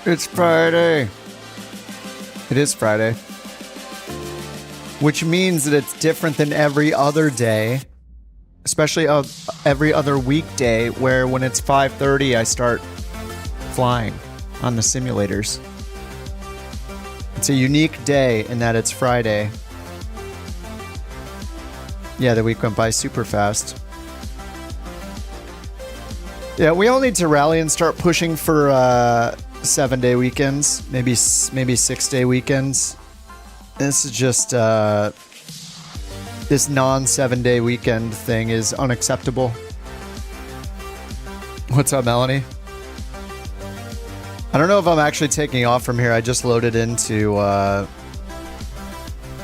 It's Friday. It is Friday. Which means that it's different than every other day. Especially every other weekday where when it's 5:30 I start flying on the simulators. It's a unique day in that it's Friday. Yeah, the week went by super fast. Yeah, we all need to rally and start pushing for 7-day weekends, maybe 6-day weekends. This is just this non-7-day weekend thing is unacceptable. What's up, Melanie? I don't know if I'm actually taking off from here. I just loaded into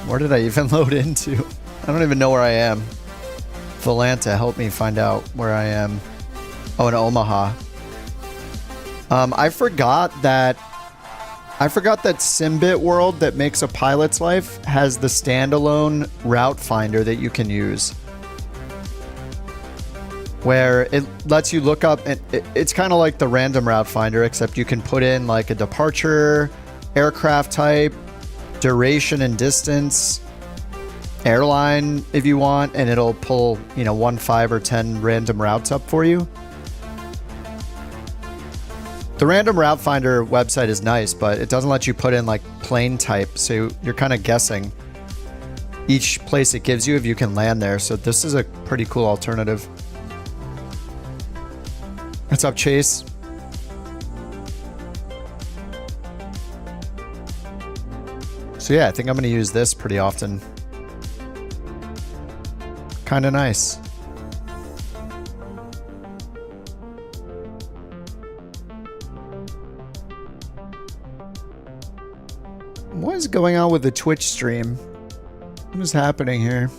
where did I even load into? I don't even know where I am. Valanta, help me find out where I am. Oh, in Omaha. I forgot that Simbit World that makes a pilot's life has the standalone route finder that you can use, where it lets you look up, and it's kind of like the random route finder, except you can put in like a departure, aircraft type, duration and distance, airline if you want, and it'll pull, 1, 5, or 10 random routes up for you. The random route finder website is nice, but it doesn't let you put in like plane type, so you're kind of guessing each place it gives you if you can land there. So this is a pretty cool alternative. What's up, Chase? So yeah, I think I'm going to use this pretty often. Kind of nice. What is going on with the Twitch stream? What is happening here?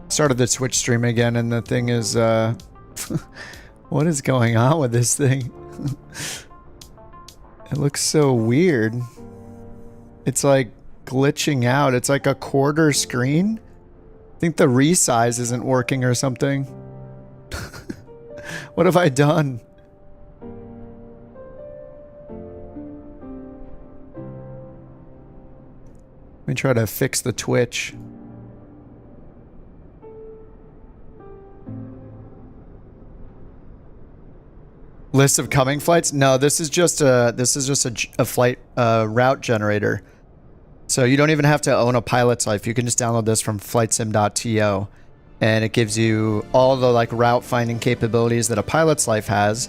Started the Twitch stream again, and the thing is, what is going on with this thing? It looks so weird. It's like glitching out. It's like a quarter screen. I think the resize isn't working or something. What have I done? Let me try to fix the Twitch. List of coming flights? No, this is just a flight route generator. So you don't even have to own a pilot's life. You can just download this from flightsim.to, and it gives you all the like route finding capabilities that a pilot's life has,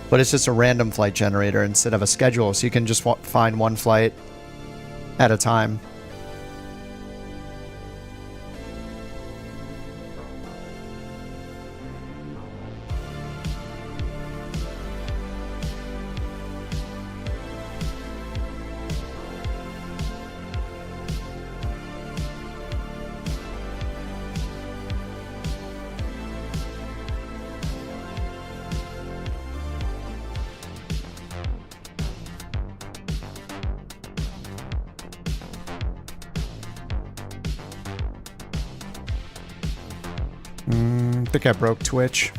but it's just a random flight generator instead of a schedule. So you can just find one flight at a time. I think I broke Twitch.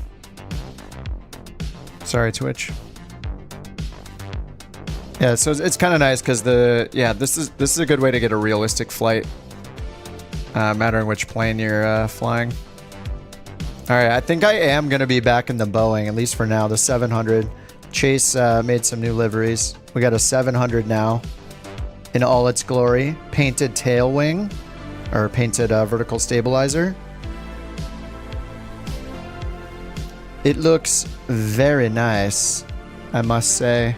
Sorry, Twitch. Yeah, so it's kind of nice because this is a good way to get a realistic flight, mattering which plane you're flying. All right, I think I am gonna be back in the Boeing, at least for now. The 700. Chase made some new liveries. We got a 700 now, in all its glory. Painted tail wing, or painted vertical stabilizer. It looks very nice, I must say.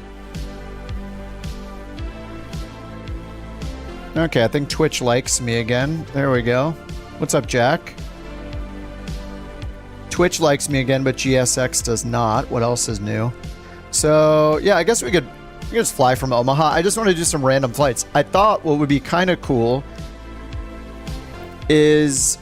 Okay, I think Twitch likes me again. There we go. What's up, Jack? Twitch likes me again, but GSX does not. What else is new? So, yeah, I guess we could just fly from Omaha. I just want to do some random flights. I thought what would be kind of cool is...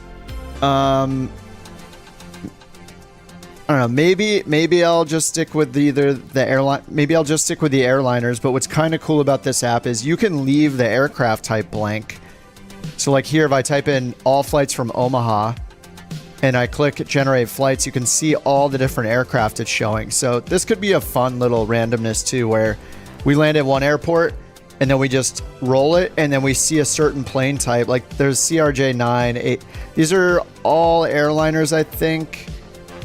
I don't know, maybe I'll just stick with either the airline, maybe I'll just stick with the airliners, but what's kind of cool about this app is you can leave the aircraft type blank. So like here, if I type in all flights from Omaha, and I click generate flights, you can see all the different aircraft it's showing. So this could be a fun little randomness too, where we land at one airport and then we just roll it and then we see a certain plane type. Like there's CRJ-9, 8. These are all airliners, I think.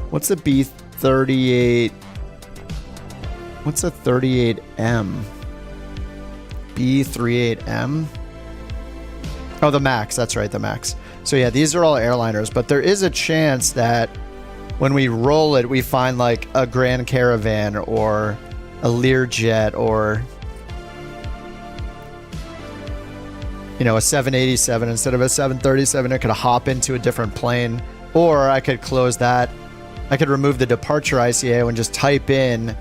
What's the B-38? What's a 38M? B-38M? Oh, the MAX. That's right, the MAX. So yeah, these are all airliners, but there is a chance that when we roll it, we find like a Grand Caravan or a Learjet or, you know, a 787 instead of a 737. It could hop into a different plane, or I could close that. I could remove the departure ICAO and just type in,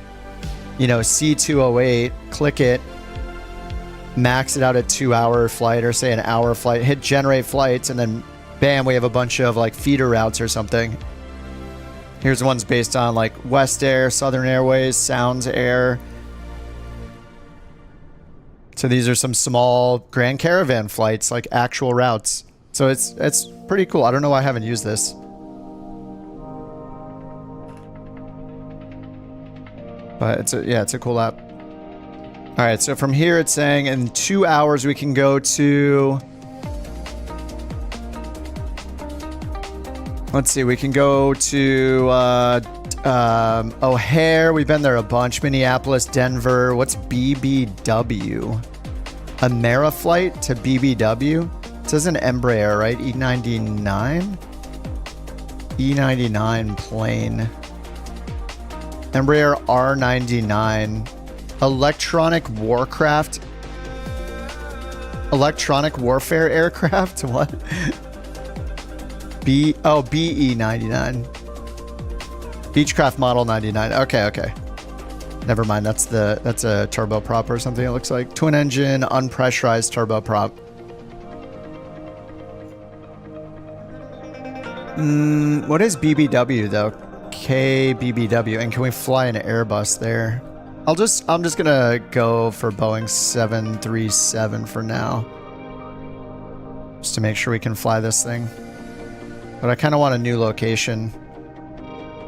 you know, C208, click it, max it out at 2-hour flight or say an hour flight, hit generate flights, and then bam, we have a bunch of like feeder routes or something. Here's ones based on like West Air, Southern Airways, Sounds Air. So these are some small Grand Caravan flights, like actual routes. So it's pretty cool. I don't know why I haven't used this. But it's a cool app. All right, so from here it's saying in 2 hours we can go to, let's see, we can go to O'Hare. We've been there a bunch. Minneapolis, Denver. What's BBW? Ameriflight to BBW? It says an Embraer, right? E99? E99 plane. Embraer R99. Electronic Warcraft. Electronic Warfare Aircraft? What? BE99. Beechcraft Model 99. Okay. Never mind. That's a turboprop or something, it looks like. Twin engine, unpressurized turboprop. What is BBW though? KBBW. And can we fly an Airbus there? I'm just gonna go for Boeing 737 for now, just to make sure we can fly this thing. But I kind of want a new location.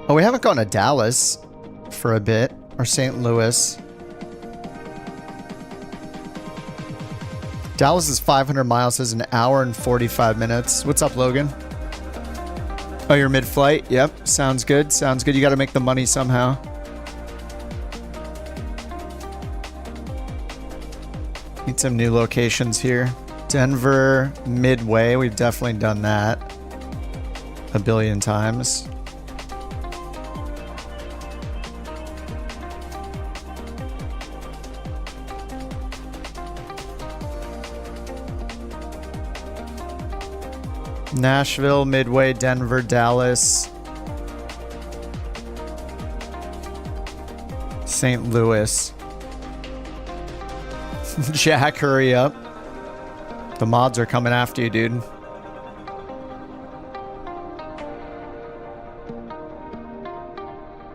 Oh, we haven't gone to Dallas for a bit, or St. Louis. Dallas is 500 miles, says an hour and 45 minutes. What's up, Logan? Oh, you're mid-flight? Yep, sounds good. Sounds good. You got to make the money somehow. Need some new locations here. Denver, Midway. We've definitely done that a billion times. Nashville, Midway, Denver, Dallas, St. Louis. Jack, hurry up. The mods are coming after you, dude.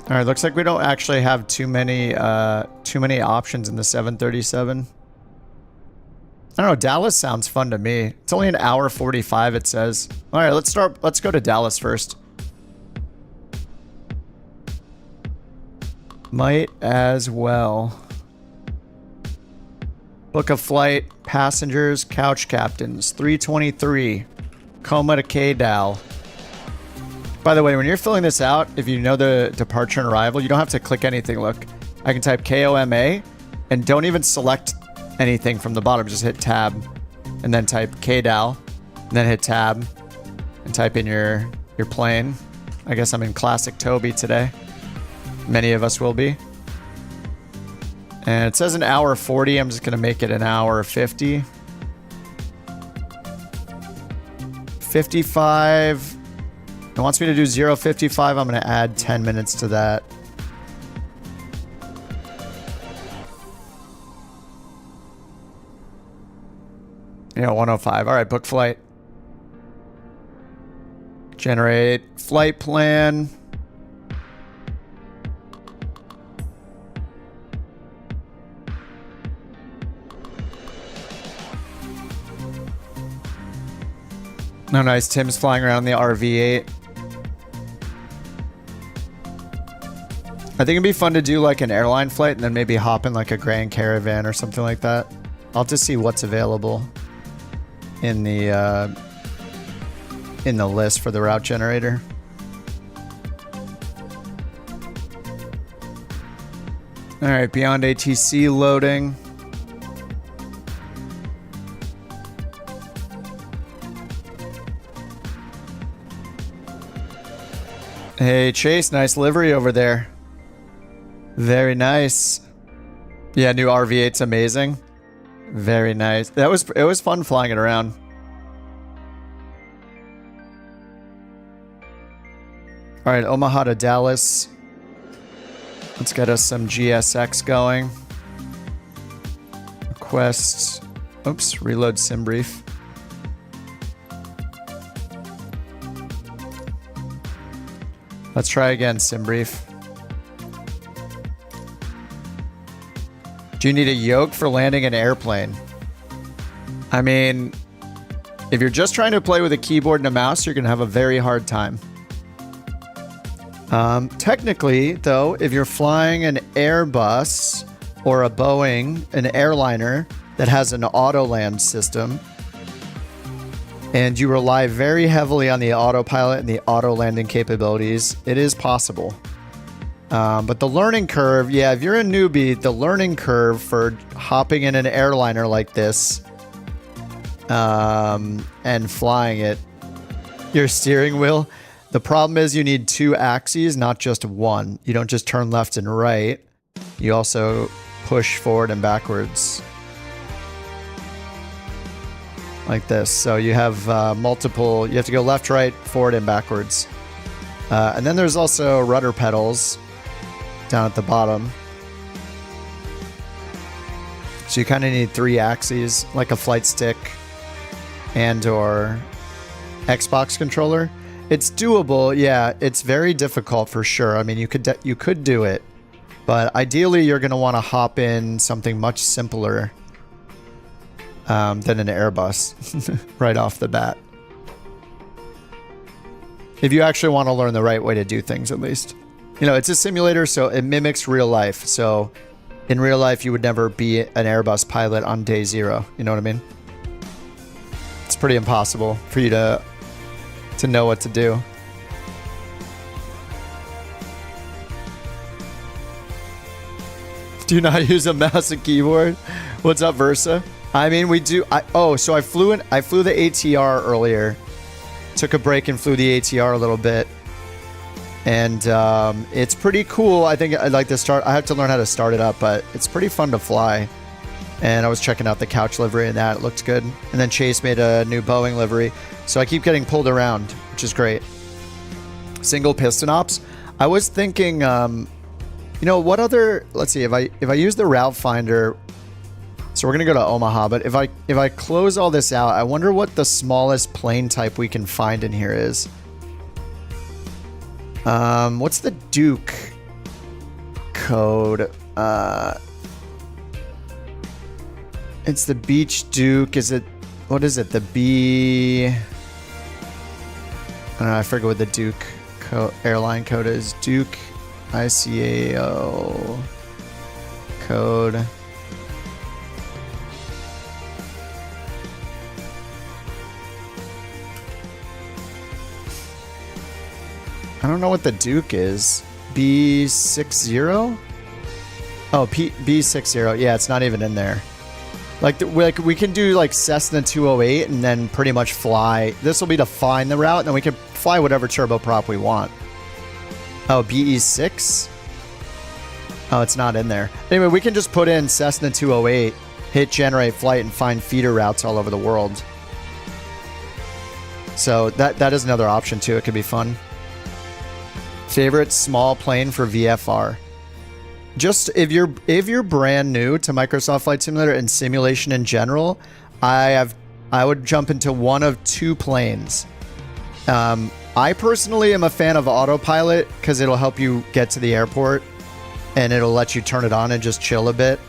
All right, looks like we don't actually have too many options in the 737. I don't know, Dallas sounds fun to me. It's only an hour 45, it says. All right, let's go to Dallas first. Might as well. Book a flight, passengers, couch captains, 323, Coma to K-Dal. By the way, when you're filling this out, if you know the departure and arrival, you don't have to click anything. Look, I can type KOMA and don't even select anything from the bottom. Just hit tab and then type K-Dal and then hit tab and type in your plane. I guess I'm in classic Toby today. Many of us will be. And it says an hour 40. I'm just going to make it an hour 50. 55. It wants me to do 0:55. I'm going to add 10 minutes to that. Yeah, 105. All right, book flight. Generate flight plan. Oh, nice. Tim's flying around the RV-8. I think it'd be fun to do like an airline flight and then maybe hop in like a Grand Caravan or something like that. I'll just see what's available in the list for the route generator. All right, beyond ATC loading. Hey Chase, nice livery over there. Very nice. Yeah, new RV8's amazing. Very nice. It was fun flying it around. All right, Omaha to Dallas. Let's get us some GSX going. Request. Oops, reload sim brief. Let's try again, sim brief. Do you need a yoke for landing an airplane? I mean, if you're just trying to play with a keyboard and a mouse, you're going to have a very hard time. Technically, though, if you're flying an Airbus or a Boeing, an airliner that has an auto land system, and you rely very heavily on the autopilot and the auto landing capabilities, it is possible. But the learning curve, yeah, if you're a newbie, the learning curve for hopping in an airliner like this and flying it, your steering wheel, the problem is you need 2 axes, not just one. You don't just turn left and right. You also push forward and backwards. Like this. So you have multiple, you have to go left, right, forward, and backwards. And then there's also rudder pedals down at the bottom. So you kind of need 3 axes, like a flight stick and or Xbox controller. It's doable, yeah. It's very difficult for sure. I mean, you could do it, but ideally you're going to want to hop in something much simpler than an Airbus right off the bat. If you actually want to learn the right way to do things, at least. You know, it's a simulator, so it mimics real life. So in real life, you would never be an Airbus pilot on day 0. You know what I mean? It's pretty impossible for you to know what to do. Do you not use a mouse and keyboard? What's up, Versa? I mean, we do. So I flew the ATR earlier. Took a break and flew the ATR a little bit. And it's pretty cool. I think I'd like to start. I have to learn how to start it up, but it's pretty fun to fly. And I was checking out the couch livery and that. It looked good. And then Chase made a new Boeing livery. So I keep getting pulled around, which is great. Single piston ops. I was thinking, you know, what other... Let's see. If I use the route finder... So we're going to go to Omaha. But if I close all this out, I wonder what the smallest plane type we can find in here is. What's the Duke code? It's the Beach Duke. Is it... What is it? The B... I don't know. I forget what the Duke airline code is. Duke ICAO code. I don't know what the Duke is. B60? Oh, B60. Yeah, it's not even in there. Like we can do like Cessna 208 and then pretty much fly. This will be to find the route, and then we can fly whatever turboprop we want. Oh, BE6? Oh, it's not in there. Anyway, we can just put in Cessna 208, hit generate flight, and find feeder routes all over the world. So that is another option too. It could be fun. Favorite small plane for VFR? Just if you're brand new to Microsoft Flight Simulator and simulation in general, I would jump into one of 2 planes. I personally am a fan of autopilot because it'll help you get to the airport and it'll let you turn it on and just chill a bit.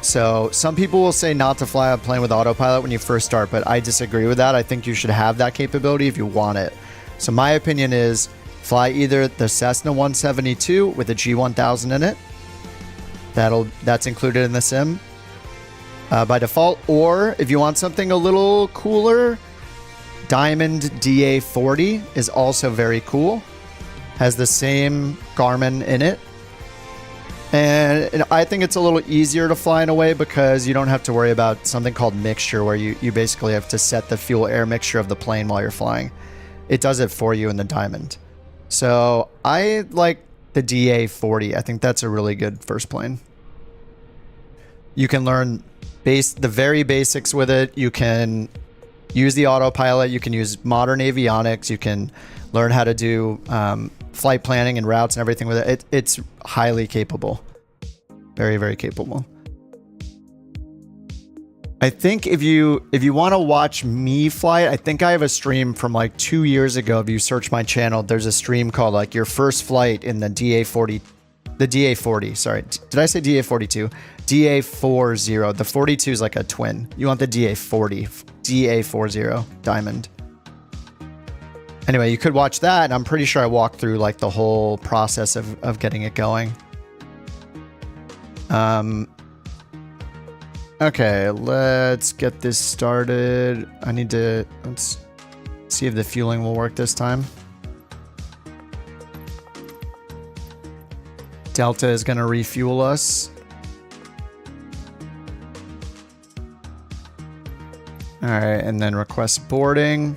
So some people will say not to fly a plane with autopilot when you first start, but I disagree with that. I think you should have that capability if you want it. So my opinion is Fly either the Cessna 172 with a G1000 in it. That's included in the sim by default. Or if you want something a little cooler, Diamond DA40 is also very cool. Has the same Garmin in it. And I think it's a little easier to fly in a way because you don't have to worry about something called mixture, where you basically have to set the fuel air mixture of the plane while you're flying. It does it for you in the Diamond. So I like the DA40. I think that's a really good first plane. You can learn the very basics with it. You can use the autopilot. You can use modern avionics. You can learn how to do flight planning and routes and everything with it. It's highly capable. Very, very capable. I think if you want to watch me fly, I think I have a stream from like 2 years ago. If you search my channel, there's a stream called like your first flight in the DA40. The DA40, sorry. Did I say DA42? DA40. The 42 is like a twin. You want the DA40. DA40 Diamond. Anyway, you could watch that, and I'm pretty sure I walked through like the whole process of getting it going. Okay, let's get this started. Let's see if the fueling will work this time. Delta is going to refuel us. All right, and then request boarding.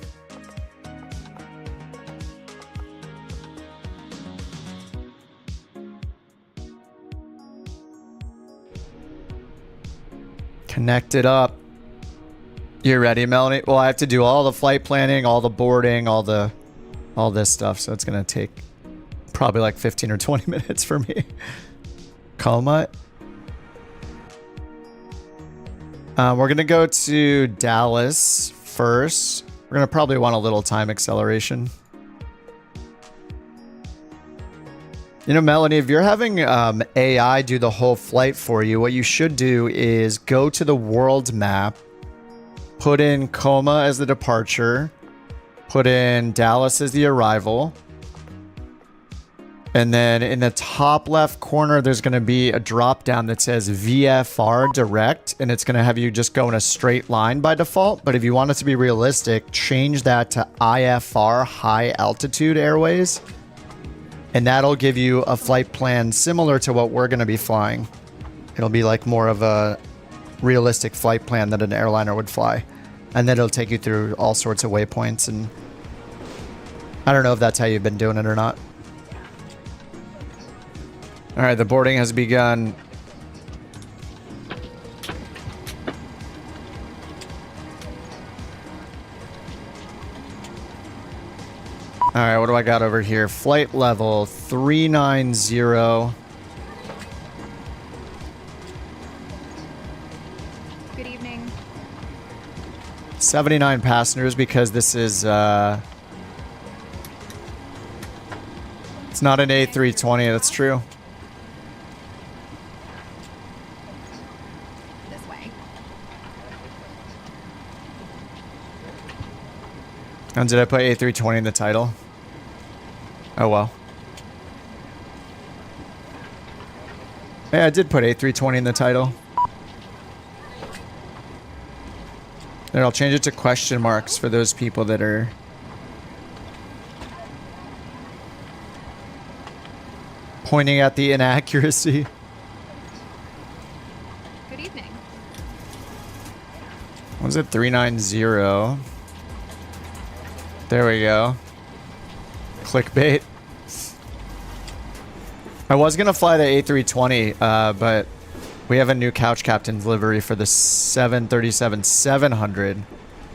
Connect it up. You ready, Melanie? Well, I have to do all the flight planning, all the boarding, all this stuff. So it's going to take probably like 15 or 20 minutes for me. Coma. We're going to go to Dallas first. We're going to probably want a little time acceleration. You know, Melanie, if you're having AI do the whole flight for you, what you should do is go to the world map, put in Coma as the departure, put in Dallas as the arrival, and then in the top left corner, there's going to be a drop down that says VFR direct, and it's going to have you just go in a straight line by default. But if you want it to be realistic, change that to IFR, high altitude airways. And that'll give you a flight plan similar to what we're going to be flying. It'll be like more of a realistic flight plan that an airliner would fly. And then it'll take you through all sorts of waypoints. And I don't know if that's how you've been doing it or not. All right, the boarding has begun. All right, what do I got over here? Flight level 390. Good evening. 79 passengers because this is, it's not an A320, that's true. This way. And did I put A320 in the title? Oh well. Yeah, I did put A320 in the title. Then I'll change it to question marks for those people that are pointing at the inaccuracy. Good evening. What was it? 390. There we go. Clickbait. I was going to fly the A320, but we have a new couch captain's livery for the 737-700.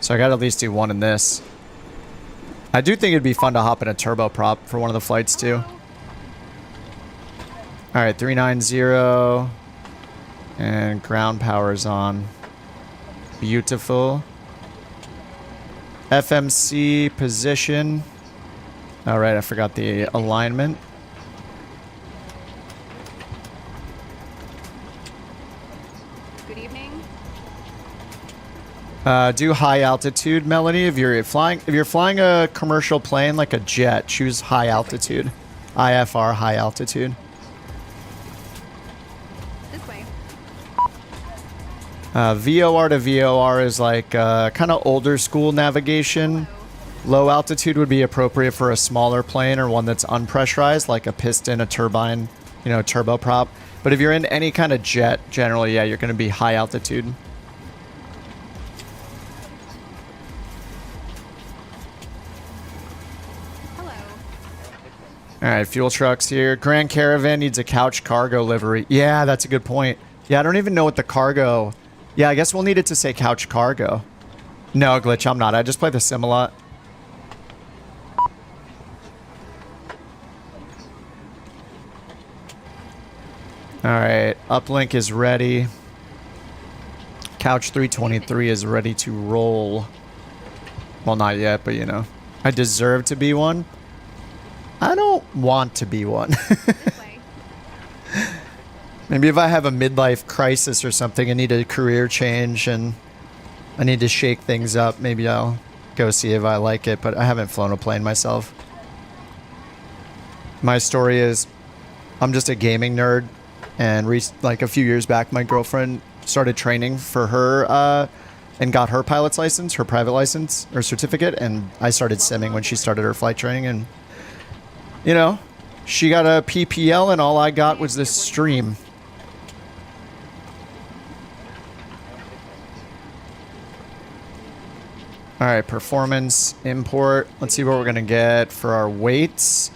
So I got to at least do one in this. I do think it'd be fun to hop in a turboprop for one of the flights too. All right, 390. And ground power's on. Beautiful. FMC position. All right, I forgot the alignment. Good evening. Do high altitude, Melanie. If you're flying a commercial plane like a jet, choose high altitude. IFR, high altitude. This way. VOR to VOR is like kind of older school navigation. Low altitude would be appropriate for a smaller plane or one that's unpressurized, like a piston, a turbine, you know, turboprop. But if you're in any kind of jet, generally, yeah, you're going to be high altitude. Hello. All right, fuel trucks here. Grand Caravan needs a couch cargo livery. Yeah, that's a good point. Yeah, I don't even know what the cargo... Yeah, I guess we'll need it to say couch cargo. No, Glitch, I'm not. I just play the sim a lot. Alright, uplink is ready. Couch 323 is ready to roll. Well, not yet, but you know. I deserve to be one. I don't want to be one. This way. Maybe if I have a midlife crisis or something, I need a career change and I need to shake things up, maybe I'll go see if I like it, but I haven't flown a plane myself. My story is, I'm just a gaming nerd. And like a few years back, my girlfriend started training for her and got her pilot's license, her private license or certificate. And I started simming when she started her flight training. And, you know, she got a PPL and all I got was this stream. All right, performance, import. Let's see what we're going to get for our weights.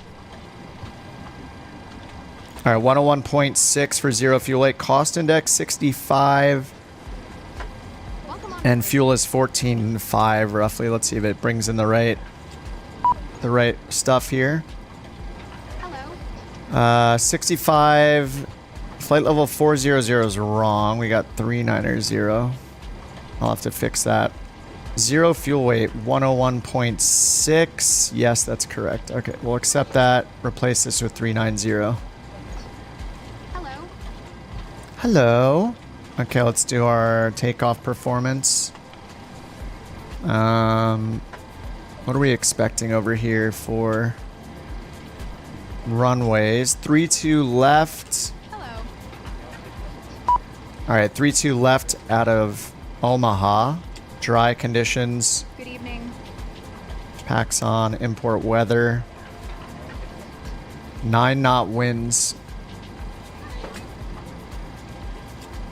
All right, 101.6 for zero fuel weight. Cost index 65. And fuel is 14.5 roughly. Let's see if it brings in the right stuff here. Hello. 65. Flight level 400 is wrong. We got 390. I'll have to fix that. Zero fuel weight, 101.6. Yes, that's correct. Okay, we'll accept that. Replace this with 390. Hello. Okay, let's do our takeoff performance. What are we expecting over here for runways? 3-2 left. Hello. All right, 3-2 left out of Omaha. Dry conditions. Good evening. Packs on. Import weather. 9-knot winds.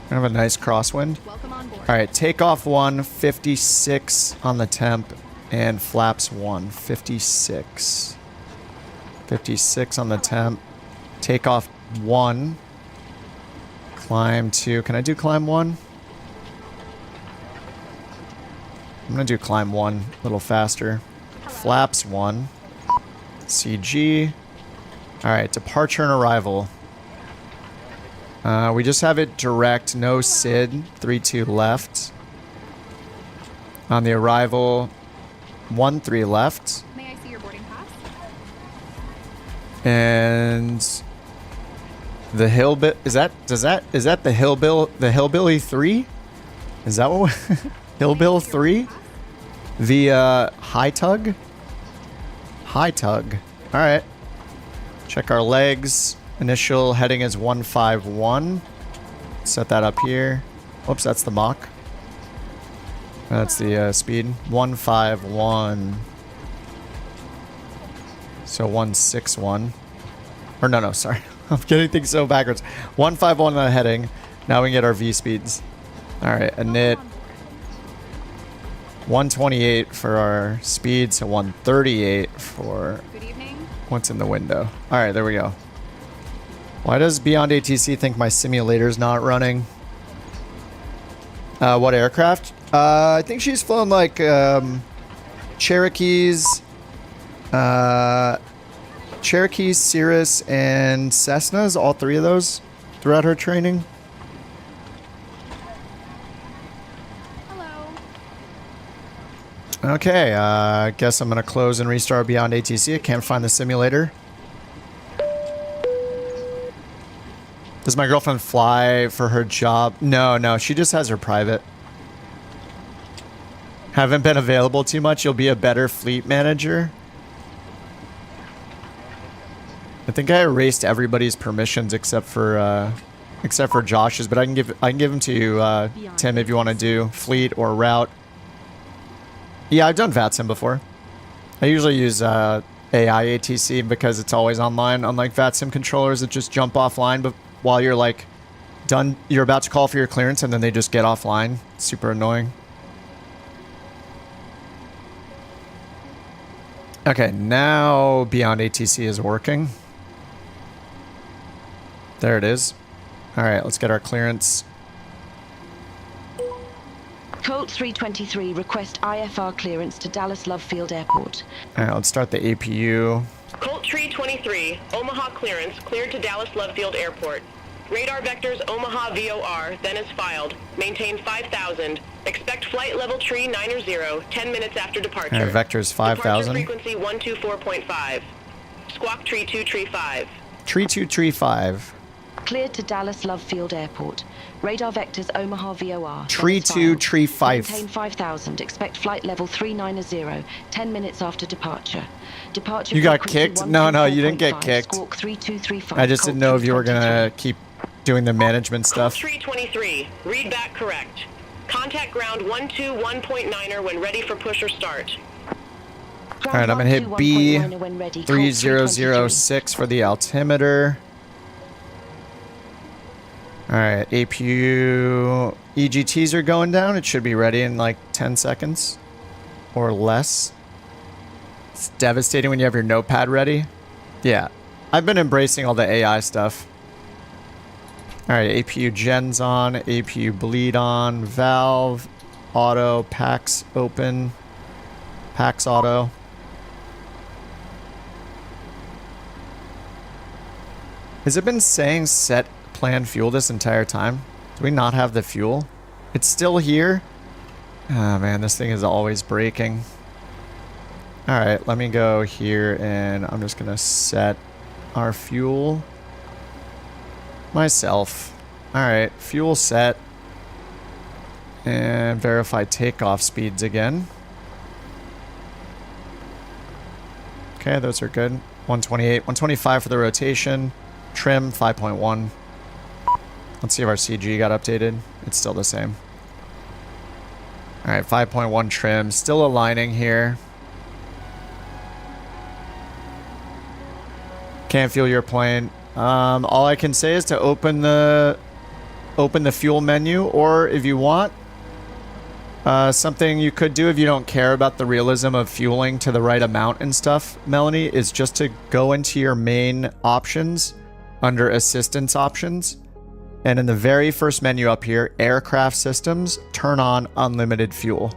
Kind of a nice crosswind. Welcome on board. All right, takeoff 1, 56 on the temp, and flaps 1, 56. 56 on the temp. Takeoff 1. Climb 2. Can I do climb 1? I'm going to do climb 1 a little faster. Flaps 1. CG. All right, departure and arrival. We just have it direct, no SID, 3-2 left. On the arrival, 1-3 left. May I see your boarding pass? And the hillbilly, is that the hillbilly 3? Is that what hillbill 3? The high tug? High tug. All right. Check our legs. Initial heading is 151. Set that up here. Whoops, that's the Mach. That's the speed. 151. So 161. Or no, sorry. I'm getting things so backwards. 151 on the heading. Now we can get our V speeds. All right, init. 128 for our speed, so 138 for Good evening. what's in the window. All right, there we go. Why does Beyond ATC think my simulator's not running? What aircraft? I think she's flown like Cherokees, Cirrus, and Cessnas, all three of those throughout her training. Hello. Okay, I guess I'm going to close and restart Beyond ATC. I can't find the simulator. Does my girlfriend fly for her job? No, she just has her private. haven't been available too much, you'll be a better fleet manager. I think I erased everybody's permissions except for Josh's, but I can give them to you, Tim, if you want to do fleet or route. Yeah, I've done VATSIM before. I usually use AI ATC because it's always online, unlike VATSIM controllers that just jump offline, but while you're like done, you're about to call for your clearance and then they just get offline. It's super annoying. Okay, now Beyond ATC is working. There it is. All right, let's get our clearance. Colt 323, request IFR clearance to Dallas Love Field Airport. All right, let's start the APU. Colt 323, Omaha clearance, cleared to Dallas Love Field Airport. Radar vectors Omaha VOR, then is filed. Maintain 5,000. Expect flight level tree 9 10 minutes after departure. All right, vectors 5,000. Departure frequency 124.5. Squawk tree 2 tree 5. Tree 2 tree 5. Cleared to Dallas Love Field Airport. Radar vectors Omaha VOR. Tree 2 tree 5. Maintain 5,000. Expect flight level 390. 10 minutes after departure. Departure. You got frequency kicked? No, you didn't get 124.5. kicked. Squawk 3235. I just Colt didn't know if you were 323. gonna keep doing the management Colt stuff. 323, read back correct. Contact ground 121.9er when ready for push or start. All right, I'm gonna hit B 3006 for the altimeter. All right, APU EGTs are going down. It should be ready in like 10 seconds or less. It's devastating when you have your notepad ready. Yeah, I've been embracing all the AI stuff. All right, APU gens on, APU bleed on, valve, auto, packs open, packs auto. Has it been saying set plan fuel this entire time? Do we not have the fuel? It's still here? Oh man, this thing is always breaking. All right, let me go here and I'm just gonna set our fuel myself. All right, fuel set and verify takeoff speeds again. Okay, those are good. 128, 125 for the rotation. Trim 5.1. Let's see if our CG got updated. It's still the same. All right, 5.1 trim, still aligning here. Can't fuel your plane. All I can say is to open the fuel menu, or if you want, something you could do if you don't care about the realism of fueling to the right amount and stuff, Melanie, is just to go into your main options under assistance options. And in the very first menu up here, aircraft systems, turn on unlimited fuel.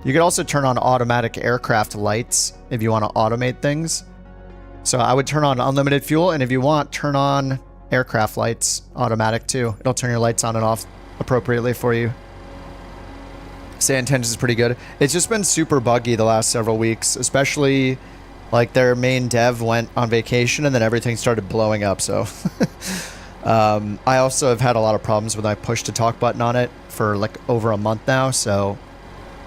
You could also turn on automatic aircraft lights if you want to automate things. So I would turn on unlimited fuel, and if you want, turn on aircraft lights, automatic too. It'll turn your lights on and off appropriately for you. Sand tension is pretty good. It's just been super buggy the last several weeks, especially like their main dev went on vacation and then everything started blowing up, so... I also have had a lot of problems when I push to talk button on it for like over a month now, so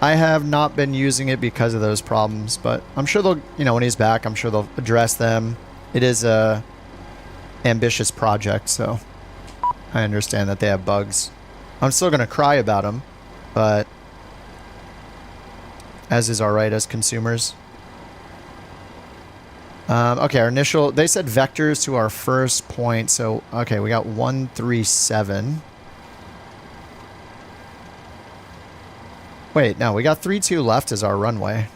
I have not been using it because of those problems, but I'm sure they'll, you know, when he's back, I'm sure they'll address them. It is a ambitious project, so I understand that they have bugs. I'm still going to cry about them, but as is our right as consumers. Okay, our initial, they said vectors to our first point, so, okay, we got 137. Wait, no, we got 32 left as our runway.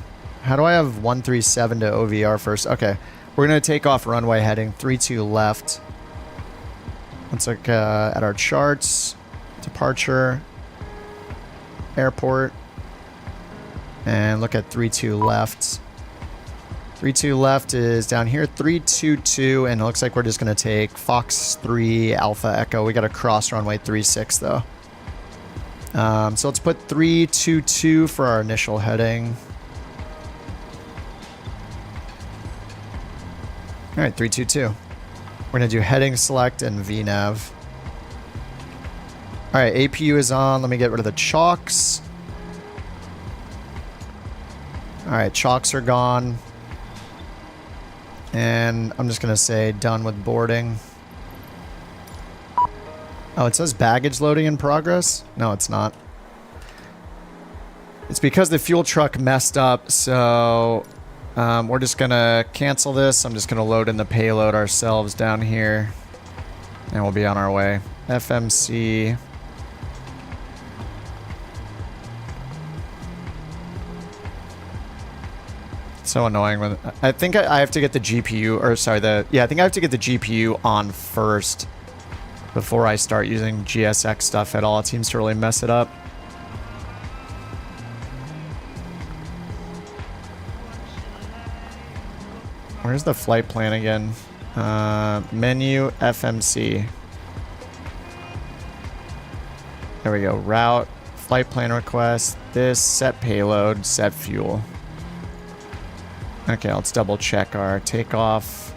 How do I have 137 to OVR first? Okay, we're going to take off runway heading 32 left. Let's look at our charts. Departure. Airport. And look at 32 left. 32 left is down here, 322, and it looks like we're just going to take Fox 3 Alpha Echo. We got to cross runway 36 though. So let's put 322 for our initial heading. All right, 322. We're going to do heading select and VNAV. All right, APU is on. Let me get rid of the chocks. Alright, chocks are gone. And I'm just going to say done with boarding. Oh, it says baggage loading in progress? No, it's not. It's because the fuel truck messed up, so we're just going to cancel this. I'm just going to load in the payload ourselves down here. And we'll be on our way. FMC. So annoying when I think I have to get the GPU, or sorry, I think I have to get the GPU on first before I start using GSX stuff at all. It seems to really mess it up. Where's the flight plan again? Menu, FMC. There we go. Route, flight plan request, this, set payload, set fuel. Okay, let's double check our takeoff.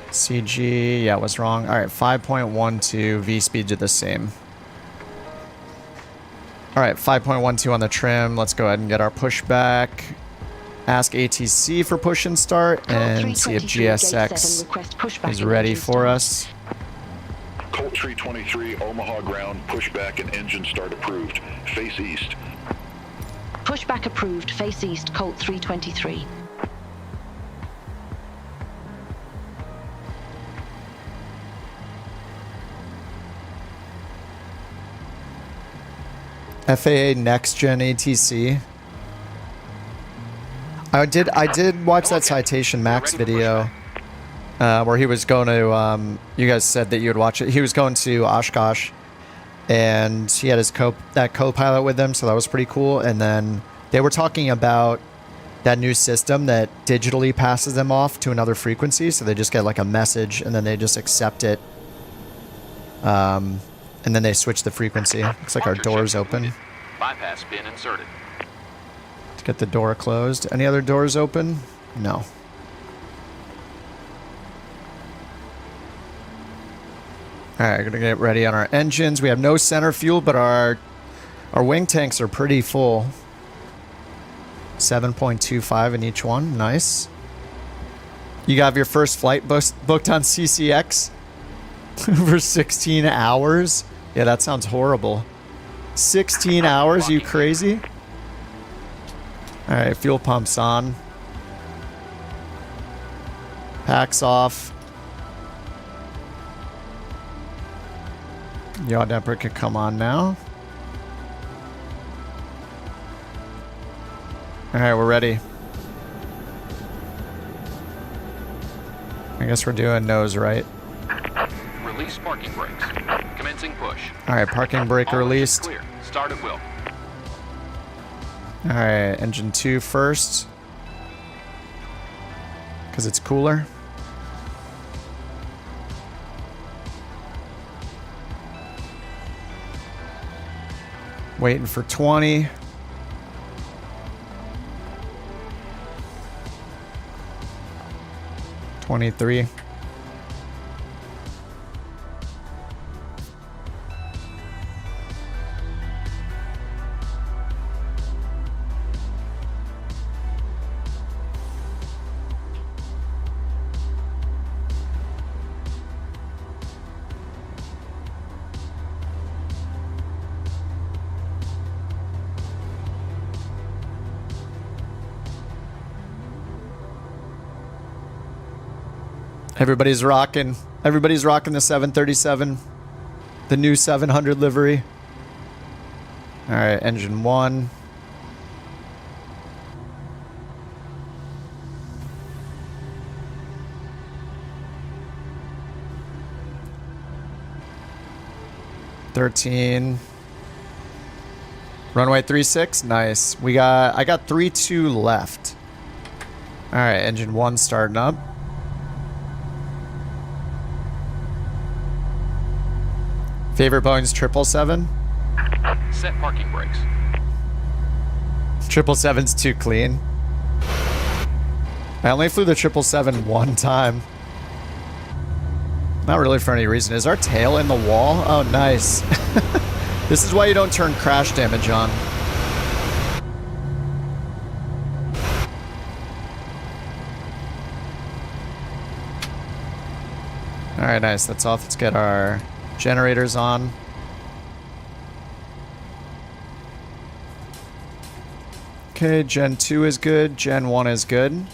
CG, yeah, was wrong. All right, 5.12, V-speeds are the same. All right, 5.12 on the trim. Let's go ahead and get our pushback. Ask ATC for push and start and see if GSX is ready for us. Colt 323, Omaha ground, pushback and engine start approved. Face east. Pushback approved. Face east. Colt 323. FAA Next Gen ATC. I did watch that Citation Max video where he was going to, you guys said that you would watch it. He was going to Oshkosh and he had his co-pilot with him, so that was pretty cool. And then they were talking about that new system that digitally passes them off to another frequency, so they just get like a message and then they just accept it. And then they switch the frequency. Looks like our door's open. Bypass pin inserted. Let's get the door closed. Any other doors open? No. Alright, gonna get ready on our engines. We have no center fuel, but our wing tanks are pretty full. 7.25 in each one. Nice. You got your first flight booked on CCX for 16 hours? Yeah, that sounds horrible. 16 hours? You crazy? Alright, fuel pump's on. Packs off. Yaw damper can come on now. Alright, we're ready. I guess we're doing nose right. Release parking brakes. Commencing push. Alright, parking brake released. Clear. Start at will. Alright, engine 2 first. Because it's cooler. Waiting for 20. $23. Everybody's rocking. Everybody's rocking the 737. The new 700 livery. Alright, engine 1. $13. Runway 36. Nice. I got 3-2 left. Alright, engine 1 starting up. Favorite Boeing's 777? Set parking brakes. 777's too clean. I only flew the 777 one time. Not really for any reason. Is our tail in the wall? Oh, nice. This is why you don't turn crash damage on. All right, nice. That's off. Let's get our generators on. Okay, Gen 2 is good. Gen 1 is good.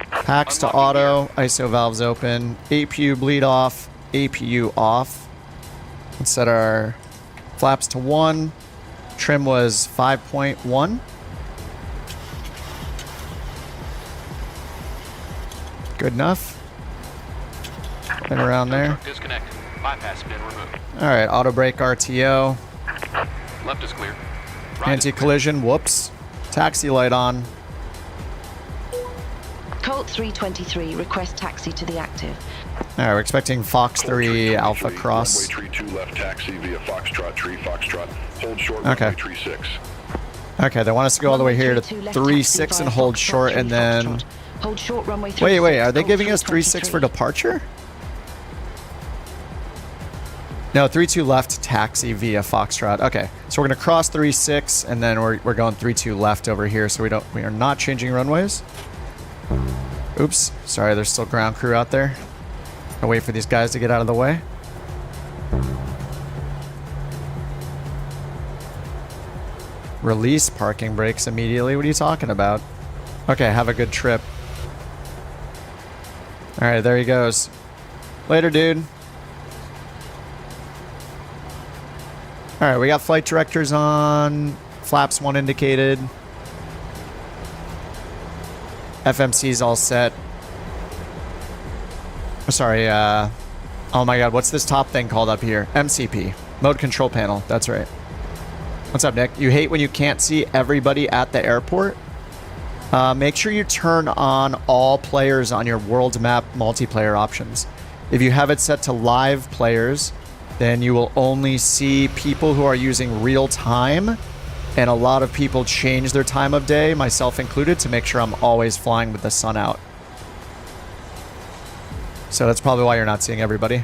Packs to auto. ISO valves open. APU bleed off. APU off. Let's set our flaps to 1. Trim was 5.1. Good enough. Been around there. Disconnected. Bypass bin removed. All right, auto brake RTO. Left is clear. Right is clear. Anti-collision, whoops. Taxi light on. Colt 323, request taxi to the active. All right, we're expecting Fox 3 Alpha Cross. Runway tree 2 left taxi via Foxtrot tree Foxtrot. Hold short Okay. runway tree 6. Okay, they want us to go all the way here to 3-6 and hold short and then... Hold short runway 36. Wait, are they Colt giving us 3-6 for 323. departure? No, 3-2 left taxi via Foxtrot. Okay, so we're gonna cross 3-6 and then we're going 3-2 left over here, so we are not changing runways. Oops, sorry, there's still ground crew out there. I'll wait for these guys to get out of the way. Release parking brakes immediately. What are you talking about? Okay, have a good trip. All right, there he goes. Later, dude. All right, we got flight directors on. Flaps 1 indicated. FMC's all set. Sorry, oh my god, what's this top thing called up here? MCP. Mode control panel, that's right. What's up, Nick? You hate when you can't see everybody at the airport? Make sure you turn on all players on your world map multiplayer options. If you have it set to live players, then you will only see people who are using real time, and a lot of people change their time of day, myself included, to make sure I'm always flying with the sun out. So that's probably why you're not seeing everybody.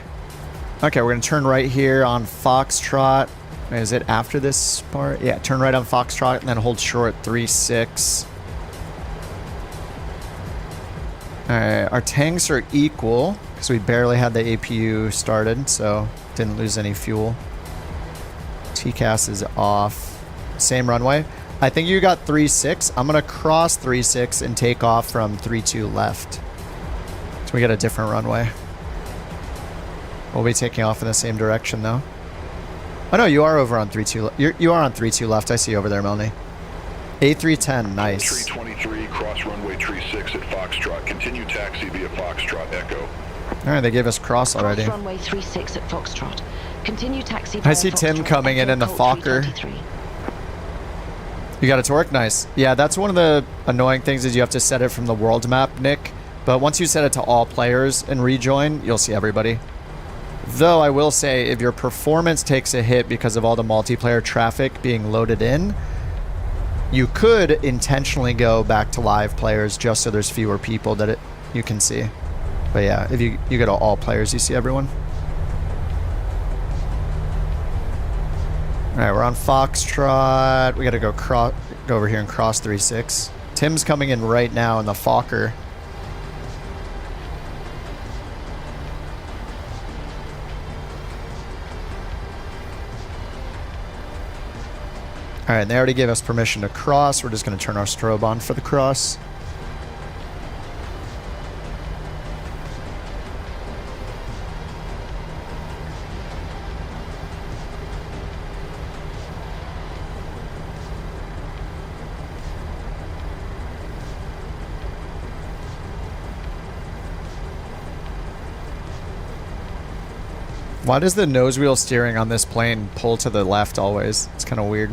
Okay, we're gonna turn right here on Foxtrot. Is it after this part? Yeah, turn right on Foxtrot and then hold short 3-6. Alright, our tanks are equal because we barely had the APU started, so didn't lose any fuel. TCAS is off. Same runway. I think you got 3-6. I'm gonna cross 3-6 and take off from 3-2 left. So we got a different runway. We'll be taking off in the same direction though. Oh no, you are over on 3-2. You are on 3-2 left. I see you over there, Melanie. A310, nice. Tree 23, cross runway tree 6 at Foxtrot. Continue taxi via Foxtrot Echo. All right, they gave us cross already. Cross runway 36 at Foxtrot. Continue taxi I via see Tim Foxtrot, coming in Echo the Colt Fokker. 323. You got it to work? Nice. Yeah, that's one of the annoying things is you have to set it from the world map, Nick. But once you set it to all players and rejoin, you'll see everybody. Though I will say, if your performance takes a hit because of all the multiplayer traffic being loaded in, you could intentionally go back to live players just so there's fewer people that you can see. But yeah, if you go to all players, you see everyone. All right, we're on Foxtrot. We got to go over here and cross 3-6. Tim's coming in right now in the Fokker. All right, they already gave us permission to cross. We're just going to turn our strobe on for the cross. Why does the nose wheel steering on this plane pull to the left always? It's kind of weird.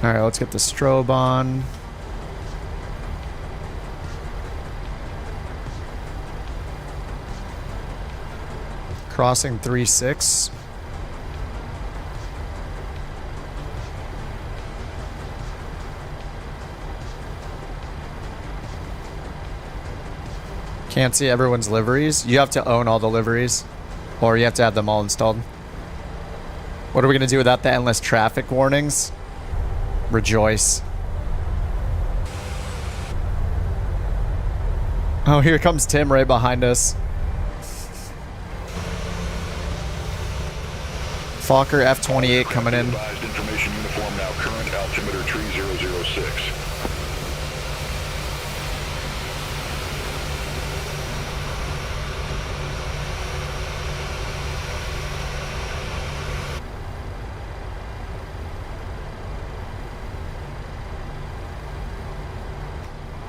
All right, let's get the strobe on. Crossing 3-6. Can't see everyone's liveries. You have to own all the liveries, or you have to have them all installed. What are we gonna do without the endless traffic warnings? rejoice. Oh, here comes Tim right behind us. Fokker F-28 coming in. Advised information uniform now current altimeter tree 006.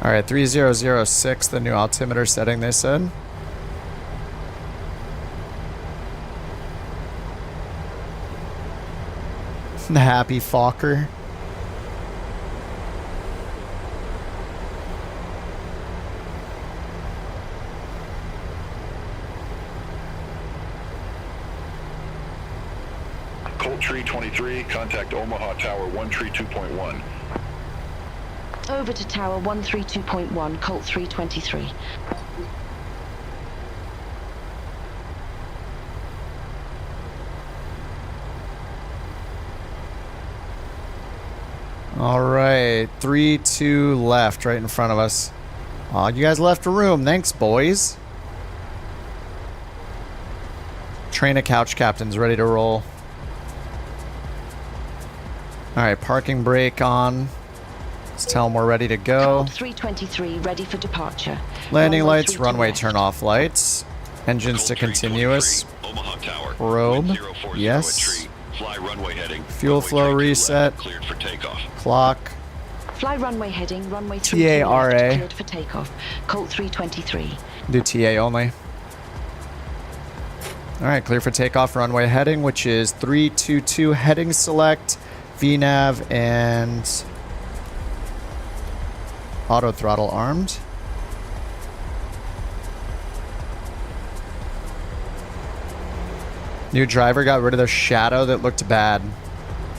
All right, 3006, the new altimeter setting they said. The happy Fokker. Colt Tree 23, contact Omaha Tower 1 Tree 2.1. Over to Tower 132.1, Colt 323. All right, 3-2 left, right in front of us. Oh, you guys left a room. Thanks, boys. Train of couch captains ready to roll. All right, parking brake on. Let's tell them we're ready to go. Colt 323, ready for departure. Landing Runway lights, 3 to runway left. turn off lights. Engines to continuous. Omaha Tower. Probe. 040 Yes. at tree. Fly runway heading. Fuel Runway flow 32 left, reset. cleared for takeoff. Clock. Fly runway heading, runway 3 to TARA. left, cleared for takeoff. Colt 323. Do TA only. All right, clear for takeoff, runway heading, which is 322 heading select, VNAV, and auto throttle armed. New driver got rid of the shadow that looked bad.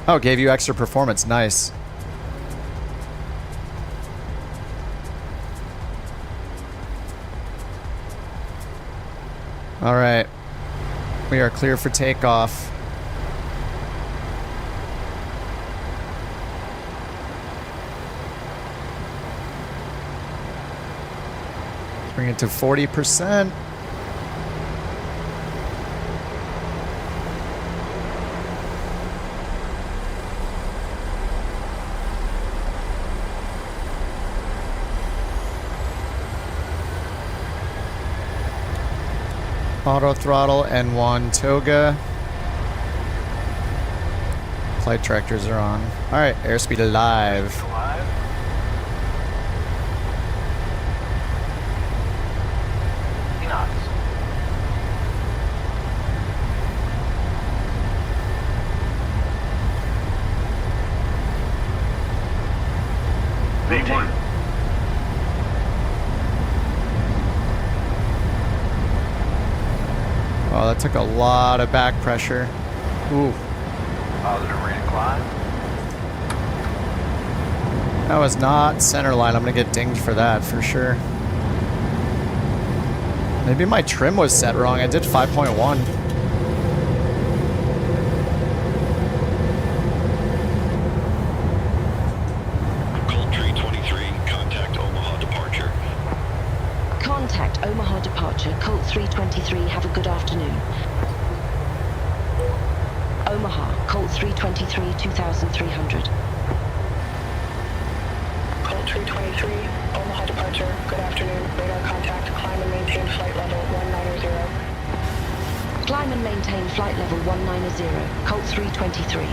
Oh, gave you extra performance. Nice. All right. We are clear for takeoff. Bring it to 40%. Auto throttle, N1 toga. Flight directors are on. All right, airspeed live. Oh, that took a lot of back pressure. Ooh. Positive rate of climb. That was not center line. I'm going to get dinged for that for sure. Maybe my trim was set wrong. I did 5.1. Colt Tree 23, contact Omaha departure. Contact Omaha departure, Colt 323, have a good afternoon. Omaha, Colt 323, 2300. Colt 323, Omaha departure. Good afternoon. Radar contact. Climb and maintain flight level 190. Climb and maintain flight level 190, Colt 323.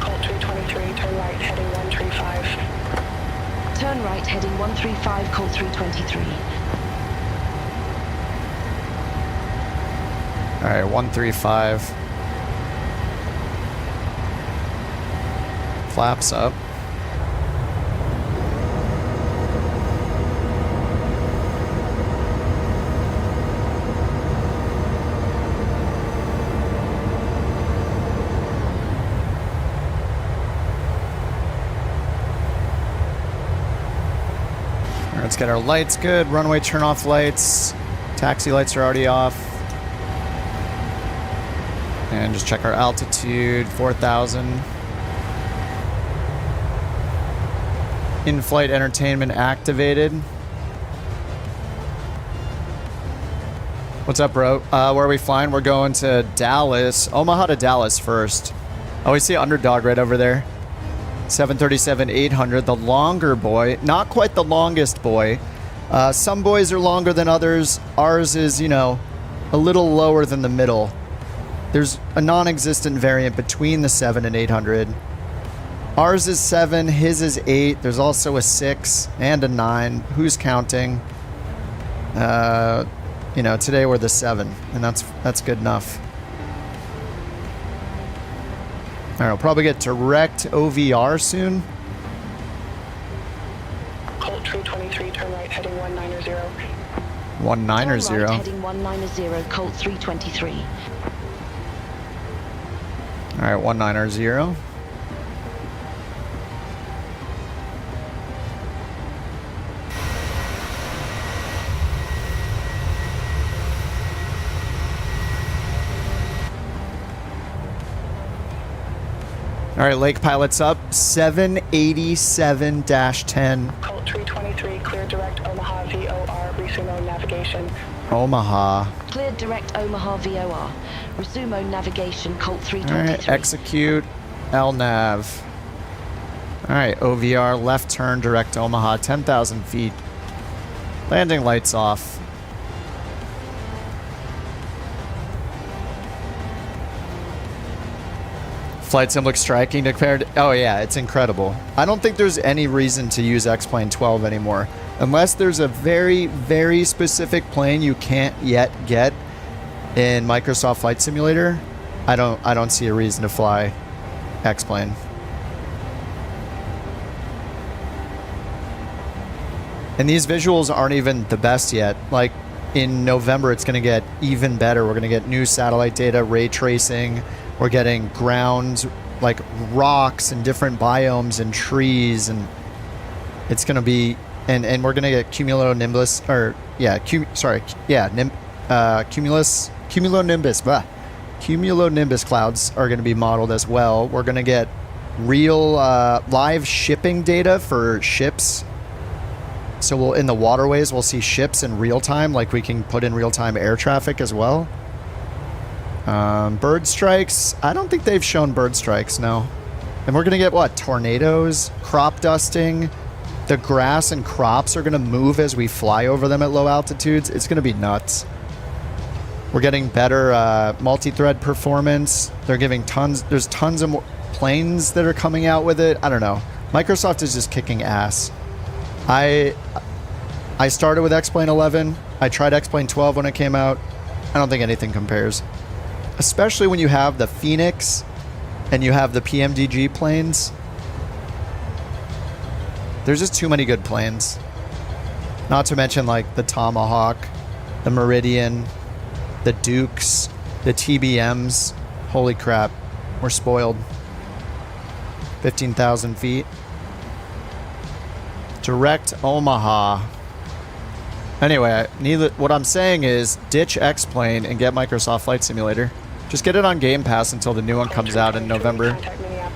Colt 323, turn right, heading 135. Turn right, heading 135, Colt 323. All right, 135. Flaps up. All right, let's get our lights good. Runway turn off lights. Taxi lights are already off. And just check our altitude, 4,000. In-flight entertainment activated. What's up, bro? Where are we flying? We're going to Dallas. Omaha to Dallas first. Oh, we see Underdog right over there. 737-800, the longer boy. Not quite the longest boy. Some boys are longer than others. Ours is, you know, a little lower than the middle. There's a non-existent variant between the 7 and 800. Ours is 7, his is 8. There's also a 6 and a 9. Who's counting? You know, today we're the 7, and that's good enough. All right, we'll probably get direct OVR soon. Colt 323, turn right, heading 190. 190. Turn right, heading 190, Colt 323. All right, 190. All right, Lake Pilot's up. 787-10. Colt 323, clear direct Omaha VOR, resume navigation. Omaha. Cleared direct Omaha VOR. Resume navigation, Colt All 323. right, execute LNAV. All right, OVR, left turn, direct Omaha, 10,000 feet. Landing lights off. Flight sim looks striking compared. Oh yeah, it's incredible. I don't think there's any reason to use X-Plane 12 anymore. Unless there's a very, very specific plane you can't yet get in Microsoft Flight Simulator, I don't see a reason to fly X-Plane. And these visuals aren't even the best yet. Like, in November, it's going to get even better. We're going to get new satellite data, ray tracing. We're getting ground, like rocks and different biomes and trees. And it's going to be... And we're going to get cumulonimbus... Or, yeah, cumulonimbus. Blah. Cumulonimbus clouds are going to be modeled as well. We're going to get real live shipping data for ships. So we'll, in the waterways, we'll see ships in real time, like we can put in real-time air traffic as well. Bird strikes. I don't think they've shown bird strikes, no. And we're going to get, what, tornadoes, crop dusting. The grass and crops are going to move as we fly over them at low altitudes. It's going to be nuts. We're getting better multi-thread performance. They're giving tons. There's tons of more planes that are coming out with it. I don't know. Microsoft is just kicking ass. I started with X-Plane 11. I tried X-Plane 12 when it came out. I don't think anything compares. Especially when you have the Phoenix and you have the PMDG planes. There's just too many good planes. Not to mention like the Tomahawk, the Meridian, the Dukes, the TBMs. Holy crap. We're spoiled. 15,000 feet. Direct Omaha. Anyway, what I'm saying is ditch X-Plane and get Microsoft Flight Simulator. Just get it on Game Pass until the new one comes out in November.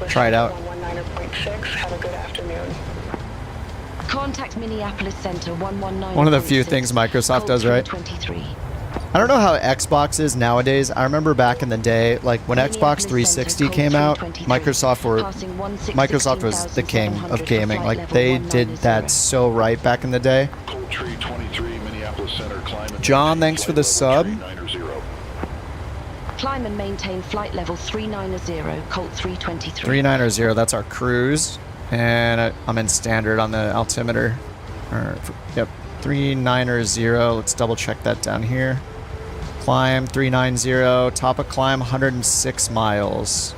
Try it out. Have a good afternoon. Contact Minneapolis Center 119. One of the few things Microsoft does right. 23. I don't know how Xbox is nowadays. I remember back in the day, like when Xbox 360 came out, Microsoft was the king of gaming. Like they did that so right back in the day. John, thanks for the sub. Climb and maintain flight level 390, Colt 323. 390, that's our cruise. And I'm in standard on the altimeter. Yep, 390. Let's double check that down here. Climb 390, top of climb 106 miles.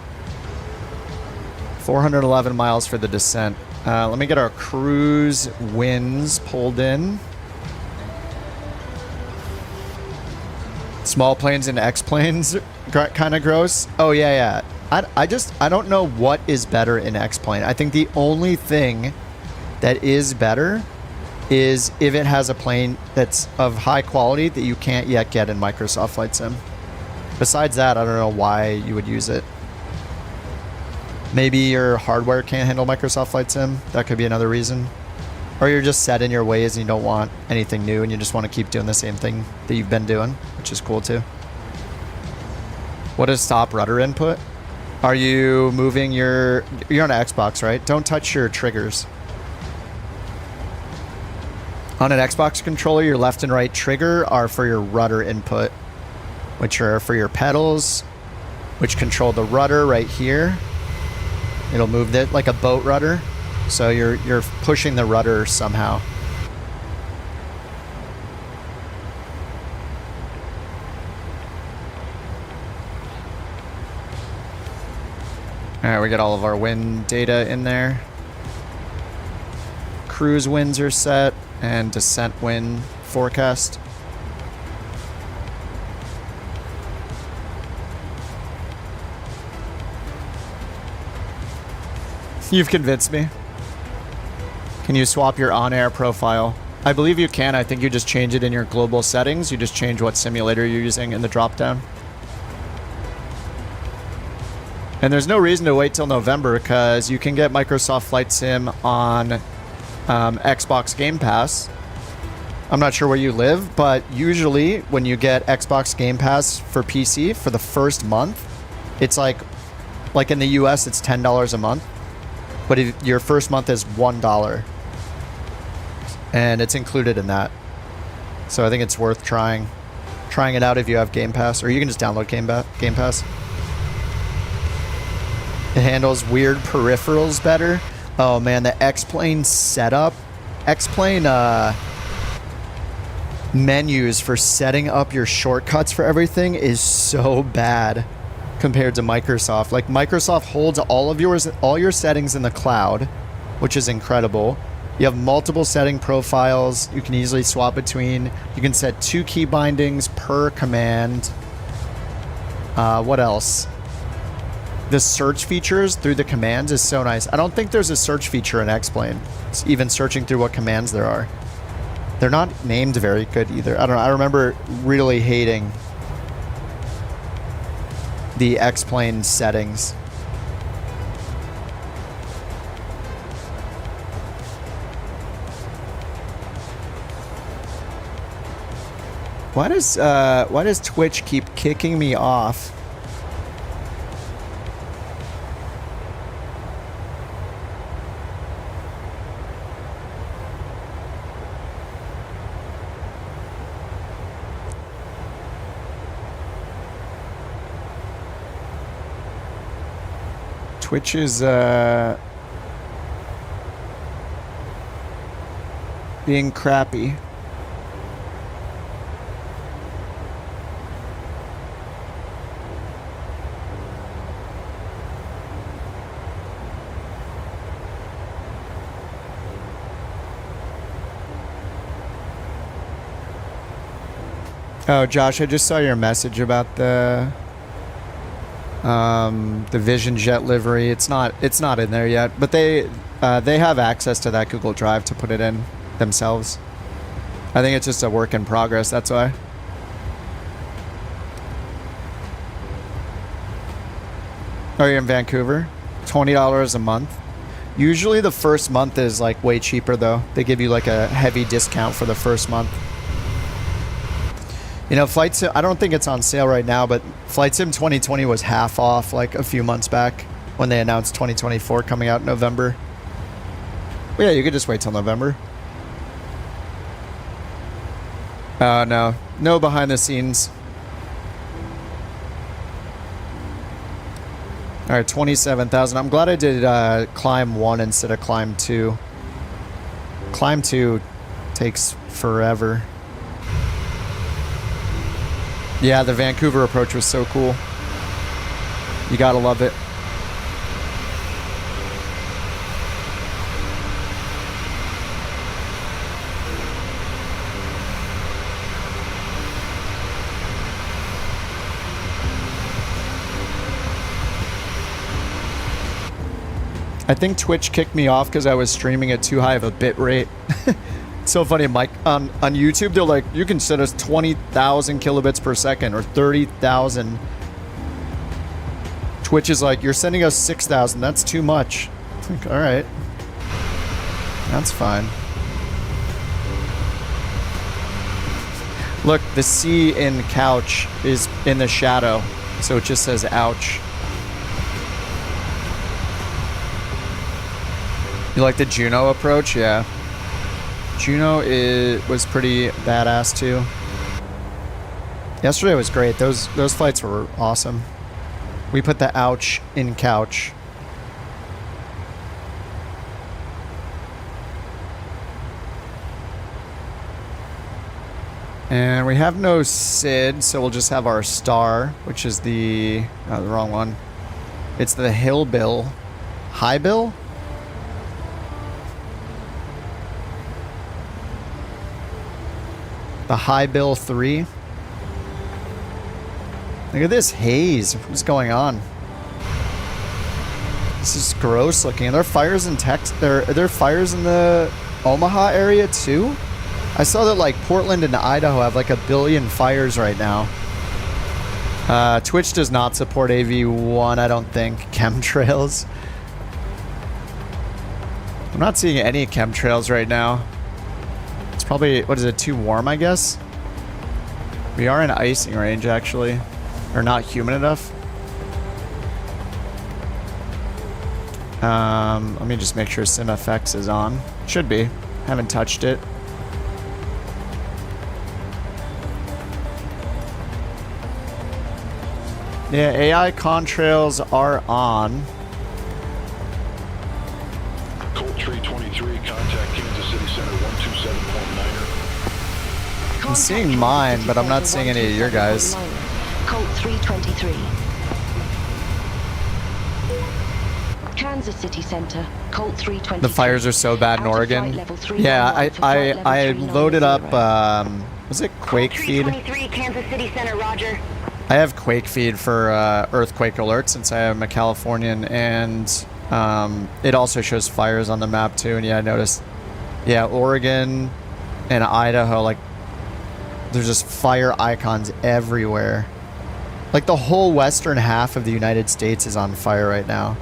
411 miles for the descent. Let me get our cruise winds pulled in. Small planes and X-planes, kind of gross. Oh, yeah. I don't know what is better in X-plane. I think the only thing that is better is if it has a plane that's of high quality that you can't yet get in Microsoft Flight Sim. Besides that, I don't know why you would use it. Maybe your hardware can't handle Microsoft Flight Sim. That could be another reason. Or you're just set in your ways and you don't want anything new and you just want to keep doing the same thing that you've been doing, which is cool too. What is stop rudder input? Are you moving you're on an Xbox, right? Don't touch your triggers. On an Xbox controller, your left and right trigger are for your rudder input, which are for your pedals, which control the rudder right here. It'll move it like a boat rudder. So you're pushing the rudder somehow. All right, we got all of our wind data in there. Cruise winds are set and descent wind forecast. You've convinced me. Can you swap your on-air profile? I believe you can. I think you just change it in your global settings. You just change what simulator you're using in the drop-down. And there's no reason to wait till November because you can get Microsoft Flight Sim on Xbox Game Pass. I'm not sure where you live, but usually when you get Xbox Game Pass for PC for the first month, it's like in the US, it's $10 a month. But your first month is $1. And it's included in that. So I think it's worth trying it out if you have Game Pass. Or you can just download Game Pass. It handles weird peripherals better. Oh man, the X-Plane setup. X-Plane menus for setting up your shortcuts for everything is so bad compared to Microsoft. Like Microsoft holds all your settings in the cloud, which is incredible. You have multiple setting profiles you can easily swap between. You can set 2 key bindings per command. What else? The search features through the commands is so nice. I don't think there's a search feature in X-Plane. It's even searching through what commands there are. They're not named very good either. I don't know. I remember really hating the X-Plane settings. Why does Twitch keep kicking me off? Twitch is being crappy. Oh, Josh, I just saw your message about the Vision Jet livery. It's not in there yet, but they have access to that Google Drive to put it in themselves. I think it's just a work in progress. That's why. Oh, you're in Vancouver? $20 a month. Usually the first month is like way cheaper though. They give you like a heavy discount for the first month. You know, Flight Sim, I don't think it's on sale right now, but Flight Sim 2020 was half off like a few months back when they announced 2024 coming out in November. But yeah, you could just wait till November. No. No behind the scenes. All right, 27,000. I'm glad I did Climb 1 instead of Climb 2. Climb 2 takes forever. Yeah, the Vancouver approach was so cool. You gotta love it. I think Twitch kicked me off because I was streaming at too high of a bit rate. So funny, Mike. On YouTube, they're like, you can set us 20,000 kilobits per second or 30,000. Twitch is like, you're sending us 6,000. That's too much. Like, all right. That's fine. Look, the C in couch is in the shadow, so it just says ouch. You like the Juno approach? Yeah. Juno was pretty badass too. Yesterday was great. Those flights were awesome. We put the ouch in couch. And we have no SID, so we'll just have our star, which is the wrong one. It's the Hill Bill. High Bill? The High Bill 3. Look at this haze. What's going on? This is gross looking. Are there fires in Are there fires in the Omaha area too? I saw that like Portland and Idaho have like 1 billion fires right now. Twitch does not support AV1, I don't think. Chemtrails. I'm not seeing any chemtrails right now. It's probably, what is it, too warm, I guess? We are in icing range, actually. Or not humid enough. Let me just make sure SimFX is on. Should be. Haven't touched it. Yeah, AI contrails are on. Colt 323, contact Kansas City Center 127.9er. I'm seeing mine, but I'm not seeing any of your guys. Colt 323. Kansas City Center, Colt 323. The fires are so bad in Oregon. Yeah, I loaded up, was it Quake Feed? 323, Kansas City Center, roger. I have Quake Feed for earthquake alerts since I am a Californian, and it also shows fires on the map too. And yeah, I noticed, yeah, Oregon and Idaho, like, there's just fire icons everywhere. Like, the whole western half of the United States is on fire right now.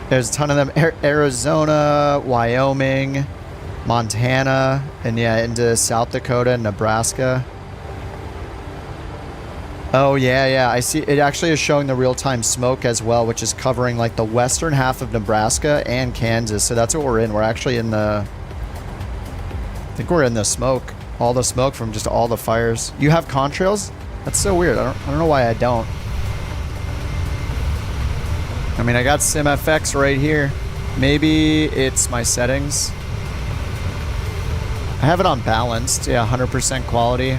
There's a ton of them. Arizona, Wyoming, Montana, and yeah, into South Dakota and Nebraska. Oh, yeah. I see. It actually is showing the real-time smoke as well, which is covering, like, the western half of Nebraska and Kansas. So that's what we're in. We're actually in the... I think we're in the smoke. All the smoke from just all the fires. You have contrails? That's so weird. I don't know why I don't. I mean, I got SimFX right here. Maybe it's my settings. I have it on balanced. Yeah, 100% quality.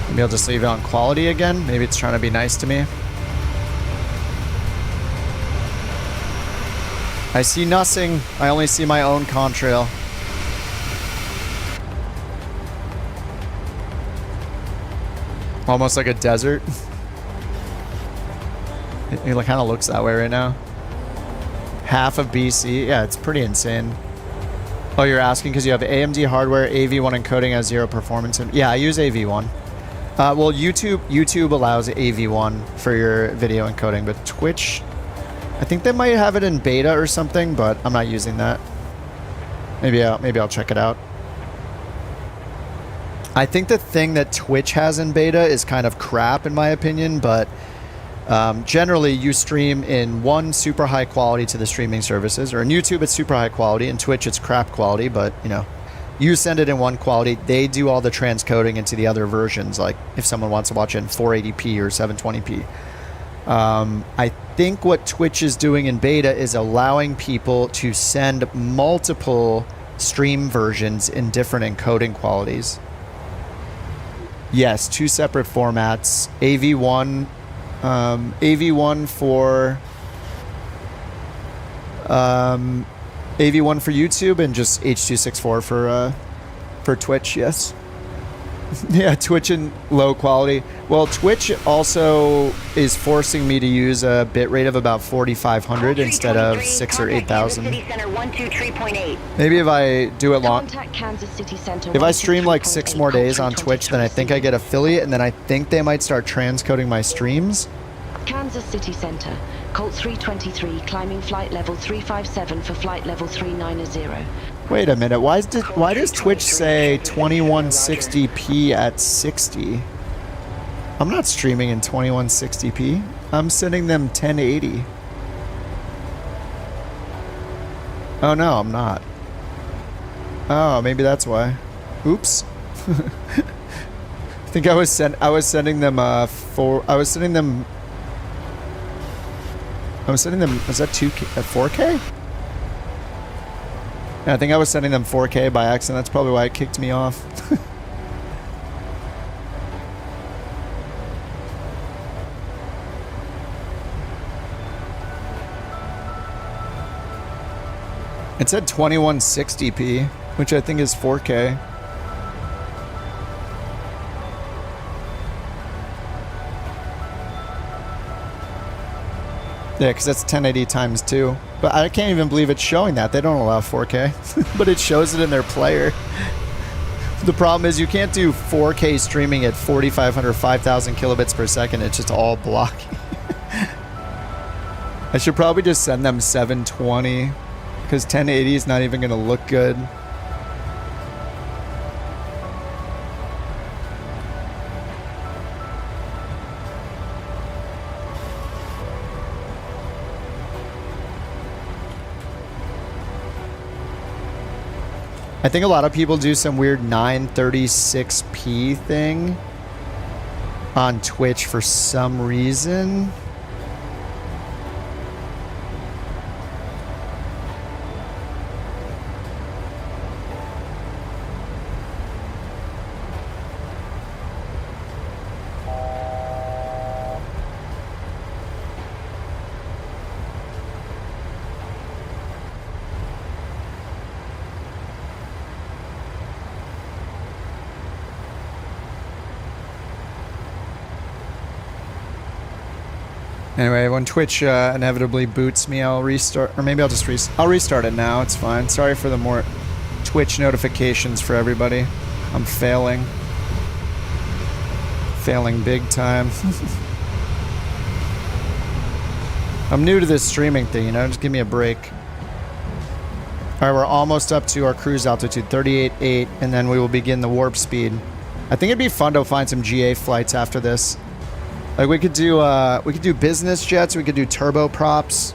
Maybe I'll just leave it on quality again. Maybe it's trying to be nice to me. I see nothing. I only see my own contrail. Almost like a desert. It kind of looks that way right now. Half of BC. Yeah, it's pretty insane. Oh, you're asking because you have AMD hardware, AV1 encoding has 0 performance. Yeah, I use AV1. Well, YouTube allows AV1 for your video encoding, but Twitch, I think they might have it in beta or something, but I'm not using that. Maybe I'll check it out. I think the thing that Twitch has in beta is kind of crap in my opinion, but generally you stream in one super high quality to the streaming services, or in YouTube it's super high quality, in Twitch it's crap quality, but you know, you send it in one quality, they do all the transcoding into the other versions, like if someone wants to watch it in 480p or 720p. I think what Twitch is doing in beta is allowing people to send multiple stream versions in different encoding qualities. Yes, 2 separate formats. AV1 for AV1 for YouTube and just H.264 for Twitch. Yes. Yeah, Twitch in low quality. Well, Twitch also is forcing me to use a bitrate of about 4,500 instead of 6 or 8,000. Maybe if I do it long, if I stream like 6 more days on Twitch, then I think I get affiliate, and then I think they might start transcoding my streams. Kansas City Center, Colt 323, climbing flight level 357 for flight level 390. Wait a minute. Why does Twitch say 2160p at 60? I'm not streaming in 2160p. I'm sending them 1080. Oh no, I'm not. Oh, maybe that's why. Oops. I think I was sending them is that 2K, 4K? Yeah, I think I was sending them 4K by accident. That's probably why it kicked me off. It said 2160p, which I think is 4K. Yeah, because that's 1080 times 2. But I can't even believe it's showing that. They don't allow 4K. But it shows it in their player. The problem is you can't do 4K streaming at 4,500, 5,000 kilobits per second. It's just all blocking. I should probably just send them 720. Because 1080 is not even going to look good. I think a lot of people do some weird 936p thing on Twitch for some reason. Anyway, when Twitch inevitably boots me, I'll restart, or maybe I'll just I'll restart it now. It's fine. Sorry for the more Twitch notifications for everybody. I'm failing. Failing big time. I'm new to this streaming thing, you know, just give me a break. Alright, we're almost up to our cruise altitude, 38.8, and then we will begin the warp speed. I think it'd be fun to find some GA flights after this. Like we could do business jets, we could do turboprops.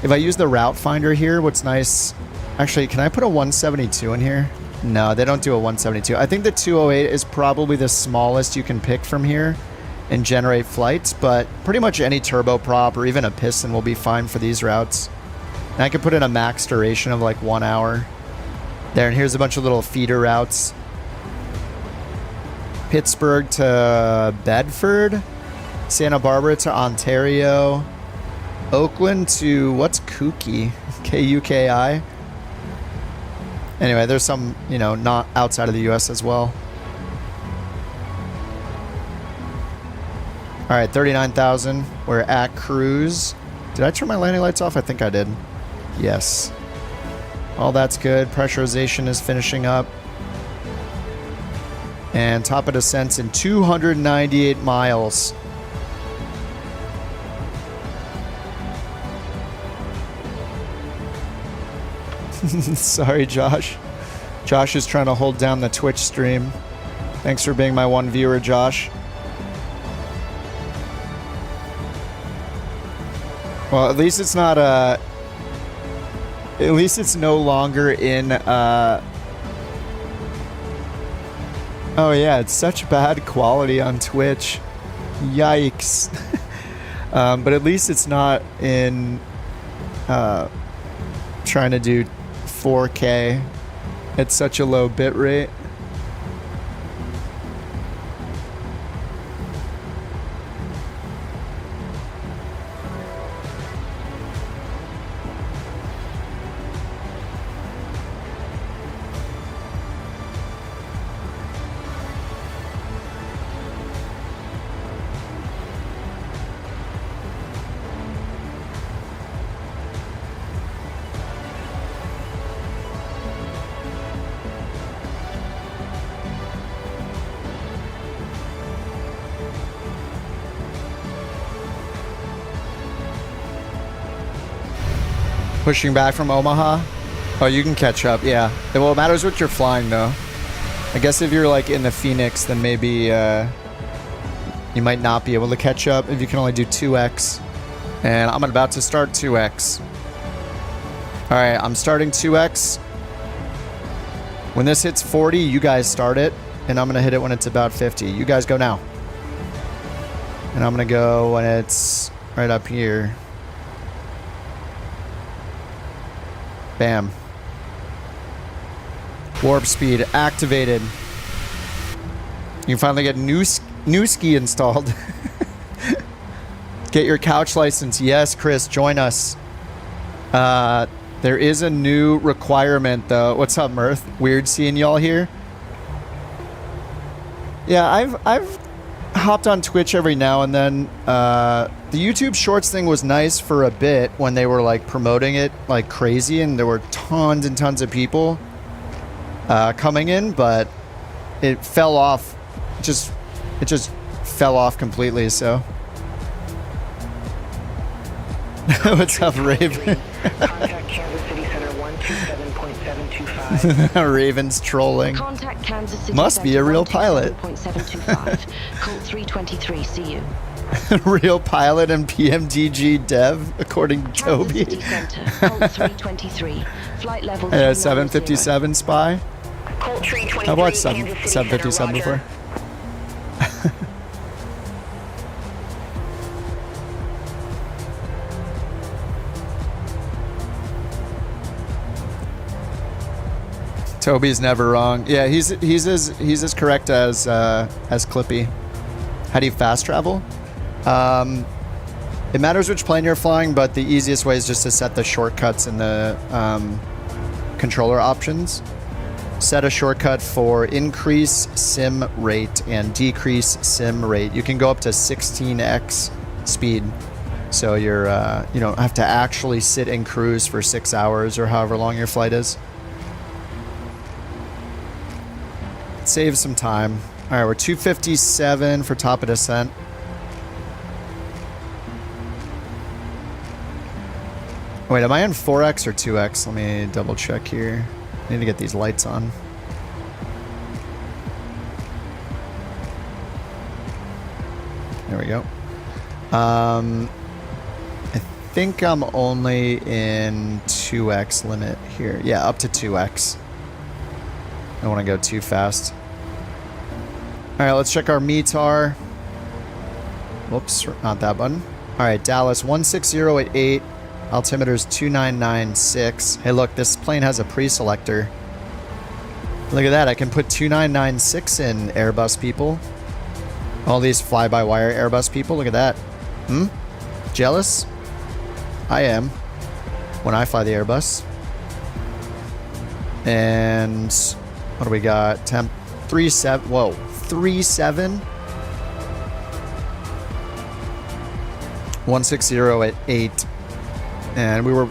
If I use the route finder here, what's nice... Actually, can I put a 172 in here? No, they don't do a 172. I think the 208 is probably the smallest you can pick from here and generate flights, but pretty much any turboprop or even a piston will be fine for these routes. And I could put in a max duration of like 1 hour. There, and here's a bunch of little feeder routes. Pittsburgh to Bedford, Santa Barbara to Ontario, Oakland to, what's Kooky? K-U-K-I. Anyway, there's some, you know, not outside of the US as well. All right, 39,000. We're at cruise. Did I turn my landing lights off? I think I did. Yes. All that's good. Pressurization is finishing up. And top of descent's in 298 miles. Sorry, Josh. Josh is trying to hold down the Twitch stream. Thanks for being my one viewer, Josh. Well, at least it's not at least it's no longer in oh yeah, it's such bad quality on Twitch. Yikes. But at least it's not in trying to do 4K at such a low bit rate. Pushing back from Omaha. Oh, you can catch up, yeah. Well, it matters what you're flying, though. I guess if you're, like, in the Phoenix, then maybe you might not be able to catch up if you can only do 2x. And I'm about to start 2x. Alright, I'm starting 2x. When this hits 40, you guys start it. And I'm going to hit it when it's about 50. You guys go now. And I'm going to go when it's right up here. Bam. Warp speed activated. You can finally get new ski installed. Get your couch license. Yes, Chris, join us. There is a new requirement, though. What's up, Mirth? Weird seeing y'all here. Yeah, I've hopped on Twitch every now and then. The YouTube Shorts thing was nice for a bit when they were like promoting it like crazy, and there were tons and tons of people coming in, but it fell off. It just fell off completely. So, what's up, Raven? Contact Kansas City Center 127.725. Raven's trolling. Contact Kansas City Must be a real pilot. 127.725. Colt 323, see you. Real pilot and PMDG dev, according to Toby. Kansas City Center, Colt 323. Flight level 757 spy. Colt 323. I've watched Kansas City 757 Center, before. Roger. Toby's never wrong. Yeah, he's as correct as Clippy. How do you fast travel? It matters which plane you're flying, but the easiest way is just to set the shortcuts in the controller options. Set a shortcut for increase sim rate and decrease sim rate. You can go up to 16x speed, so you're you don't have to actually sit in cruise for 6 hours or however long your flight is. Save some time. All right, we're 257 for top of descent. Wait, am I in 4x or 2x? Let me double check here. I need to get these lights on. There we go. I think I'm only in 2x limit here. Yeah, up to 2x. I don't want to go too fast. All right, let's check our METAR. Whoops, not that button. All right, Dallas 16088. Altimeter's 2996. Hey, look, this plane has a pre-selector. Look at that. I can put 2996 in, Airbus people. All these fly-by-wire Airbus people. Look at that. Jealous? I am. When I fly the Airbus. And what do we got? Temp 37. Whoa. 37. 16088. And we were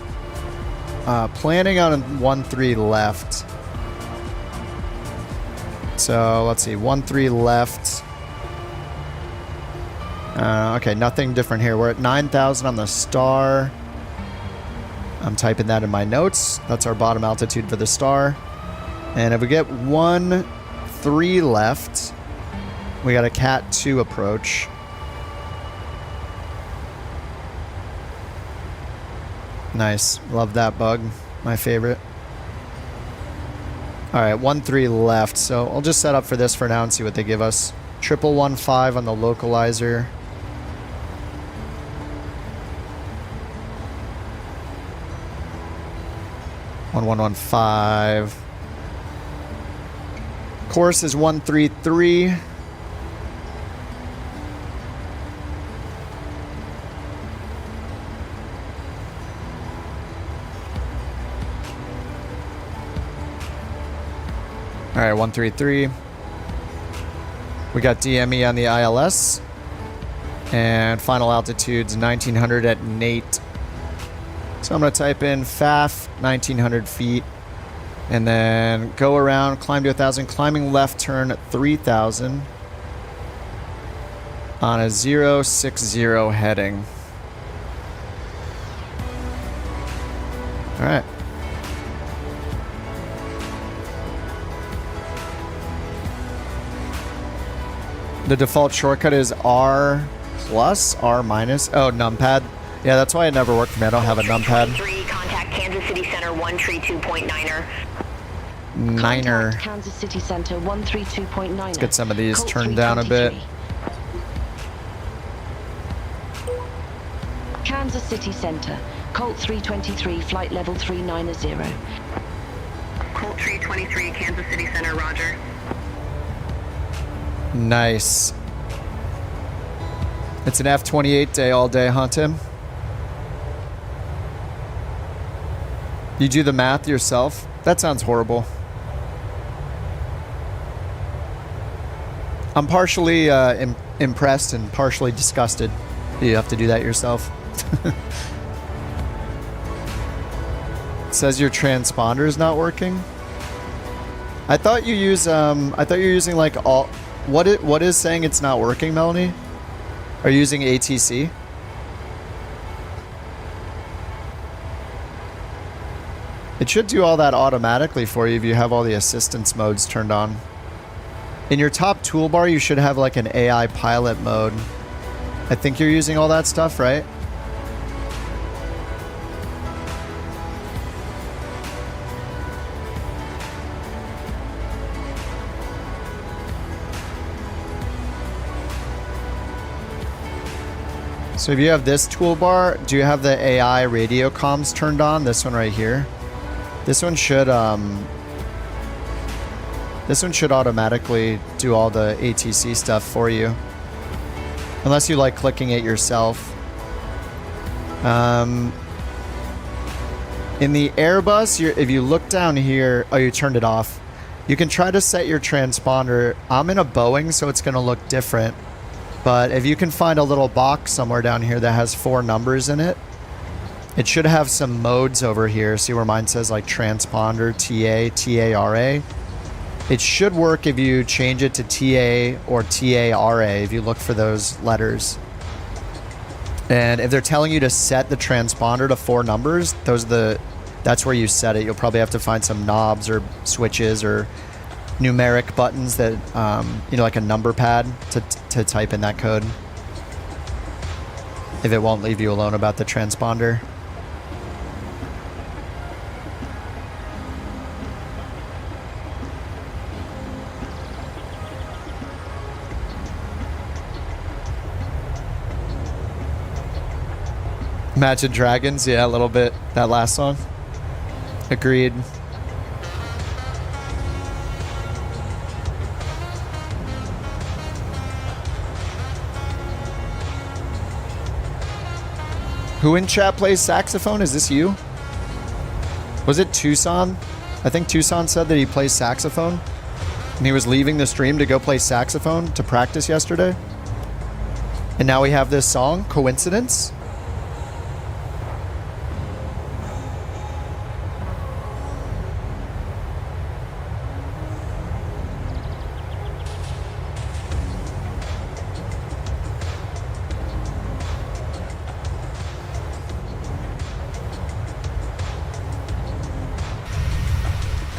planning on 13 left. So let's see, 13 left. Okay, nothing different here. We're at 9,000 on the star. I'm typing that in my notes. That's our bottom altitude for the star. And if we get 13 left, we got a Cat 2 approach. Nice. Love that bug. My favorite. Alright, 13 left. So I'll just set up for this for now and see what they give us. 1115 on the localizer. One 1115. Course is 133. All right, 133. We got DME on the ILS. And final altitude's 1900 at Nate. So I'm going to type in FAF, 1900 feet. And then go around, climb to 1,000, climbing left turn at 3,000. On a 060 heading. All right. The default shortcut is R plus, R minus. Oh, numpad. Yeah, that's why it never worked for me. I don't have a numpad. 3, contact Kansas City Center 132.9er. Niner. Contact Kansas City Center 132.9. Let's get some of these Colt turned down a bit. 323. Kansas City Center, Colt 323, flight level 390. Colt 323, Kansas City Center, roger. Nice. It's an F-28 day all day, huh, Tim? You do the math yourself? That sounds horrible. I'm partially impressed and partially disgusted. You have to do that yourself. It says your transponder is not working. I thought you use I thought you're using like all what is saying it's not working, Melanie? Are you using ATC? It should do all that automatically for you if you have all the assistance modes turned on. In your top toolbar, you should have like an AI pilot mode. I think you're using all that stuff, right? So if you have this toolbar, do you have the AI radio comms turned on? This one right here. This one should automatically do all the ATC stuff for you. Unless you like clicking it yourself. In the Airbus, if you look down here, oh, you turned it off. You can try to set your transponder. I'm in a Boeing, so it's going to look different. But if you can find a little box somewhere down here that has 4 numbers in it, it should have some modes over here. See where mine says like transponder, TA, TARA. It should work if you change it to TA or TARA if you look for those letters. And if they're telling you to set the transponder to 4 numbers, that's where you set it. You'll probably have to find some knobs or switches or numeric buttons that, like a number pad to type in that code. If it won't leave you alone about the transponder. Imagine Dragons, yeah, a little bit. That last song. Agreed. Who in chat plays saxophone? Is this you? Was it Tucson? I think Tucson said that he plays saxophone. And he was leaving the stream to go play saxophone to practice yesterday. And now we have this song. Coincidence?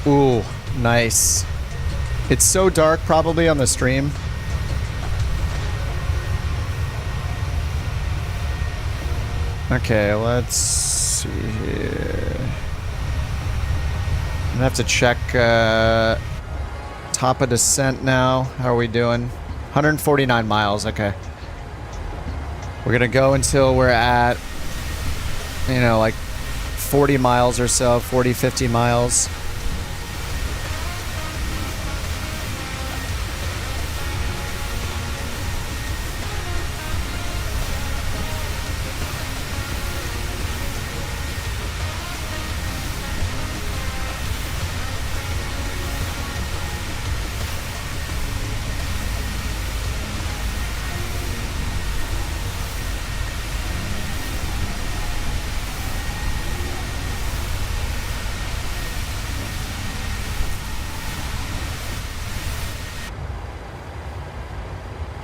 Ooh, nice. It's so dark probably on the stream. Okay, let's see here. I'm gonna have to check top of descent now. How are we doing? 149 miles, okay. We're gonna go until we're at, like 40 miles or so, 40, 50 miles.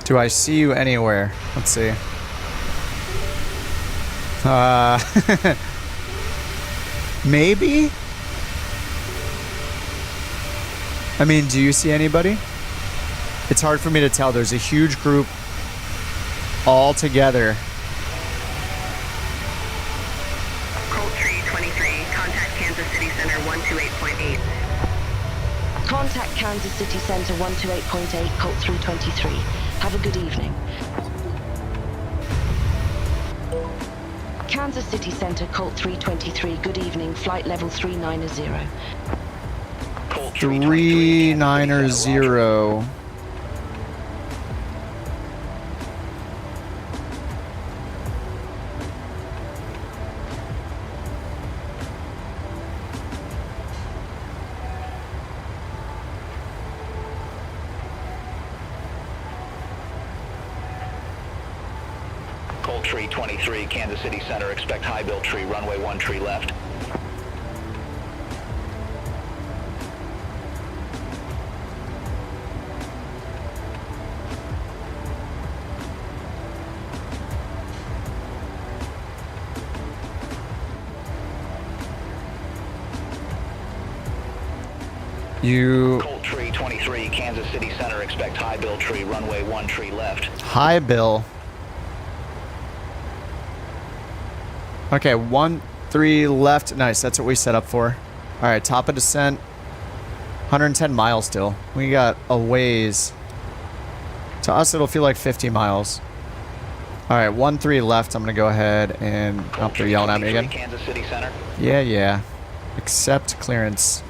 Do I see you anywhere? Let's see. Maybe? I mean, do you see anybody? It's hard for me to tell. There's a huge group all together. Colt 323, contact Kansas City Center 128.8. Contact Kansas City Center 128.8, Colt 323. Have a good evening. Kansas City Center, Colt 323. Good evening. Flight level 390. Colt 323, Kansas City Center, roger. 390. Colt 323, Kansas City Center, expect high build tree, runway 1 tree left. You Colt 323, Kansas City Center, expect high build tree, runway 1 tree left. hi, Bill. Okay, 1-3 left. Nice. That's what we set up for. All right, top of descent. 110 miles still. We got a ways. To us, it'll feel like 50 miles. All right, 1-3 left. I'm gonna go ahead and Colt they're yelling at me 323, again. Kansas City Center. Yeah. Accept clearance.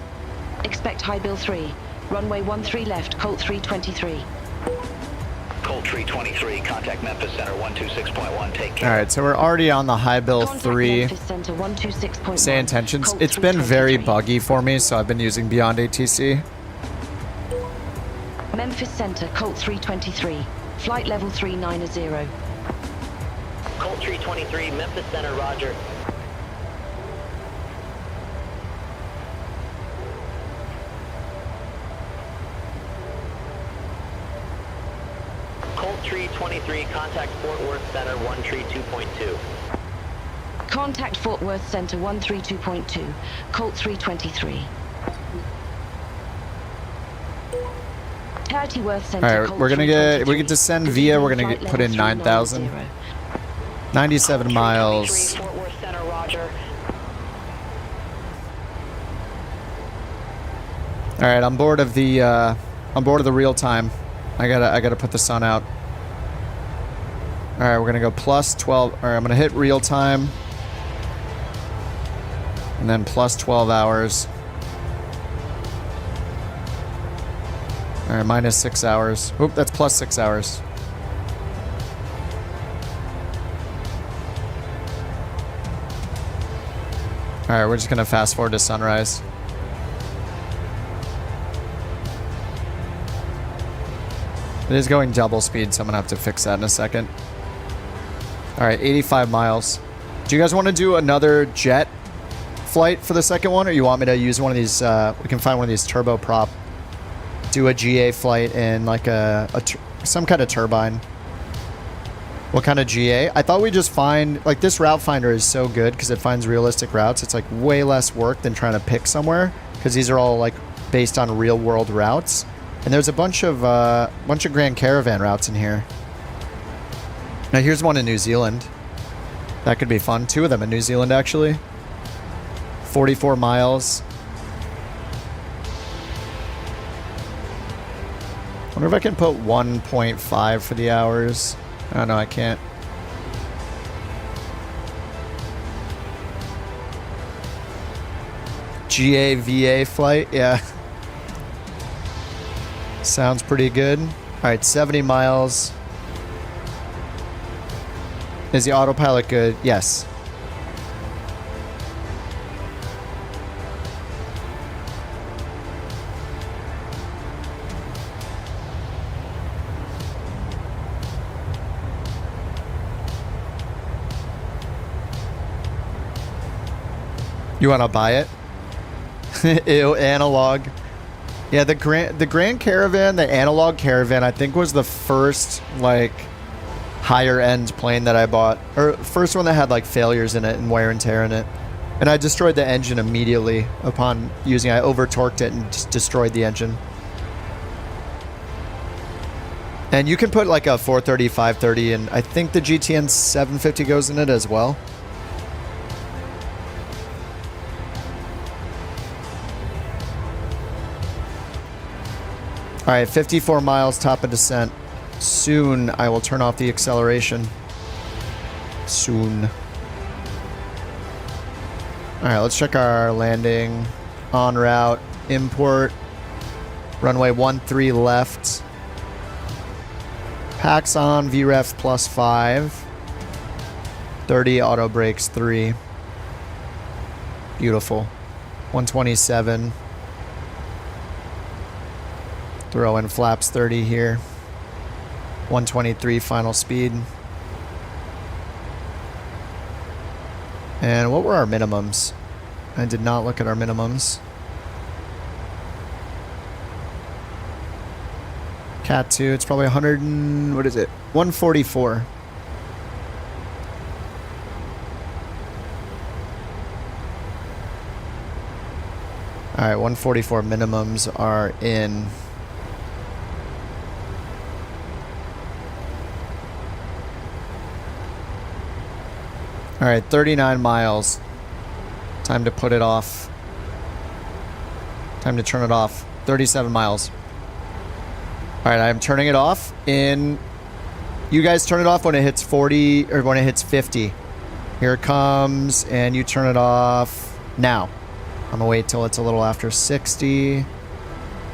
Expect high bill 3. Runway 13 left, Colt 323. Colt 323, contact Memphis Center 126.1, take care. All right, so we're already on the high bill Contact 3. Memphis Center 126.1. Say intentions. Colt It's been very 323. buggy for me, so I've been using Beyond ATC. Memphis Center, Colt 323. Flight level 390. Colt 323, Memphis Center, roger. Colt 323, contact Fort Worth Center 132.2. Contact Fort Worth Center 132.2. Colt 323. Charity Worth Center. All right, Colt we're gonna get. We 323. get descend Good via. evening, We're gonna flight get, put in level 9,000. 390. 97 Colt miles. 323, Fort Worth Center, roger. All right, I'm bored of the real time. I gotta put the sun out. All right, we're gonna go plus 12. All right, I'm gonna hit real time, and then plus 12 hours. All right, minus 6 hours. Oop, that's plus 6 hours. All right, we're just gonna fast forward to sunrise. It is going double speed, so I'm gonna have to fix that in a second. All right, 85 miles. Do you guys want to do another jet flight for the second one, or you want me to use one of these? We can find one of these turboprop. Do a GA flight in like some kind of turbine. What kind of GA? I thought we just find like this route finder is so good because it finds realistic routes. It's like way less work than trying to pick somewhere because these are all like based on real world routes. And there's a bunch of Grand Caravan routes in here. Now here's one in New Zealand. That could be fun. 2 of them in New Zealand actually. 44 miles. Wonder if I can put 1.5 for the hours. Oh no, I can't. GAVA flight, yeah. Sounds pretty good. All right, 70 miles. Is the autopilot good? Yes. You want to buy it? Ew, analog. Yeah, the Grand Caravan, the analog Caravan, I think was the first like higher end plane that I bought, or first one that had like failures in it and wear and tear in it. And I destroyed the engine immediately upon using it. I over torqued it and just destroyed the engine. And you can put like a 430, 530, and I think the GTN 750 goes in it as well. All right, 54 miles, top of descent. Soon I will turn off the acceleration. Soon. All right, let's check our landing. En route, import. Runway 13 left. Packs on, VREF +5. 30, auto brakes 3. Beautiful. 127. Throw in flaps 30 here. 123 final speed. And what were our minimums? I did not look at our minimums. Cat 2, it's probably 100 and, what is it? 144. All right, 144 minimums are in. All right, 39 miles. Time to put it off. Time to turn it off. 37 miles. All right, I'm turning it off in... You guys turn it off when it hits 40, or when it hits 50. Here it comes, and you turn it off now. I'm gonna wait till it's a little after 60.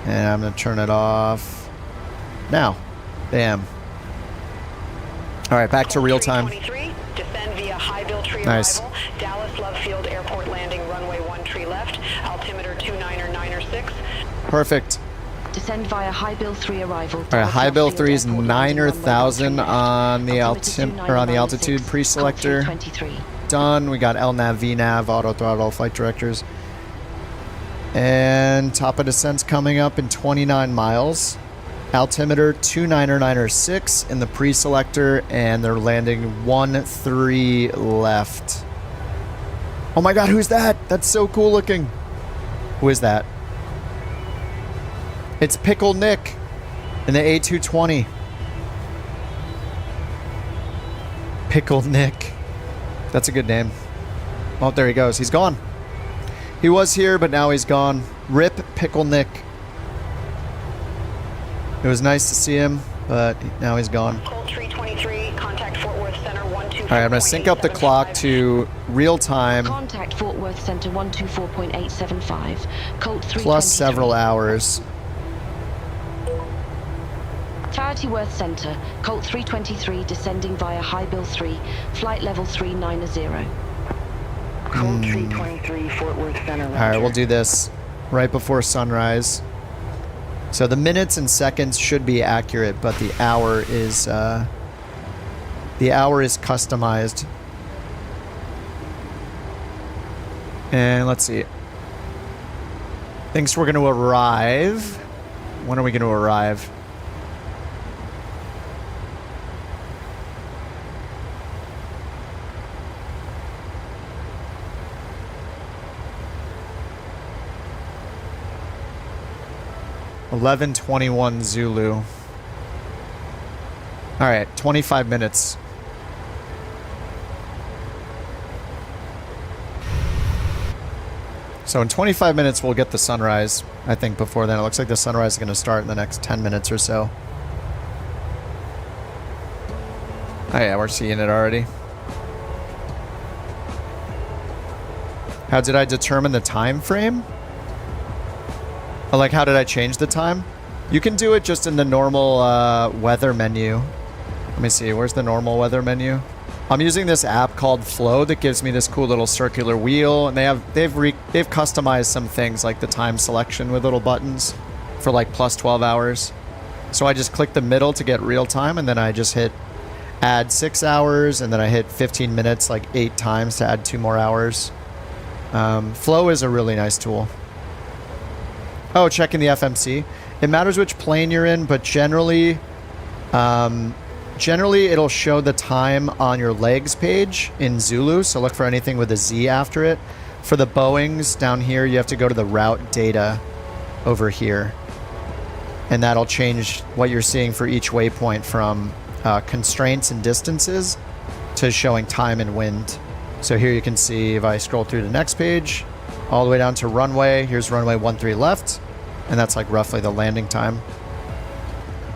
And I'm gonna turn it off now. Bam. All right, back to real time. Descend via High Bill Tree Nice. arrival. Dallas Love Field Airport landing, runway 13 left. Altimeter 29er 6. Perfect. Descend via High Bill 3 arrival. All right, High Bill 3 is 9,000 on the altitude pre-selector. Done. We got LNAV, VNAV, auto throttle, flight directors. And top of descent's coming up in 29 miles. Altimeter 29er in the pre-selector, and they're landing 13 left. Oh my god, who's that? That's so cool looking. Who is that? It's Pickle Nick in the A320. Pickle Nick. That's a good name. Oh, there he goes. He's gone. He was here, but now he's gone. Rip Pickle Nick. It was nice to see him, but now he's gone. Colt 323, contact Fort Worth Center 124. All right, I'm going to sync up the clock to real time. Contact Fort Worth Center 124.875. Colt 323. Plus several hours. Clarity Worth Center, Colt 323 descending via High Bill 3, flight level 390. Colt 323, Fort Worth Center. All right, we'll do this right before sunrise. So the minutes and seconds should be accurate, but the hour is customized. And let's see. Thinks we're going to arrive. When are we going to arrive? (11:21) Zulu. All right, 25 minutes. So in 25 minutes, we'll get the sunrise. I think before then, it looks like the sunrise is going to start in the next 10 minutes or so. Oh yeah, we're seeing it already. How did I determine the time frame? Like, how did I change the time? You can do it just in the normal weather menu. Let me see, where's the normal weather menu? I'm using this app called Flow that gives me this cool little circular wheel, and they've customized some things like the time selection with little buttons for like plus 12 hours. So I just click the middle to get real time, and then I just hit add 6 hours, and then I hit 15 minutes like 8 times to add 2 more hours. Flow is a really nice tool. Oh, checking the FMC. It matters which plane you're in, but generally it'll show the time on your legs page in Zulu, so look for anything with a Z after it. For the Boeings down here, you have to go to the route data over here. and that'll change what you're seeing for each waypoint from constraints and distances to showing time and wind. So here you can see if I scroll through the next page, all the way down to runway, here's runway 13 left, and that's like roughly the landing time.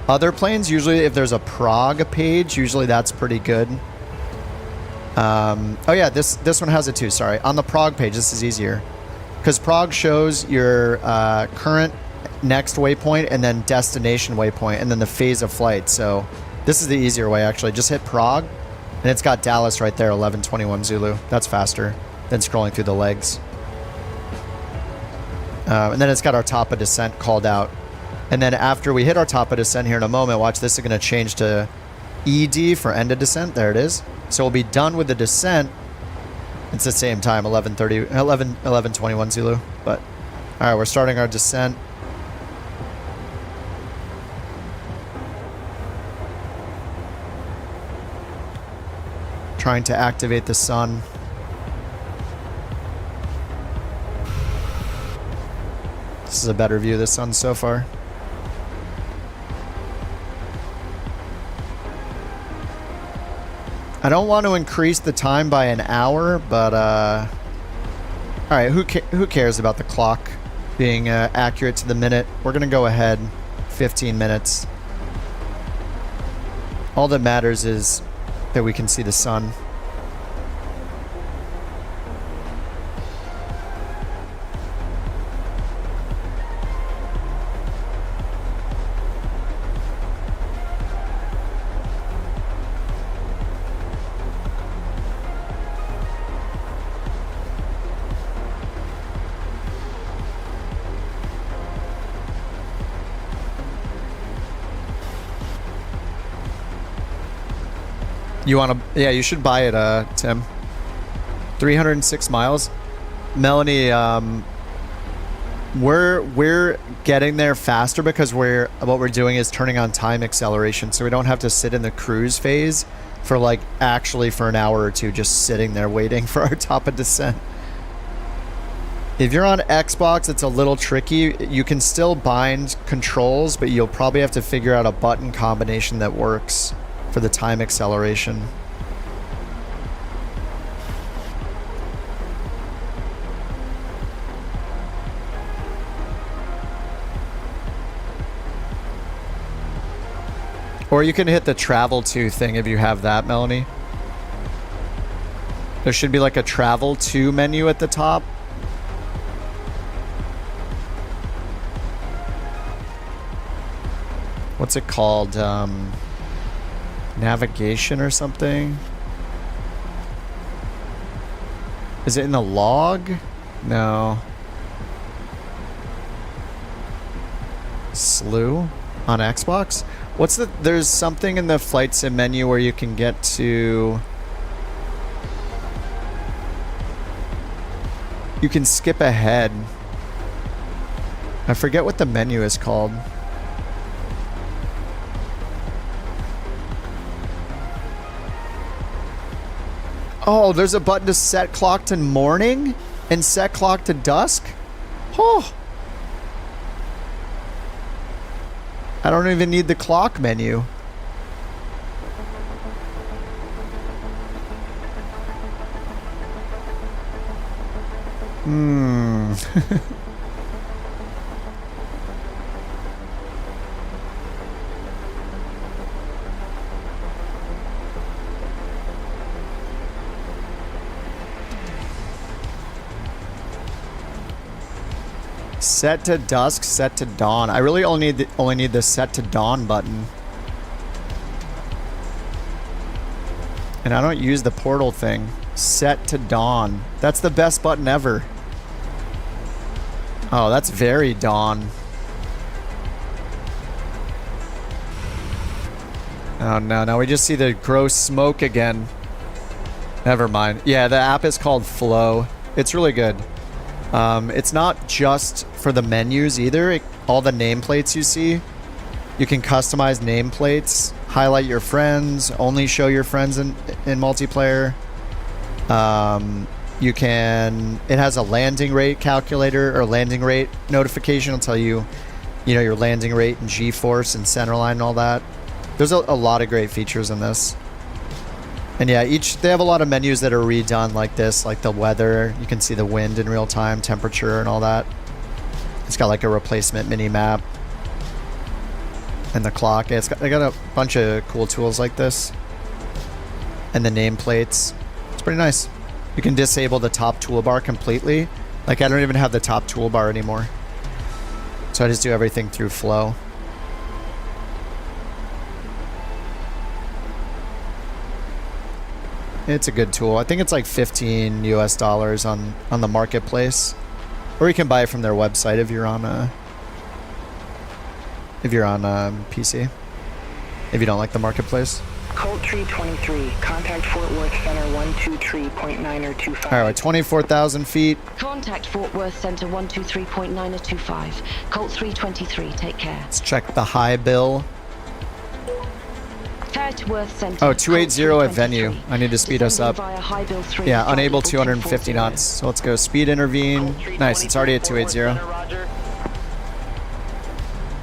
Other planes, usually if there's a Prague page, usually that's pretty good. Oh yeah, this one has it too, sorry. On the Prague page, this is easier. Because Prague shows your current next waypoint and then destination waypoint and then the phase of flight. So this is the easier way actually. Just hit Prague and it's got Dallas right there, 11:21 Zulu. That's faster than scrolling through the legs. And then it's got our top of descent called out. And then after we hit our top of descent here in a moment, watch, this is going to change to ED for end of descent. There it is. So we'll be done with the descent. It's the same time, 11:21 Zulu. But all right, we're starting our descent. Trying to activate the sun. This is a better view of the sun so far. I don't want to increase the time by an hour, but all right, who cares about the clock being accurate to the minute? We're gonna go ahead 15 minutes. All that matters is that we can see the sun. You want to, yeah, you should buy it, Tim. 306 miles. Melanie, we're getting there faster because what we're doing is turning on time acceleration, so we don't have to sit in the cruise phase for like actually for an hour or two just sitting there waiting for our top of descent. If you're on Xbox, it's a little tricky. You can still bind controls, but you'll probably have to figure out a button combination that works for the time acceleration. Or you can hit the travel to thing if you have that, Melanie. There should be like a travel to menu at the top. What's it called? Navigation or something? Is it in the log? No. Slew on Xbox? What's the... There's something in the flight sim menu where you can get to... You can skip ahead. I forget what the menu is called. Oh, there's a button to set clock to morning and set clock to dusk? Oh. I don't even need the clock menu. Set to dusk, set to dawn. I really only need the set to dawn button. And I don't use the portal thing. Set to dawn. That's the best button ever. Oh, that's very dawn. Oh no, now we just see the gross smoke again. Never mind. Yeah, the app is called Flow. It's really good. It's not just for the menus either. All the nameplates you see, you can customize nameplates, highlight your friends, only show your friends in multiplayer. You can, it has a landing rate calculator or landing rate notification. It'll tell you you know, your landing rate and G-force and centerline and all that. There's a lot of great features in this. And yeah, they have a lot of menus that are redone like this, like the weather. You can see the wind in real time, temperature and all that. It's got like a replacement mini map. And the clock. Yeah, they got a bunch of cool tools like this. And the nameplates. It's pretty nice. You can disable the top toolbar completely. Like I don't even have the top toolbar anymore. So I just do everything through Flow. It's a good tool. I think it's like $15 US on the marketplace, or you can buy it from their website if you're on PC. If you don't like the marketplace. Colt Tree 23, contact Fort Worth Center 123.925. All right, 24,000 feet. Contact Fort Worth Center 123.925. Colt 323, take care. Let's check the high bill. Worth Center. Oh, 280 at venue. I need to speed us up. Via High Bill 3, Yeah, unable Delta 250 knots. So let's go speed intervene. Nice, it's already at 280.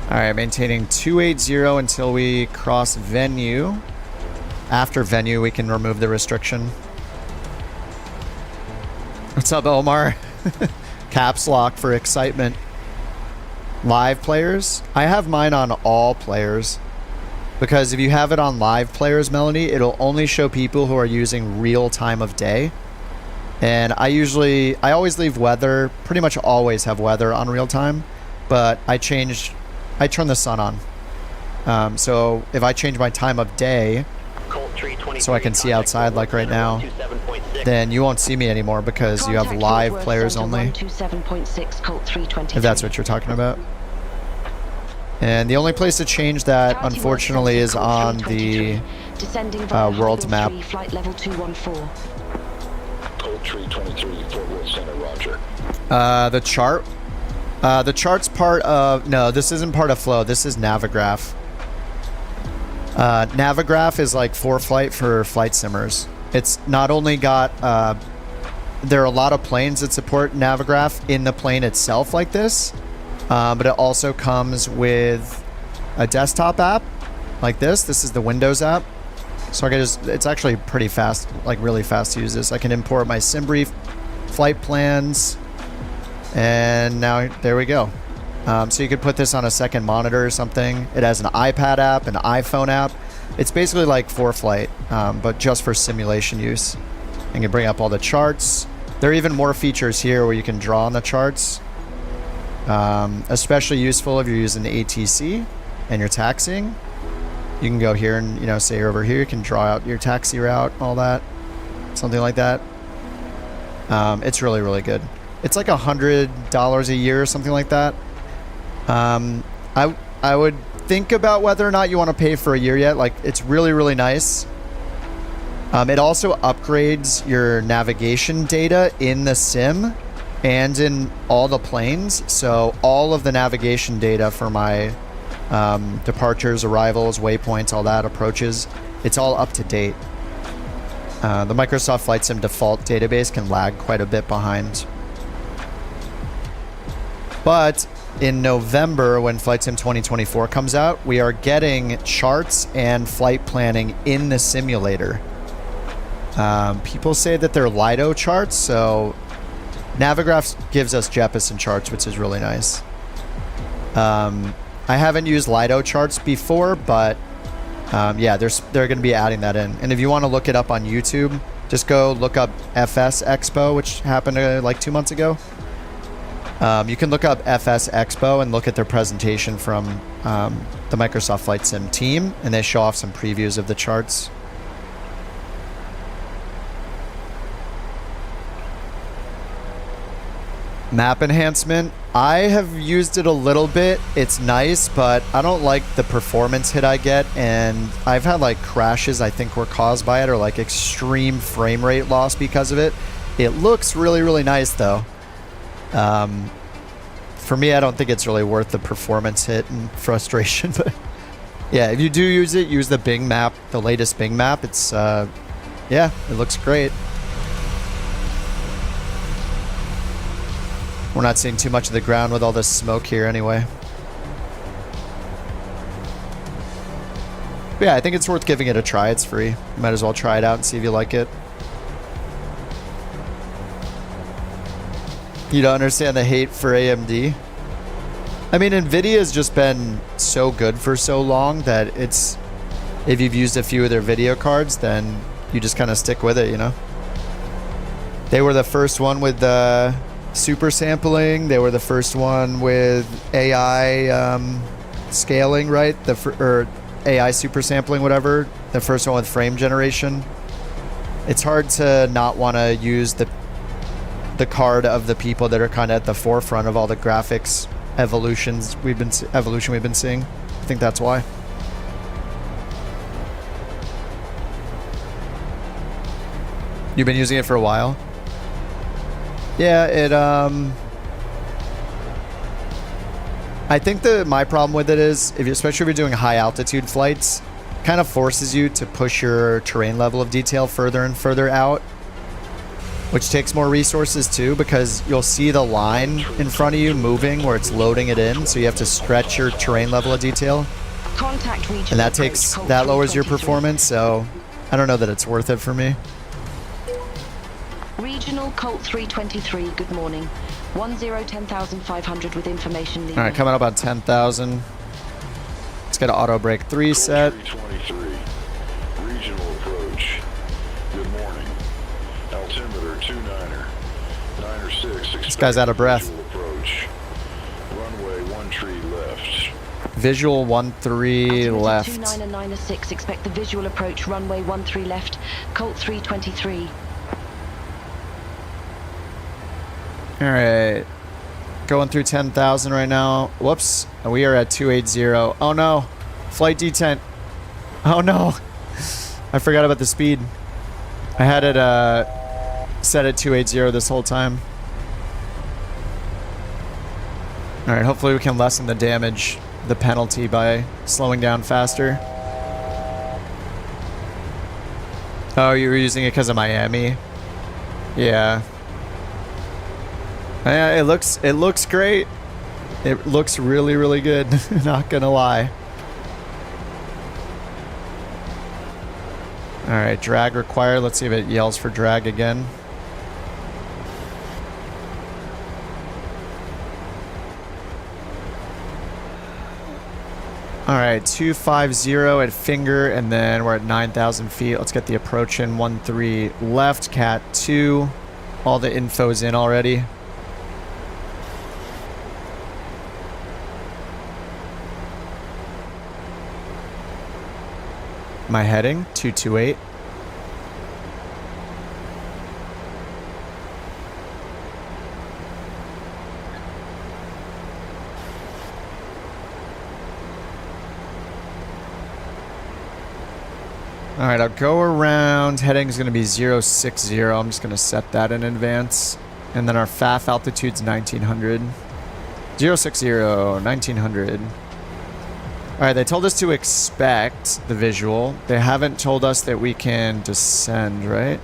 Alright, maintaining 280 until we cross venue. After venue, we can remove the restriction. What's up, Omar? Caps lock for excitement. Live players? I have mine on all players. Because if you have it on live players, Melanie, it'll only show people who are using real time of day. And I always leave weather, pretty much always have weather on real time. But I turn the sun on. So if I change my time of day, so I can see outside like right now, then you won't see me anymore because you have live players only. If that's what you're talking about. And the only place to change that, unfortunately, is on the world map. Flight level 214. Colt Tree 23, Fort Worth Center, roger. The chart? The chart's part of... No, this isn't part of Flow. This is Navigraph. Navigraph is like ForeFlight for flight simmers. It's not only got... there are a lot of planes that support Navigraph in the plane itself like this. But it also comes with a desktop app like this. This is the Windows app. So I can it's actually pretty fast, like really fast to use this. I can import my SimBrief flight plans. And now there we go. So you could put this on a second monitor or something. It has an iPad app, an iPhone app. It's basically like ForeFlight, but just for simulation use. You can bring up all the charts. There are even more features here where you can draw on the charts. Especially useful if you're using the ATC and you're taxiing. You can go here and, you know, say you're over here, you can draw out your taxi route, all that, something like that. It's really, really good. It's like $100 a year or something like that. I would think about whether or not you want to pay for a year yet. Like, it's really, really nice. It also upgrades your navigation data in the sim and in all the planes. So all of the navigation data for my departures, arrivals, waypoints, all that, approaches, it's all up to date. The Microsoft Flight Sim default database can lag quite a bit behind. But in November, when Flight Sim 2024 comes out, we are getting charts and flight planning in the simulator. People say that they're Lido charts, so Navigraph gives us Jeppesen charts, which is really nice. I haven't used Lido charts before, but yeah, they're going to be adding that in. And if you want to look it up on YouTube, just go look up FS Expo, which happened like 2 months ago. You can look up FS Expo and look at their presentation from the Microsoft Flight Sim team, and they show off some previews of the charts. Map enhancement. I have used it a little bit. It's nice, but I don't like the performance hit I get, and I've had like crashes I think were caused by it, or like extreme frame rate loss because of it. It looks really, really nice though. For me, I don't think it's really worth the performance hit and frustration, but yeah, if you do use it, use the Bing map, the latest Bing map. It's yeah, it looks great. We're not seeing too much of the ground with all this smoke here anyway. But yeah, I think it's worth giving it a try. It's free. You might as well try it out and see if you like it. You don't understand the hate for AMD? I mean, NVIDIA has just been so good for so long that it's... If you've used a few of their video cards, then you just kind of stick with it, you know? They were the first one with the super sampling. They were the first one with AI scaling, right? Or AI super sampling, whatever. The first one with frame generation. It's hard to not want to use the card of the people that are kind of at the forefront of all the graphics evolution we've been seeing. I think that's why. You've been using it for a while? Yeah, it I think my problem with it is, especially if you're doing high altitude flights, kind of forces you to push your terrain level of detail further and further out, which takes more resources too, because you'll see the line in front of you moving where it's loading it in, so you have to stretch your terrain level of detail. Contact region And that lowers your performance, so I don't know that it's worth it for me. Regional Colt 323, good morning. 10,500 with information leaving. Alright, coming up on 10,000. Let's get an auto brake 3 set. 323, regional approach. Good morning. Altimeter 29er, 906. This guy's out of breath. Approach. Runway 13 left. Visual 13 left. 29 and 906, expect the visual approach, runway 13 left, Colt 323. Alright. Going through 10,000 right now. Whoops. We are at 280. Oh no. Flight detent. Oh no. I forgot about the speed. I had it set at 280 this whole time. Alright, hopefully we can lessen the damage, the penalty, by slowing down faster. Oh, you were using it because of Miami? Yeah. Yeah, it looks great. It looks really, really good. Not gonna lie. Alright, drag required. Let's see if it yells for drag again. Alright, 250 at finger, and then we're at 9,000 feet. Let's get the approach in. 13 left, cat 2. All the info's in already. My heading, 228. Alright, I'll go around. Heading's going to be 060. I'm just going to set that in advance. And then our FAF altitude's 1900. 060, 1900. Alright, they told us to expect the visual. They haven't told us that we can descend, right?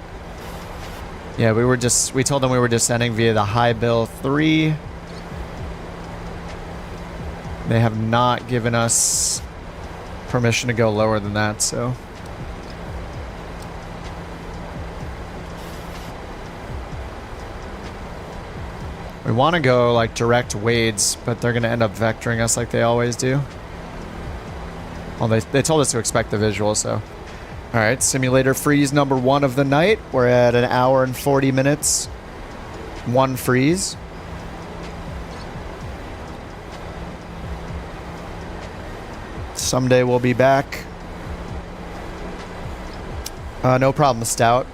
Yeah, we told them we were descending via the high bill 3. They have not given us permission to go lower than that, so. We want to go like direct wades, but they're going to end up vectoring us like they always do. Well, they told us to expect the visual, so. Alright, simulator freeze number 1 of the night. We're at 1 hour and 40 minutes. 1 freeze. Someday we'll be back. No problem, Stout.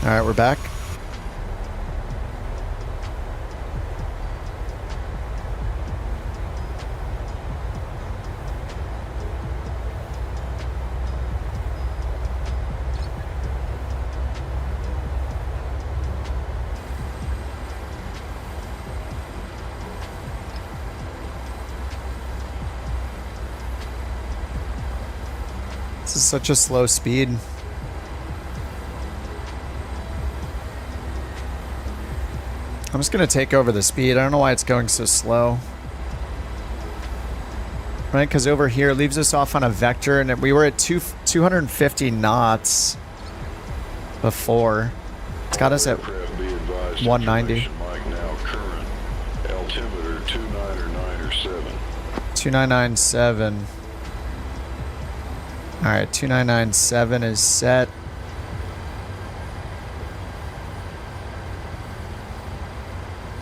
Alright, we're back. This is such a slow speed. I'm just gonna take over the speed. I don't know why it's going so slow. Right, because over here it leaves us off on a vector, and we were at 250 knots before. It's got us at 190. Mike now current. Altimeter 2997. 2997. Alright, 2997 is set.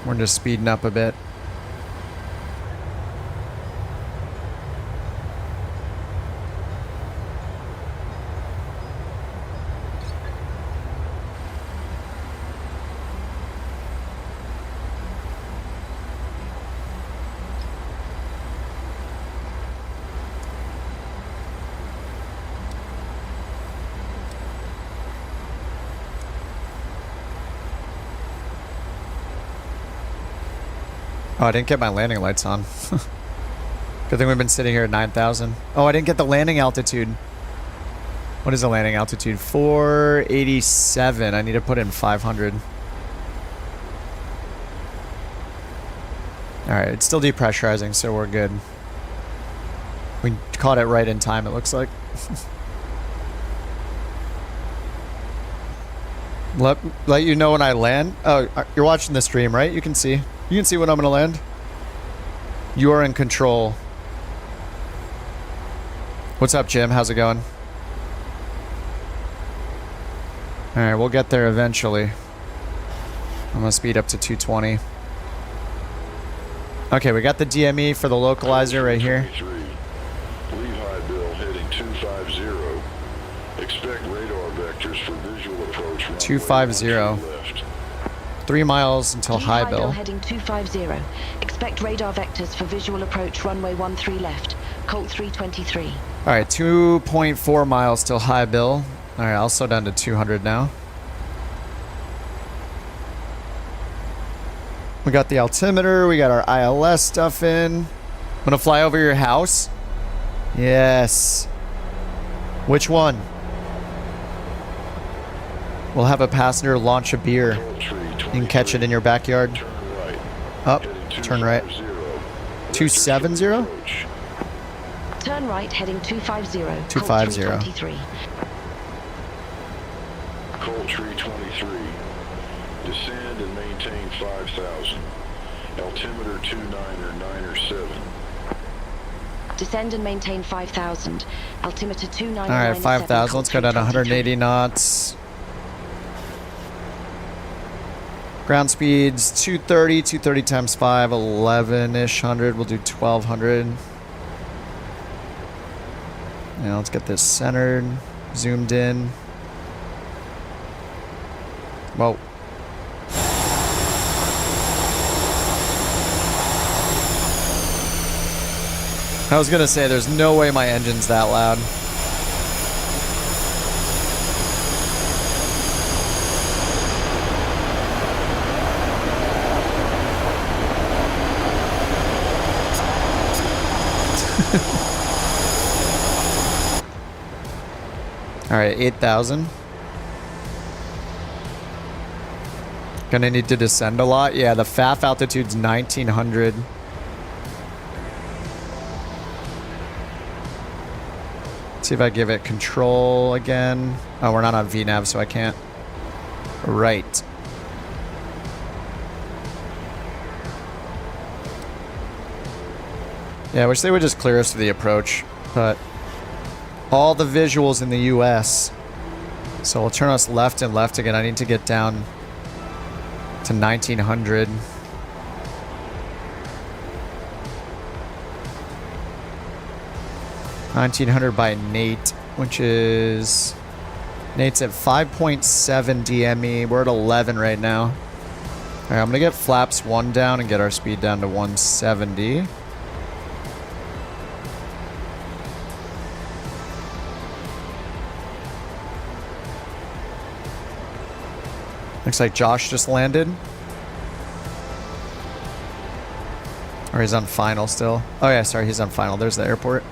We're just speeding up a bit. Oh, I didn't get my landing lights on. Good thing we've been sitting here at 9,000. Oh, I didn't get the landing altitude. What is the landing altitude? 487. I need to put in 500. Alright, it's still depressurizing, so we're good. We caught it right in time, it looks like. Let you know when I land. Oh, you're watching the stream, right? You can see. You can see when I'm going to land. You are in control. What's up, Jim? How's it going? Alright, we'll get there eventually. I'm going to speed up to 220. Okay, we got the DME for the localizer right here. Lehigh Bill heading 250. Expect radar vectors for visual approach. 250. 3 miles until High Bill. Heading 250. Expect radar vectors for visual approach runway 13 left. Colt 323. Alright, 2.4 miles till High Bill. Alright, I'll slow down to 200 now. We got the altimeter, we got our ILS stuff in. Wanna fly over your house? Yes. Which one? We'll have a passenger launch a beer. You can catch it in your backyard. Up, turn right. 270? Turn right, heading 250. 250. Colt 323. Descend and maintain 5,000. Altimeter 2997. Descend and maintain 5,000. Altimeter 2997. Alright, 5,000. Let's go down to 180 knots. Ground speeds 230. 230 times 5, 11-ish hundred. We'll do 1,200. Now let's get this centered, zoomed in. Whoa. I was gonna say, there's no way my engine's that loud. Alright, 8,000. Gonna need to descend a lot. Yeah, the FAF altitude's 1,900. See if I give it control again. Oh, we're not on VNAV, so I can't. Right. Yeah, I wish they would just clear us to the approach, but all the visuals in the US. So we'll turn us left and left again. I need to get down to 1,900. $1,900 by Nate, which is... Nate's at 5.7 DME. We're at 11 right now. Alright, I'm gonna get flaps 1 down and get our speed down to 170. Looks like Josh just landed. Or he's on final still. Oh yeah, sorry, he's on final. There's the airport.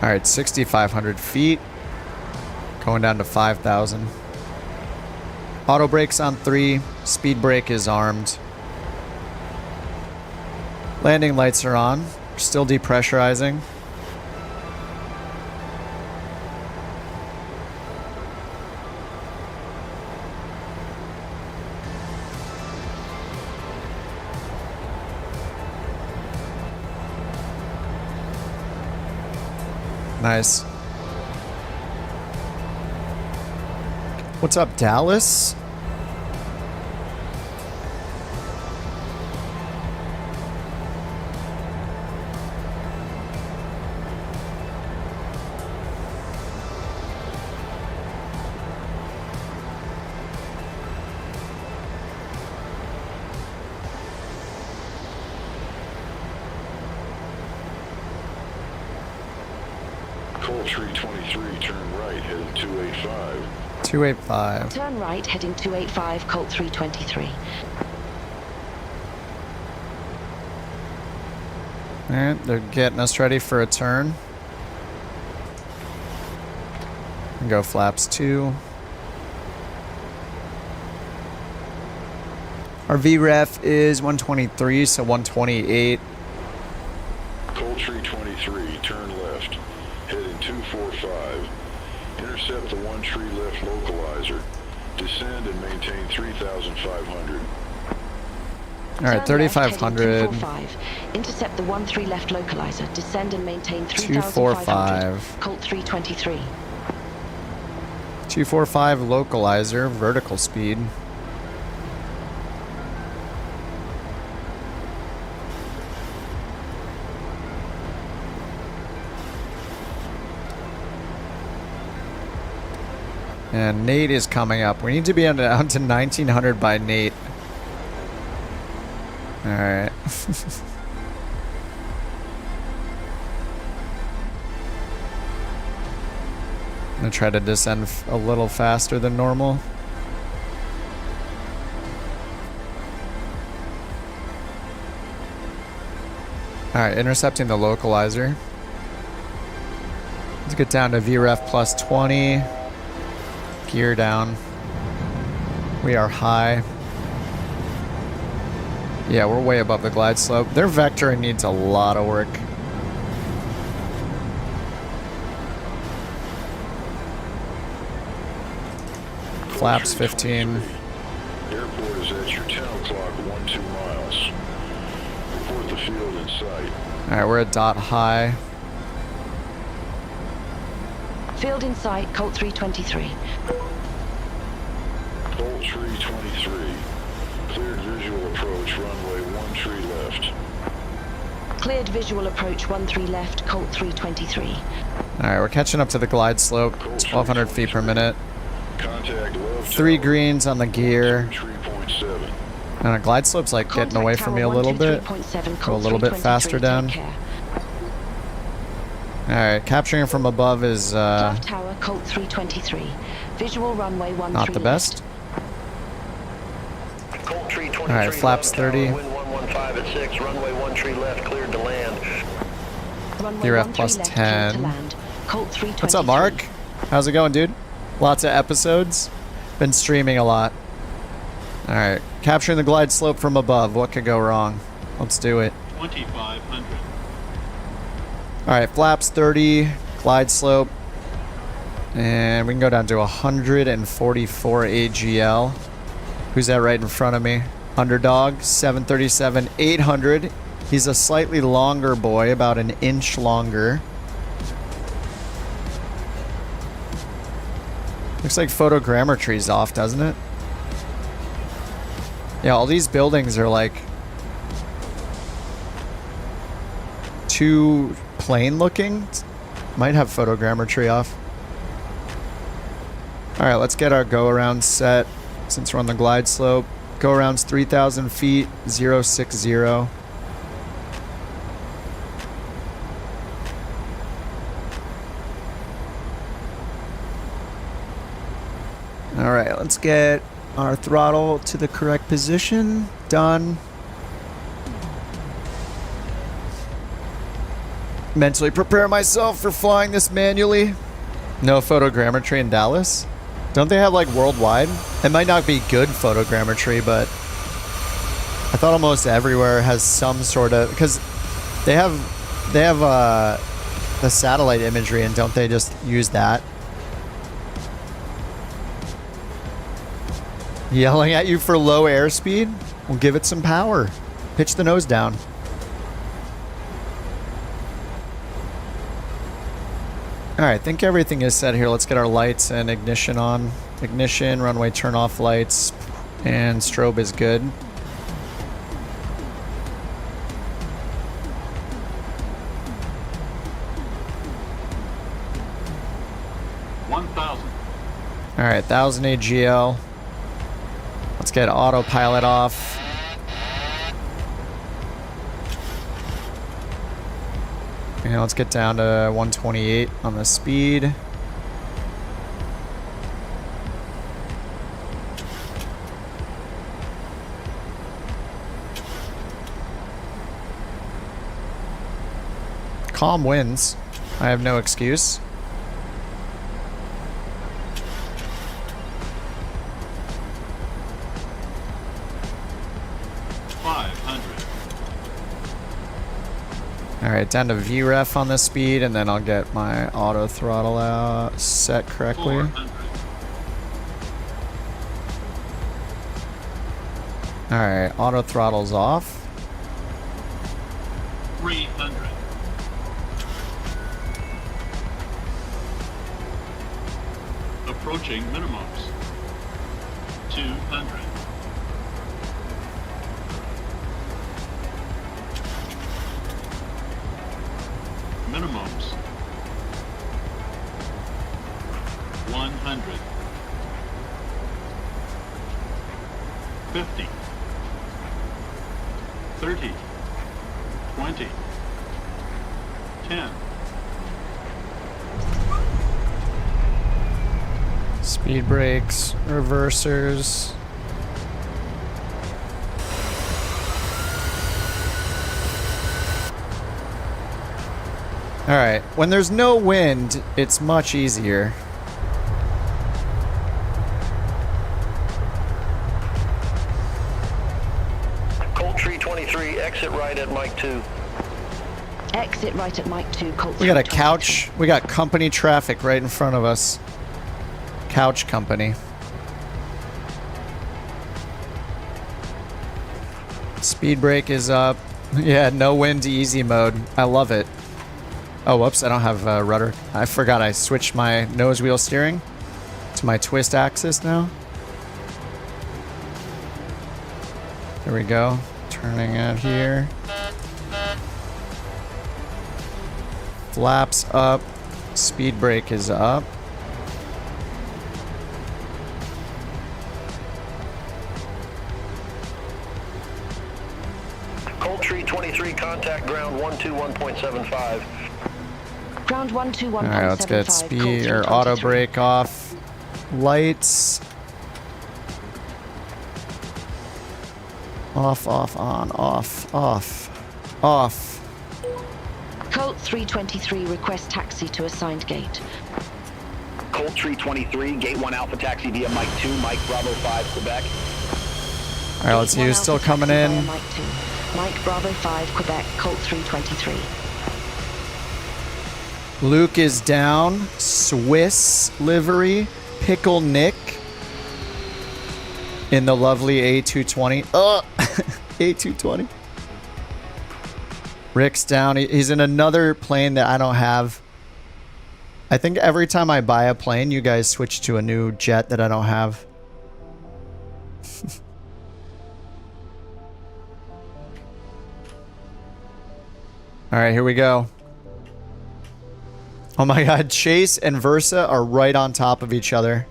All right, 6,500 feet. Going down to 5,000. Auto brake's on 3. Speed brake is armed. Landing lights are on. Still depressurizing. Nice. What's up, Dallas? Colt 323, turn right, heading 285. 285. Turn right, heading 285, Colt 323. Alright, they're getting us ready for a turn. And go flaps 2. Our VREF is 123, so 128. Colt 323, turn left, heading 245. Intercept the 1 tree left localizer. Descend and maintain 3,500. Alright, 3,500. 245. Intercept the 1 3 left localizer. Descend and maintain 245. 3,500. Colt 323. 245 localizer, vertical speed. And Nate is coming up. We need to be down to 1900 by Nate. Alright. I'm gonna try to descend a little faster than normal. Alright, intercepting the localizer. Let's get down to VREF plus 20. Gear down. We are high. Yeah, we're way above the glide slope. Their vectoring needs a lot of work. Flaps 15. Airport is at your 10 o'clock, 12 miles. Report the field in sight. Alright, we're at dot high. Field in sight, Colt 323. Colt 323. Cleared visual approach, runway 13 left. Cleared visual approach 13 left, Colt 323. Alright, we're catching up to the glide slope. 1,200 feet per minute. Contact love 3 tower, greens on the gear. 3.7. And the glide slope's like getting away from me a little bit. Go a little bit faster down. Alright, capturing from above is Love tower, Colt 323. Visual runway 13 not the best. Colt 323. Alright, flaps 30. Wind 115 at 6, runway 13 left, cleared to land. VREF plus 10. Colt 323. What's up, Mark? How's it going, dude? Lots of episodes. Been streaming a lot. Alright, capturing the glide slope from above. What could go wrong? Let's do it. 2,500. Alright, flaps 30, glide slope. And we can go down to 144 AGL. Who's that right in front of me? Underdog, 737, 800. He's a slightly longer boy, about an inch longer. Looks like photogrammetry's off, doesn't it? Yeah, all these buildings are like too plain looking. Might have photogrammetry off. Alright, let's get our go around set since we're on the glide slope. Go around's 3,000 feet, 060. Alright, let's get our throttle to the correct position. Done. mentally prepare myself for flying this manually. No photogrammetry in Dallas? Don't they have like worldwide? It might not be good photogrammetry, but I thought almost everywhere has some sort of, because they have the satellite imagery, and don't they just use that? Yelling at you for low airspeed? Well, give it some power. Pitch the nose down. Alright, I think everything is set here. Let's get our lights and ignition on. Ignition, runway turn off lights, and strobe is good. Alright, 1000 AGL. Let's get autopilot off. And let's get down to 128 on the speed. Calm wins. I have no excuse. Alright, down to VREF on the speed, and then I'll get my auto throttle out set correctly. Alright, auto throttle's off. 300. Approaching minimums. 200. Minimums. 100. 50. 30. 20. 10. Speed brakes, reversers. Alright, when there's no wind, it's much easier. Colt 323, exit right at Mike 2. Exit right at Mike 2, Colt We got a 322. couch. We got company traffic right in front of us. Couch company. Speed brake is up. Yeah, no wind, easy mode. I love it. Oh, whoops, I don't have rudder. I forgot I switched my nose wheel steering to my twist axis now. There we go. Turning out here. Flaps up. Speed brake is up. Colt 323, contact ground 121.75. Ground 121.75. Alright, let's get speed or auto brake off. Lights. Off, off, on, off, off, off. Colt 323, request taxi to assigned gate. Colt 323, gate 1 Alpha taxi via Mike 2, Mike Bravo 5, Quebec. Alright, let's see who's still coming in. Mike 2, Mike Bravo 5, Quebec, Colt 323. Luke is down. Swiss livery. Pickle Nick. In the lovely A320. A320. Rick's down. He's in another plane that I don't have. I think every time I buy a plane, you guys switch to a new jet that I don't have. Alright, here we go. Oh my god, Chase and Versa are right on top of each other.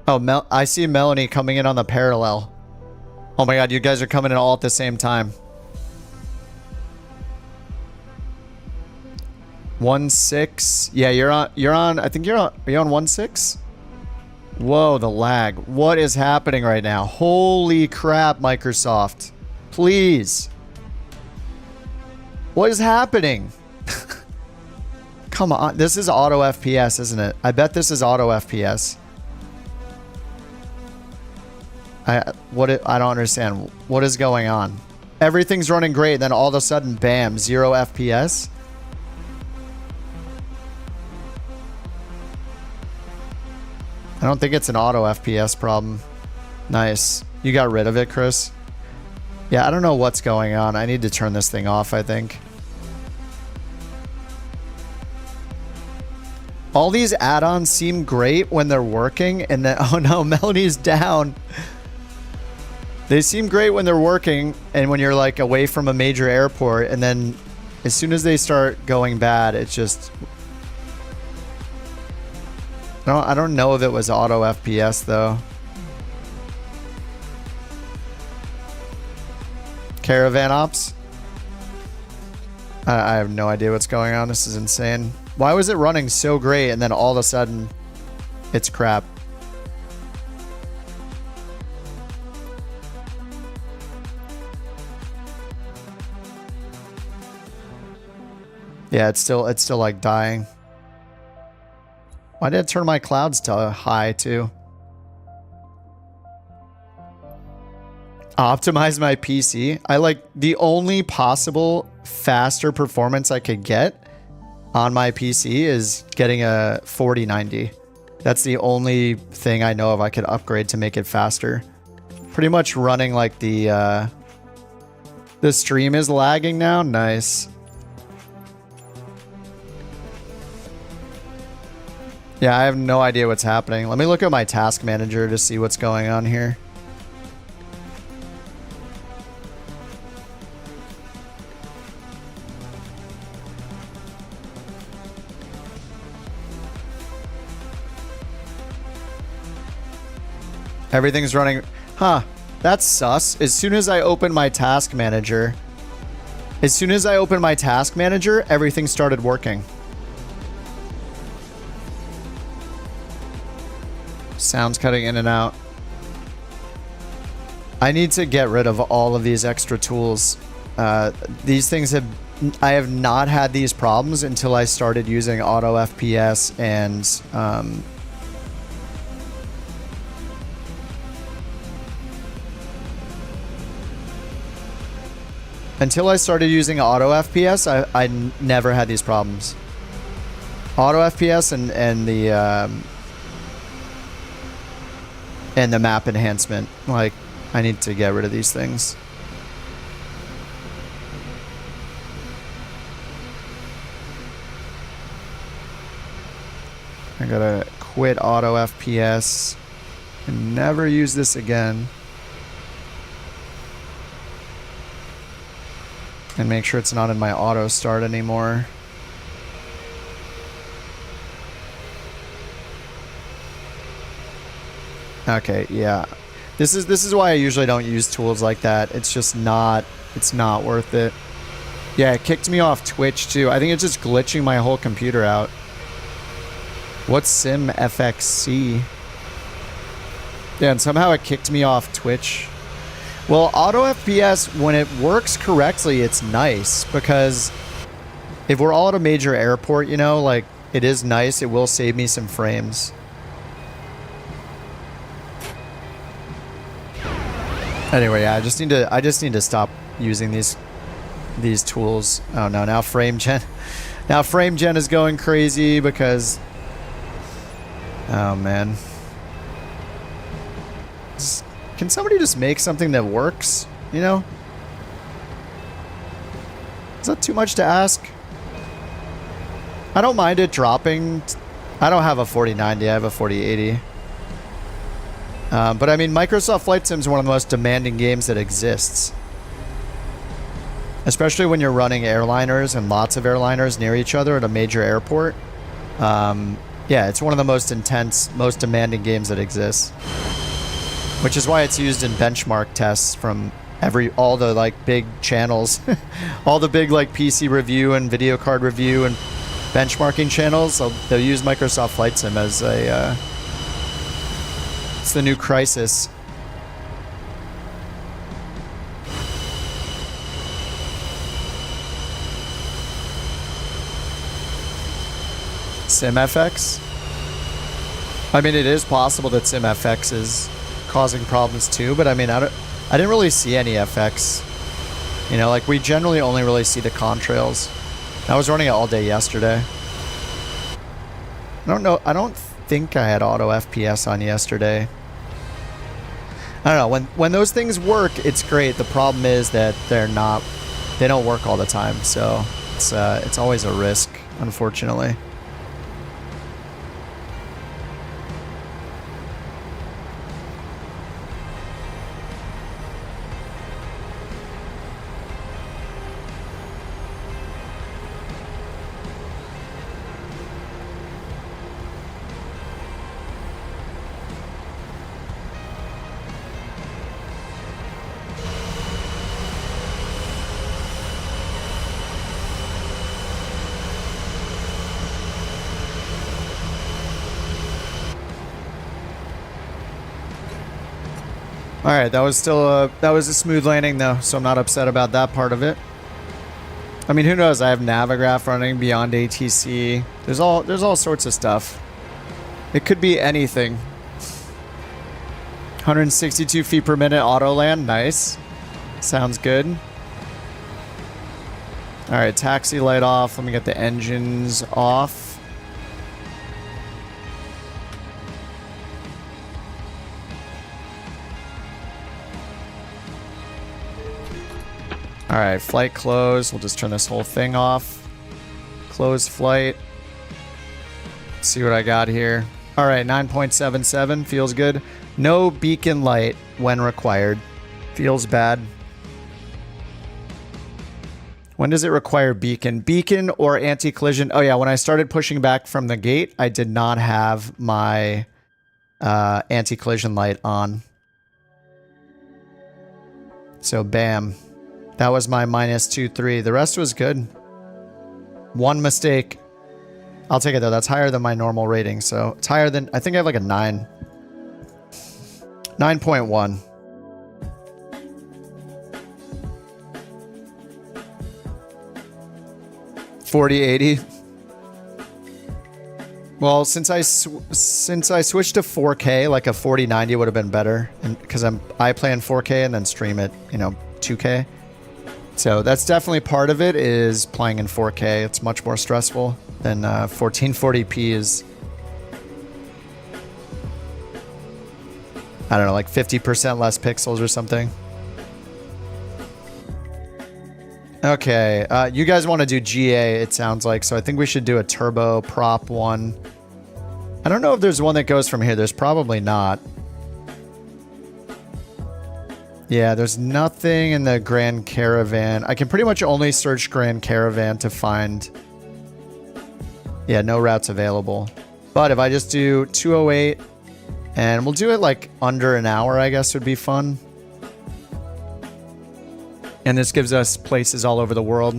Oh, I see Melanie coming in on the parallel. Oh my god, you guys are coming in all at the same time. 1-6. Yeah, you're on, I think are you on 1-6? Whoa, the lag. What is happening right now? Holy crap, Microsoft. Please. What is happening? Come on. This is auto FPS, isn't it? I bet this is auto FPS. I don't understand. What is going on? Everything's running great, then all of a sudden, bam, 0 FPS? I don't think it's an auto FPS problem. Nice. You got rid of it, Chris? Yeah, I don't know what's going on. I need to turn this thing off, I think. All these add-ons seem great when they're working, and then, oh no, Melanie's down. They seem great when they're working, and when you're like away from a major airport, and then as soon as they start going bad, it's just... I don't know if it was auto FPS though. Caravan ops? I have no idea what's going on. This is insane. Why was it running so great and then all of a sudden it's crap? Yeah, it's still like dying. Why did I turn my clouds to high too? Optimize my PC. I like the only possible faster performance I could get on my PC is getting a 4090. That's the only thing I know of I could upgrade to make it faster. Pretty much running like the stream is lagging now. Nice. Yeah, I have no idea what's happening. Let me look at my task manager to see what's going on here. Everything's running. Huh. That's sus. As soon as I open my task manager, everything started working. Sounds cutting in and out. I need to get rid of all of these extra tools. These things I have not had these problems until I started using auto FPS and until I started using auto FPS, I never had these problems. Auto FPS and the map enhancement. Like, I need to get rid of these things. I gotta quit auto FPS and never use this again. And make sure it's not in my auto start anymore. Okay, yeah. This is why I usually don't use tools like that. It's just not, it's not worth it. Yeah, it kicked me off Twitch too. I think it's just glitching my whole computer out. What's SimFX? Yeah, and somehow it kicked me off Twitch. Well, auto FPS, when it works correctly, it's nice, because if we're all at a major airport, you know, like, it is nice. It will save me some frames. Anyway, yeah, I just need to stop using these tools. Oh no, now frame gen is going crazy because, oh man. Can somebody just make something that works, you know? Is that too much to ask? I don't mind it dropping. I don't have a 4090, I have a 4080. But I mean, Microsoft Flight Sim is one of the most demanding games that exists. Especially when you're running airliners and lots of airliners near each other at a major airport. Yeah, it's one of the most intense, most demanding games that exists. Which is why it's used in benchmark tests from all the like big channels. All the big like PC review and video card review and benchmarking channels. They'll use Microsoft Flight Sim as It's the new crisis. SimFX? I mean, it is possible that SimFX is causing problems too, but I mean, I didn't really see any FX. You know, like we generally only really see the contrails. I was running it all day yesterday. I don't know. I don't think I had auto FPS on yesterday. I don't know. When those things work, it's great. The problem is that they don't work all the time. So it's always a risk, unfortunately. All right, that was a smooth landing though, so I'm not upset about that part of it. I mean, who knows? I have Navigraph running beyond ATC. There's all sorts of stuff. It could be anything. 162 feet per minute auto land, nice. Sounds good. All right, taxi light off. Let me get the engines off. All right, flight closed. We'll just turn this whole thing off. Close flight. Let's see what I got here. All right, 9.77 feels good. No beacon light when required. Feels bad. When does it require beacon? Beacon or anti-collision? Oh yeah, when I started pushing back from the gate, I did not have my anti-collision light on. So bam. That was my -2.3. The rest was good. One mistake. I'll take it though. That's higher than my normal rating. So it's higher than, I think I have like a 9. 9.1. $40.80. Well, since I switched to 4K, like a 4090 would have been better, and because I play in 4K and then stream it, you know, 2K. So that's definitely part of it, is playing in 4K. It's much more stressful than 1440p is. I don't know, like 50% less pixels or something. Okay, you guys want to do GA, it sounds like, so I think we should do a turbo prop one. I don't know if there's one that goes from here. There's probably not. Yeah, there's nothing in the Grand Caravan. I can pretty much only search Grand Caravan to find... Yeah, no routes available. But if I just do 208, and we'll do it like under an hour, I guess would be fun. And this gives us places all over the world.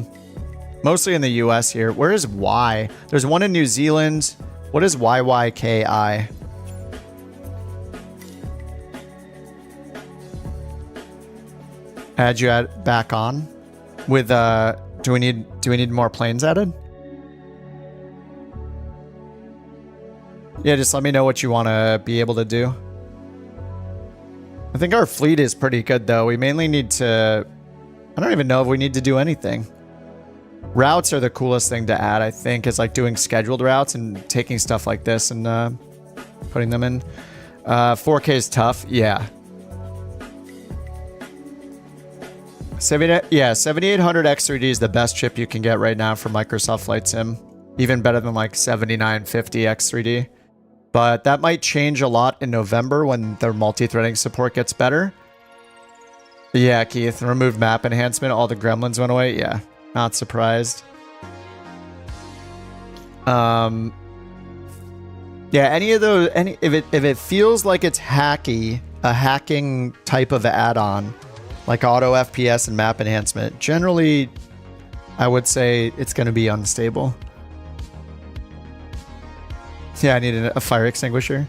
Mostly in the US here. Where is Y? There's one in New Zealand. What is YYKI? Add you back on with do we need more planes added? Yeah, just let me know what you want to be able to do. I think our fleet is pretty good though. We mainly need to, I don't even know if we need to do anything. Routes are the coolest thing to add, I think, is like doing scheduled routes and taking stuff like this and putting them in. 4K is tough, yeah. 7800 X3D is the best chip you can get right now for Microsoft Flight Sim. Even better than like 7950 X3D. But that might change a lot in November when their multi-threading support gets better. But yeah, Keith, removed map enhancement, all the gremlins went away. Yeah, not surprised. Yeah, any of those, if it feels like it's hacky, a hacking type of add-on, like auto FPS and map enhancement, generally, I would say it's going to be unstable. Yeah, I need a fire extinguisher.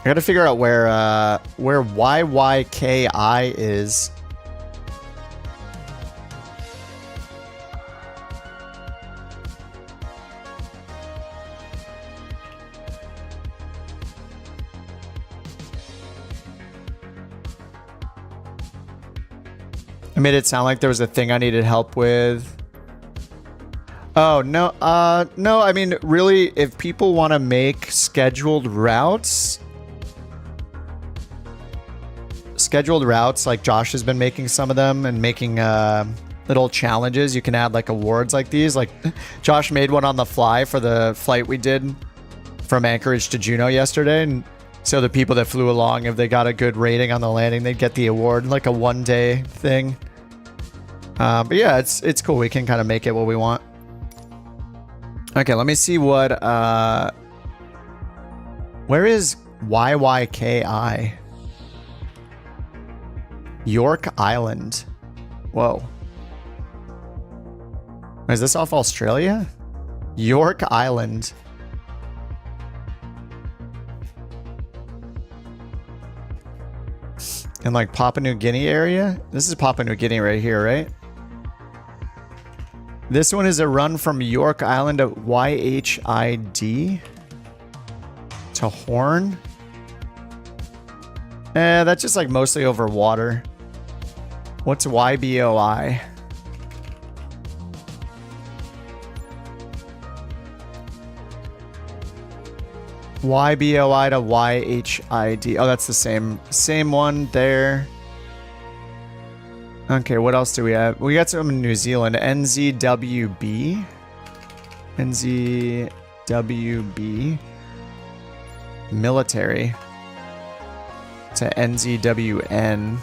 I gotta figure out where YYKI is. I made it sound like there was a thing I needed help with. Oh, no, no, I mean, really, if people want to make scheduled routes, like Josh has been making some of them and making little challenges, you can add like awards like these. Like Josh made one on the fly for the flight we did from Anchorage to Juneau yesterday, and so the people that flew along, if they got a good rating on the landing, they'd get the award, like a one-day thing. But yeah, it's cool. We can kind of make it what we want. Okay, let me see what, where is YYKI? York Island. Whoa. Is this off Australia? York Island. In like Papua New Guinea area? This is Papua New Guinea right here, right? This one is a run from York Island to YHID to Horn. That's just like mostly over water. What's YBOI? YBOI to YHID. Oh, that's the same one there. Okay, what else do we have? We got some in New Zealand. NZWB. NZWB. Military. To NZWN.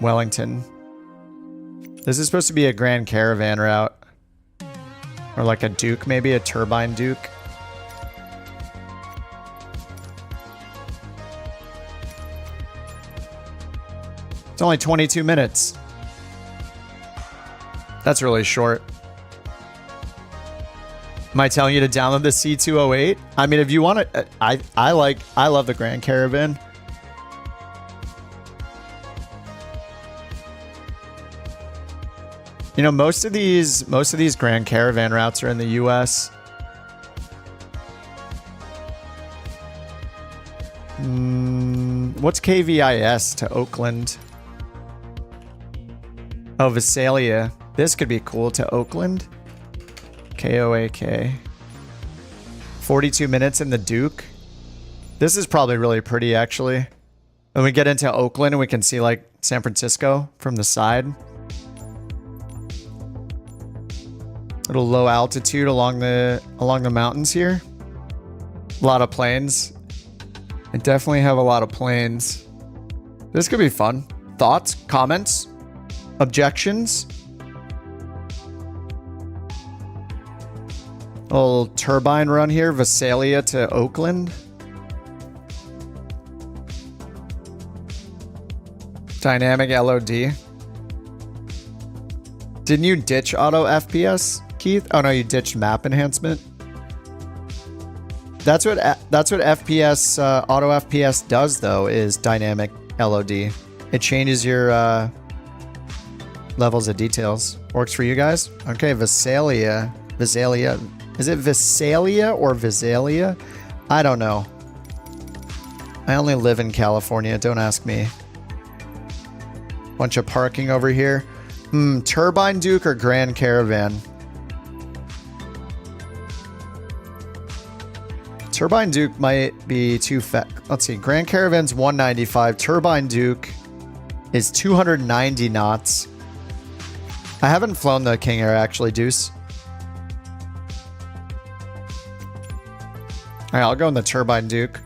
Wellington. This is supposed to be a Grand Caravan route. Or like a Duke, maybe a Turbine Duke. It's only 22 minutes. That's really short. Am I telling you to download the C208? I mean, if you want to, I love the Grand Caravan. You know, most of these Grand Caravan routes are in the US. What's KVIS to Oakland? Oh, Visalia. This could be cool to Oakland. KOAK. 42 minutes in the Duke. This is probably really pretty, actually. When we get into Oakland and we can see like San Francisco from the side. Little low altitude along the mountains here. A lot of planes. I definitely have a lot of planes. This could be fun. Thoughts? Comments? Objections? A little turbine run here. Visalia to Oakland. Dynamic LOD. Didn't you ditch auto FPS, Keith? Oh no, you ditched map enhancement. That's what FPS auto FPS does though, is dynamic LOD. It changes your levels of details. Works for you guys? Okay, Visalia. Is it Visalia or Visalia? I don't know. I only live in California, don't ask me. Bunch of parking over here. Turbine Duke or Grand Caravan? Turbine Duke might be too fat. Let's see. Grand Caravan's 195. Turbine Duke is 290 knots. I haven't flown the King Air actually, Deuce. All right, I'll go in the Turbine Duke.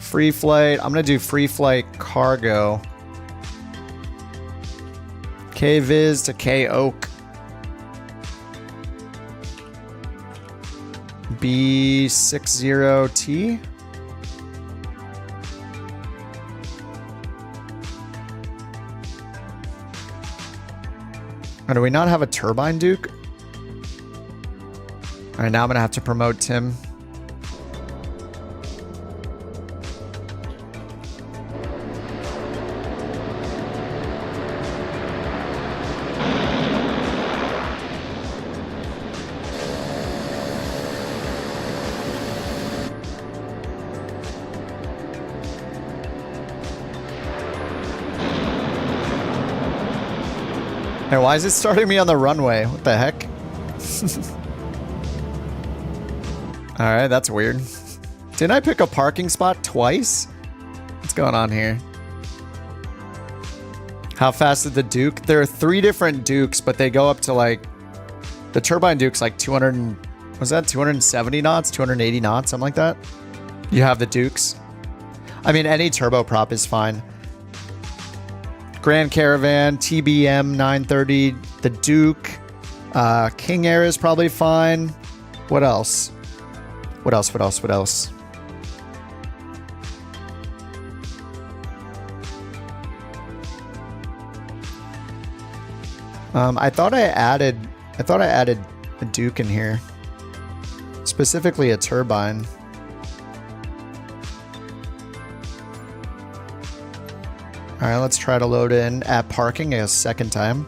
Free flight. I'm going to do free flight cargo. K-Viz to K-Oak. B60T. Or do we not have a turbine Duke? All right, now I'm gonna have to promote Tim. Hey, why is it starting me on the runway? What the heck? Alright, that's weird. Didn't I pick a parking spot twice? What's going on here? How fast is the Duke? There are 3 different Dukes, but they go up to like... The turbine Duke's like 200... Was that 270 knots? 280 knots? Something like that? You have the Dukes. I mean, any turboprop is fine. Grand Caravan, TBM 930, the Duke, King Air is probably fine. What else? What else? What else? What else? I thought I added a Duke in here, specifically a turbine. All right, let's try to load in at parking a second time.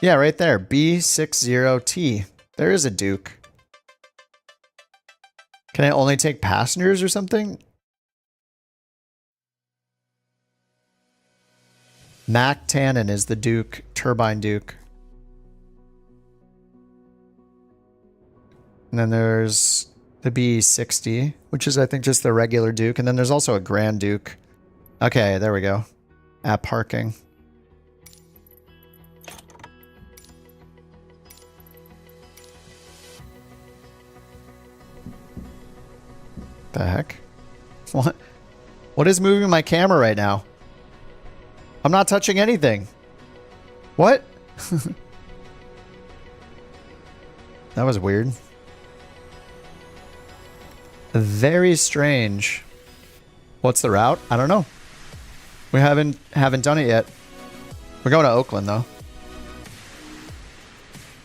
Yeah, right there, B60T. There is a Duke. Can I only take passengers or something? Mac Tannen is the Duke, turbine Duke. And then there's the B60, which is, I think, just the regular Duke. And then there's also a Grand Duke. Okay, there we go. At parking. The heck? What? What is moving my camera right now? I'm not touching anything. What? That was weird. Very strange. What's the route? I don't know. We haven't done it yet. We're going to Oakland though.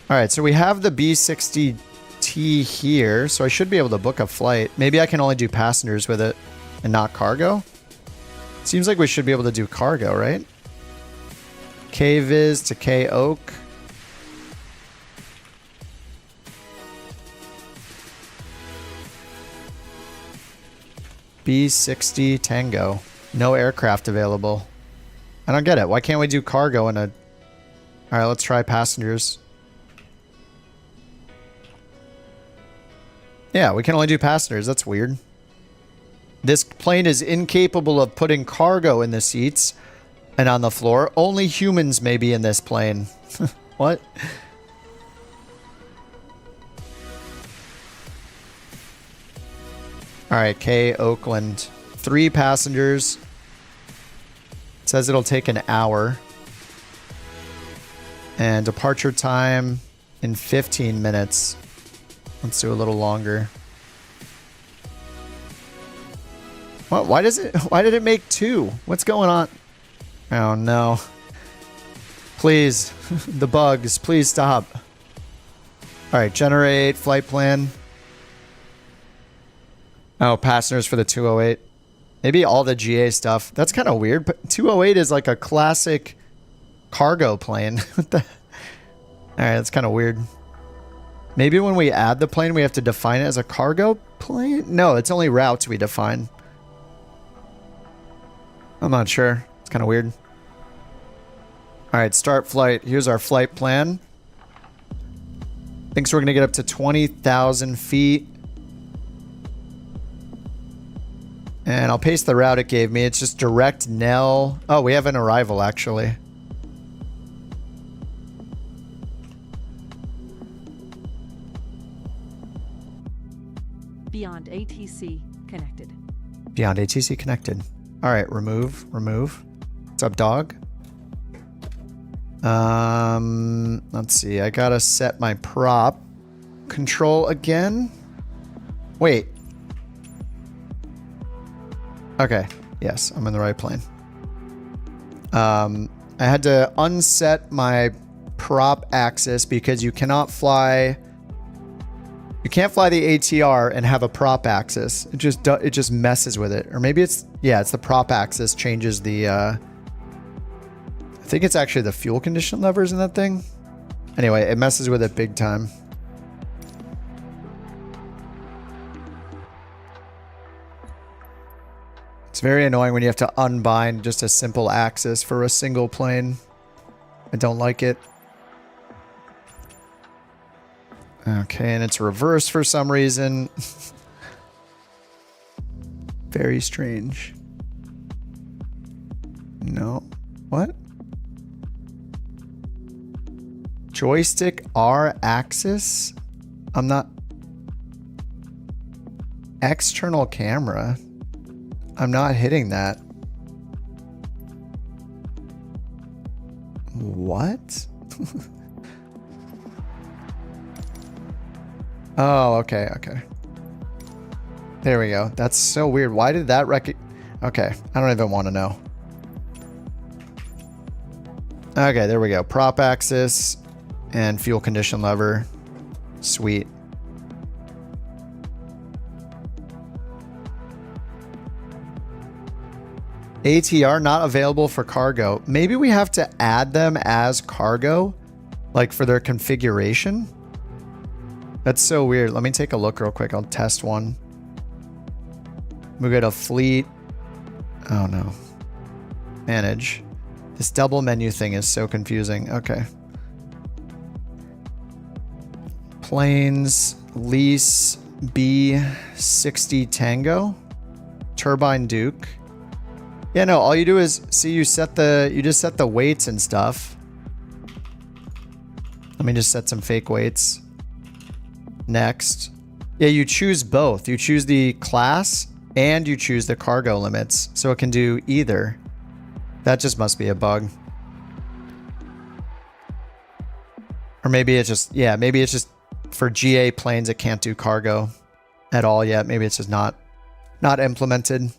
All right, so we have the B60T here, so I should be able to book a flight. Maybe I can only do passengers with it and not cargo. Seems like we should be able to do cargo, right? K-Viz to K-Oak. B60 Tango. No aircraft available. I don't get it. Why can't we do cargo in a... Alright, let's try passengers. Yeah, we can only do passengers. That's weird. This plane is incapable of putting cargo in the seats and on the floor. Only humans may be in this plane. What? Alright, K Oakland. 3 passengers. It says it'll take an hour. And departure time in 15 minutes. Let's do a little longer. What? Why did it make 2? What's going on? Oh no. Please. The bugs. Please stop. Alright, generate flight plan. Oh, passengers for the 208. Maybe all the GA stuff. That's kind of weird. But 208 is like a classic cargo plane. What the? All right, that's kind of weird. Maybe when we add the plane, we have to define it as a cargo plane? No, it's only routes we define. I'm not sure. It's kind of weird. All right, start flight. Here's our flight plan. Thinks we're going to get up to 20,000 feet. And I'll paste the route it gave me. It's just direct Nell. Oh, we have an arrival, actually. Beyond ATC connected. Beyond ATC connected. All right, remove. What's up, dog? Let's see. I gotta set my prop control again. Wait. Okay. Yes, I'm in the right plane. I had to unset my prop axis because you cannot fly. You can't fly the ATR and have a prop axis. It just messes with it. Or maybe it's the prop axis changes the. I think it's actually the fuel condition levers in that thing. Anyway, it messes with it big time. It's very annoying when you have to unbind just a simple axis for a single plane. I don't like it. Okay, and it's reversed for some reason. Very strange. No. What? Joystick R axis? I'm not... External camera? I'm not hitting that. What? Oh, okay, okay. There we go. That's so weird. Why did that Okay, I don't even want to know. Okay, there we go. Prop axis and fuel condition lever. Sweet. ATR not available for cargo. Maybe we have to add them as cargo, like for their configuration. That's so weird. Let me take a look real quick. I'll test one. We go to fleet. Oh no. Manage. This double menu thing is so confusing. Okay. Planes, lease, B60 Tango, Turbine Duke. Yeah, no, all you do is see you just set the weights and stuff. Let me just set some fake weights. Next. Yeah, you choose both. You choose the class and you choose the cargo limits. So it can do either. That just must be a bug. Or maybe it's just, yeah, maybe it's just for GA planes it can't do cargo at all yet. Maybe it's just not implemented.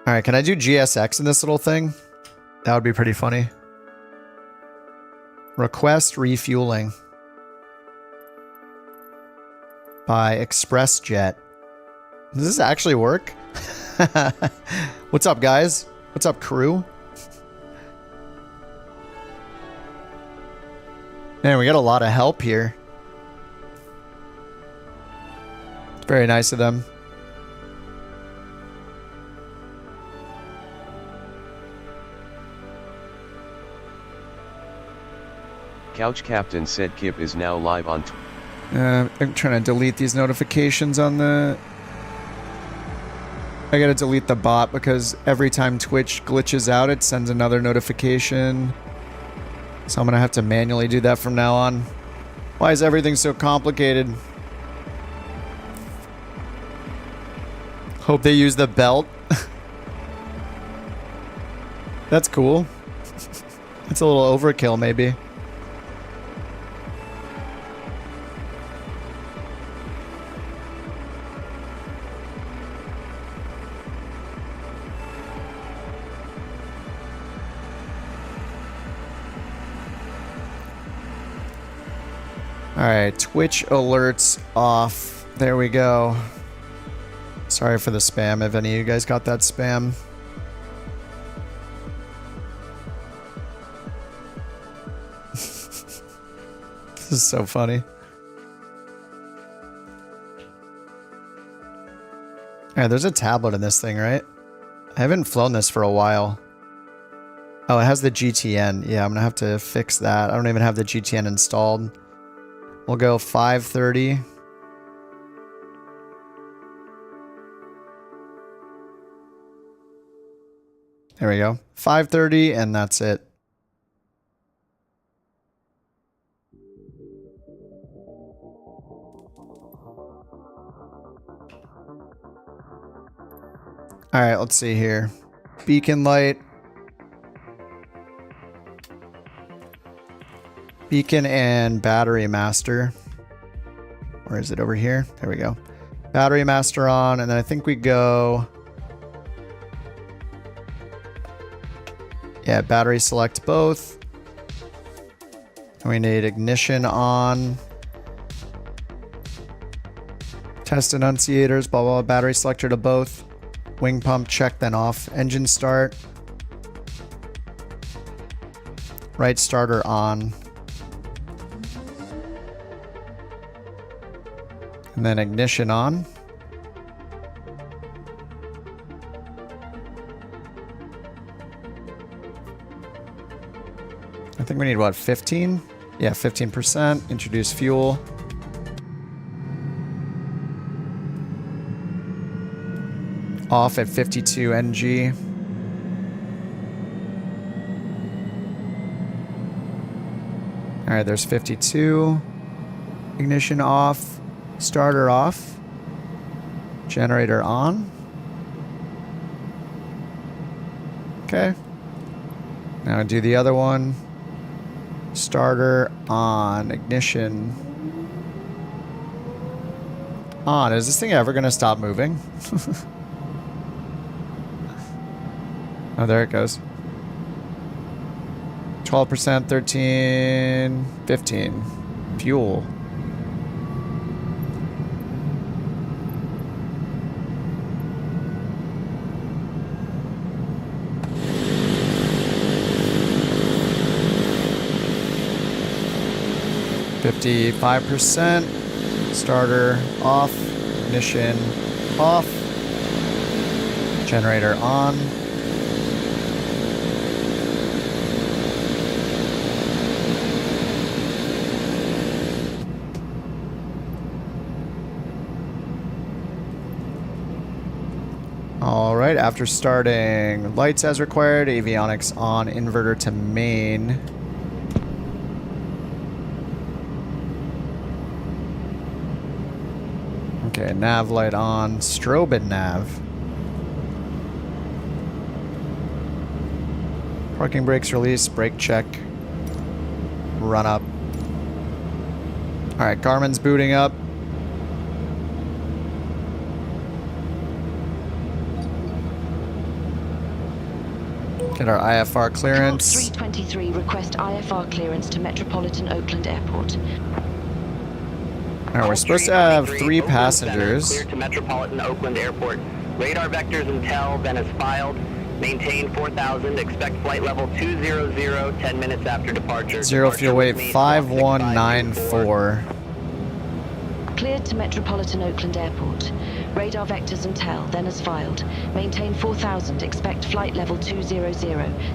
All right, can I do GSX in this little thing? That would be pretty funny. Request refueling by ExpressJet. Does this actually work? What's up, guys? What's up, crew? Man, we got a lot of help here. It's very nice of them. Couch Captain said Kip is now live on I'm trying to delete these notifications on the... I gotta delete the bot because every time Twitch glitches out, it sends another notification. So I'm gonna have to manually do that from now on. Why is everything so complicated? Hope they use the belt. That's cool. It's a little overkill, maybe. Alright, Twitch alerts off. There we go. Sorry for the spam if any of you guys got that spam. This is so funny. Alright, there's a tablet in this thing, right? I haven't flown this for a while. Oh, it has the GTN. Yeah, I'm gonna have to fix that. I don't even have the GTN installed. We'll go 530. There we go. 530, and that's it. All right, let's see here. Beacon light. Beacon and battery master. Or is it over here? There we go. Battery master on, and then I think we go... Yeah, battery select both. And we need ignition on. Test annunciators, blah, blah, blah. Battery selector to both. Wing pump check, then off. Engine start. Right starter on. And then ignition on. I think we need what, 15? Yeah, 15%. Introduce fuel. Off at 52 NG. All right, there's 52. Ignition off. Starter off. Generator on. Okay. Now do the other one. Starter on. Ignition on. Is this thing ever going to stop moving? Oh, there it goes. 12%, 13, 15. Fuel. %. Starter off. Ignition off. Generator on. All right, after starting, lights as required, avionics on, inverter to main. Okay, nav light on, strobe and nav. Parking brakes release, brake check, run up. All right, Garmin's booting up. Get our IFR clearance. A320 request IFR clearance to Metropolitan Oakland Airport. All right, we're supposed to have 3 passengers. Cleared to Metropolitan Oakland Airport. Radar vectors intel, then as filed. Maintain 4,000. Expect flight level 200, 10 minutes after departure. Zero fuel weight 5194. Cleared to Metropolitan Oakland Airport. Radar vectors and TEL, then as filed. Maintain 4,000. Expect flight level 200,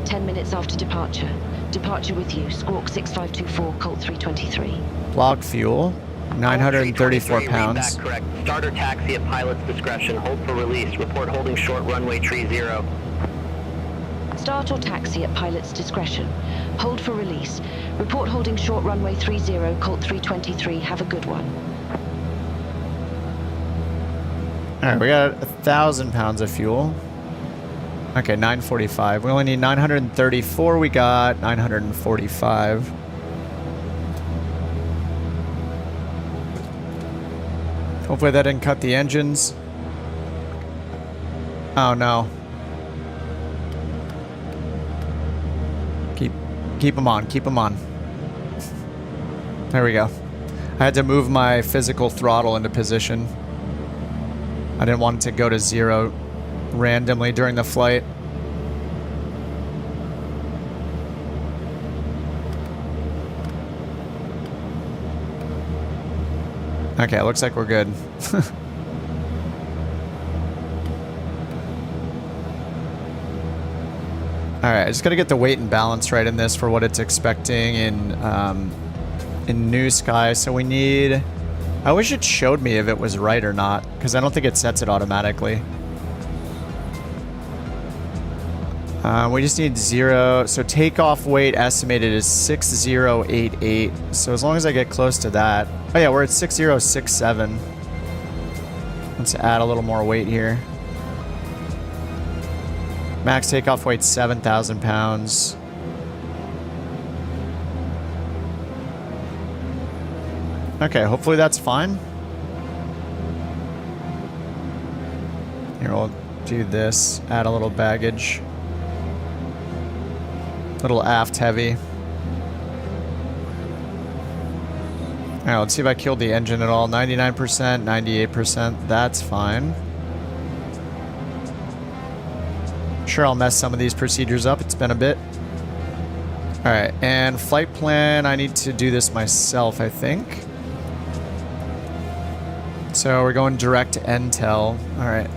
10 minutes after departure. Departure with you. Squawk 6524, Colt 323. Block fuel, 934 pounds. Correct. Starter taxi at pilot's discretion. Hold for release. Report holding short runway tree 0. Start or taxi at pilot's discretion. Hold for release. Report holding short runway 30, Colt 323. Have a good one. All right, we got 1,000 pounds of fuel. Okay, 945. We only need 934. We got 945. Hopefully that didn't cut the engines. Oh no. Keep them on. Keep them on. There we go. I had to move my physical throttle into position. I didn't want it to go to 0 randomly during the flight. Okay, looks like we're good. Alright, I just gotta get the weight and balance right in this for what it's expecting in New Sky. So we need... I wish it showed me if it was right or not, because I don't think it sets it automatically. We just need 0. So takeoff weight estimated is 6088. So as long as I get close to that. Oh yeah, we're at 6067. Let's add a little more weight here. Max takeoff weight 7,000 pounds. Okay, hopefully that's fine. Here, we'll do this. Add a little baggage. Little aft heavy. Alright, let's see if I killed the engine at all. 99%, 98%. That's fine. Sure, I'll mess some of these procedures up. It's been a bit. Alright, and flight plan. I need to do this myself, I think. So we're going direct to Intel. Alright.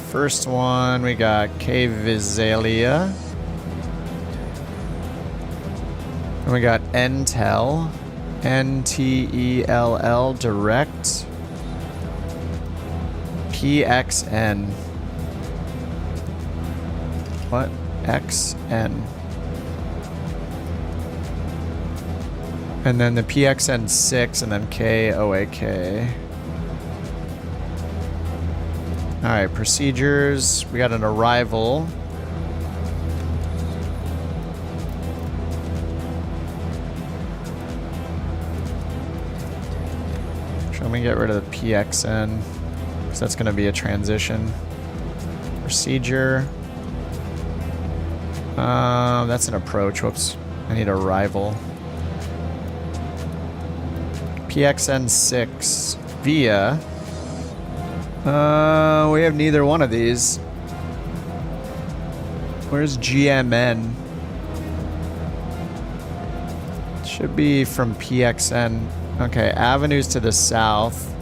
First one, we got K Visalia. And we got Intel. NTELL direct. PXN. What? XN. And then the PXN6 and then KOAK. Alright, procedures. We got an arrival. Let me get rid of the PXN, because that's going to be a transition. Procedure. That's an approach. Whoops. I need arrival. PXN6 via. We have neither one of these. Where's GMN? Should be from PXN. Okay, avenues to the south.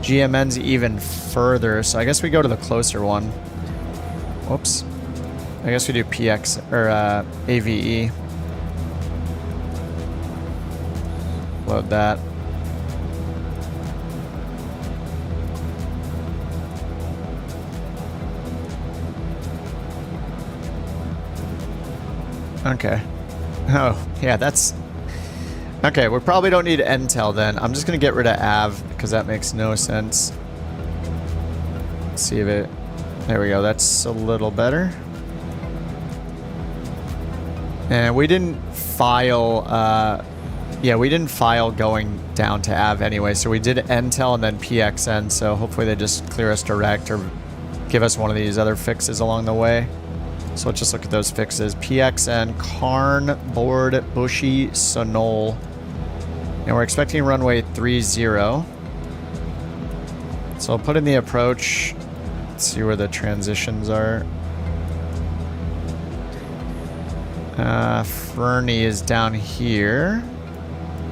GMN's even further, so I guess we go to the closer one. Whoops. I guess we do PX or AVE. Load that. Okay. Oh, yeah, that's... Okay, we probably don't need Intel then. I'm just going to get rid of AV because that makes no sense. Let's see if it... There we go. That's a little better. And we didn't file... yeah, we didn't file going down to AV anyway, so we did Intel and then PXN, so hopefully they just clear us direct or give us one of these other fixes along the way. So let's just look at those fixes. PXN, Carn, Board, Bushy, Sonol. And we're expecting runway 30. So I'll put in the approach. Let's see where the transitions are. Fernie is down here.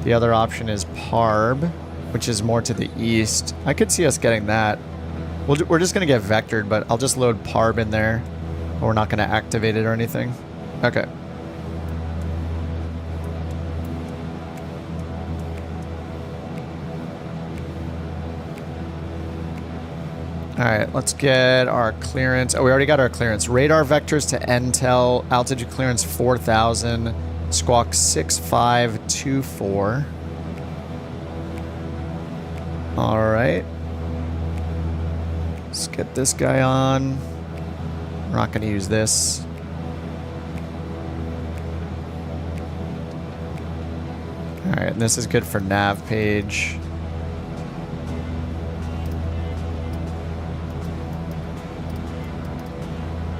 The other option is Parb, which is more to the east. I could see us getting that. We're just going to get vectored, but I'll just load Parb in there. We're not going to activate it or anything. Okay. Alright, let's get our clearance. Oh, we already got our clearance. Radar vectors to Intel. Altitude clearance 4,000. Squawk 6524. Alright. Let's get this guy on. We're not going to use this. Alright, and this is good for nav page.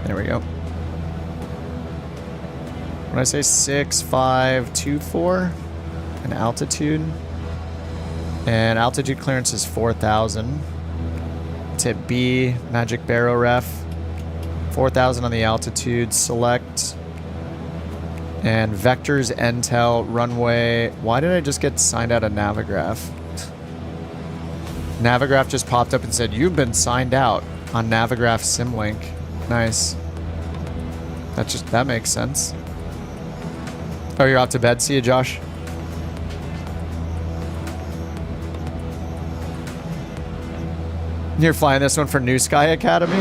There we go. When I say 6524 and altitude. And altitude clearance is 4,000. Let's hit B, Magic Barrow ref. 4,000 on the altitude, select. And vectors, Intel, runway. Why did I just get signed out of Navigraph? Navigraph just popped up and said, you've been signed out on Navigraph Simlink. Nice. That makes sense. Oh, you're off to bed? See you, Josh. You're flying this one for New Sky Academy?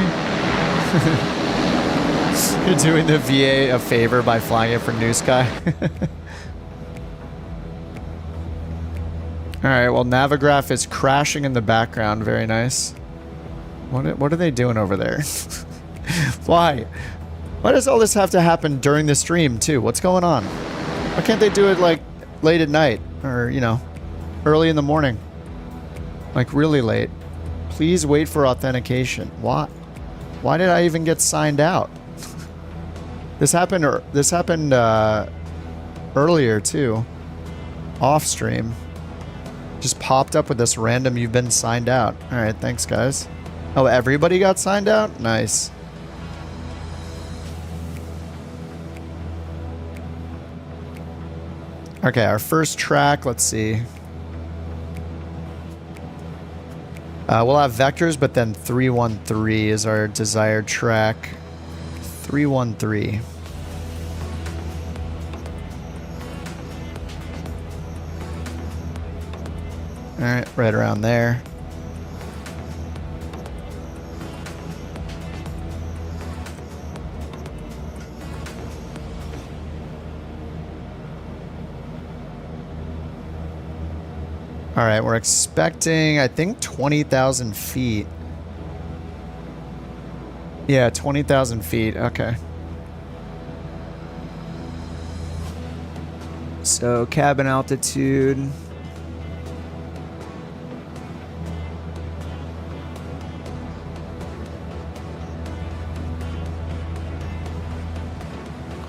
You're doing the VA a favor by flying it for New Sky. Alright, well, Navigraph is crashing in the background. Very nice. What are they doing over there? Why? Why does all this have to happen during the stream, too? What's going on? Why can't they do it, like, late at night? Or, you know, early in the morning. Like really late. Please wait for authentication. Why? Why did I even get signed out? This happened earlier too. Off stream. Just popped up with this random "you've been signed out." All right, thanks guys. Oh, everybody got signed out? Nice. Okay, our first track, let's see. We'll have vectors, but then 313 is our desired track. 313. All right, right around there. All right, we're expecting, I think, 20,000 feet. Yeah, 20,000 feet. Okay. So cabin altitude.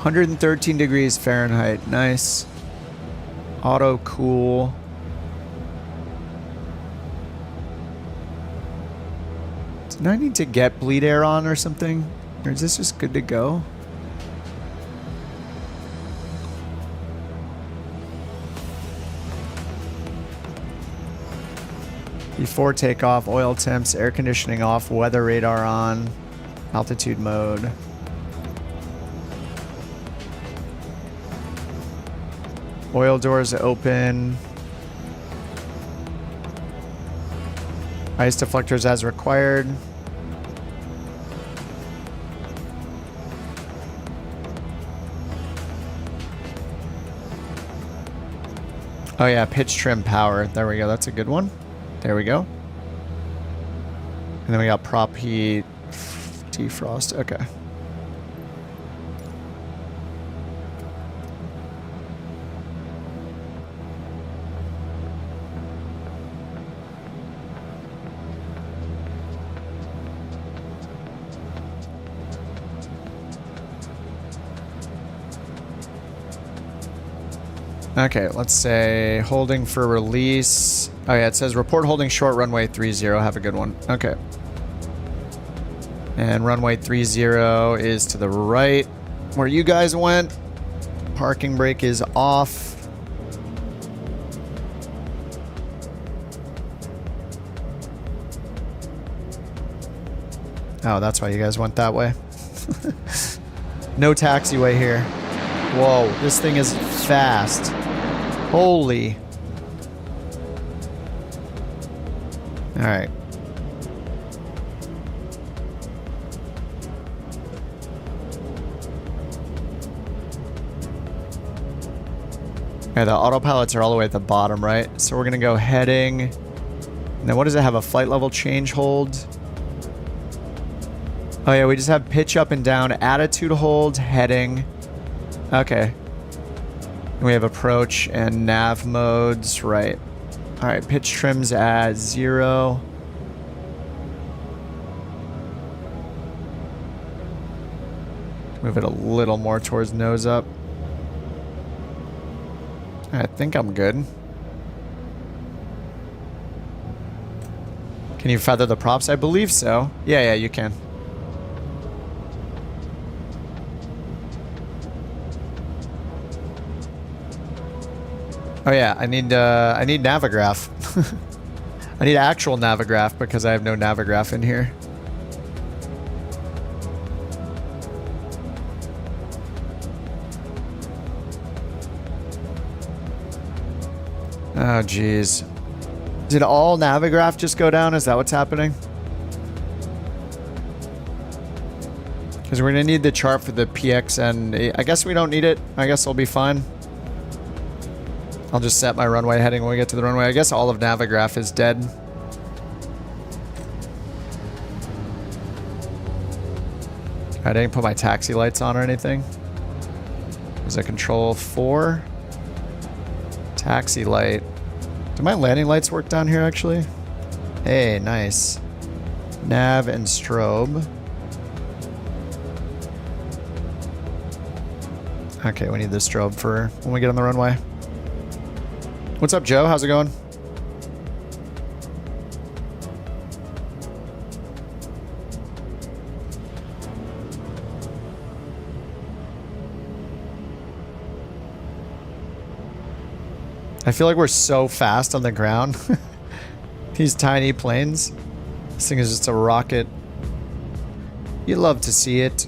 (113°F). Nice. Auto cool. Do I need to get bleed air on or something? Or is this just good to go? Before takeoff, oil temps, air conditioning off, weather radar on, altitude mode. Oil doors open. Ice deflectors as required. Oh yeah, pitch trim power. There we go. That's a good one. There we go. And then we got prop heat, defrost. Okay. Okay, let's say holding for release. Oh yeah, it says report holding short runway 30. Have a good one. Okay. And runway 30 is to the right where you guys went. Parking brake is off. Oh, that's why you guys went that way. No taxiway here. Whoa, this thing is fast. Holy. All right. Okay, the autopilots are all the way at the bottom, right? So we're gonna go heading. And then what does it have? A flight level change hold? Oh yeah, we just have pitch up and down, attitude hold, heading. Okay. And we have approach and nav modes, right. All right, pitch trims at 0. Move it a little more towards nose up. I think I'm good. Can you feather the props? I believe so. Yeah, you can. Oh yeah, I need Navigraph. I need actual Navigraph because I have no Navigraph in here. Oh jeez. Did all Navigraph just go down? Is that what's happening? Because we're gonna need the chart for the PXN. I guess we don't need it. I guess I'll be fine. I'll just set my runway heading when we get to the runway. I guess all of Navigraph is dead. I didn't put my taxi lights on or anything. Was it control 4? Taxi light. Do my landing lights work down here, actually? Hey, nice. Nav and strobe. Okay, we need the strobe for when we get on the runway. What's up, Joe? How's it going? I feel like we're so fast on the ground. These tiny planes. This thing is just a rocket. You love to see it.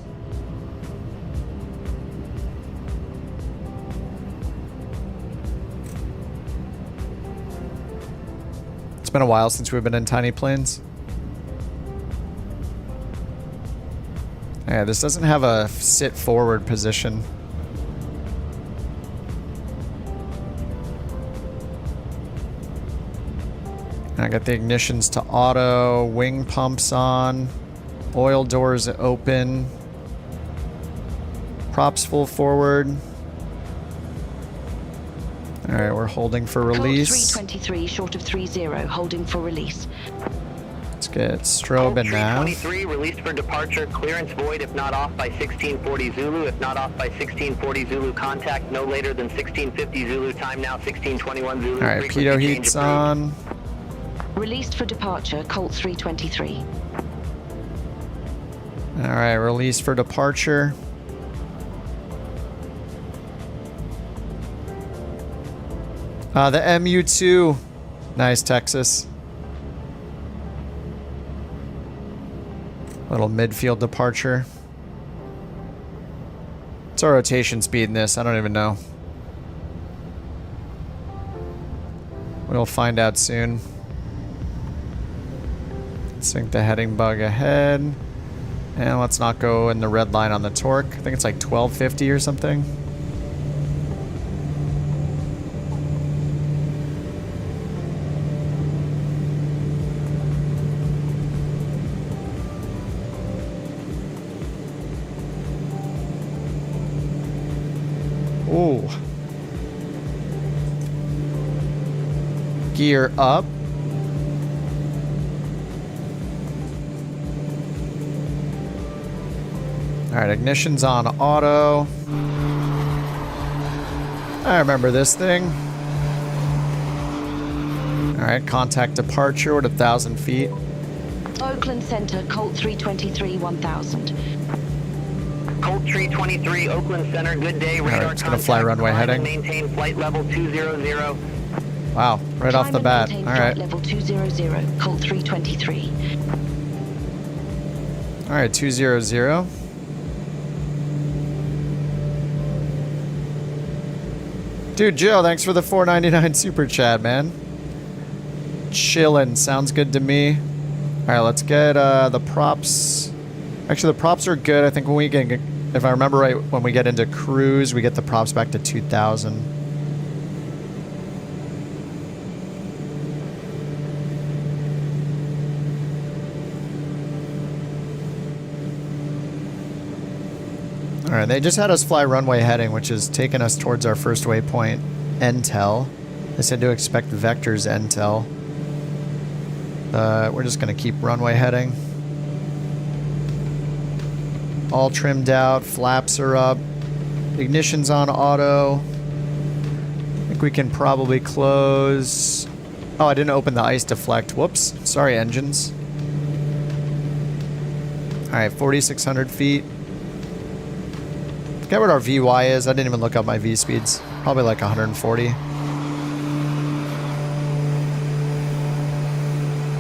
It's been a while since we've been in tiny planes. Yeah, this doesn't have a sit forward position. I got the ignitions to auto, wing pumps on, oil doors open, props full forward. All right, we're holding for release. Colt 323 short of 30, holding for release. Let's get strobe and nav. 323 released for departure. Clearance void if not off by 1640 Zulu. If not off by 1640 Zulu, contact no later than 1650 Zulu. Time now 1621 Zulu. All right, pitot heats on. Released for departure, Colt 323. All right, release for departure. The MU2. Nice, Texas. Little midfield departure. What's our rotation speed in this? I don't even know. We'll find out soon. Sync the heading bug ahead. And let's not go in the red line on the torque. I think it's like 1250 or something. Ooh. Gear up. Alright, ignition's on auto. I remember this thing. Alright, contact departure at 1,000 feet. Oakland Center, Colt 323, 1000. Colt 323, Oakland Center, good day. Alright, it's gonna fly runway heading. Maintain flight level 200. Wow, right off the bat. Alright. Level 200, Colt 323. Alright, 200. Dude, Joe, thanks for the $4.99 super chat, man. Chillin', sounds good to me. Alright, let's get the props. Actually, the props are good. I think when we get, if I remember right, when we get into cruise, we get the props back to 2,000. Alright, they just had us fly runway heading, which is taking us towards our first waypoint, Intel. They said to expect vectors Intel. We're just going to keep runway heading. All trimmed out, flaps are up, ignition's on auto. I think we can probably close. Oh, I didn't open the ice deflect. Whoops. Sorry, engines. Alright, 4,600 feet. Forget what our VY is. I didn't even look up my V speeds. Probably like 140.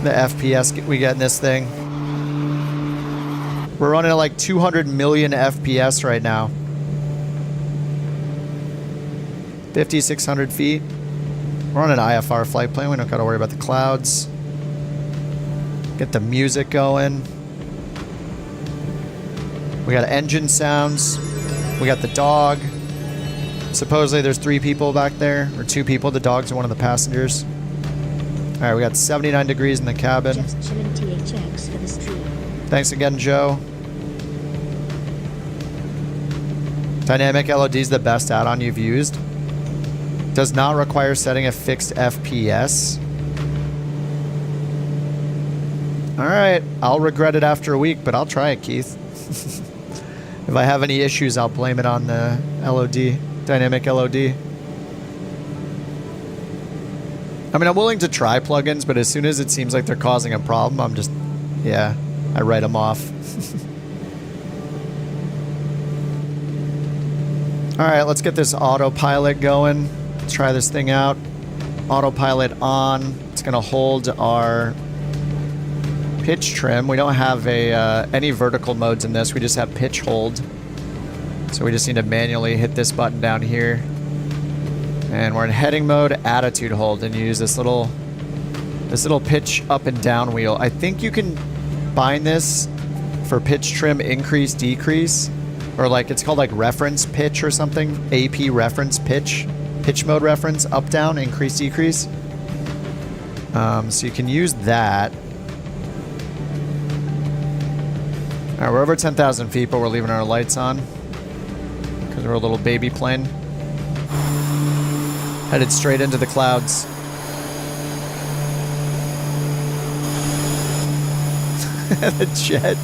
The FPS we get in this thing. We're running at like 200 million FPS right now. 5,600 feet. We're on an IFR flight plane. We don't got to worry about the clouds. Get the music going. We got engine sounds. We got the dog. Supposedly there's 3 people back there, or 2 people. The dog's one of the passengers. All right, we got 79 degrees in the cabin. Just chilling THX for the stream. Thanks again, Joe. Dynamic LOD is the best add-on you've used. Does not require setting a fixed FPS. Alright, I'll regret it after a week, but I'll try it, Keith. If I have any issues, I'll blame it on the LOD, dynamic LOD. I mean, I'm willing to try plugins, but as soon as it seems like they're causing a problem, I'm just, yeah, I write them off. Alright, let's get this autopilot going. Let's try this thing out. Autopilot on. It's going to hold our pitch trim. We don't have any vertical modes in this. We just have pitch hold. So we just need to manually hit this button down here. And we're in heading mode, attitude hold, and you use this little pitch up and down wheel. I think you can bind this for pitch trim increase, decrease, or like it's called like reference pitch or something. AP reference pitch mode reference, up, down, increase, decrease. So you can use that. All right, we're over 10,000 feet, but we're leaving our lights on because we're a little baby plane. Headed straight into the clouds. The jet.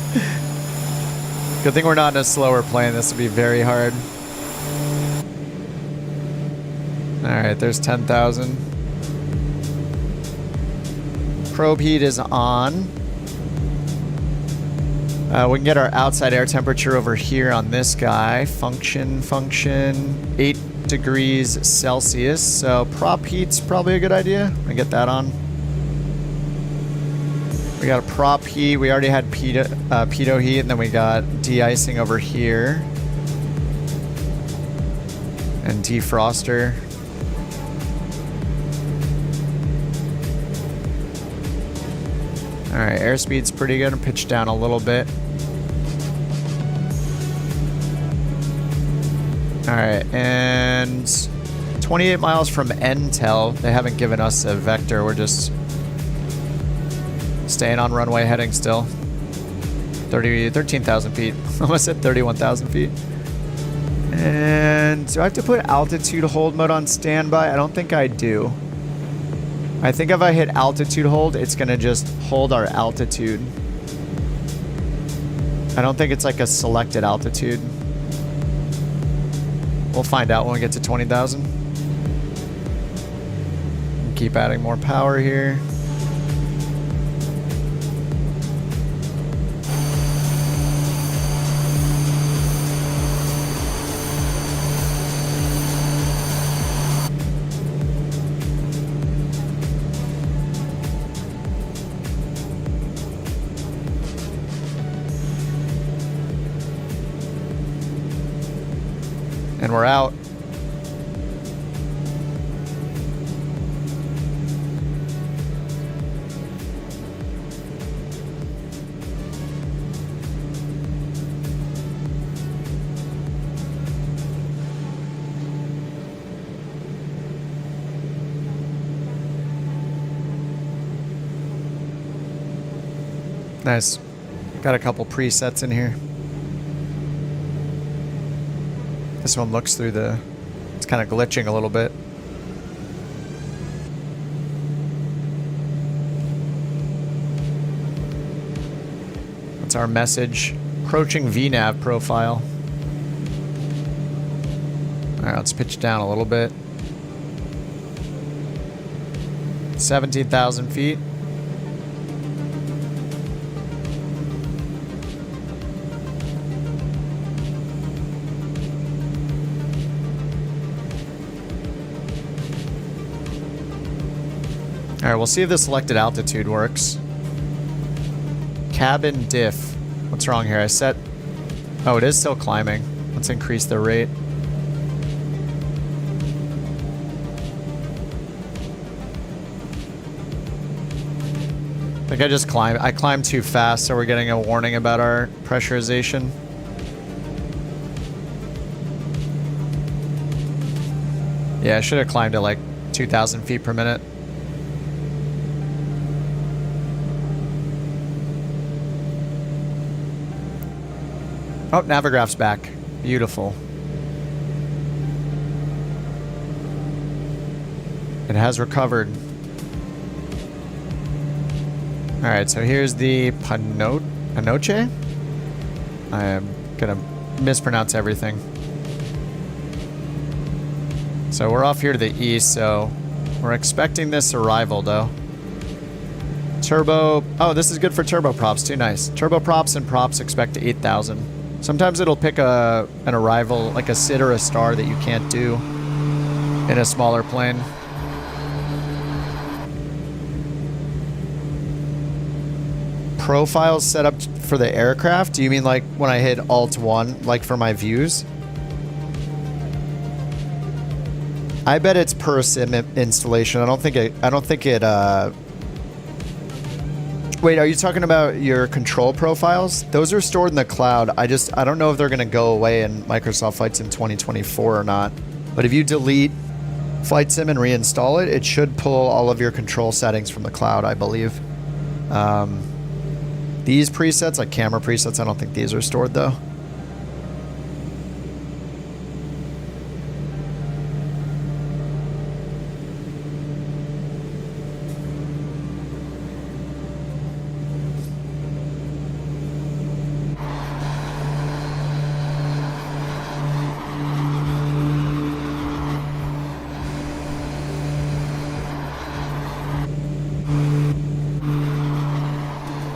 Good thing we're not in a slower plane. This would be very hard. Alright, there's 10,000. Probe heat is on. We can get our outside air temperature over here on this guy. Function. 8 degrees Celsius. So prop heat's probably a good idea. I get that on. We got a prop heat. We already had pitot heat, and then we got de-icing over here. And defroster. Alright, airspeed's pretty good. I'll pitch down a little bit. Alright, and 28 miles from Intel. They haven't given us a vector. We're just staying on runway heading still. 13,000 feet. Almost at 31,000 feet. And do I have to put altitude hold mode on standby? I don't think I do. I think if I hit altitude hold, it's going to just hold our altitude. I don't think it's like a selected altitude. We'll find out when we get to 20,000. Keep adding more power here. And we're out. Nice. Got a couple presets in here. This one looks through the... It's kind of glitching a little bit. That's our message. Approaching VNAV profile. Alright, let's pitch down a little bit. 17,000 feet. Alright, we'll see if the selected altitude works. Cabin diff. What's wrong here? I set... Oh, it is still climbing. Let's increase the rate. I think I just climbed. I climbed too fast, so we're getting a warning about our pressurization. Yeah, I should have climbed at like 2,000 feet per minute. Oh, Navigraph's back. Beautiful. It has recovered. Alright, so here's the Panoche? I am gonna mispronounce everything. So we're off here to the east, so we're expecting this arrival though. Turbo, oh, this is good for turboprops too, nice. Turboprops and props expect 8,000. Sometimes it'll pick an arrival, like a SID or a star that you can't do in a smaller plane. Profiles set up for the aircraft? Do you mean like when I hit Alt-1, like for my views? I bet it's per sim installation. I don't think it Wait, are you talking about your control profiles? Those are stored in the cloud. I don't know if they're going to go away in Microsoft Flight Sim 2024 or not. But if you delete Flight Sim and reinstall it, it should pull all of your control settings from the cloud, I believe. These presets, like camera presets, I don't think these are stored though.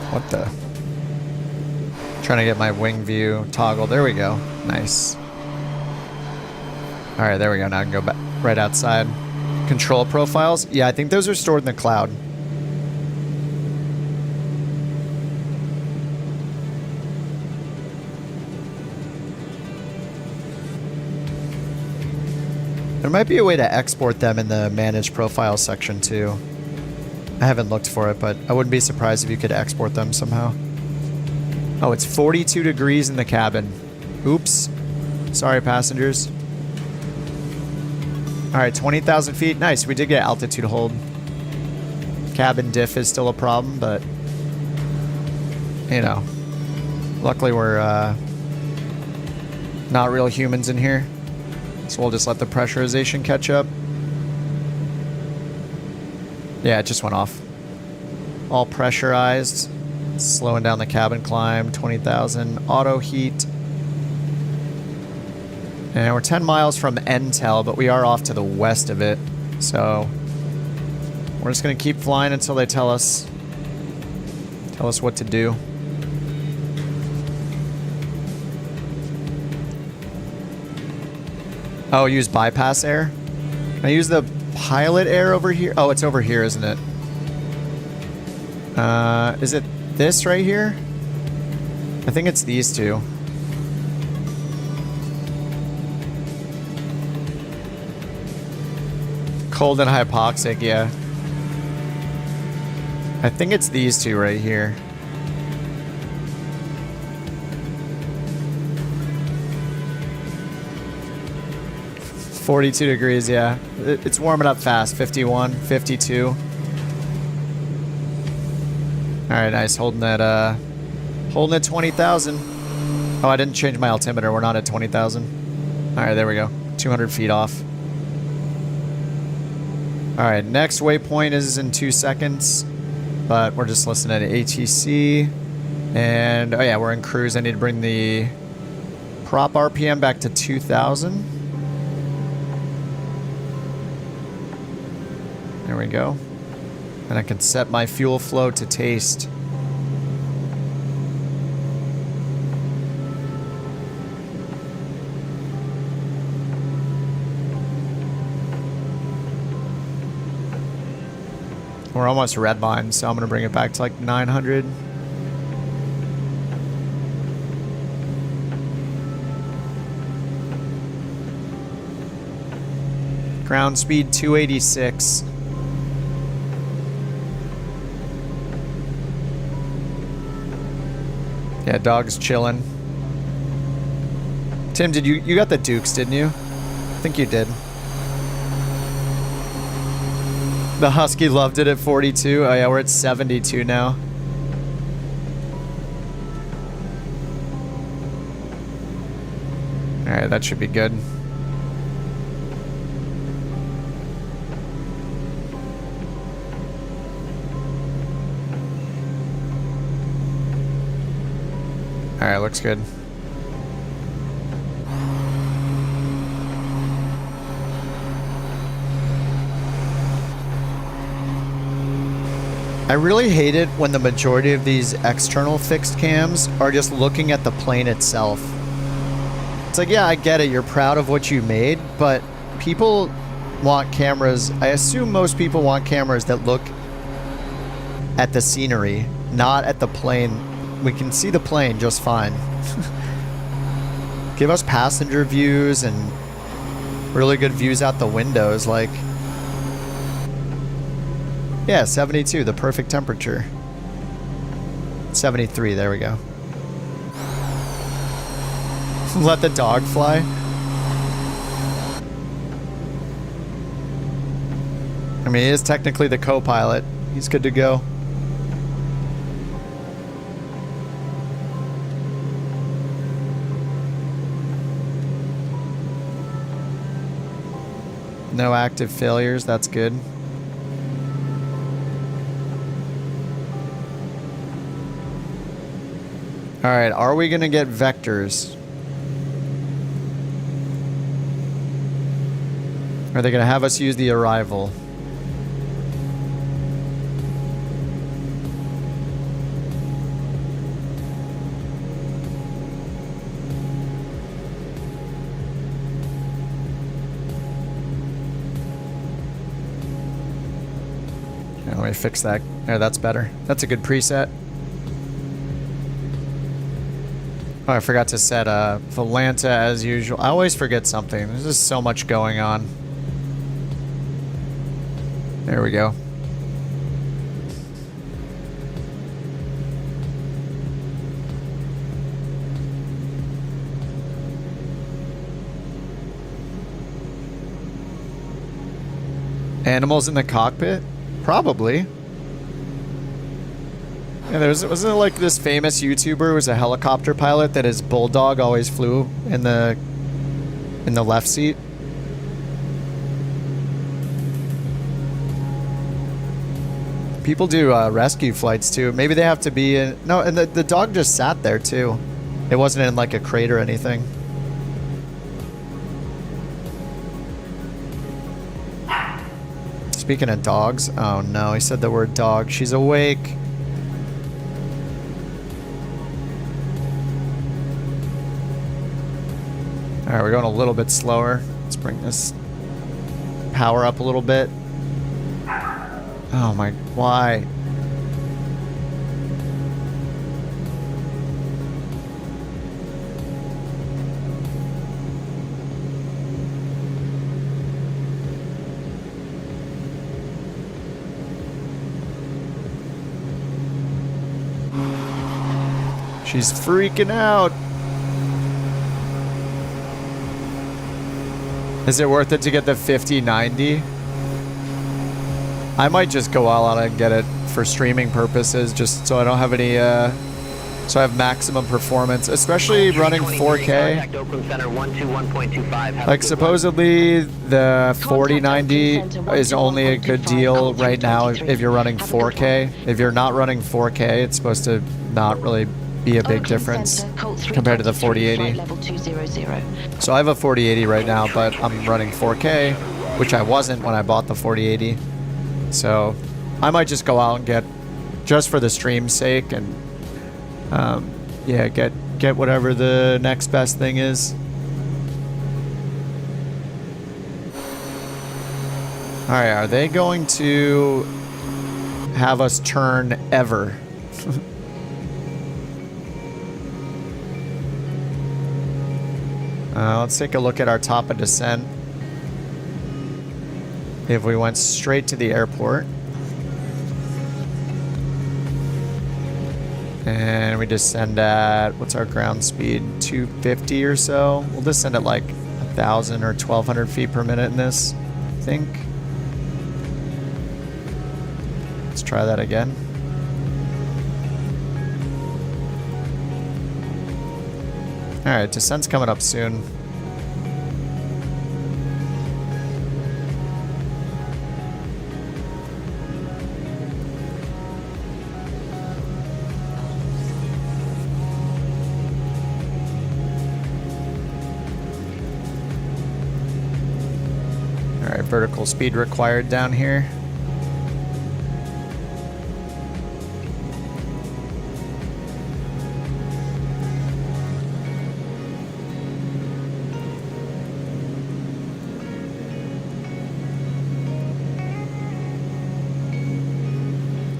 What the? Trying to get my wing view toggle. There we go. Nice. All right, there we go. Now I can go back right outside. Control profiles. Yeah, I think those are stored in the cloud. There might be a way to export them in the manage profiles section too. I haven't looked for it, but I wouldn't be surprised if you could export them somehow. Oh, it's 42 degrees in the cabin. Oops. Sorry, passengers. All right, 20,000 feet. Nice, we did get altitude hold. Cabin diff is still a problem, but, you know, luckily we're not real humans in here. So we'll just let the pressurization catch up. Yeah, it just went off. All pressurized. Slowing down the cabin climb, 20,000. Auto heat. And we're 10 miles from Entel, but we are off to the west of it. So we're just going to keep flying until they tell us what to do. Oh, use bypass air? Can I use the pilot air over here? Oh, it's over here, isn't it? Is it this right here? I think it's these two. Cold and hypoxic, yeah. I think it's these two right here. $42 degrees, yeah. It's warming up fast. 51, 52. Alright, nice. Holding at 20,000. Oh, I didn't change my altimeter. We're not at 20,000. Alright, there we go. 200 feet off. Alright, next waypoint is in 2 seconds. But we're just listening to ATC. And, oh yeah, we're in cruise. I need to bring the prop RPM back to 2,000. There we go. And I can set my fuel flow to taste. We're almost redline, so I'm going to bring it back to like 900. Ground speed 286. Yeah, dog's chilling. Tim, did you got the Dukes, didn't you? I think you did. The Husky loved it at 42. Oh yeah, we're at 72 now. Alright, that should be good. looks good. I really hate it when the majority of these external fixed cams are just looking at the plane itself. It's like, yeah, I get it. You're proud of what you made, but people want cameras. I assume most people want cameras that look at the scenery, not at the plane. We can see the plane just fine. Give us passenger views and really good views out the windows. Like, yeah, 72, the perfect temperature. 73, there we go. Let the dog fly. I mean, he is technically the co-pilot. He's good to go. No active failures, that's good. Alright, are we gonna get vectors? Are they gonna have us use the arrival? Yeah, let me fix that. Oh, that's better. That's a good preset. Oh, I forgot to set Volanta as usual. I always forget something. There's just so much going on. There we go. Animals in the cockpit? Probably. Yeah, wasn't it like this famous YouTuber who was a helicopter pilot that his bulldog always flew in the left seat? People do rescue flights too. Maybe they have to be in... No, and the dog just sat there too. It wasn't in like a crate or anything. Speaking of dogs... Oh no, he said the word dog. She's awake. Alright, we're going a little bit slower. Let's bring this power up a little bit. Oh my, why? She's freaking out. Is it worth it to get the 5090? I might just go all out and get it for streaming purposes, just so I don't have any, so I have maximum performance, especially running 4K. Like, supposedly the 4090 is only a good deal right now if you're running 4K. If you're not running 4K, it's supposed to not really be a big difference compared to the 4080. So I have a 4080 right now, but I'm running 4K, which I wasn't when I bought the 4080. So I might just go out and get, just for the stream's sake, and yeah, get whatever the next best thing is. Alright, are they going to have us turn ever? Let's take a look at our top of descent. If we went straight to the airport and we descend at, what's our ground speed? 250 or so. We'll descend at like 1,000 or 1,200 feet per minute in this, I think. Let's try that again. Alright, descent's coming up soon. All right, vertical speed required down here.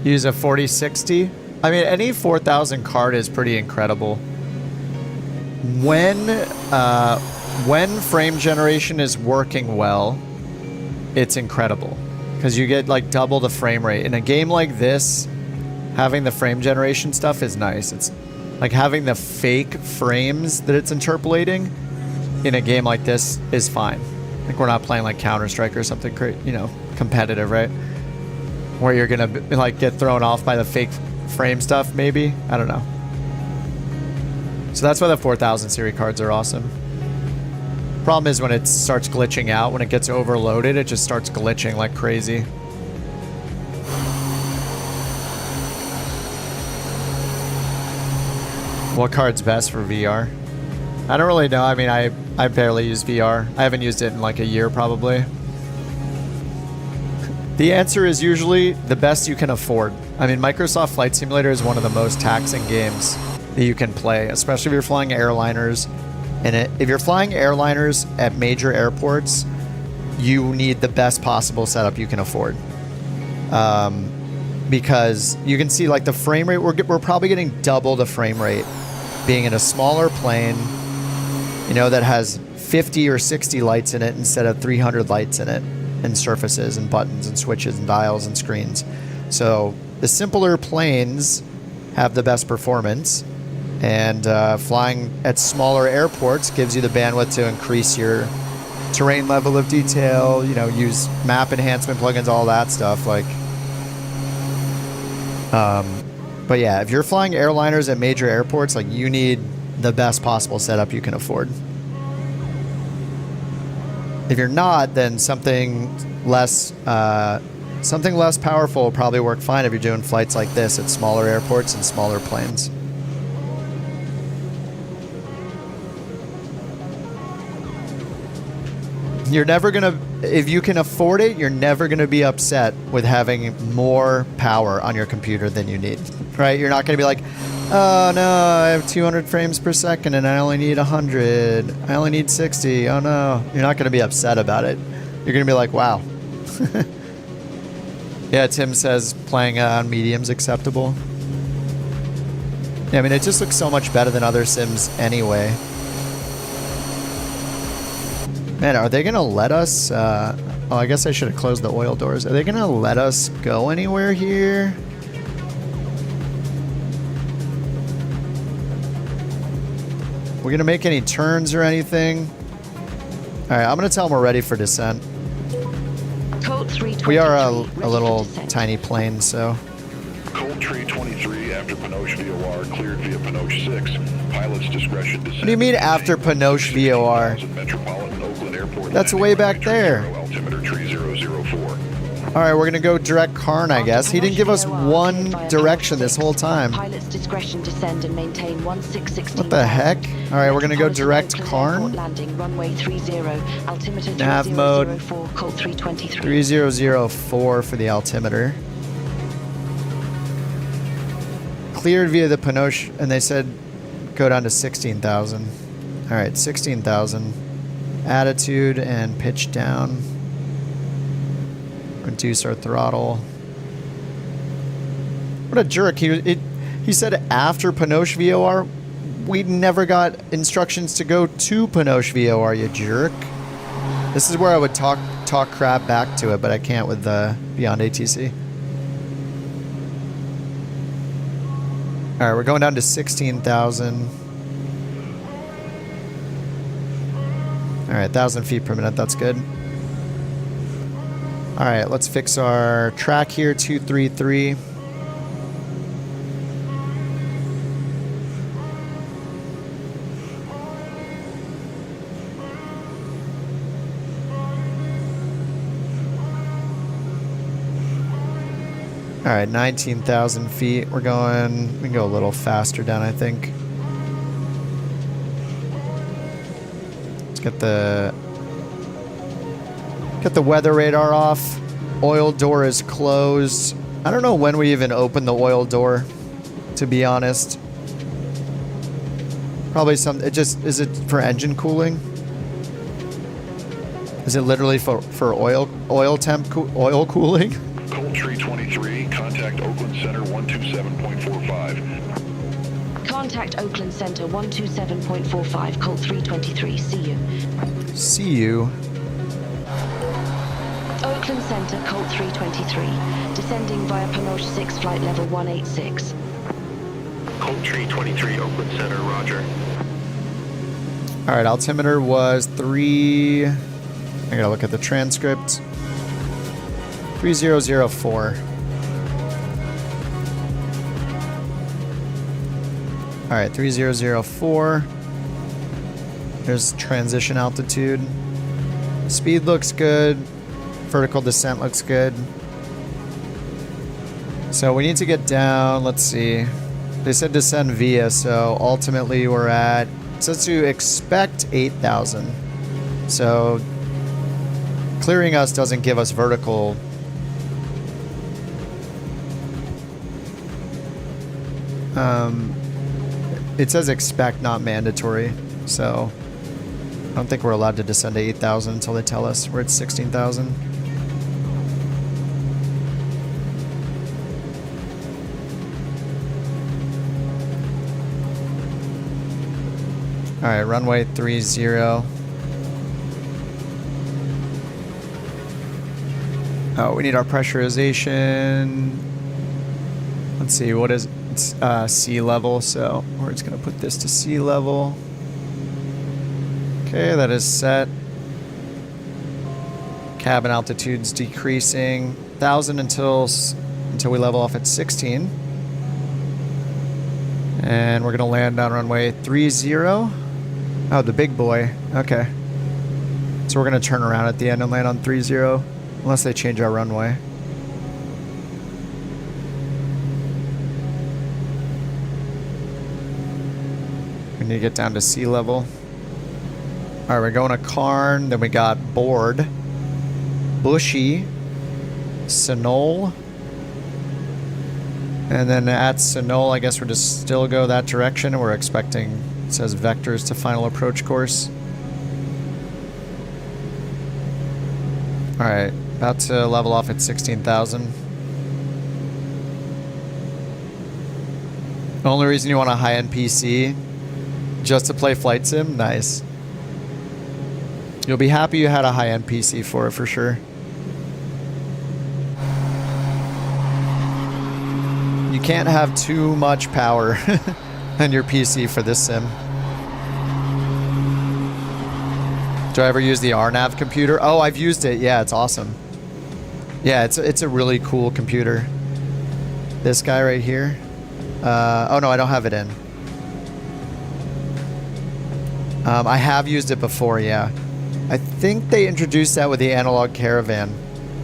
Use a 4060. I mean, any 4000 card is pretty incredible. When frame generation is working well, it's incredible because you get like double the frame rate. In a game like this, having the frame generation stuff is nice. It's like having the fake frames that it's interpolating in a game like this is fine. Like we're not playing like Counter-Strike or something, you know, competitive, right? Where you're gonna like get thrown off by the fake frame stuff, maybe. I don't know. So that's why the 4000 series cards are awesome. Problem is when it starts glitching out, when it gets overloaded, it just starts glitching like crazy. What card's best for VR? I don't really know. I mean, I barely use VR. I haven't used it in like a year probably. The answer is usually the best you can afford. I mean, Microsoft Flight Simulator is one of the most taxing games that you can play, especially if you're flying airliners. And if you're flying airliners at major airports, you need the best possible setup you can afford. Because you can see like the frame rate, we're probably getting double the frame rate being in a smaller plane, you know, that has 50 or 60 lights in it instead of 300 lights in it, and surfaces and buttons and switches and dials and screens. So the simpler planes have the best performance, and flying at smaller airports gives you the bandwidth to increase your terrain level of detail, you know, use map enhancement plugins, all that stuff. Like, but yeah, if you're flying airliners at major airports, like you need the best possible setup you can afford. If you're not, then something less powerful will probably work fine if you're doing flights like this at smaller airports and smaller planes. You're never gonna, if you can afford it, you're never gonna be upset with having more power on your computer than you need, right? You're not gonna be like, oh no, I have 200 frames per second and I only need 100. I only need 60. Oh no. You're not going to be upset about it. You're going to be like, wow. Yeah, Tim says playing on medium's acceptable. Yeah, I mean, it just looks so much better than other Sims anyway. Man, are they going to let us... oh, I guess I should have closed the oil doors. Are they going to let us go anywhere here? We're gonna make any turns or anything? All right, I'm gonna tell them we're ready for descent. Colt 323, we are a little tiny plane, so. Colt 323 after Pinoche VOR cleared via Pinoche 6. Pilot's discretion descent. What do you mean after Pinoche VOR? Metropolitan Oakland Airport. That's way back there. Altimeter 3004. All right, we're gonna go direct Karn, I guess. He didn't give us one direction this whole time. Pilot's discretion descend and maintain 1616. What the heck? All right, we're gonna go direct Karn. Landing runway 30, altimeter Nav mode 3004, Colt 323. 3004 for the altimeter. Cleared via the Pinoche, and they said go down to 16,000. All right, 16,000. Attitude and pitch down. Reduce our throttle. What a jerk. He said after Pinoche VOR. We never got instructions to go to Pinoche VOR, you jerk. This is where I would talk crap back to it, but I can't with the Beyond ATC. All right, we're going down to 16,000. All right, 1,000 feet per minute. That's good. All right, let's fix our track here, 233. All right, 19,000 feet. We can go a little faster down, I think. Let's get the Get the weather radar off. Oil door is closed. I don't know when we even opened the oil door, to be honest. Probably some, is it for engine cooling? Is it literally for oil cooling? Colt 323, contact Oakland Center 127.45. Contact Oakland Center 127.45, Colt 323. See you. See you. Oakland Center, Colt 323. Descending via Panoche 6, flight level 186. Colt 323, Oakland Center, roger. All right, altimeter was 3... I gotta look at the transcript. 3004. All right, 3004. There's transition altitude. Speed looks good. Vertical descent looks good. So we need to get down, let's see. They said descend via, so ultimately we're at, it says to expect 8,000. So clearing us doesn't give us vertical. It says expect, not mandatory. So I don't think we're allowed to descend to 8,000 until they tell us we're at 16,000. All right, runway 30. Oh, we need our pressurization. Let's see, what is it's sea level, so we're just gonna put this to sea level. Okay, that is set. Cabin altitude's decreasing 1,000 until we level off at 16. And we're gonna land on runway 30. Oh, the big boy. Okay. So we're gonna turn around at the end and land on 30, unless they change our runway. We need to get down to sea level. All right, we're going to Karn. Then we got Board, Bushy, Sinol. And then at Sinol, I guess we're just still go that direction. We're expecting, it says vectors to final approach course. All right, about to level off at 16,000. The only reason you want a high-end PC, just to play flight sim? Nice. You'll be happy you had a high-end PC for it, for sure. You can't have too much power on your PC for this sim. Do I ever use the RNAV computer? Oh, I've used it. Yeah, it's awesome. Yeah, it's a really cool computer. This guy right here. Oh no, I don't have it in. I have used it before, yeah. I think they introduced that with the Analog Caravan.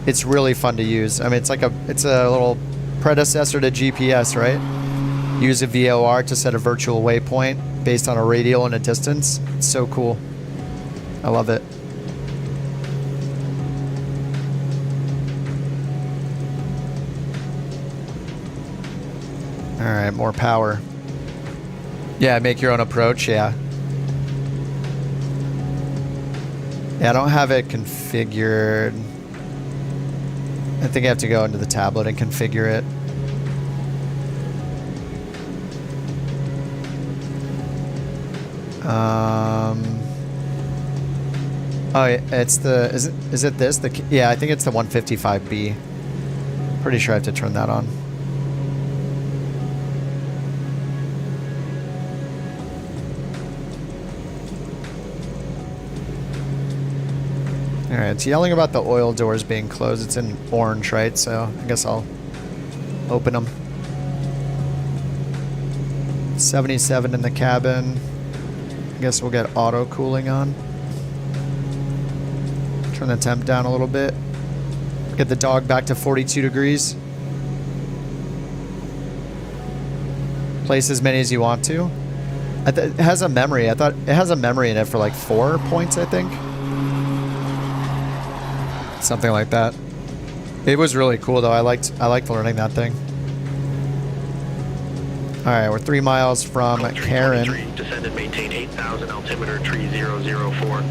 It's really fun to use. I mean, it's a little predecessor to GPS, right? Use a VOR to set a virtual waypoint based on a radial and a distance. It's so cool. I love it. All right, more power. Yeah, make your own approach, yeah. Yeah, I don't have it configured. I think I have to go into the tablet and configure it. Oh, it's the, is it this? Yeah, I think it's the 155B. Pretty sure I have to turn that on. Alright, it's yelling about the oil doors being closed. It's in orange, right? So I guess I'll open them. 77 in the cabin. I guess we'll get auto cooling on. Turn the temp down a little bit. Get the dog back to 42 degrees. Place as many as you want to. It has a memory. I thought it has a memory in it for like 4 points, I think. something like that. It was really cool though. I liked learning that thing. All right, we're 3 miles from Karen. Descend and maintain 8,000 altimeter tree 004.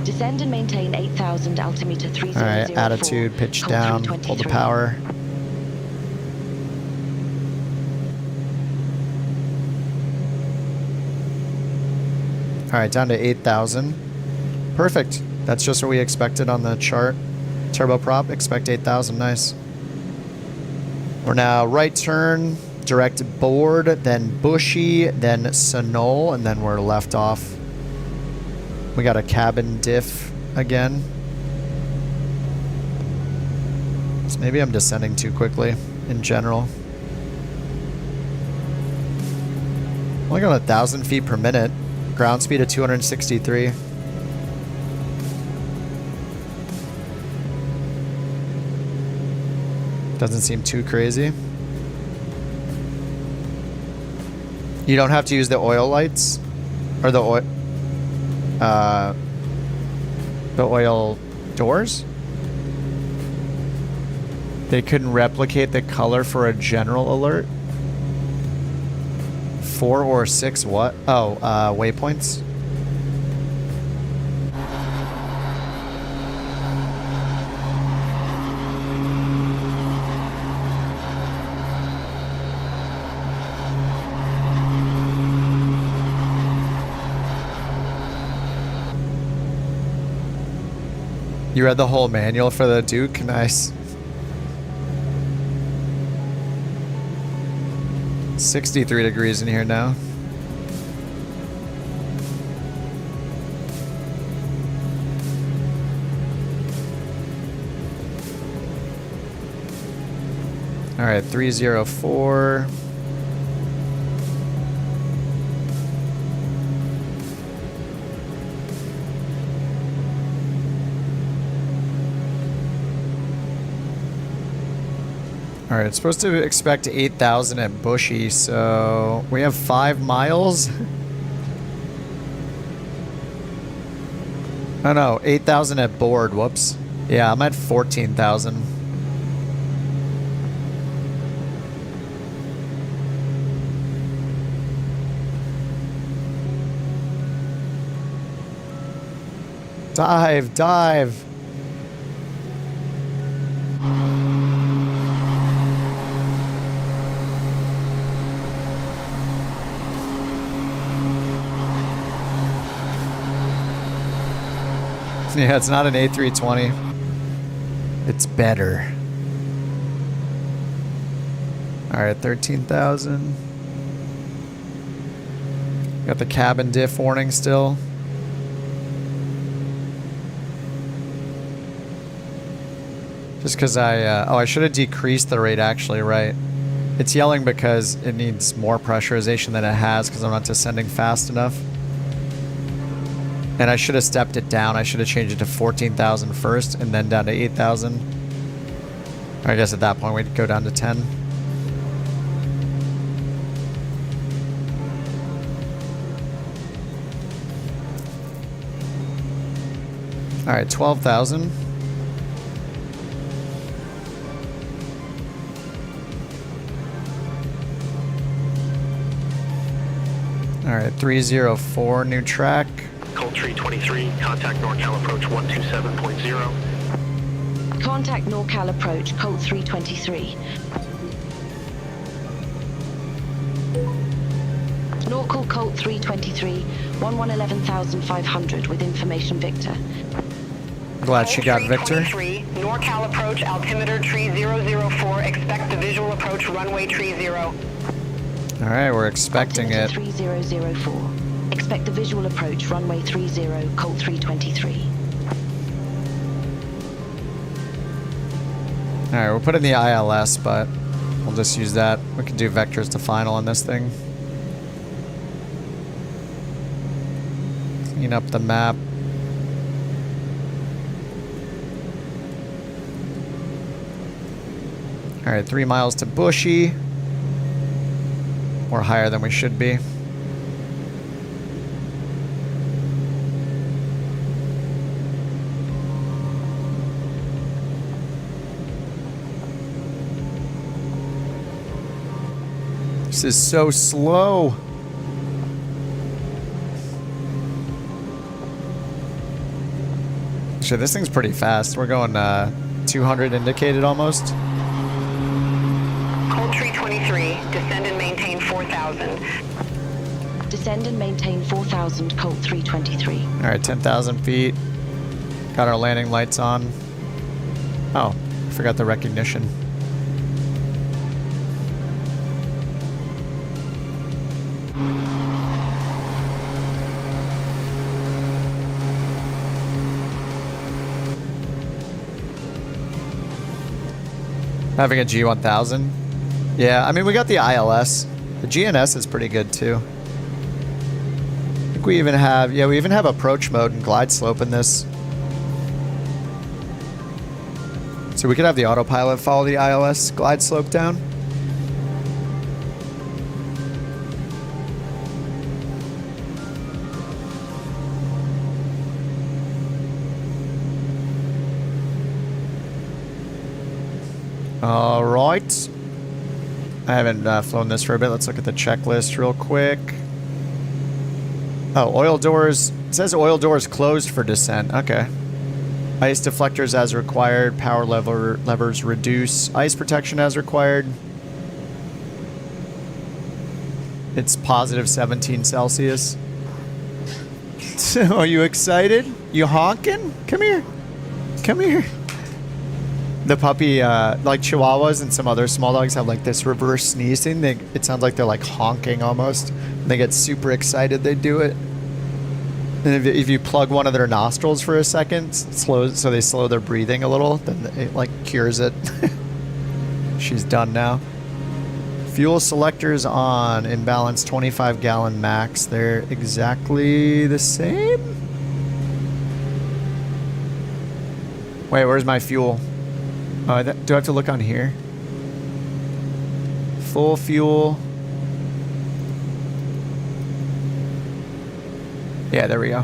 Descend and maintain 8,000 altimeter 3004. All right, attitude, pitch Call down, 323. pull the power. All right, down to 8,000. Perfect. That's just what we expected on the chart. Turboprop, expect 8,000, nice. We're now right turn, direct board, then bushy, then Sonol, and then we're left off. We got a cabin diff again. So maybe I'm descending too quickly in general. Only got 1,000 feet per minute. Ground speed of 263. Doesn't seem too crazy. You don't have to use the oil lights or the oil doors. They couldn't replicate the color for a general alert. 4 or 6 what? Oh, waypoints. You read the whole manual for the Duke? Nice. 63 degrees in here now. All right, 304. All right, it's supposed to expect 8,000 at Bushy, so we have 5 miles. Oh no, 8,000 at board, whoops. Yeah, I'm at 14,000. Dive, dive. Yeah, it's not an A320. It's better. All right, 13,000. Got the cabin diff warning still. Just because I should have decreased the rate actually, right? It's yelling because it needs more pressurization than it has because I'm not descending fast enough. And I should have stepped it down. I should have changed it to 14,000 first and then down to 8,000. I guess at that point we'd go down to 10. All right, 12,000. All right, 304, new track. Cold Tree 23, contact NorCal approach 127.0. Contact NorCal approach, Colt 323. NorCal Colt 323, 11,500 with information Victor. Glad she got Victor. 23, NorCal approach, altimeter tree 004, expect the visual approach runway tree 0. All right, we're expecting it. 3004. Expect the visual approach, runway 30, Colt 323. All right, we'll put in the ILS, but we'll just use that. We can do vectors to final on this thing. Clean up the map. All right, 3 miles to Bushy. We're higher than we should be. This is so slow. Actually, this thing's pretty fast. We're going 200 indicated almost. Cold Tree 23, descend and maintain 4,000. Descend and maintain 4,000, Colt 323. All right, 10,000 feet. Got our landing lights on. Oh, forgot the recognition. Having a G1000. Yeah, I mean, we got the ILS. The GNS is pretty good too. I think we even have, yeah, we even have approach mode and glide slope in this. So we could have the autopilot follow the ILS glide slope down. All right. I haven't flown this for a bit. Let's look at the checklist real quick. Oh, oil doors. It says oil doors closed for descent. Okay. Ice deflectors as required. Power levers reduce. Ice protection as required. It's positive 17 Celsius. Are you excited? You honking? Come here. Come here. The puppy, like Chihuahuas and some other small dogs have like this reverse sneezing. It sounds like they're like honking almost. When they get super excited, they do it. And if you plug one of their nostrils for a second, so they slow their breathing a little, then it like cures it. She's done now. Fuel selectors on. Imbalance 25 gallon max. They're exactly the same? Wait, where's my fuel? Do I have to look on here? Full fuel. Yeah, there we go. I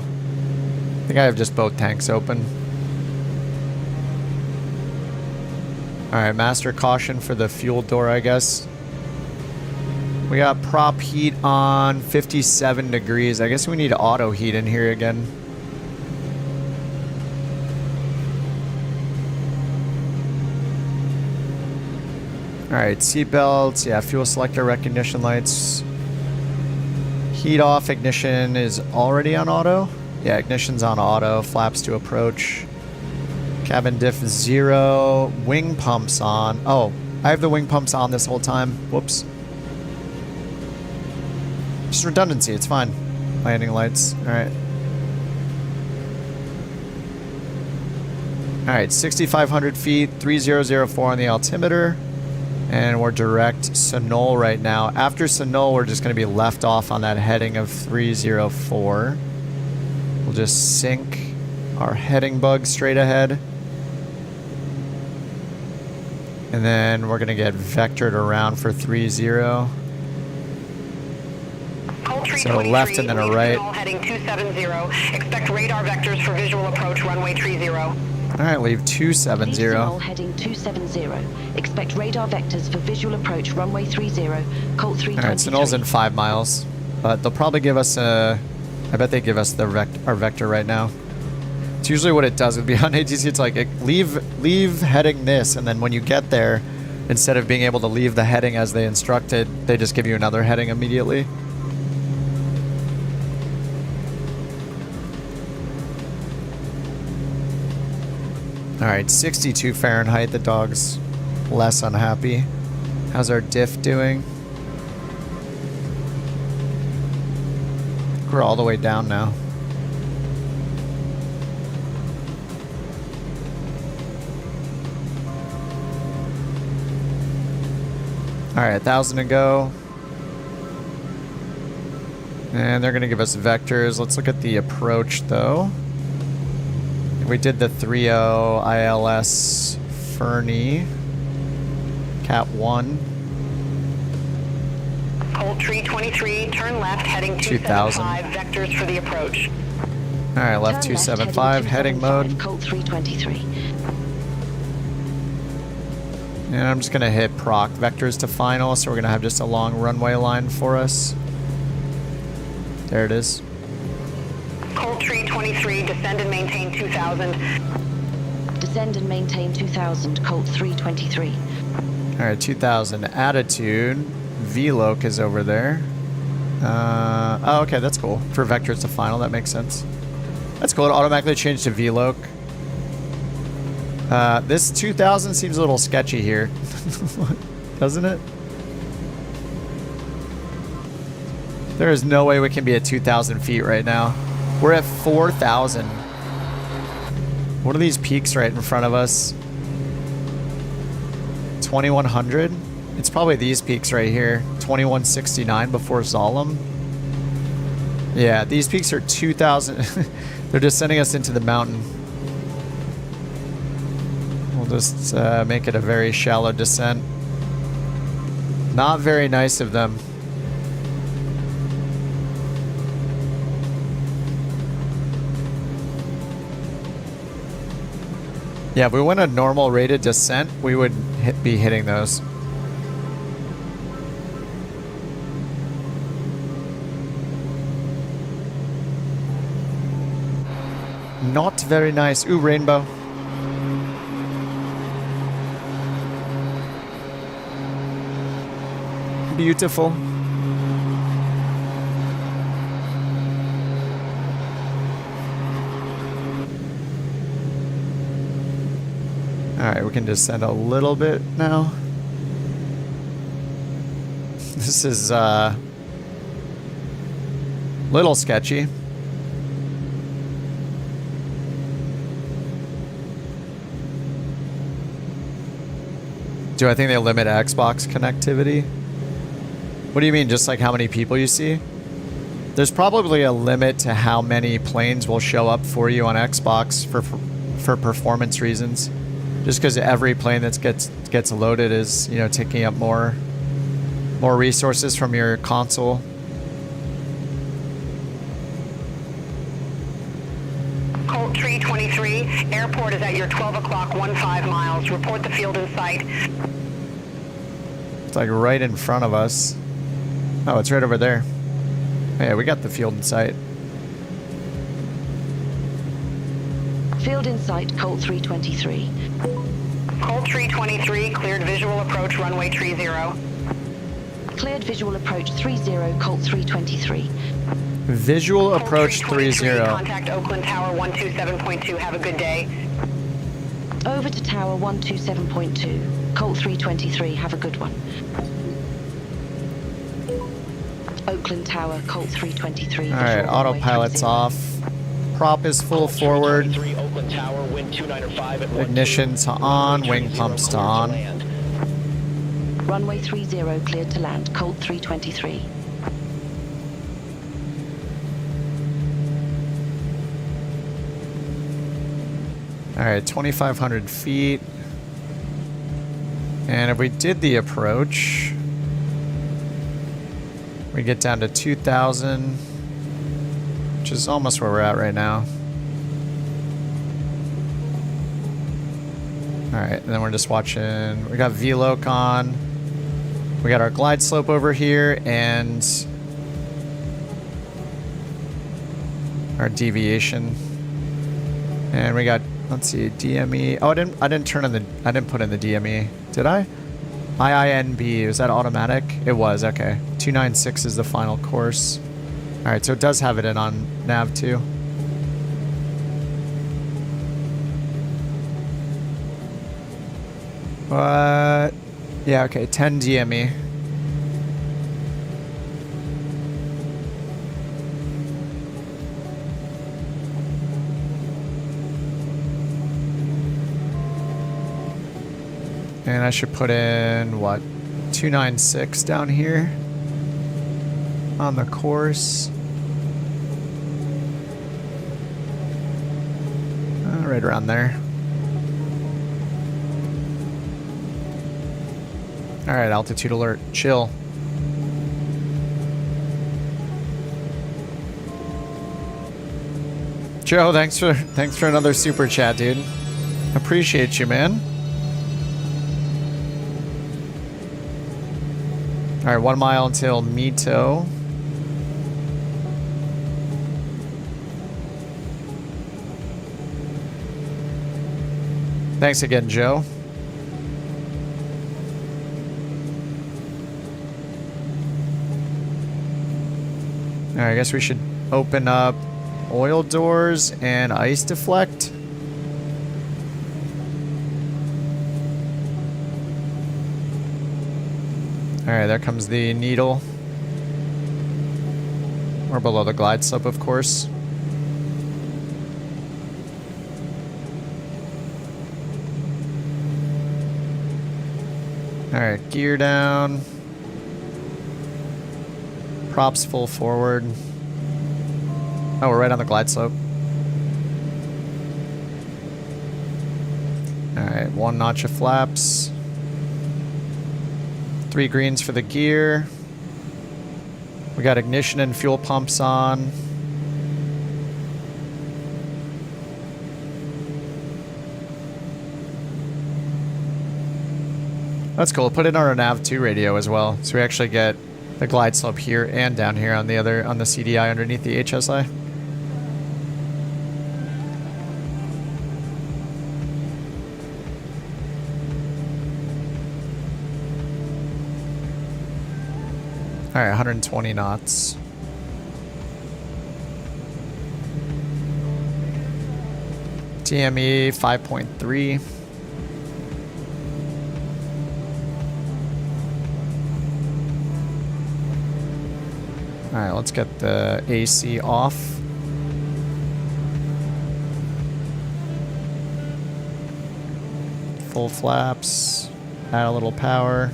think I have just both tanks open. Alright, master caution for the fuel door, I guess. We got prop heat on 57 degrees. I guess we need auto heat in here again. Alright, seat belts, yeah, fuel selector recognition lights. Heat off, ignition is already on auto. Yeah, ignition's on auto, flaps to approach. Cabin diff 0, wing pumps on. Oh, I have the wing pumps on this whole time. Whoops. Just redundancy, it's fine. Landing lights, alright. Alright, 6,500 feet, 3004 on the altimeter. And we're direct Sonol right now. After Sonol, we're just going to be left off on that heading of 304. We'll just sync our heading bug straight ahead. And then we're going to get vectored around for 30. So left and then a right. Heading 270. Expect radar vectors for visual approach runway 30. Alright, leave 270. Sonol heading 270. Expect radar vectors for visual approach runway 30. Colt 323. Alright, Sonol's in 5 miles. But they'll probably give us a... I bet they give us our vector right now. It's usually what it does with beyond ATC. It's like, leave heading this, and then when you get there, instead of being able to leave the heading as they instructed, they just give you another heading immediately. Alright, 62 Fahrenheit. The dog's less unhappy. How's our diff doing? We're all the way down now. Alright, 1,000 to go. And they're going to give us vectors. Let's look at the approach, though. We did the 3.0 ILS Fernie. Cat 1. Colt Tree 23, turn left, heading 275, vectors for the approach. Alright, left 275, heading mode. Colt 323. And I'm just gonna hit proc vectors to final, so we're gonna have just a long runway line for us. There it is. Cold Tree 23, descend and maintain 2000. Descend and maintain 2000, Colt 323. Alright, 2000. Attitude. VLOC is over there. Oh, okay, that's cool. For vectors to final, that makes sense. That's cool. It automatically changed to VLOC. This 2000 seems a little sketchy here. Doesn't it? There is no way we can be at 2,000 feet right now. We're at 4,000. What are these peaks right in front of us? 2,100? It's probably these peaks right here. 2,169 before Zalem. Yeah, these peaks are 2,000. They're just sending us into the mountain. We'll just make it a very shallow descent. Not very nice of them. Yeah, if we went a normal rated descent, we would be hitting those. Not very nice. Ooh, rainbow. Beautiful. Alright, we can descend a little bit now. This is little sketchy. Do I think they limit Xbox connectivity? What do you mean, just like how many people you see? There's probably a limit to how many planes will show up for you on Xbox for performance reasons. Just because every plane that gets loaded is, you know, taking up more resources from your console. Colt Tree 23, airport is at your 12 o'clock, 15 miles. Report the field in sight. It's like right in front of us. Oh, it's right over there. Oh, yeah, we got the field in sight. Field in sight, Colt 323. Colt Tree 23, cleared visual approach runway tree 0. Cleared visual approach 30, Colt 323. Visual approach 30. Contact Oakland Tower 127.2. Have a good day. Over to Tower 127.2. Colt 323, have a good one. Oakland Tower, Colt 323. Alright, autopilot's off. Prop is full forward. Ignition to on, wing pumps to on. Runway 30 cleared to land, Colt 323. Alright, 2,500 feet. And if we did the approach, we get down to 2,000, which is almost where we're at right now. Alright, and then we're just watching. We got VLOC on. We got our glide slope over here and our deviation. And we got, let's see, DME. Oh, I didn't put in the DME. Did I? IINB, was that automatic? It was, okay. 296 is the final course. Alright, so it does have it in on nav too. What? Yeah, okay, 10 DME. And I should put in, what, 296 down here on the course. Right around there. Alright, altitude alert. Chill. Joe, thanks for another super chat, dude. Appreciate you, man. All right, 1 mile until Mito. Thanks again, Joe. All right, I guess we should open up oil doors and ice deflect. All right, there comes the needle. We're below the glide slope, of course. All right, gear down. Props full forward. Oh, we're right on the glide slope. All right, 1 notch of flaps. 3 greens for the gear. We got ignition and fuel pumps on. That's cool. Put in our nav 2 radio as well, so we actually get the glide slope here and down here on the CDI underneath the HSI. All right, 120 knots. TME 5.3. All right, let's get the AC off. Full flaps. Add a little power.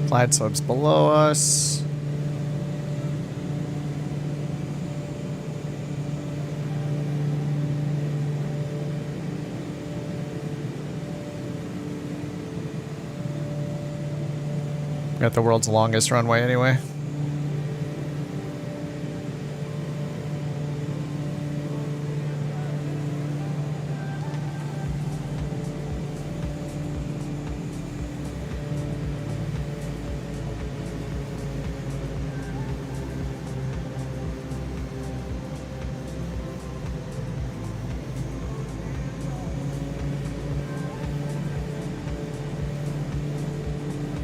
Glide slope's below us. Got the world's longest runway anyway.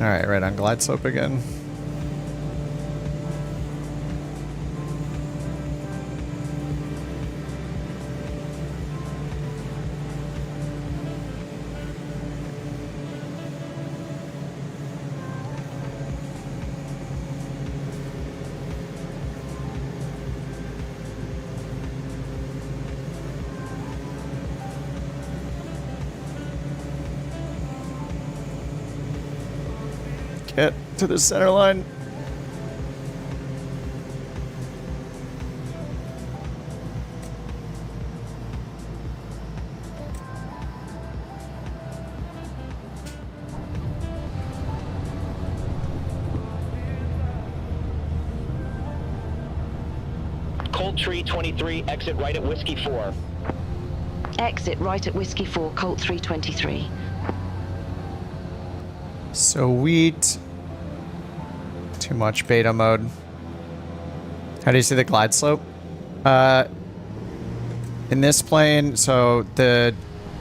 Alright, right on glide slope again. Get to the center line. Cold Tree 23, exit right at Whiskey 4. Exit right at Whiskey 4, Colt 323. Sweet. Too much beta mode. How do you see the glide slope? In this plane, so the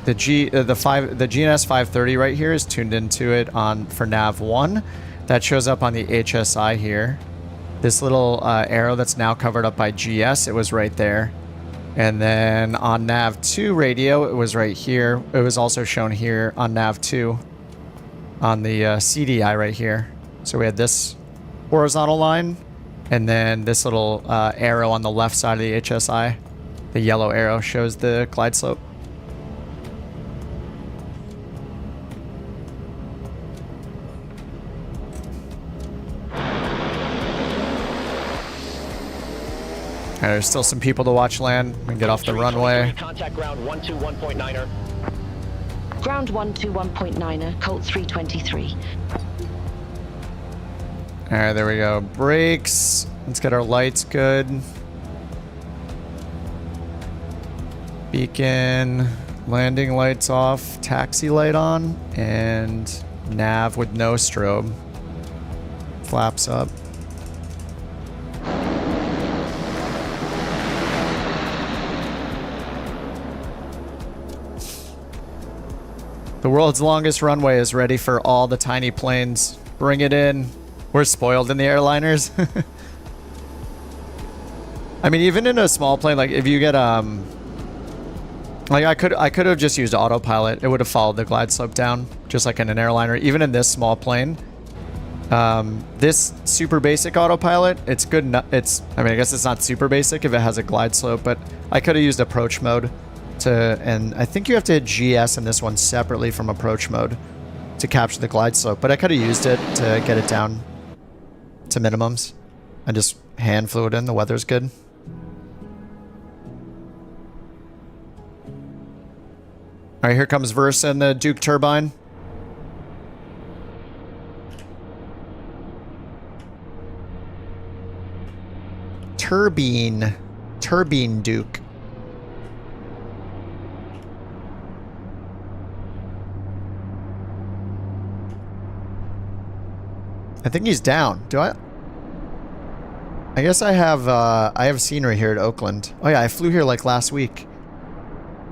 GNS 530 right here is tuned into it for nav 1. That shows up on the HSI here. This little arrow that's now covered up by GS, it was right there. And then on nav 2 radio, it was right here. It was also shown here on nav 2 on the CDI right here. So we had this horizontal line, and then this little arrow on the left side of the HSI. The yellow arrow shows the glide slope. Alright, there's still some people to watch land. We can get off the runway. Contact ground 121.9er. Ground 121.9er, Colt 323. Alright, there we go. Brakes. Let's get our lights good. Beacon. Landing lights off. Taxi light on. And nav with no strobe. Flaps up. The world's longest runway is ready for all the tiny planes. Bring it in. We're spoiled in the airliners. I mean, even in a small plane, like if you get like I could have just used autopilot. It would have followed the glide slope down, just like in an airliner. Even in this small plane, this super basic autopilot, it's good. I mean, I guess it's not super basic if it has a glide slope, but I could have used approach mode and I think you have to hit GS in this one separately from approach mode to capture the glide slope. But I could have used it to get it down to minimums and just hand flew it in. The weather's good. All right, here comes Versa and the Duke turbine. Turbine Duke. I think he's down. Do I? I guess I have scenery here at Oakland. Oh yeah, I flew here like last week.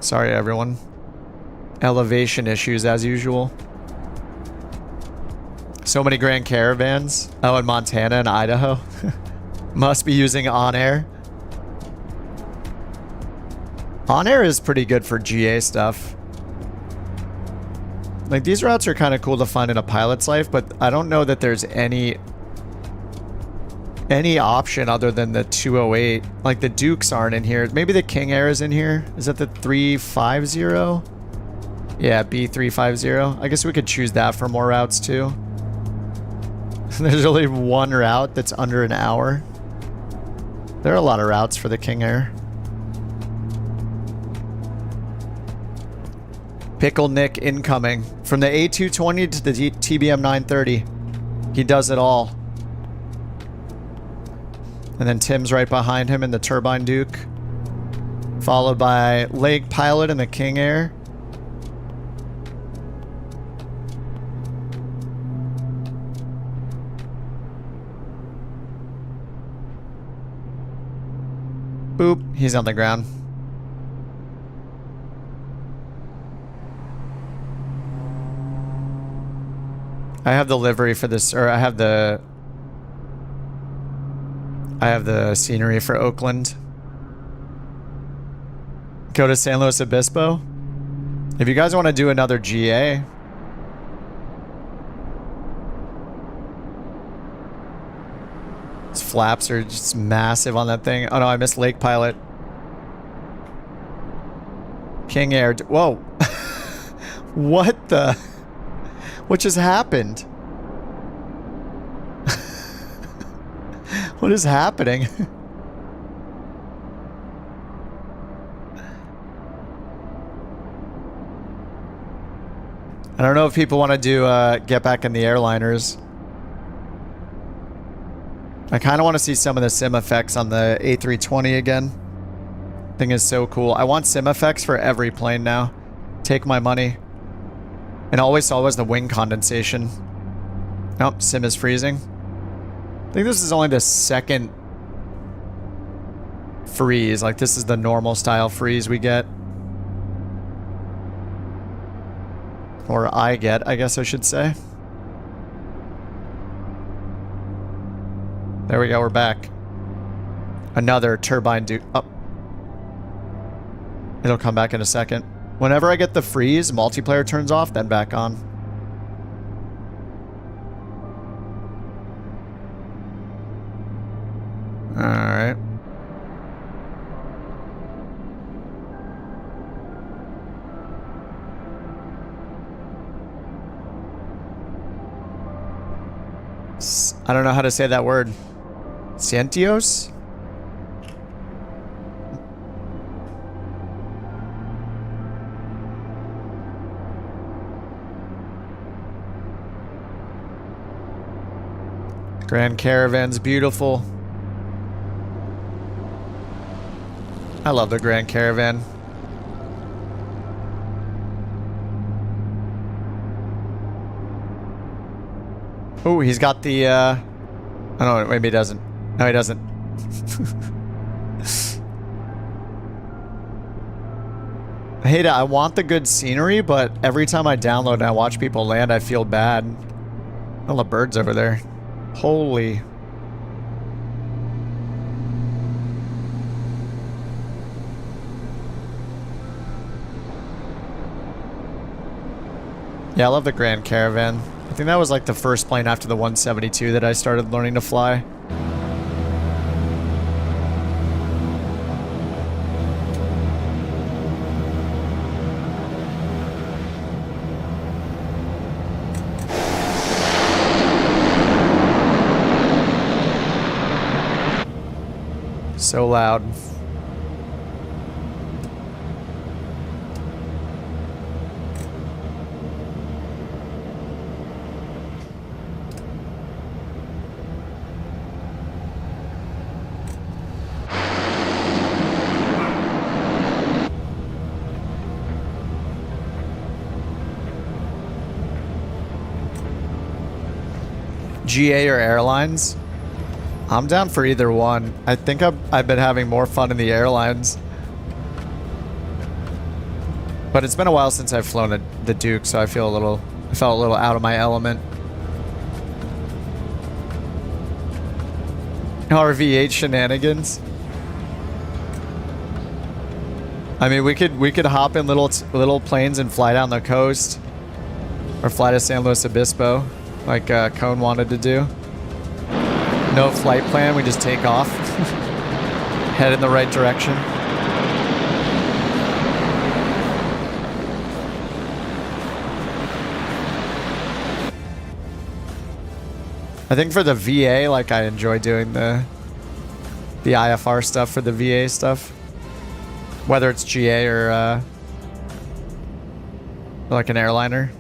Sorry everyone. Elevation issues as usual. So many Grand Caravans. Oh, in Montana and Idaho. Must be using On Air. On Air is pretty good for GA stuff. Like, these routes are kind of cool to find in a pilot's life, but I don't know that there's any option other than the 208. Like, the Dukes aren't in here. Maybe the King Air is in here. Is that the 350? Yeah, B350. I guess we could choose that for more routes, too. There's only one route that's under an hour. There are a lot of routes for the King Air. Pickle Nick incoming. From the A320 to the TBM 930. He does it all. And then Tim's right behind him in the Turbine Duke. Followed by Lake Pilot in the King Air. Boop. He's on the ground. I have the livery for this, or I have the scenery for Oakland. Go to San Luis Obispo. If you guys want to do another GA. These flaps are just massive on that thing. Oh no, I missed Lake Pilot. King Air. Whoa. What the? What just happened? What is happening? I don't know if people want to do get back in the airliners. I kind of want to see some of the SimFX on the A320 again. Thing is so cool. I want SimFX for every plane now. Take my money. And all we saw was the wing condensation. Nope, sim is freezing. I think this is only the second freeze. Like, this is the normal style freeze we get. Or I get, I guess I should say. There we go, we're back. Another turbine oh. It'll come back in a second. Whenever I get the freeze, multiplayer turns off, then back on. Alright. I don't know how to say that word. Cientos? Grand Caravan's beautiful. I love the Grand Caravan. Oh, he's got the, I don't know, maybe he doesn't. No, he doesn't. I hate it. I want the good scenery, but every time I download and I watch people land, I feel bad. All the birds over there. Holy. Yeah, I love the Grand Caravan. I think that was like the first plane after the 172 that I started learning to fly. So loud. GA or airlines? I'm down for either one. I think I've been having more fun in the airlines. But it's been a while since I've flown the Duke, so I felt a little out of my element. RV8 shenanigans. I mean, we could hop in little planes and fly down the coast, or fly to San Luis Obispo, like Cone wanted to do. No flight plan, we just take off. Head in the right direction. I think for the VA, like I enjoy doing the IFR stuff for the VA stuff. Whether it's GA or like an airliner.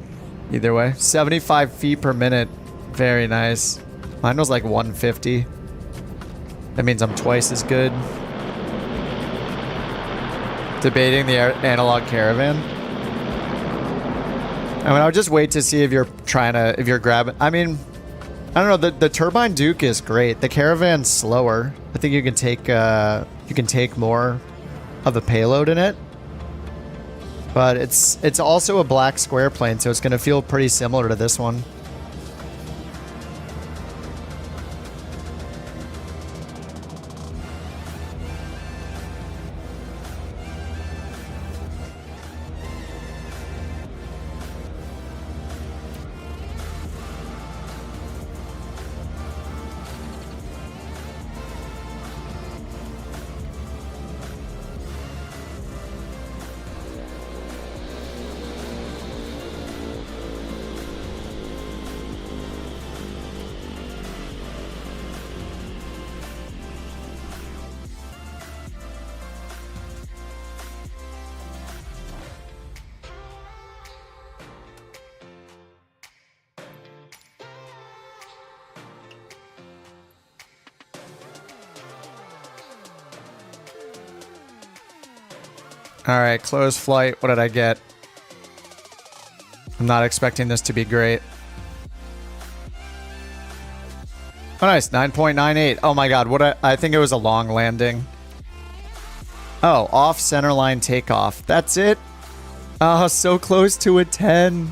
Either way. 75 feet per minute. Very nice. Mine was like 150. That means I'm twice as good. Debating the analog caravan. I mean, I'll just wait to see if you're grabbing. I mean, I don't know. The turbine Duke is great. The caravan's slower. I think you can take more of the payload in it. But it's also a black square plane, so it's going to feel pretty similar to this one. Alright, closed flight. What did I get? I'm not expecting this to be great. Oh, nice. 9.98. Oh my god, I think it was a long landing. Oh, off centerline takeoff. That's it? Oh, so close to a 10.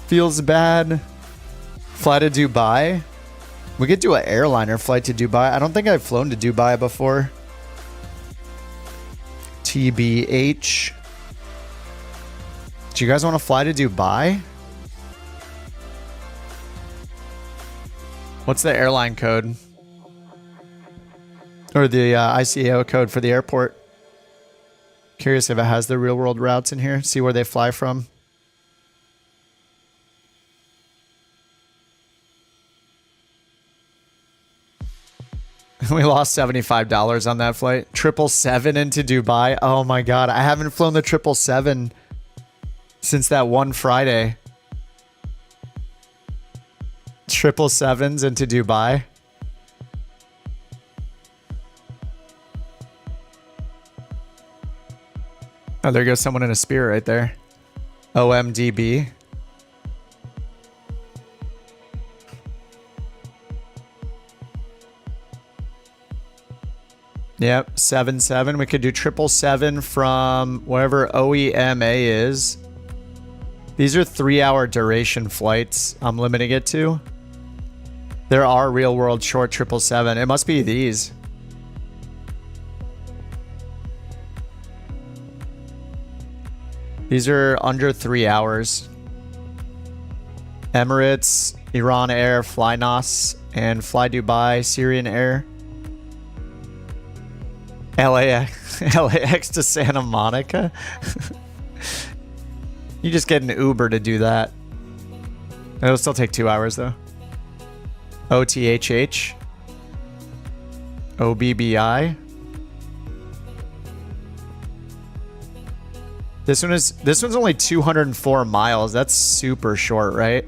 Feels bad. Fly to Dubai? We could do an airliner flight to Dubai. I don't think I've flown to Dubai before. TBH. Do you guys want to fly to Dubai? What's the airline code? Or the ICAO code for the airport? Curious if it has the real world routes in here. See where they fly from. We lost $75 on that flight. 777 into Dubai. Oh my god, I haven't flown the 777 since that one Friday. 777s into Dubai. Oh, there goes someone in a spear right there. OMDB. Yep, 7-7. We could do 777 from wherever OEMA is. These are 3-hour duration flights I'm limiting it to. There are real-world short 777. It must be these. These are under 3 hours. Emirates, Iran Air, Flynas, and Fly Dubai, Syrian Air. LAX to Santa Monica. You just get an Uber to do that. It'll still take 2 hours though. OTHH. OBBI. This one's only 204 miles. That's super short, right?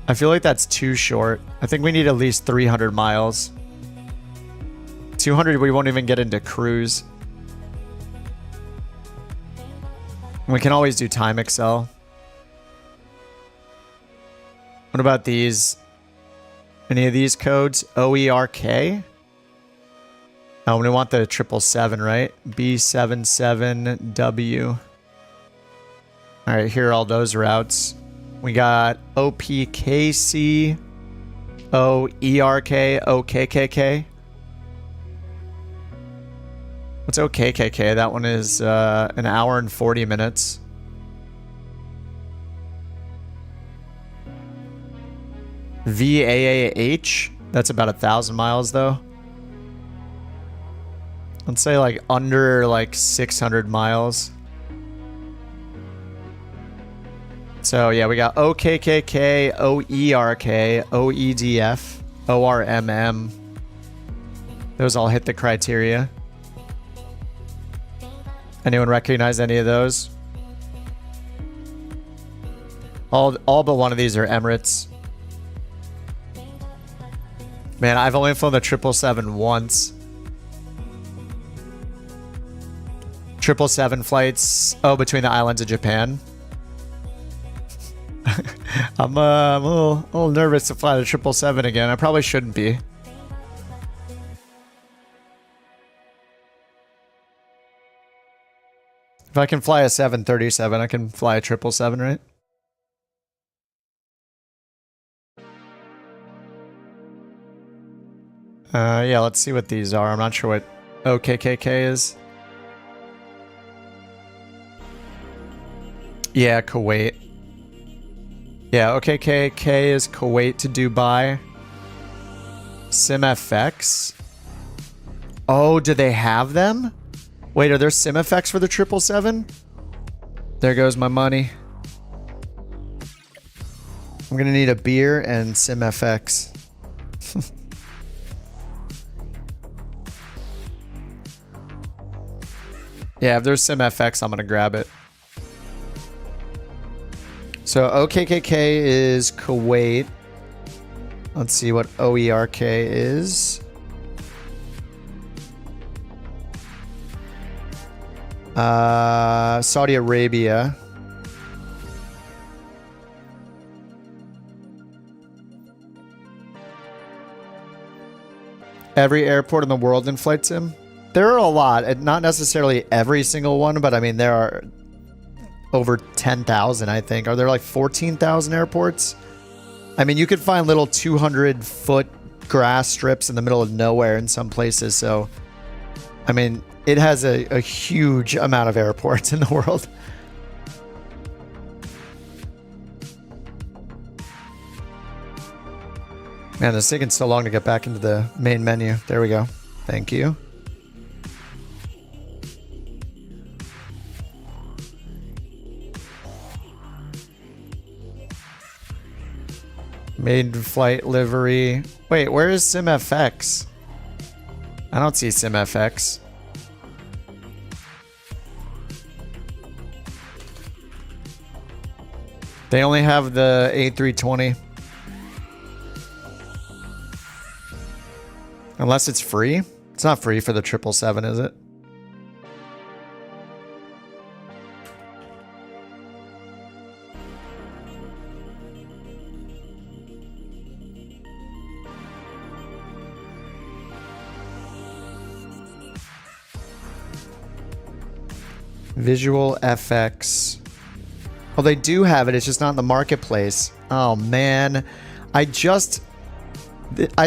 I feel like that's too short. I think we need at least 300 miles. 200 we won't even get into cruise. We can always do time excel. What about these? Any of these codes? OERK? Oh, we want the 777, right? B77W. All right, here are all those routes. We got OPKC, OERK, OKKK. What's OKKK? That one is an hour and 40 minutes. VAAH. That's about 1,000 miles though. Let's say like under like 600 miles. So yeah, we got OKKK, OERK, OEDF, ORMM. Those all hit the criteria. Anyone recognize any of those? All but one of these are Emirates. Man, I've only flown the 777 once. 777 flights. Oh, between the islands of Japan. I'm a little nervous to fly the 777 again. I probably shouldn't be. If I can fly a 737, I can fly a 777, right? Yeah, let's see what these are. I'm not sure what OKKK is. Yeah, Kuwait. Yeah, OKKK is Kuwait to Dubai. SimFX. Oh, do they have them? Wait, are there SimFX for the 777? There goes my money. I'm gonna need a beer and SimFX. Yeah, if there's SimFX, I'm gonna grab it. So OKKK is Kuwait. Let's see what OERK is. Saudi Arabia. Every airport in the world in flight sim? There are a lot. Not necessarily every single one, but I mean, there are over 10,000, I think. Are there like 14,000 airports? I mean, you could find little 200-foot grass strips in the middle of nowhere in some places. So, I mean, it has a huge amount of airports in the world. Man, it's taking so long to get back into the main menu. There we go. Thank you. Maiden flight livery. Wait, where is SimFX? I don't see SimFX. They only have the A320. Unless it's free. It's not free for the 777, is it? Visual FX. Oh, they do have it. It's just not in the marketplace. Oh, man. I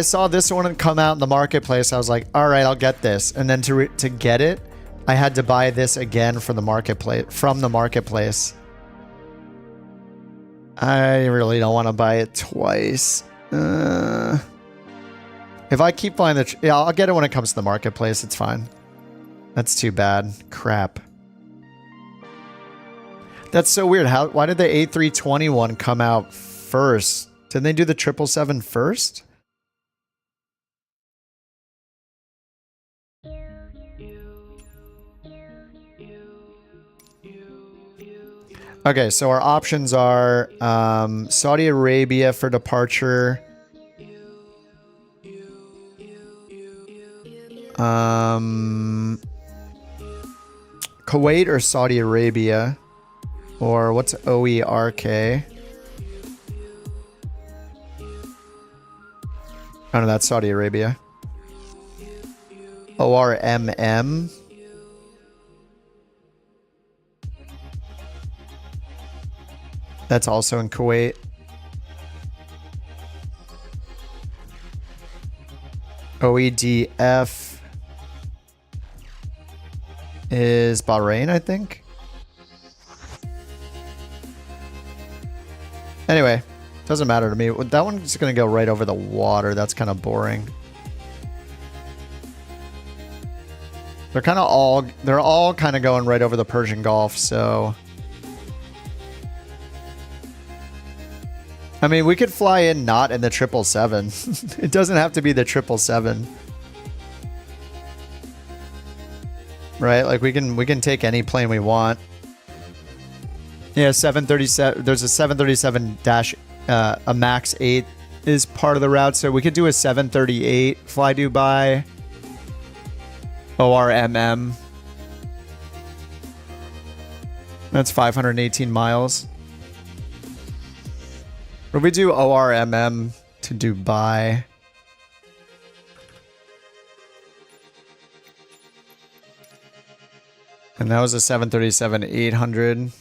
saw this one come out in the marketplace. I was like, all right, I'll get this. And then to get it, I had to buy this again from the marketplace. I really don't want to buy it twice. If I keep buying yeah, I'll get it when it comes to the marketplace. It's fine. That's too bad. Crap. That's so weird. Why did the A320 one come out first? Didn't they do the 777 first? Okay, so our options are Saudi Arabia for departure. Kuwait or Saudi Arabia. Or what's OERK? Oh no, that's Saudi Arabia. ORMM. That's also in Kuwait. OEDF is Bahrain, I think. Anyway, doesn't matter to me. That one's going to go right over the water. That's kind of boring. They're all kind of going right over the Persian Gulf, so I mean, we could fly in not in the 777. It doesn't have to be the 777. Right? Like we can take any plane we want. Yeah, 737. There's a 737 dash a Max 8 is part of the route, so we could do a 738 fly Dubai. ORMM. That's 518 miles. Or we do ORMM to Dubai. And that was a 737-800.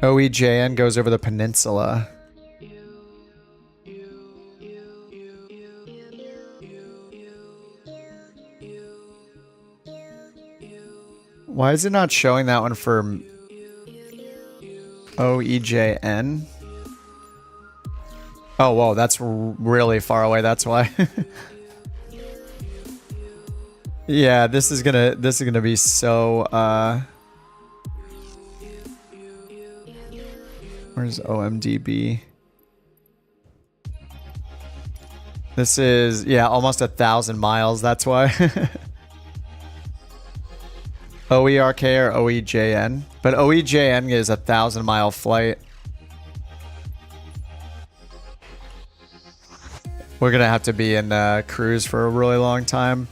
OEJN goes over the peninsula. Why is it not showing that one for OEJN? Oh, whoa, that's really far away. That's why. Yeah, this is gonna be so. Where's OMDB? This is, yeah, almost 1,000 miles. That's why. OERK or OEJN, but OEJN is a 1,000-mile flight. We're gonna have to be in cruise for a really long time.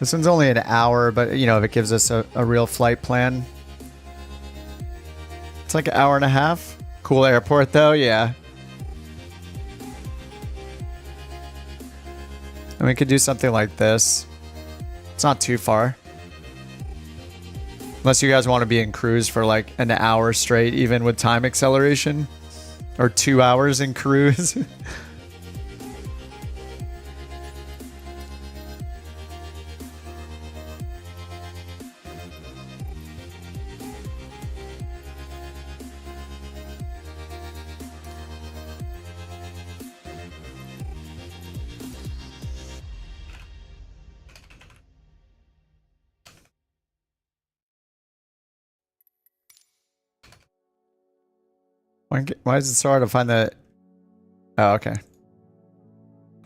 This one's only an hour, but you know, if it gives us a real flight plan, it's like an hour and a half. Cool airport though, yeah. And we could do something like this. It's not too far. Unless you guys want to be in cruise for like an hour straight, even with time acceleration. Or 2 hours in cruise. Why is it so hard to find the... Oh, okay.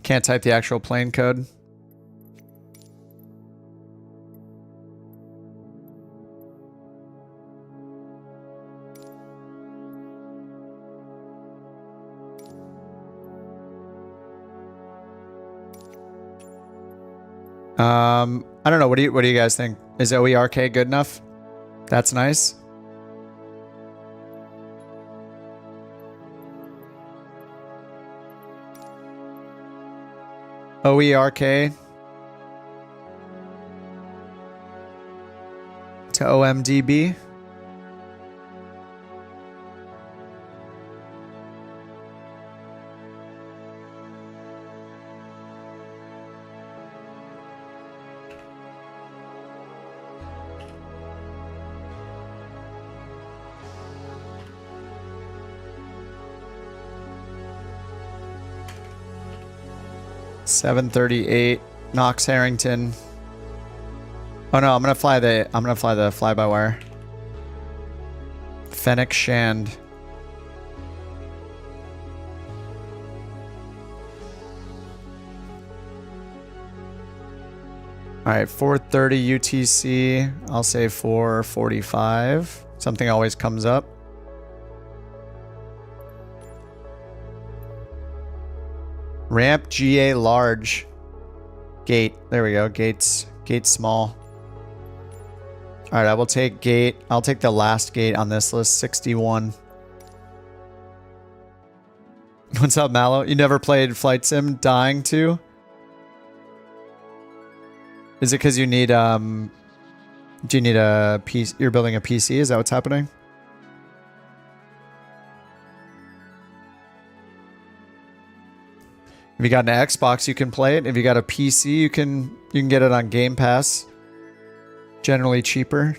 Can't type the actual plane code. I don't know. What do you guys think? Is OERK good enough? That's nice. OERK. to OMDB. $738 Knox Harrington. Oh no, I'm gonna fly the fly-by-wire. Fennec Shand. Alright, 4:30 UTC. I'll say 4:45. Something always comes up. Ramp GA large. Gate. There we go. Gates. Gate small. Alright, I will take gate. I'll take the last gate on this list. 61. What's up, Mallow? You never played Flight Sim? Dying to? Is it because you need, do you need a PC? You're building a PC? Is that what's happening? If you got an Xbox, you can play it. If you got a PC, you can get it on Game Pass. Generally cheaper.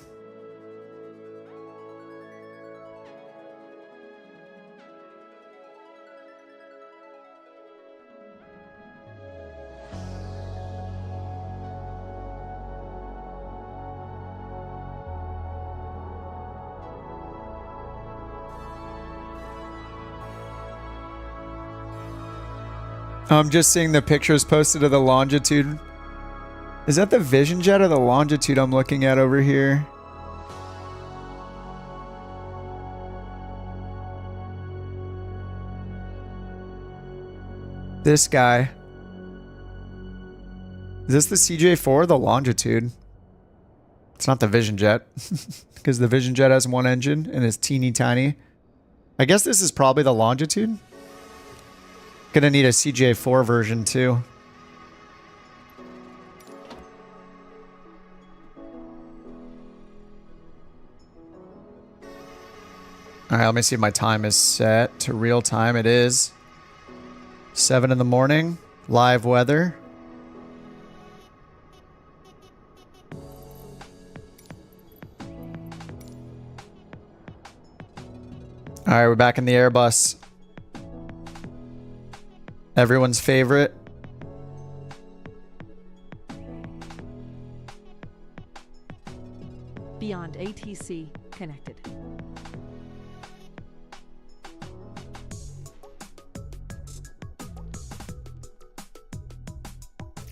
I'm just seeing the pictures posted of the Longitude. Is that the Vision Jet or the Longitude I'm looking at over here? This guy. Is this the CJ4 or the Longitude? It's not the Vision Jet. Because the Vision Jet has one engine and is teeny tiny. I guess this is probably the Longitude. Gonna need a CJ4 version too. Alright, let me see if my time is set to real time. It is 7 in the morning. Live weather. Alright, we're back in the Airbus. Everyone's favorite. Beyond ATC connected.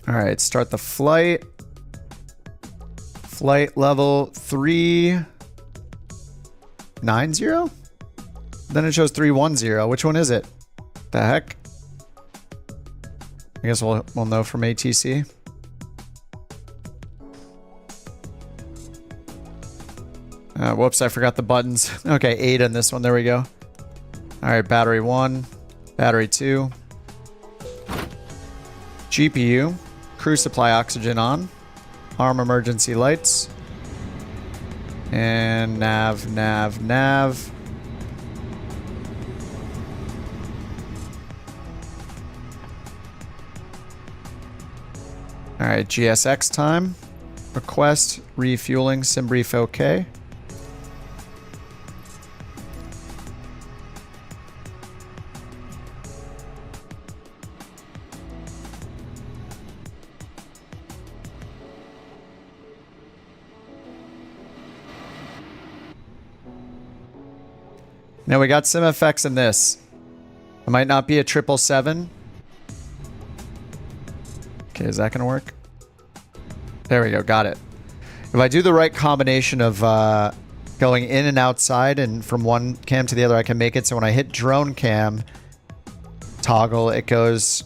All right, start the flight. Flight level 390? Then it shows 310. Which one is it? The heck? I guess we'll know from ATC. Whoops, I forgot the buttons. Okay, 8 on this one. There we go. All right, battery 1, battery 2. GPU, crew supply oxygen on. Arm emergency lights. And nav. Alright, GSX time. Request, refueling, SimBrief OK. Now we got SimFX in this. It might not be a 777. Okay, is that gonna work? There we go, got it. If I do the right combination of going in and outside and from one cam to the other, I can make it so when I hit drone cam toggle, it goes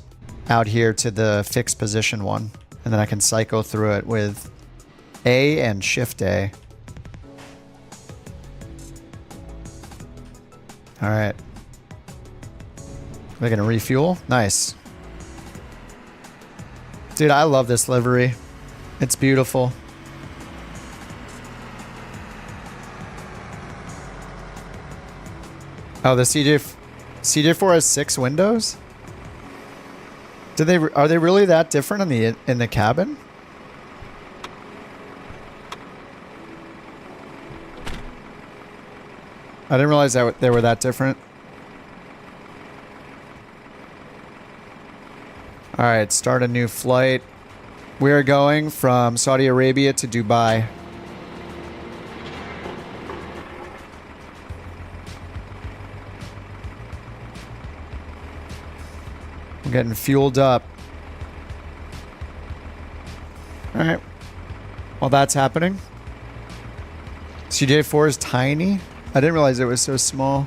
out here to the fixed position one. And then I can cycle through it with A and Shift A. All right. We're gonna refuel. Nice. Dude, I love this livery. It's beautiful. Oh, the CJ4 has 6 windows? Are they really that different in the cabin? I didn't realize that they were that different. All right, start a new flight. We are going from Saudi Arabia to Dubai. I'm getting fueled up. All right. While that's happening, CJ4 is tiny. I didn't realize it was so small.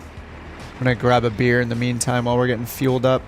I'm gonna grab a beer in the meantime while we're getting fueled up.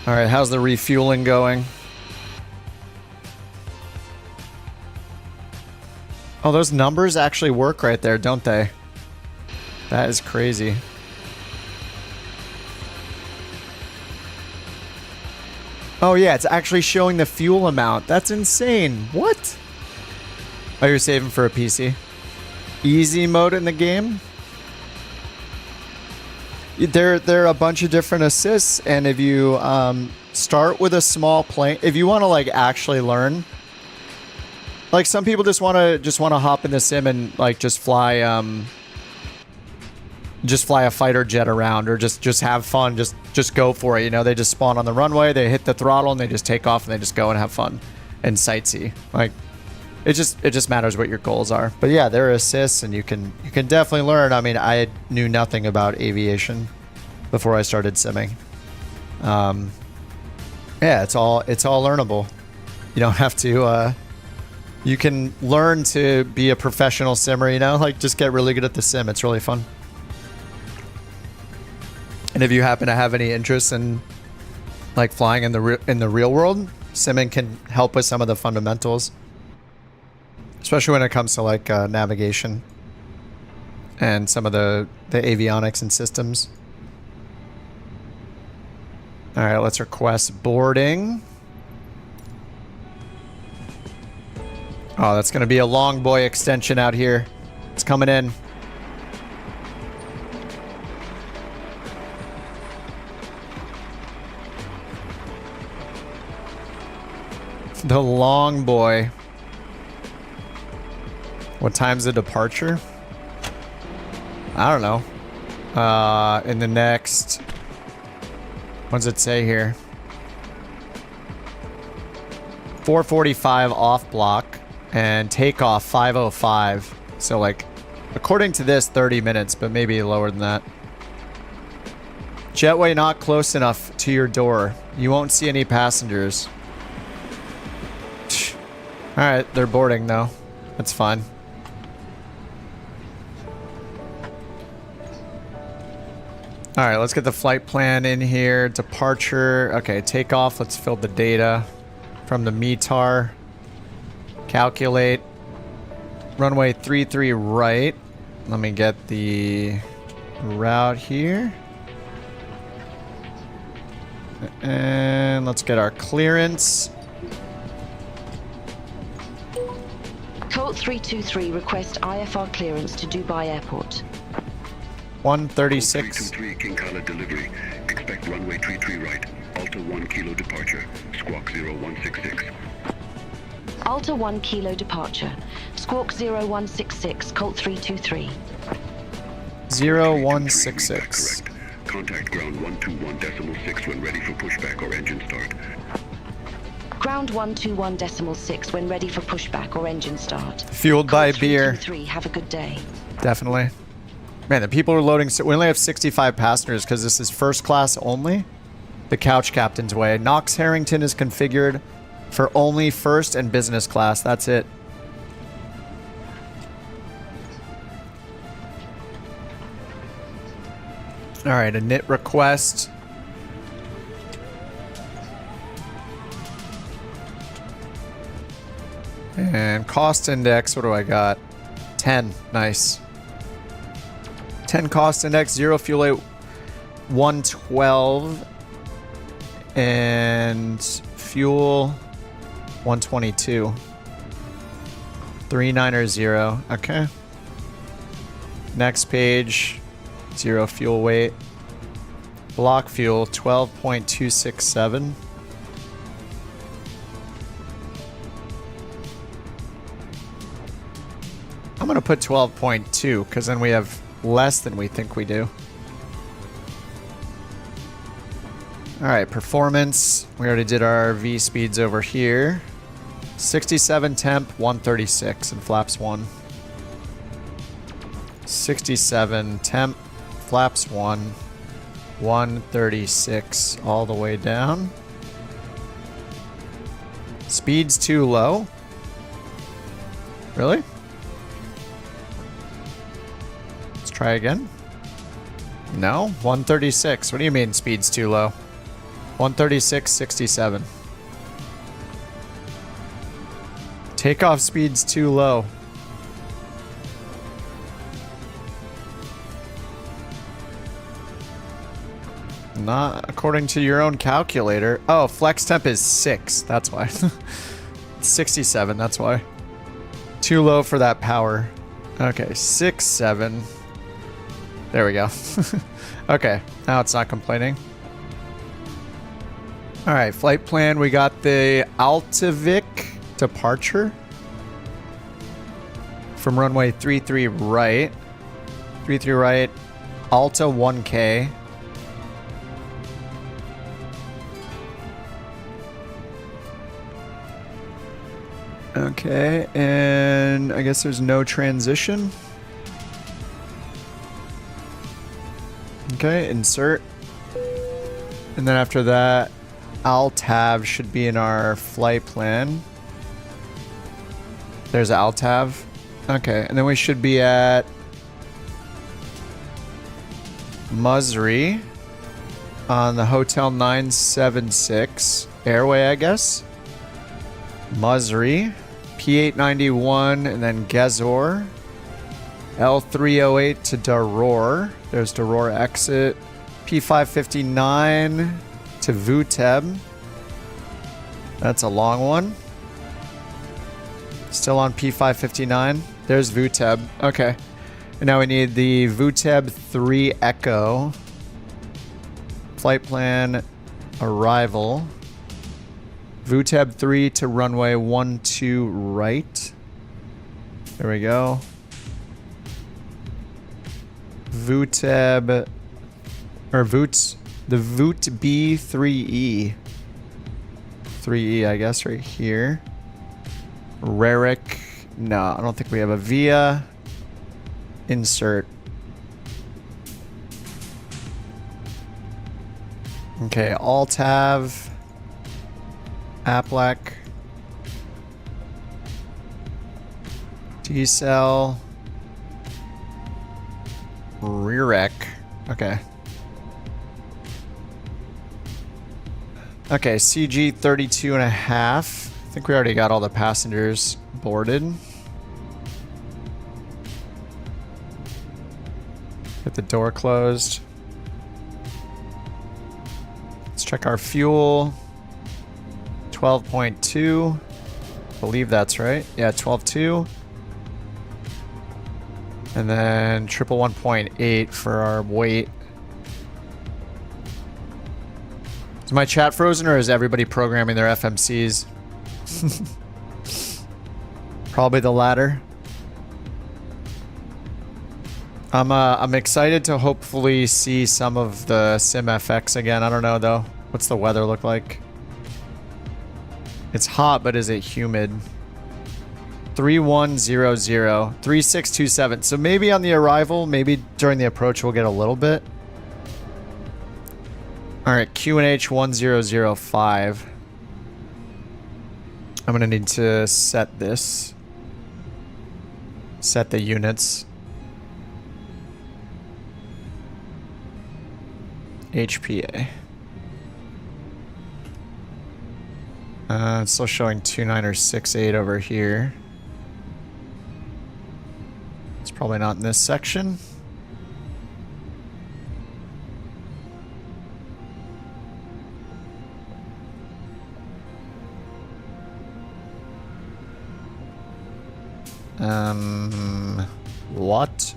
All right, how's the refueling going? Oh, those numbers actually work right there, don't they? That is crazy. Oh yeah, it's actually showing the fuel amount. That's insane. What? Oh, you're saving for a PC? Easy mode in the game? There are a bunch of different assists, and if you start with a small plane, if you want to like actually learn, like some people just want to hop in the sim and like just fly a fighter jet around, or just have fun, just go for it. You know, they just spawn on the runway, they hit the throttle, and they just take off, and they just go and have fun and sightsee. Like it just matters what your goals are. But yeah, there are assists, and you can definitely learn. I mean, I knew nothing about aviation before I started simming. Yeah, it's all learnable. You don't have to. You can learn to be a professional simmer. You know, like just get really good at the sim. It's really fun. And if you happen to have any interest in like flying in the real world, simming can help with some of the fundamentals. Especially when it comes to like navigation and some of the avionics and systems. All right, let's request boarding. Oh, that's going to be a long boy extension out here. It's coming in. The long boy. What time's the departure? I don't know. In the next... What does it say here? 4:45 off block and takeoff 5:05. So like, according to this, 30 minutes, but maybe lower than that. Jetway not close enough to your door. You won't see any passengers. All right, they're boarding though. That's fine. All right, let's get the flight plan in here. Departure. Okay, takeoff. Let's fill the data from the METAR. Calculate. Runway 33 right. Let me get the route here. And let's get our clearance. Colt 323 request IFR clearance to Dubai Airport. 136. 323 King Khaled delivery. Expect runway 33 right. Alta 1 kilo departure. Squawk 0166. Alta 1 kilo departure. Squawk 0166, Colt 323. 0166. Correct. Contact ground 121.6 when ready for pushback or engine start. Ground 121.6 when ready for pushback or engine start. Fueled by beer. 323, have a good day. Definitely. Man, the people are loading. We only have 65 passengers because this is first class only. The couch captain's way. Knox Harrington is configured for only first and business class. That's it. All right, a knit request. And cost index, what do I got? 10, nice. 10 cost index, 0 fuel weight, 112. And fuel, 122. 390, okay. Next page, 0 fuel weight. Block fuel, 12.267. I'm going to put 12.2 because then we have less than we think we do. All right, performance. We already did our V speeds over here. 67 temp, 136 and flaps 1. 67 temp, flaps 1, 136 all the way down. Speed's too low. Really? Let's try again. No, 136. What do you mean speed's too low? 136, 67. Takeoff speed's too low. Not according to your own calculator. Oh, flex temp is 6. That's why. 67, that's why. Too low for that power. Okay, 6, 7. There we go. Okay, now it's not complaining. All right, flight plan. We got the Altavik departure from runway 33 right. 33 right, Alta 1K. Okay, and I guess there's no transition. Okay, insert. And then after that, Altav should be in our flight plan. There's Altav. Okay, and then we should be at Musri on the Hotel 976 airway, I guess. Musri, P891, and then Gezor. L308 to Daror. There's Daror exit. P559 to Vuteb. That's a long one. Still on P559. There's Vuteb. Okay. And now we need the Vuteb 3 Echo. Flight plan arrival. Vuteb 3 to runway 12 right. There we go. Vuteb, or Voots, the Voot B3E. 3E, I guess, right here. Rarick. No, I don't think we have a VIA. Insert. Okay, Altav. Aplec. T-cell. Rarick. Okay. Okay, CG 32 and a half. I think we already got all the passengers boarded. Get the door closed. Let's check our fuel. 12.2. Believe that's right. Yeah, 12.2. And then 111.8 for our weight. Is my chat frozen or is everybody programming their FMCs? Probably the latter. I'm excited to hopefully see some of the SimFX again. I don't know though. What's the weather look like? It's hot, but is it humid? 3100, 3627. So maybe on the arrival, maybe during the approach, we'll get a little bit. All right, QNH 1005. I'm gonna need to set this. Set the units. HPA. It's still showing 2968 over here. It's probably not in this section. What?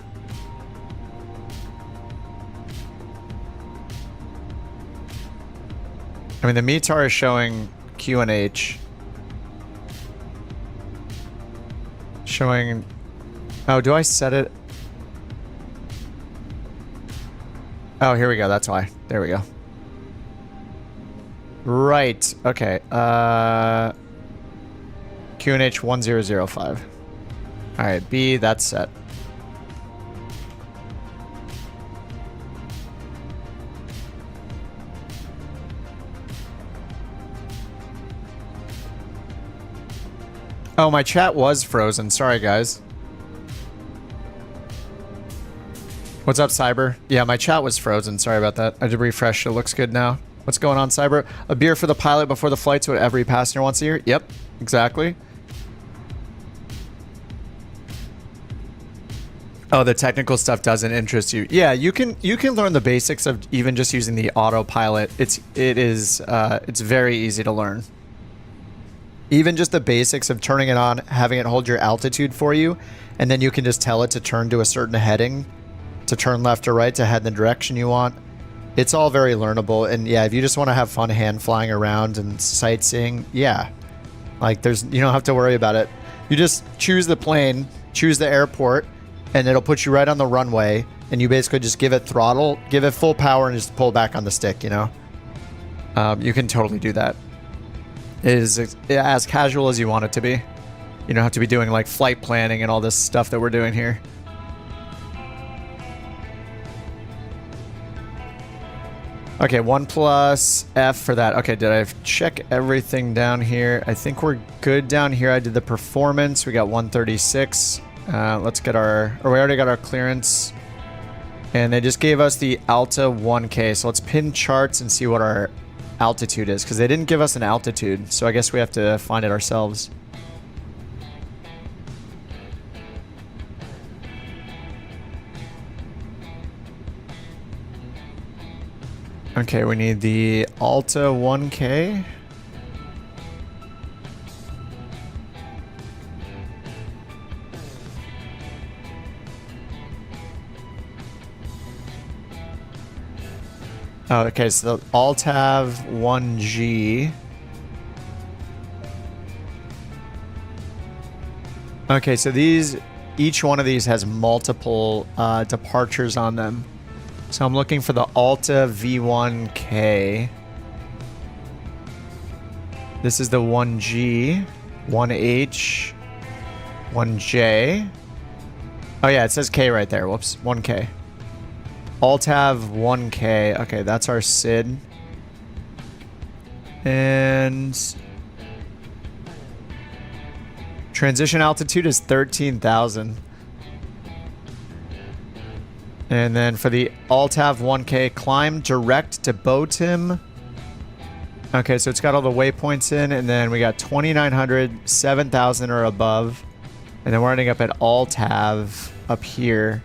I mean, the METAR is showing QNH. Showing... Oh, do I set it? Oh, here we go. That's why. There we go. Right. Okay. QNH 1005. Alright, B, that's set. Oh, my chat was frozen. Sorry, guys. What's up, Cyber? Yeah, my chat was frozen. Sorry about that. I did refresh. It looks good now. What's going on, Cyber? A beer for the pilot before the flight's what every passenger wants to hear? Yep, exactly. Oh, the technical stuff doesn't interest you. Yeah, you can learn the basics of even just using the autopilot. It's very easy to learn. Even just the basics of turning it on, having it hold your altitude for you, and then you can just tell it to turn to a certain heading, to turn left or right to head in the direction you want. It's all very learnable. And yeah, if you just want to have fun hand flying around and sightseeing, yeah. Like you don't have to worry about it. You just choose the plane, choose the airport, and it'll put you right on the runway, and you basically just give it throttle, give it full power, and just pull back on the stick, you know? You can totally do that. It is as casual as you want it to be. You don't have to be doing like flight planning and all this stuff that we're doing here. Okay, 1 plus F for that. Okay, did I check everything down here? I think we're good down here. I did the performance. We got 136. Let's get our... Or we already got our clearance. And they just gave us the Alta 1K. So let's pin charts and see what our altitude is. Because they didn't give us an altitude. So I guess we have to find it ourselves. Okay, we need the Alta 1K. Oh, okay, so the Altav 1G. Okay, so each one of these has multiple departures on them. So I'm looking for the Alta V1K. This is the 1G, 1H, 1J. Oh yeah, it says K right there. Whoops, 1K. Altav 1K. Okay, that's our SID. And transition altitude is 13,000. And then for the Altav 1K, climb direct to Botim. Okay, so it's got all the waypoints in, and then we got 2,900, 7,000 or above. And then we're ending up at Altav up here.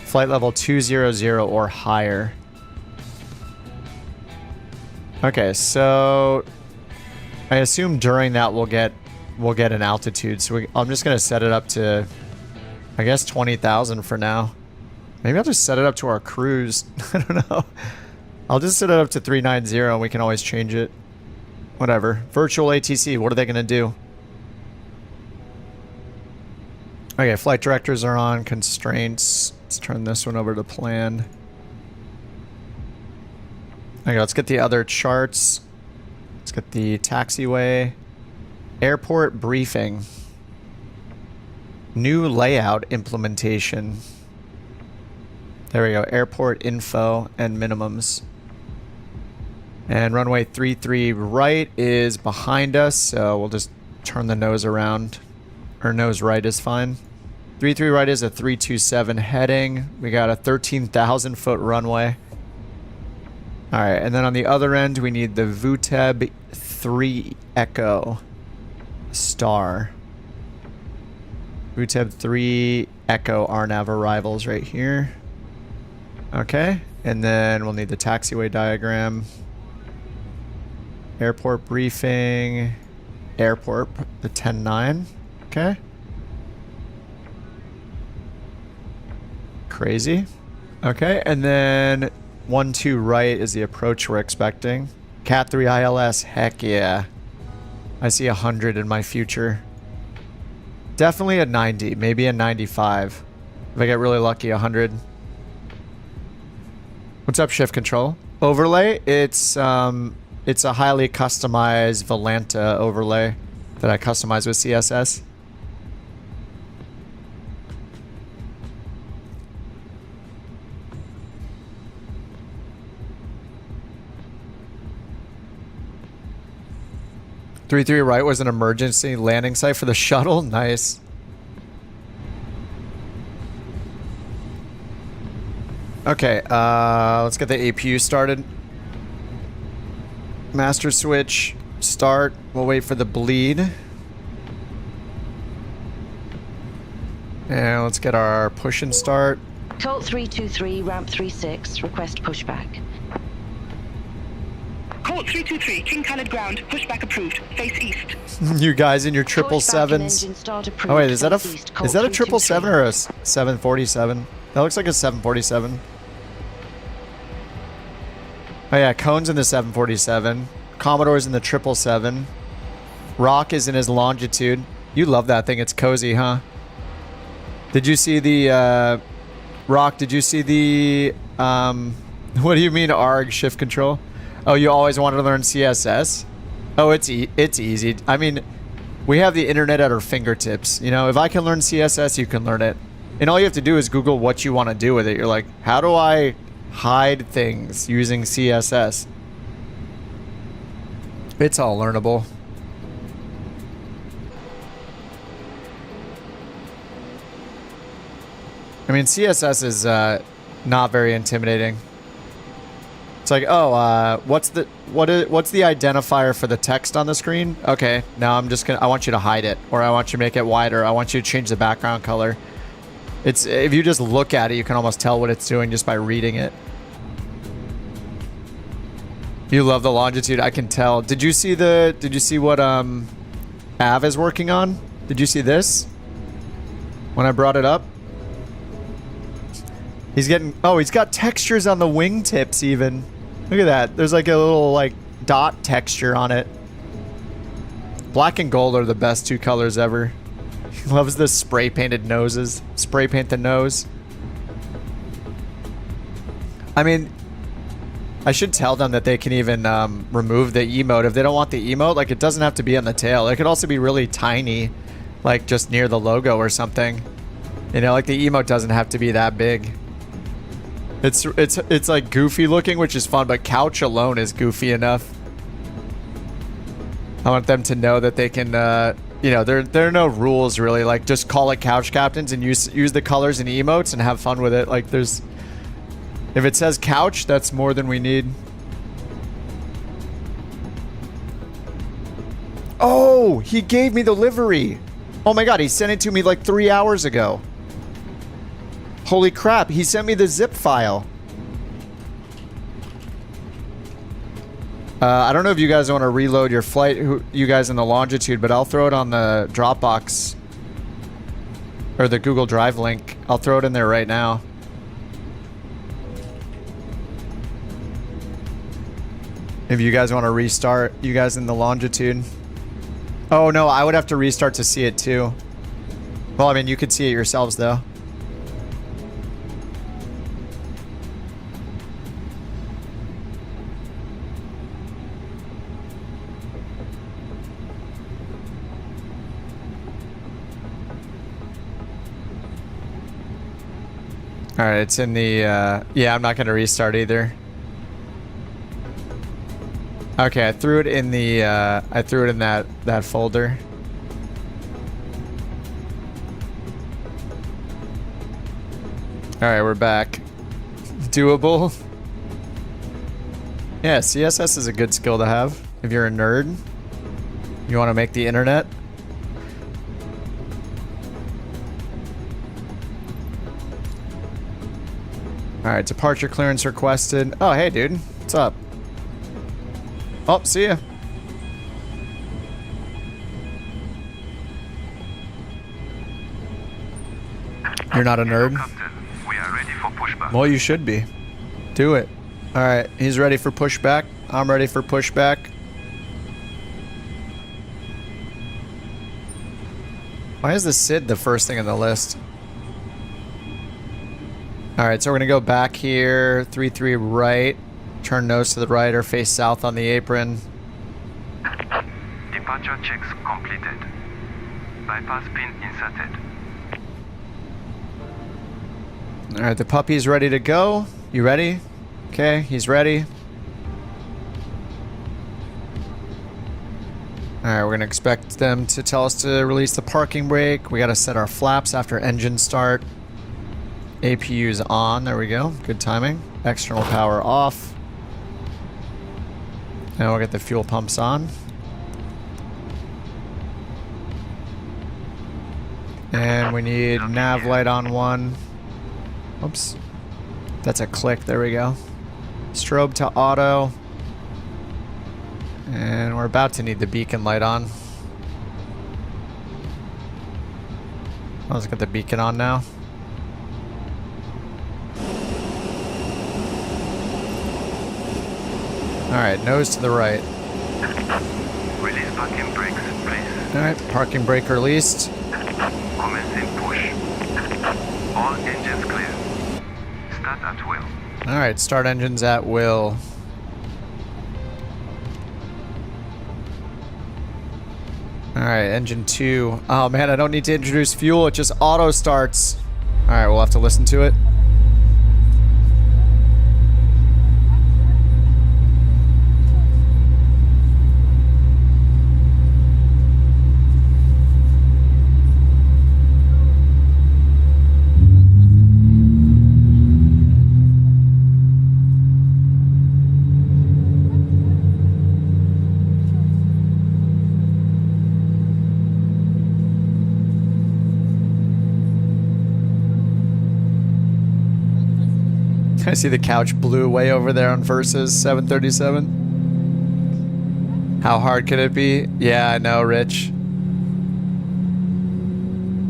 Flight level 200 or higher. Okay, so I assume during that we'll get an altitude. So I'm just gonna set it up to, I guess, 20,000 for now. Maybe I'll just set it up to our cruise. I don't know. I'll just set it up to 390 and we can always change it. Whatever. Virtual ATC, what are they gonna do? Okay, flight directors are on. Constraints. Let's turn this one over to plan. Okay, let's get the other charts. Let's get the taxiway. Airport briefing. New layout implementation. There we go. Airport info and minimums. And runway 33 right is behind us, so we'll just turn the nose around. Or nose right is fine. 33 right is a 327 heading. We got a 13,000 foot runway. All right, and then on the other end, we need the VUTEB 3 Echo star. VUTEB 3 Echo RNAV arrivals right here. Okay, and then we'll need the taxiway diagram. Airport briefing. Airport, the 10-9. Okay. Crazy. Okay, and then 12 right is the approach we're expecting. Cat 3 ILS, heck yeah. I see 100 in my future. Definitely a 90, maybe a 95. If I get really lucky, 100. What's up, shift control? Overlay, it's a highly customized Volanta overlay that I customize with CSS. Three right was an emergency landing site for the shuttle. Nice. Okay, let's get the APU started. Master switch, start. We'll wait for the bleed. And let's get our push and start. Colt 323, ramp 36, request pushback. Colt 323, King Khaled ground, pushback approved, face east. You guys in your 777s. Oh wait, is that a 777 or a 747? That looks like a 747. Oh yeah, Cone's in the 747. Commodore's in the 777. Rock is in his longitude. You love that thing. It's cozy, huh? Did you see the Rock? Did you see the what do you mean ARG shift control? Oh, you always wanted to learn CSS? Oh, it's easy. I mean, we have the internet at our fingertips. You know, if I can learn CSS, you can learn it. And all you have to do is Google what you want to do with it. You're like, how do I hide things using CSS? It's all learnable. I mean, CSS is not very intimidating. It's like, oh, what's the identifier for the text on the screen? Okay, now I want you to hide it, or I want you to make it wider. I want you to change the background color. It's, if you just look at it, you can almost tell what it's doing just by reading it. You love the longitude, I can tell. Did you see what Av is working on? Did you see this? When I brought it up? He's got textures on the wingtips even. Look at that. There's like a little like dot texture on it. Black and gold are the best two colors ever. He loves the spray painted noses. Spray paint the nose. I mean, I should tell them that they can even remove the emote if they don't want the emote. Like, it doesn't have to be on the tail. It could also be really tiny, like just near the logo or something. You know, like the emote doesn't have to be that big. It's like goofy looking, which is fun, but couch alone is goofy enough. I want them to know that they can, you know, there are no rules really. Like, just call it Couch Captains and use the colors and emotes and have fun with it. Like, if it says couch, that's more than we need. Oh, he gave me the livery. Oh my god, he sent it to me like 3 hours ago. Holy crap, he sent me the zip file. I don't know if you guys want to reload your flight, you guys in the longitude, but I'll throw it on the Dropbox or the Google Drive link. I'll throw it in there right now. If you guys want to restart, you guys in the longitude. Oh no, I would have to restart to see it too. Well, I mean, you could see it yourselves though. All right, it's in the, yeah, I'm not going to restart either. Okay, I threw it in the, I threw it in that folder. All right, we're back. Doable. Yeah, CSS is a good skill to have if you're a nerd. You want to make the internet. All right, departure clearance requested. Oh, hey, dude. What's up? Oh, see ya. You're not a nerd? We are ready for pushback. Well, you should be. Do it. All right, he's ready for pushback. I'm ready for pushback. Why is the SID the first thing on the list? All right, so we're gonna go back here, 3-3 right, turn nose to the right or face south on the apron. Departure checks completed. Bypass pin inserted. All right, the puppy's ready to go. You ready? Okay, he's ready. All right, we're gonna expect them to tell us to release the parking brake. We gotta set our flaps after engine start. APU's on, there we go, good timing. External power off. Now we'll get the fuel pumps on. And we need nav light on 1. Oops. That's a click, there we go. Strobe to auto. And we're about to need the beacon light on. Let's get the beacon on now. Alright, nose to the right. Release parking brakes, please. Alright, parking brake released. Commencing push. All engines clear. Start at will. Alright, start engines at will. Alright, engine 2. Oh man, I don't need to introduce fuel, it just auto starts. Alright, we'll have to listen to it. I see the couch blue way over there on Versus 737. How hard could it be? Yeah, I know, Rich.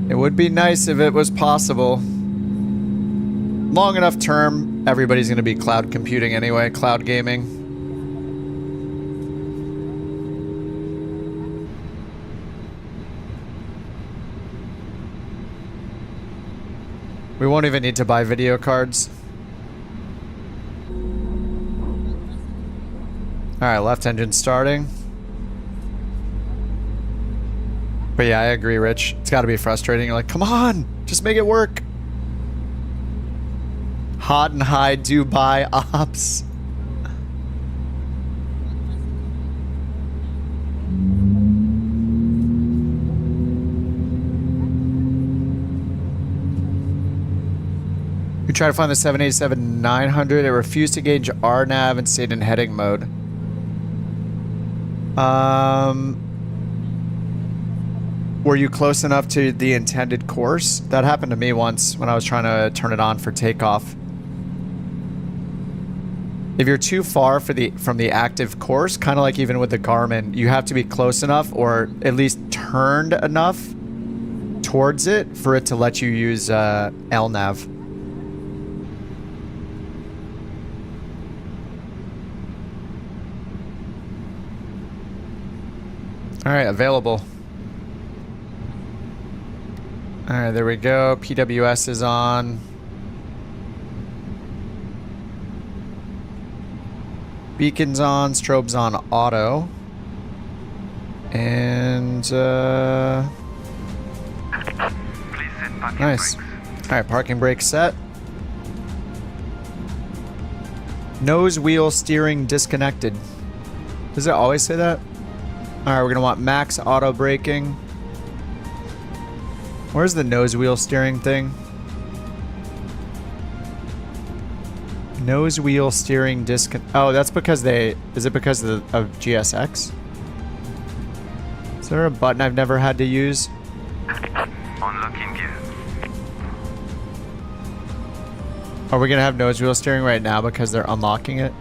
It would be nice if it was possible. Long enough term, everybody's going to be cloud computing anyway, cloud gaming. We won't even need to buy video cards. Alright, left engine starting. But yeah, I agree, Rich. It's gotta be frustrating. You're like, come on! Just make it work! Hot and high Dubai ops. We tried to find the 787-900. It refused to gauge RNAV and stayed in heading mode. Were you close enough to the intended course? That happened to me once when I was trying to turn it on for takeoff. If you're too far from the active course, kind of like even with the Garmin, you have to be close enough or at least turned enough towards it for it to let you use LNAV. All right, available. All right, there we go. PWS is on. Beacon's on, strobe's on auto. And, nice. Alright, parking brake set. Nose wheel steering disconnected. Does it always say that? Alright, we're gonna want max auto braking. Where's the nose wheel steering thing? Nose wheel steering oh, that's because they... Is it because of GSX? Is there a button I've never had to use? Unlocking gear. Are we gonna have nose wheel steering right now because they're unlocking it?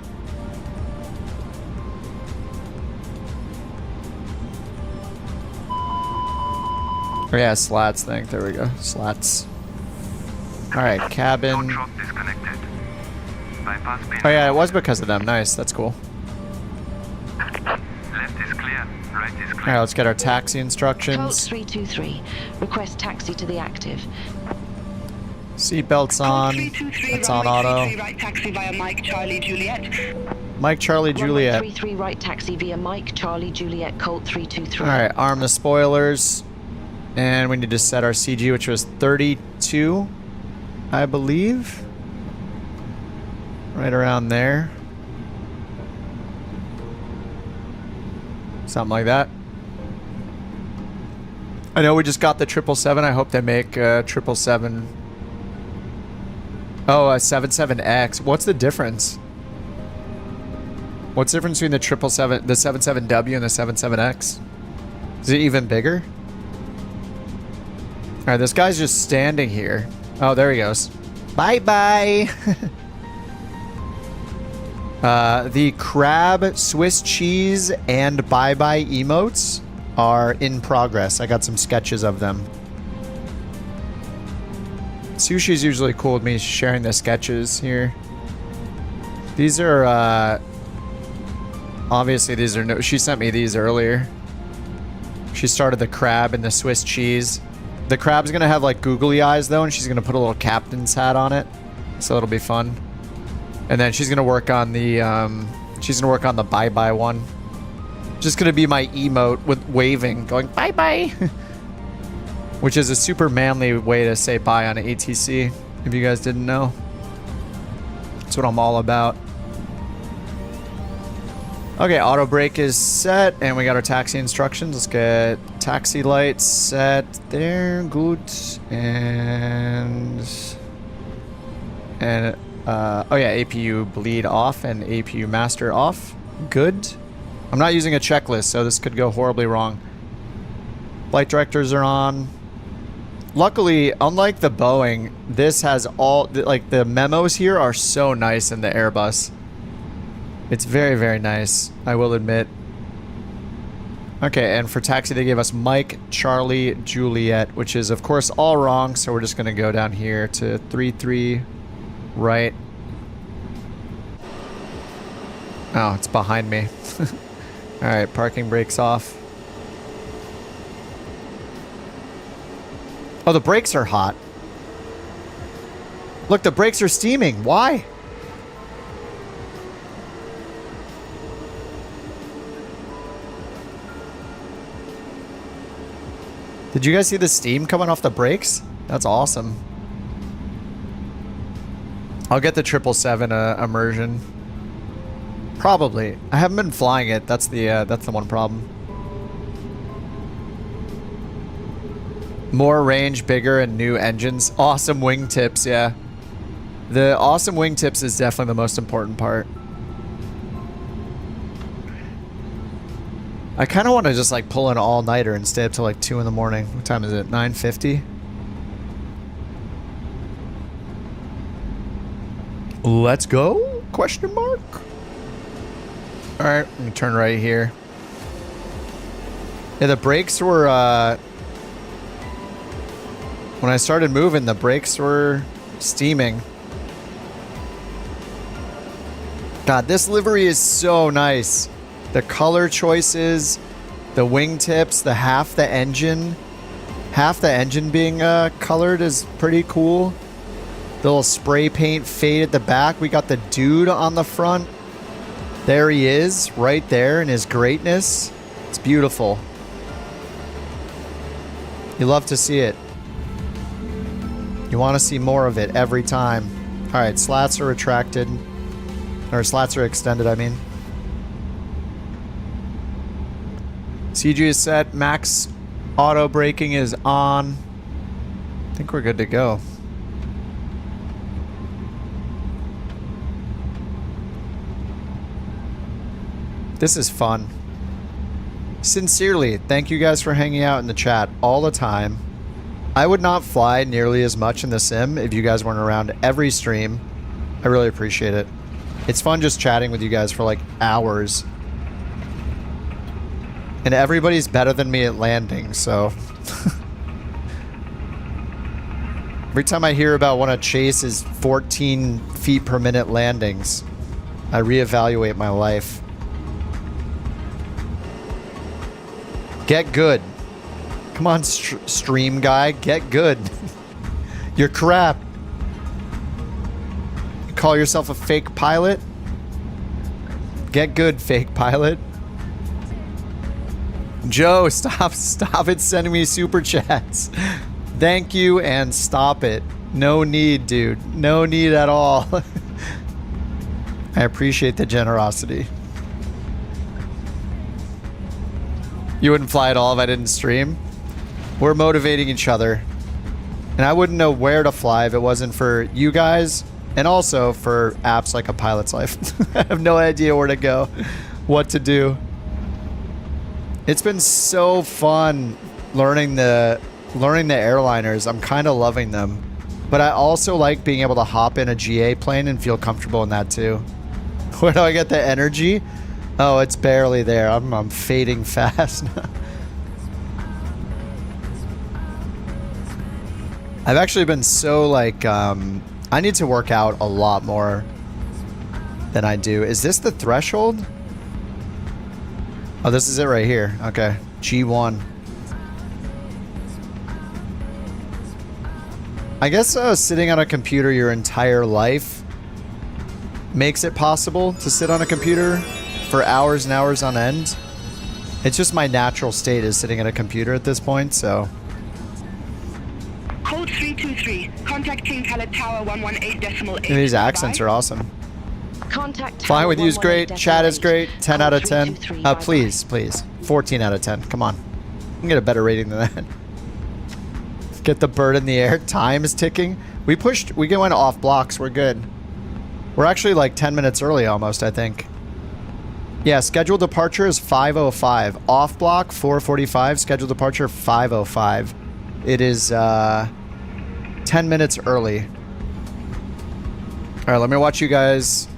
Oh yeah, slats thing. There we go. Slats. Alright, cabin. Oh yeah, it was because of them. Nice, that's cool. Left is clear, right is clear. Alright, let's get our taxi Colt instructions. 323. Request taxi to the active. Seatbelts on. That's on auto. Right taxi via Mike Charlie Juliet. Mike Charlie Juliet. 33 right taxi via Mike Charlie Juliet Colt 323. Alright, arm the spoilers. And we need to set our CG, which was 32, I believe. Right around there. Something like that. I know we just got the 777. I hope they make 777. Oh, a 77X. What's the difference? What's the difference between the 777, the 77W and the 77X? Is it even bigger? Alright, this guy's just standing here. Oh, there he goes. Bye-bye! The crab, Swiss cheese, and bye-bye emotes are in progress. I got some sketches of them. Sushi's usually cool with me sharing the sketches here. These are, obviously these are no... She sent me these earlier. She started the crab and the Swiss cheese. The crab's gonna have like googly eyes though, and she's gonna put a little captain's hat on it. So it'll be fun. And then she's gonna work on the bye-bye one. Just gonna be my emote with waving, going bye-bye. Which is a super manly way to say bye on ATC, if you guys didn't know. That's what I'm all about. Okay, auto brake is set, and we got our taxi instructions. Let's get taxi lights set there. Good. And oh yeah, APU bleed off and APU master off. Good. I'm not using a checklist, so this could go horribly wrong. Flight directors are on. Luckily, unlike the Boeing, this has all, like, the memos here are so nice in the Airbus. It's very, very nice, I will admit. Okay, and for taxi, they gave us Mike, Charlie, Juliet, which is, of course, all wrong, so we're just going to go down here to 33 right. Oh, it's behind me. Alright, parking brakes off. Oh, the brakes are hot. Look, the brakes are steaming. Why? Did you guys see the steam coming off the brakes? That's awesome. I'll get the 777 immersion. Probably. I haven't been flying it. That's the one problem. More range, bigger, and new engines. Awesome wingtips, yeah. The awesome wingtips is definitely the most important part. I kind of want to just like pull an all-nighter and stay up till like 2 in the morning. What time is it? 9:50? Let's go. Question mark? Alright, I'm gonna turn right here. Yeah, the brakes were, when I started moving, the brakes were steaming. God, this livery is so nice. The color choices, the wingtips, the half the engine being colored is pretty cool. The little spray paint fade at the back. We got the dude on the front. There he is, right there in his greatness. It's beautiful. You love to see it. You want to see more of it every time. All right, slats are retracted. Or slats are extended, I mean. CG is set. Max auto braking is on. I think we're good to go. This is fun. Sincerely, thank you guys for hanging out in the chat all the time. I would not fly nearly as much in the sim if you guys weren't around every stream. I really appreciate it. It's fun just chatting with you guys for like hours. And everybody's better than me at landing, so... Every time I hear about one of Chase's 14 feet per minute landings, I reevaluate my life. Get good. Come on, stream guy. Get good. You're crap. You call yourself a fake pilot? Get good, fake pilot. Joe, stop it sending me super chats. Thank you and stop it. No need, dude. No need at all. I appreciate the generosity. You wouldn't fly at all if I didn't stream? We're motivating each other. And I wouldn't know where to fly if it wasn't for you guys and also for apps like A Pilot's Life. I have no idea where to go, what to do. It's been so fun learning the airliners. I'm kind of loving them. But I also like being able to hop in a GA plane and feel comfortable in that too. Where do I get the energy? Oh, it's barely there. I'm fading fast. I've actually been so like, I need to work out a lot more than I do. Is this the threshold? Oh, this is it right here. Okay. G1. I guess sitting on a computer your entire life makes it possible to sit on a computer for hours and hours on end. It's just my natural state is sitting at a computer at this point, so. Code 323. Contact King Khaled Tower 118.8. These accents are awesome. Contact Flying with you is great. Chat is great. 10 out of 10. Please, please. 14 out of 10. Come on. I can get a better rating than that. Get the bird in the air. Time is ticking. We went off blocks. We're good. We're actually like 10 minutes early almost, I think. Yeah, scheduled departure is 5:05. Off block 4:45. Scheduled departure 5:05. It is 10 minutes early. All right, let me watch you guys.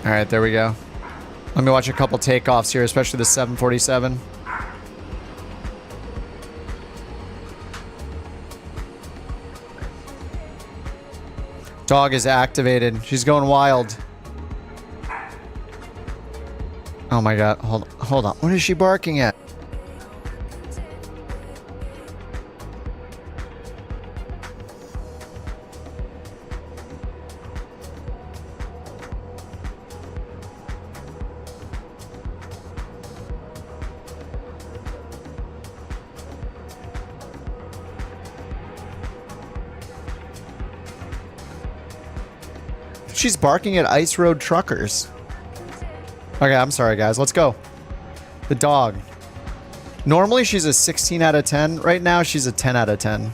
All right, there we go. Let me watch a couple takeoffs here, especially the 747. Dog is activated. She's going wild. Oh my god. Hold on. What is she barking at? She's barking at Ice Road truckers. Okay, I'm sorry, guys. Let's go. The dog. Normally, she's a 16 out of 10. Right now, she's a 10 out of 10.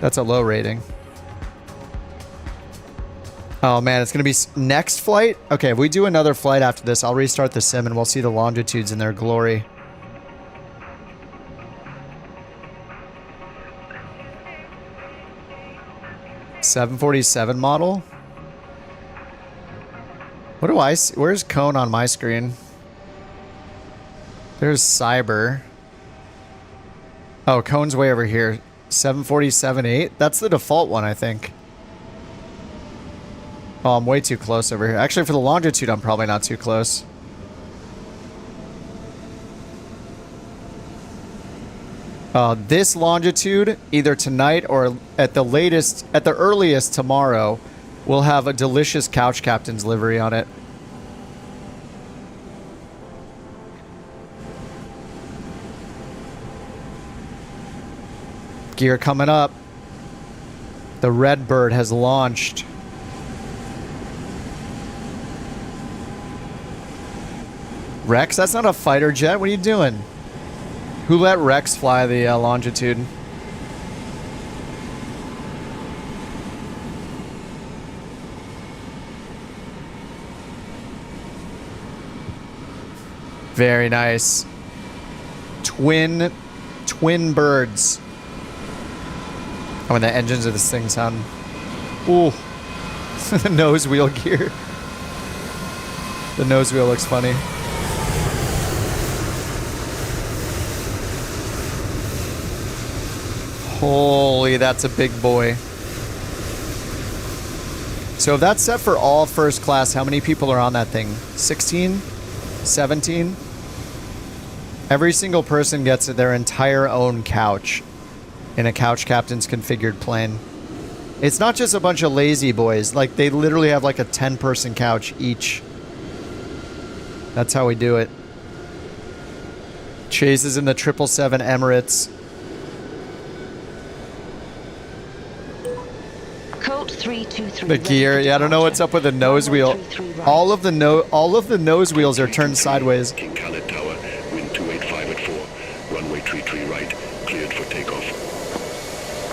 That's a low rating. Oh, man. It's going to be next flight? Okay, if we do another flight after this, I'll restart the sim and we'll see the longitudes in their glory. 747 model? What do I see? Where's Cone on my screen? There's Cyber. Oh, Cone's way over here. 747-8? That's the default one, I think. Oh, I'm way too close over here. Actually, for the longitude, I'm probably not too close. This longitude, either tonight or at the latest, at the earliest tomorrow, will have a delicious Couch Captain's livery on it. Gear coming up. The Redbird has launched. Rex, that's not a fighter jet. What are you doing? Who let Rex fly the longitude? Very nice. Twin birds. Oh, and the engines of this thing sound... Ooh. The nose wheel gear. The nose wheel looks funny. Holy, that's a big boy. So if that's set for all first class, how many people are on that thing? 16? 17? Every single person gets their entire own couch in a Couch Captain's configured plane. It's not just a bunch of lazy boys. Like, they literally have like a 10-person couch each. That's how we do it. Chase is in the 777 Emirates. Colt 323. The gear, yeah, I don't know what's up with the nose wheel. All of the nose wheels are turned sideways. King Khaled Tower, wind 285 at 4. Runway 33 right, cleared for takeoff.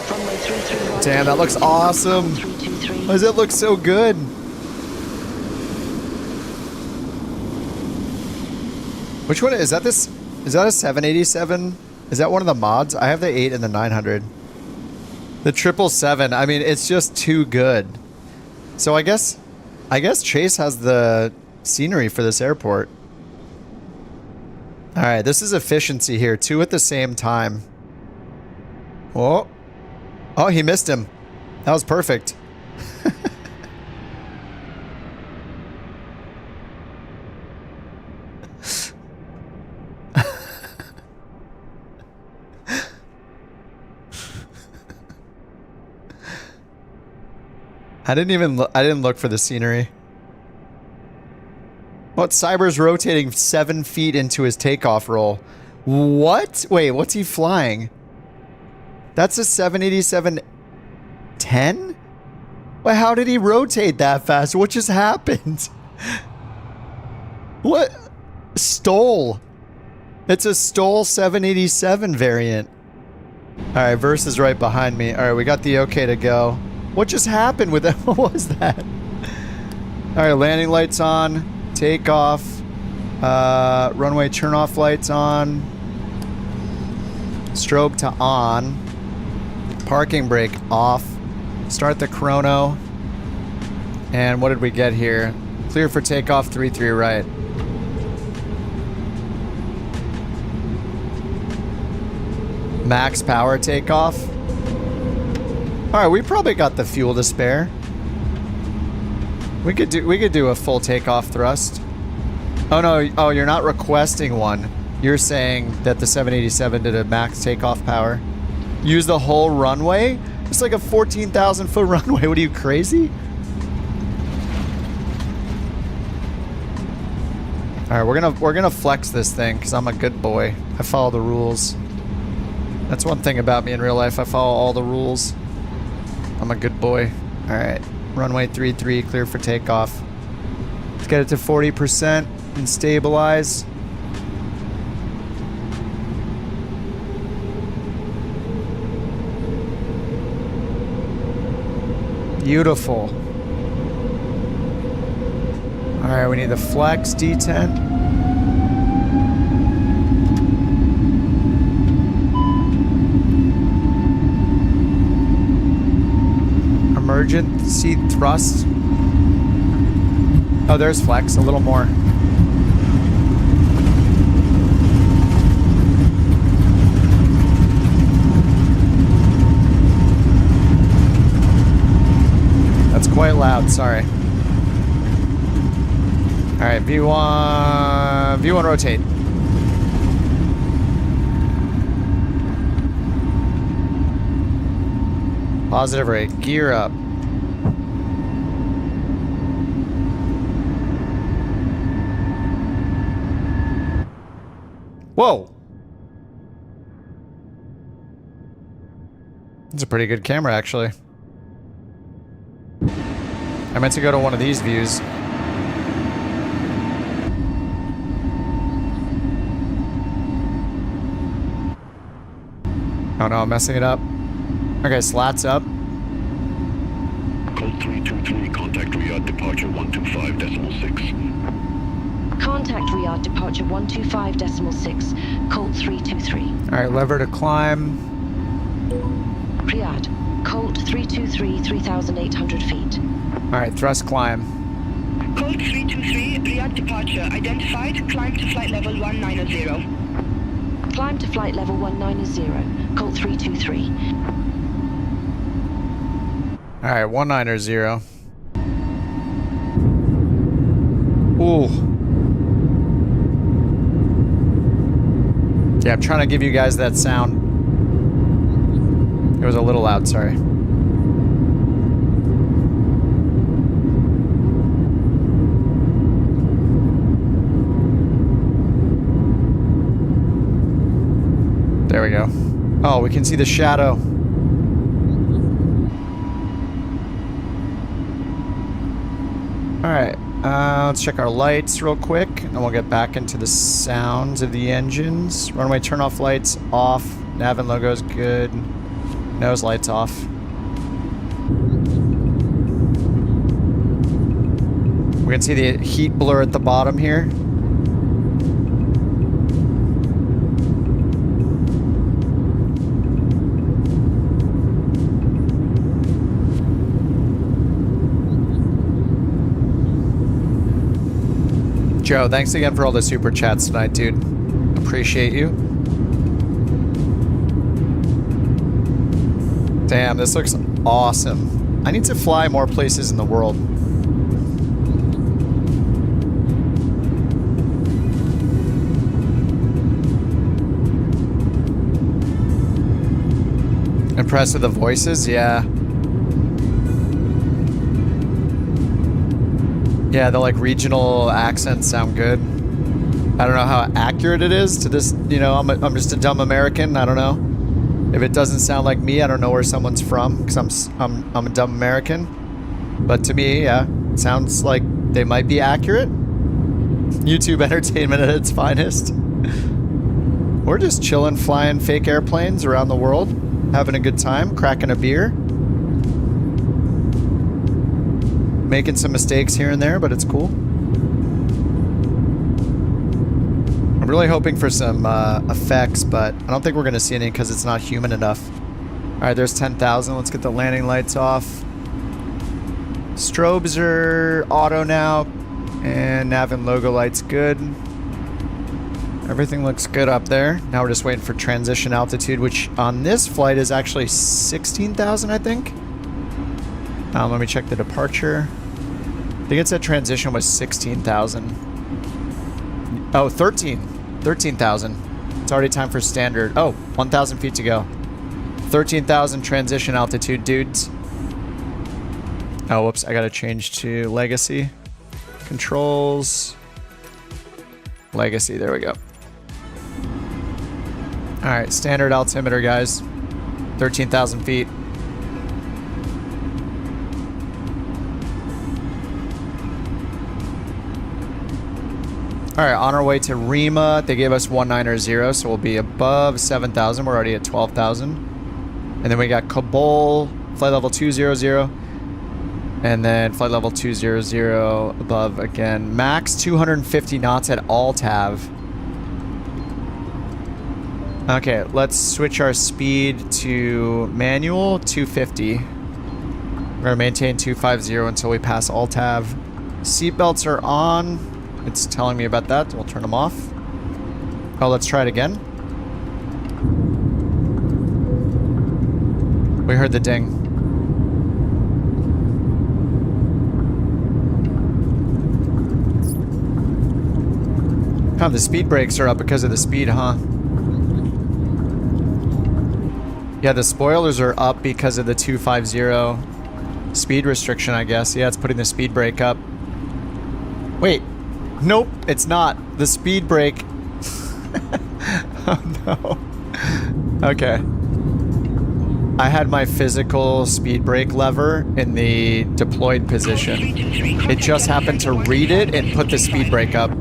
Runway 33 right. Damn, that looks awesome. Why does it look so good? Which one is that? Is that a 787? Is that one of the mods? I have the 8 and the 900. The 777. I mean, it's just too good. So I guess Chase has the scenery for this airport. All right, this is efficiency here. 2 at the same time. Oh, he missed him. That was perfect. I didn't look for the scenery. What? Cyber's rotating 7 feet into his takeoff roll. What? Wait, what's he flying? That's a 787-10? Well, how did he rotate that fast? What just happened? What? Stole. It's a Stole 787 variant. Alright, Verse is right behind me. Alright, we got the okay to go. What just happened with that? What was that? Alright, landing lights on. Takeoff. Runway turn-off lights on. Strobe to on. Parking brake off. Start the chrono. And what did we get here? Clear for takeoff, 33 right. Max power takeoff. Alright, we probably got the fuel to spare. We could do a full takeoff thrust. Oh no, oh, you're not requesting one. You're saying that the 787 did a max takeoff power. Use the whole runway? It's like a 14,000 foot runway. What are you, crazy? Alright, we're gonna flex this thing because I'm a good boy. I follow the rules. That's one thing about me in real life. I follow all the rules. I'm a good boy. Alright. Runway 33, clear for takeoff. Let's get it to 40% and stabilize. Beautiful. Alright, we need the flex D10. emergency thrust. Oh, there's flex, a little more. That's quite loud, sorry. Alright, V1 rotate. Positive rate, gear up. Whoa! It's a pretty good camera, actually. I meant to go to one of these views. Oh no, I'm messing it up. Okay, slats up. Code 323, contact Riyadh departure 125.6. Contact Riyadh departure 125.6, Colt 323. Alright, lever to climb. Riyadh, Colt 323, 3,800 feet. Alright, thrust climb. Colt 323, Riyadh departure identified. Climb to flight level 190. Climb to flight level 190, Colt 323. Alright, 190. Ooh. Yeah, I'm trying to give you guys that sound. It was a little loud, sorry. There we go. Oh, we can see the shadow. Alright, let's check our lights real quick, and we'll get back into the sounds of the engines. Runway turn-off lights off. Nav and logo's good. Nose lights off. We can see the heat blur at the bottom here. Joe, thanks again for all the super chats tonight, dude. Appreciate you. Damn, this looks awesome. I need to fly more places in the world. Impressed with the voices? Yeah. Yeah, the like regional accents sound good. I don't know how accurate it is to this, you know, I'm just a dumb American. I don't know. If it doesn't sound like me, I don't know where someone's from because I'm a dumb American. But to me, yeah, it sounds like they might be accurate. YouTube entertainment at its finest. We're just chilling, flying fake airplanes around the world, having a good time, cracking a beer. Making some mistakes here and there, but it's cool. I'm really hoping for some effects, but I don't think we're going to see any because it's not human enough. Alright, there's 10,000. Let's get the landing lights off. Strobes are auto now. And nav and logo lights good. Everything looks good up there. Now we're just waiting for transition altitude, which on this flight is actually 16,000, I think. Let me check the departure. I think it said transition was 16,000. Oh, 13,000. It's already time for standard. Oh, 1,000 feet to go. 13,000 transition altitude, dudes. Oh, whoops. I got to change to legacy. Controls. Legacy. There we go. All right. Standard altimeter, guys. 13,000 feet. All right, on our way to Rima. They gave us 190, so we'll be above 7,000. We're already at 12,000. And then we got Kabul, flight level 200. And then flight level 200 above again. Max 250 knots at Altav. Okay, let's switch our speed to manual, 250. We're gonna maintain 250 until we pass Alt-Tav. Seatbelts are on. It's telling me about that. We'll turn them off. Oh, let's try it again. We heard the ding. Oh, the speed brakes are up because of the speed, huh? Yeah, the spoilers are up because of the 250 speed restriction, I guess. Yeah, it's putting the speed brake up. Wait. Nope, it's not. The speed brake... Oh, no. Okay. I had my physical speed brake lever in the deployed position. It just happened to read it and put the speed brake up.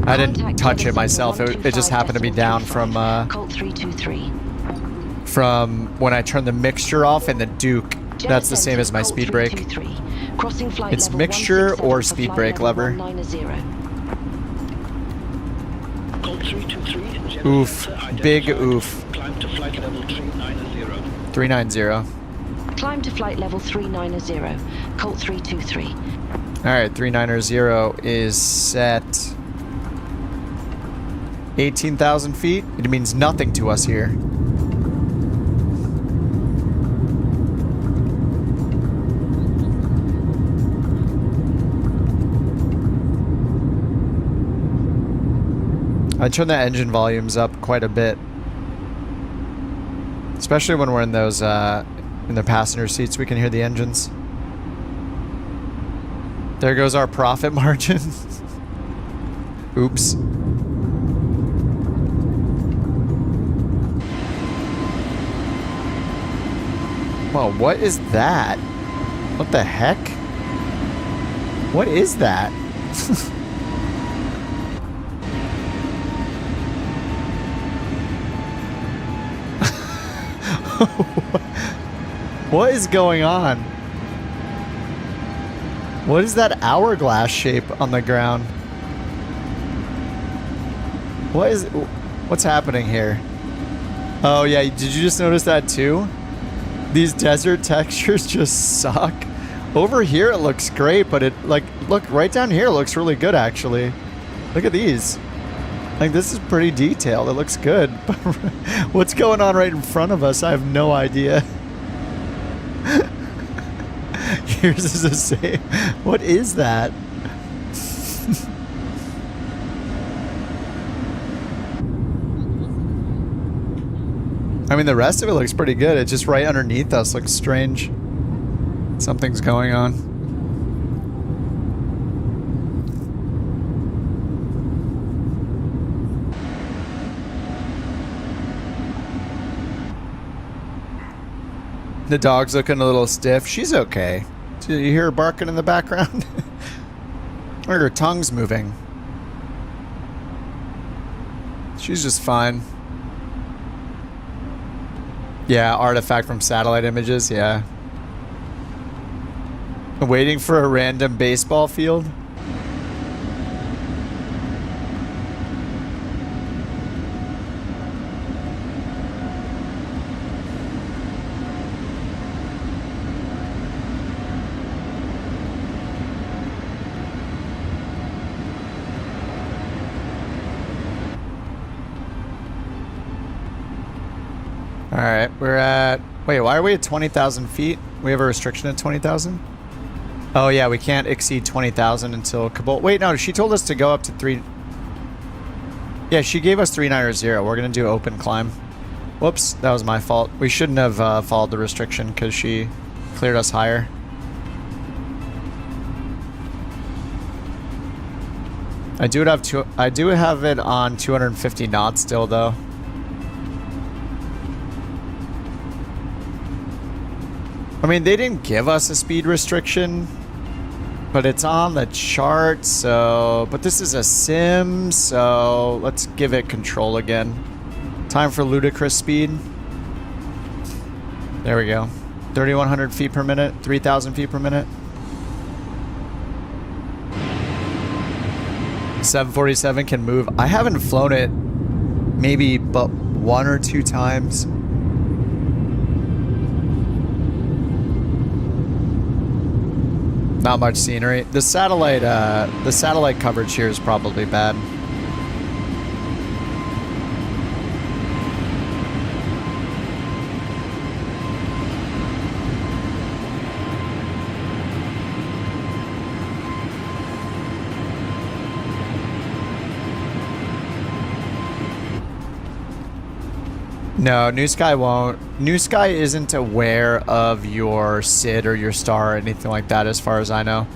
I didn't touch it myself. It just happened to be down from when I turned the mixture off in the Duke. That's the same as my speed brake. It's mixture or speed brake lever. Oof. Big oof. 390. Climb to flight level 390, Colt 323. Alright, 390 is set. 18,000 feet. It means nothing to us here. I turn the engine volumes up quite a bit. Especially when we're in those, in the passenger seats, we can hear the engines. There goes our profit margin. Oops. Whoa, what is that? What the heck? What is that? What is going on? What is that hourglass shape on the ground? What's happening here? Oh yeah, did you just notice that too? These desert textures just suck. Over here it looks great, but look right down here it looks really good actually. Look at these. Like, this is pretty detailed. It looks good. But what's going on right in front of us? I have no idea. Yours is the same. What is that? I mean, the rest of it looks pretty good. It just right underneath us looks strange. Something's going on. The dog's looking a little stiff. She's okay. Do you hear her barking in the background? Or her tongue's moving. She's just fine. Yeah, artifact from satellite images, yeah. Waiting for a random baseball field? Alright, we're at... Wait, why are we at 20,000 feet? We have a restriction at 20,000? Oh yeah, we can't exceed 20,000 until Kabul... Wait, no, she told us to go up to 3... Yeah, she gave us 390. We're gonna do open climb. Whoops, that was my fault. We shouldn't have followed the restriction because she cleared us higher. I do have it on 250 knots still, though. I mean, they didn't give us a speed restriction, but it's on the chart, so... But this is a sim, so let's give it control again. Time for ludicrous speed. There we go. 3,100 feet per minute, 3,000 feet per minute. 747 can move. I haven't flown it maybe but 1 or 2 times. Not much scenery. The satellite coverage here is probably bad. No, New Sky won't. New Sky isn't aware of your SID or your star or anything like that as far as I know.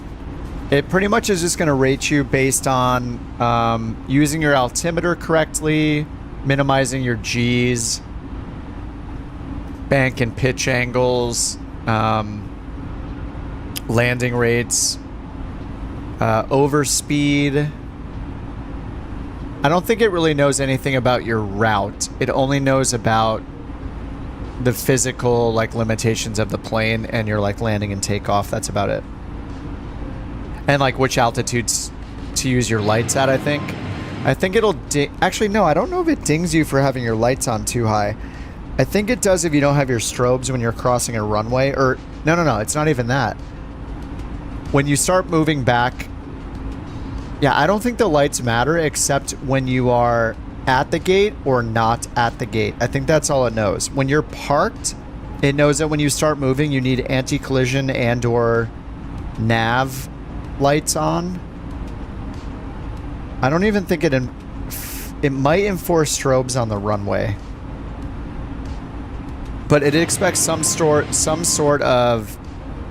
It pretty much is just going to rate you based on using your altimeter correctly, minimizing your Gs, bank and pitch angles, landing rates, overspeed. I don't think it really knows anything about your route. It only knows about the physical like limitations of the plane and your like landing and takeoff. That's about it. And like which altitudes to use your lights at, I think. I think it'll actually no, I don't know if it dings you for having your lights on too high. I think it does if you don't have your strobes when you're crossing a runway, or no, it's not even that. When you start moving back, yeah, I don't think the lights matter except when you are at the gate or not at the gate. I think that's all it knows. When you're parked, it knows that when you start moving, you need anti-collision and or nav lights on. I don't even think it might enforce strobes on the runway. But it expects some sort of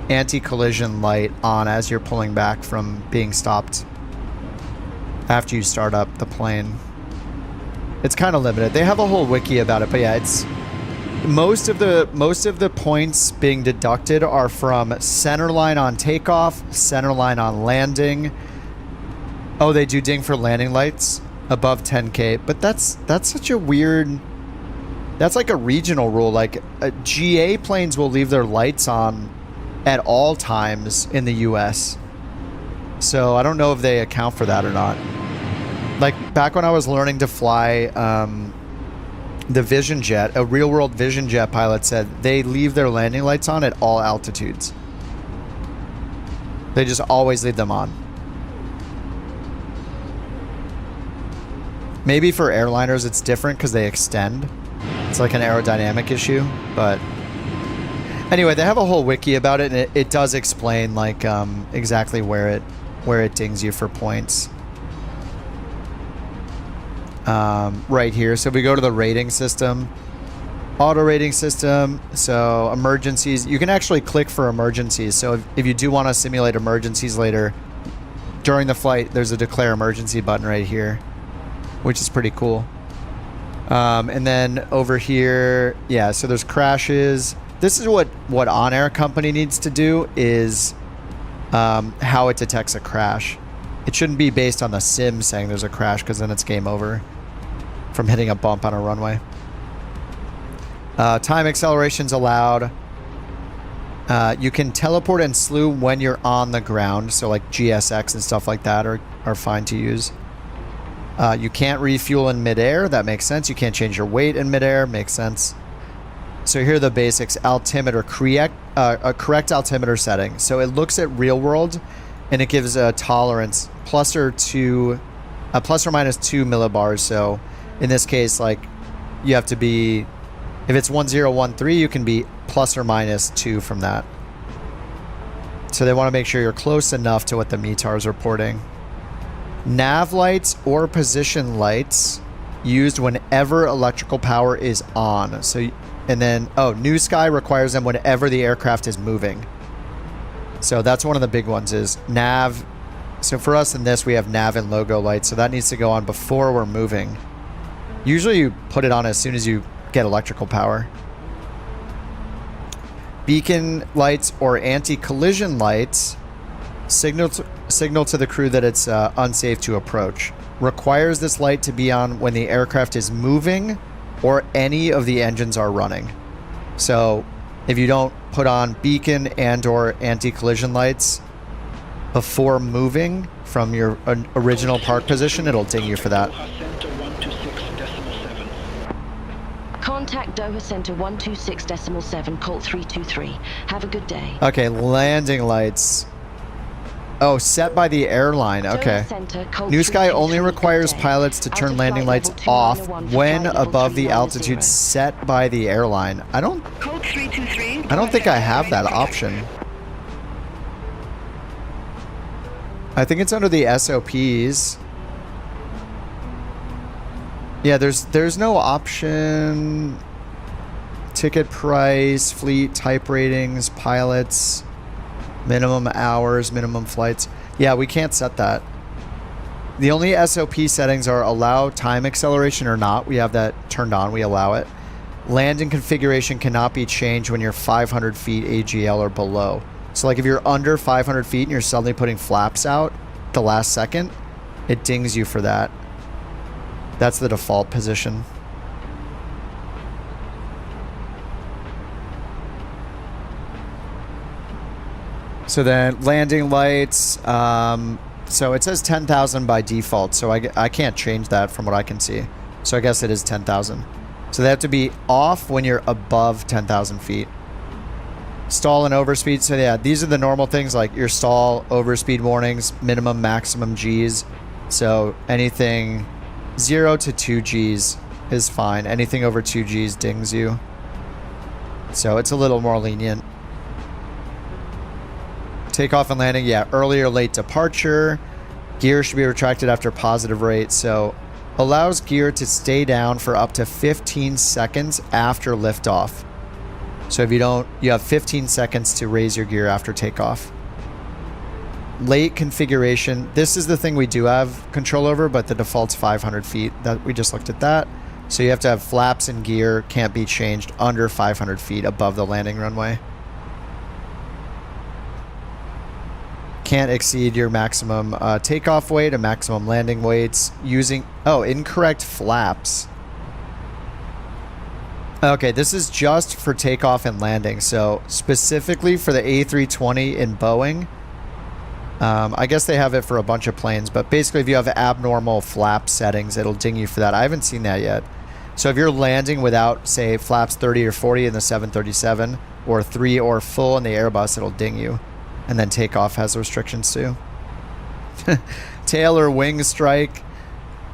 anti-collision light on as you're pulling back from being stopped after you start up the plane. It's kind of limited. They have a whole wiki about it, but yeah, it's most of the points being deducted are from centerline on takeoff, centerline on landing. Oh, they do ding for landing lights above 10K, but that's such a weird. That's like a regional rule. Like GA planes will leave their lights on at all times in the US. So I don't know if they account for that or not. Like back when I was learning to fly the Vision Jet, a real world Vision Jet pilot said they leave their landing lights on at all altitudes. They just always leave them on. Maybe for airliners it's different because they extend. It's like an aerodynamic issue, but anyway, they have a whole wiki about it, and it does explain like exactly where it dings you for points. Right here. So we go to the rating system, auto rating system. So emergencies, you can actually click for emergencies. So if you do want to simulate emergencies later during the flight, there's a declare emergency button right here, which is pretty cool. And then over here, yeah, so there's crashes. This is what On Air Company needs to do is how it detects a crash. It shouldn't be based on the sim saying there's a crash, because then it's game over from hitting a bump on a runway. Time acceleration's allowed. You can teleport and slew when you're on the ground, so like GSX and stuff like that are fine to use. You can't refuel in midair. That makes sense. You can't change your weight in midair. Makes sense. So here are the basics. Altimeter, a correct altimeter setting. So it looks at real world, and it gives a tolerance plus or minus 2 millibars. So in this case, like you have to be, if it's 1013, you can be plus or minus 2 from that. So they want to make sure you're close enough to what the METAR is reporting. Nav lights or position lights used whenever electrical power is on. So, and then, New Sky requires them whenever the aircraft is moving. So that's one of the big ones is nav. So for us in this, we have nav and logo lights. So that needs to go on before we're moving. Usually you put it on as soon as you get electrical power. Beacon lights or anti-collision lights signal to the crew that it's unsafe to approach. Requires this light to be on when the aircraft is moving or any of the engines are running. So if you don't put on beacon and or anti-collision lights before moving from your original park position, it'll ding you for that. Contact Doha Center 126.7, Colt 323. Have a good day. Okay, landing lights. Oh, set by the airline. Okay. New Sky only requires pilots to turn landing lights off when above the altitude set by the airline. I don't think I have that option. I think it's under the SOPs. Yeah, there's no option. Ticket price, fleet type ratings, pilots, minimum hours, minimum flights. Yeah, we can't set that. The only SOP settings are allow time acceleration or not. We have that turned on. We allow it. Landing configuration cannot be changed when you're 500 feet AGL or below. So like if you're under 500 feet and you're suddenly putting flaps out the last second, it dings you for that. That's the default position. So then landing lights, so it says 10,000 by default, so I can't change that from what I can see. So I guess it is 10,000. So they have to be off when you're above 10,000 feet. Stall and overspeed, so yeah, these are the normal things like your stall, overspeed warnings, minimum, maximum Gs. So anything 0 to 2 Gs is fine. Anything over 2 Gs dings you. So it's a little more lenient. Takeoff and landing, yeah, early or late departure. Gear should be retracted after positive rate, so allows gear to stay down for up to 15 seconds after liftoff. So if you don't, you have 15 seconds to raise your gear after takeoff. Late configuration, this is the thing we do have control over, but the default's 500 feet. That we just looked at that. So you have to have flaps and gear, can't be changed under 500 feet above the landing runway. Can't exceed your maximum takeoff weight and maximum landing weights using... Oh, incorrect flaps. Okay, this is just for takeoff and landing. So specifically for the A320 in Boeing, I guess they have it for a bunch of planes, but basically if you have abnormal flap settings, it'll ding you for that. I haven't seen that yet. So if you're landing without, say, flaps 30 or 40 in the 737, or 3 or full in the Airbus, it'll ding you. And then takeoff has restrictions too. Tail or wing strike.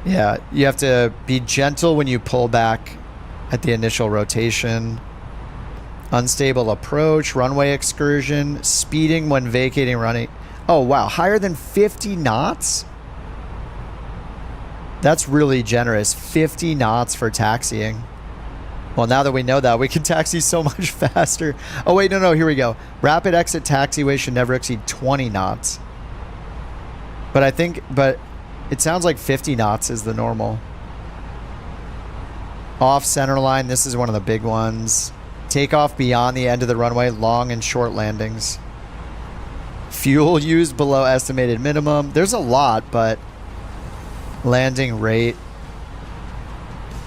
Yeah, you have to be gentle when you pull back at the initial rotation. Unstable approach, runway excursion, speeding when vacating running. Oh, wow. Higher than 50 knots? That's really generous. 50 knots for taxiing. Well, now that we know that, we can taxi so much faster. Oh, wait, no, here we go. Rapid exit taxiway should never exceed 20 knots. But it sounds like 50 knots is the normal. Off center line, this is one of the big ones. Takeoff beyond the end of the runway, long and short landings. Fuel used below estimated minimum. There's a lot, but landing rate.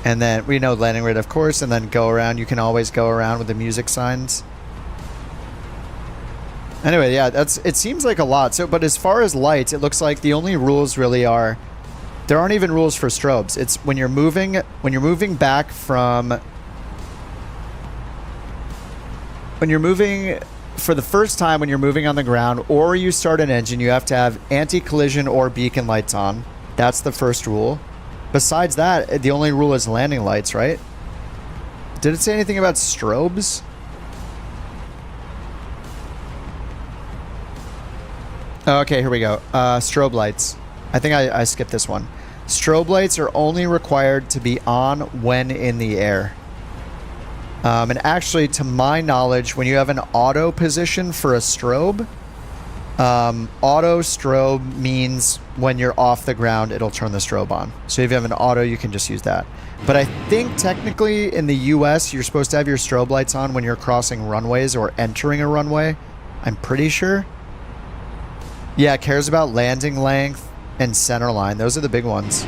And then we know landing rate, of course, and then go around. You can always go around with the music signs. Anyway, yeah, it seems like a lot. So, but as far as lights, it looks like the only rules really are, there aren't even rules for strobes. It's when you're moving back from, when you're moving for the first time, when you're moving on the ground, or you start an engine, you have to have anti-collision or beacon lights on. That's the first rule. Besides that, the only rule is landing lights, right? Did it say anything about strobes? Okay, here we go. Strobe lights. I think I skipped this one. Strobe lights are only required to be on when in the air. And actually, to my knowledge, when you have an auto position for a strobe, auto strobe means when you're off the ground, it'll turn the strobe on. So if you have an auto, you can just use that. But I think technically in the US, you're supposed to have your strobe lights on when you're crossing runways or entering a runway. I'm pretty sure. Yeah, it cares about landing length and center line. Those are the big ones.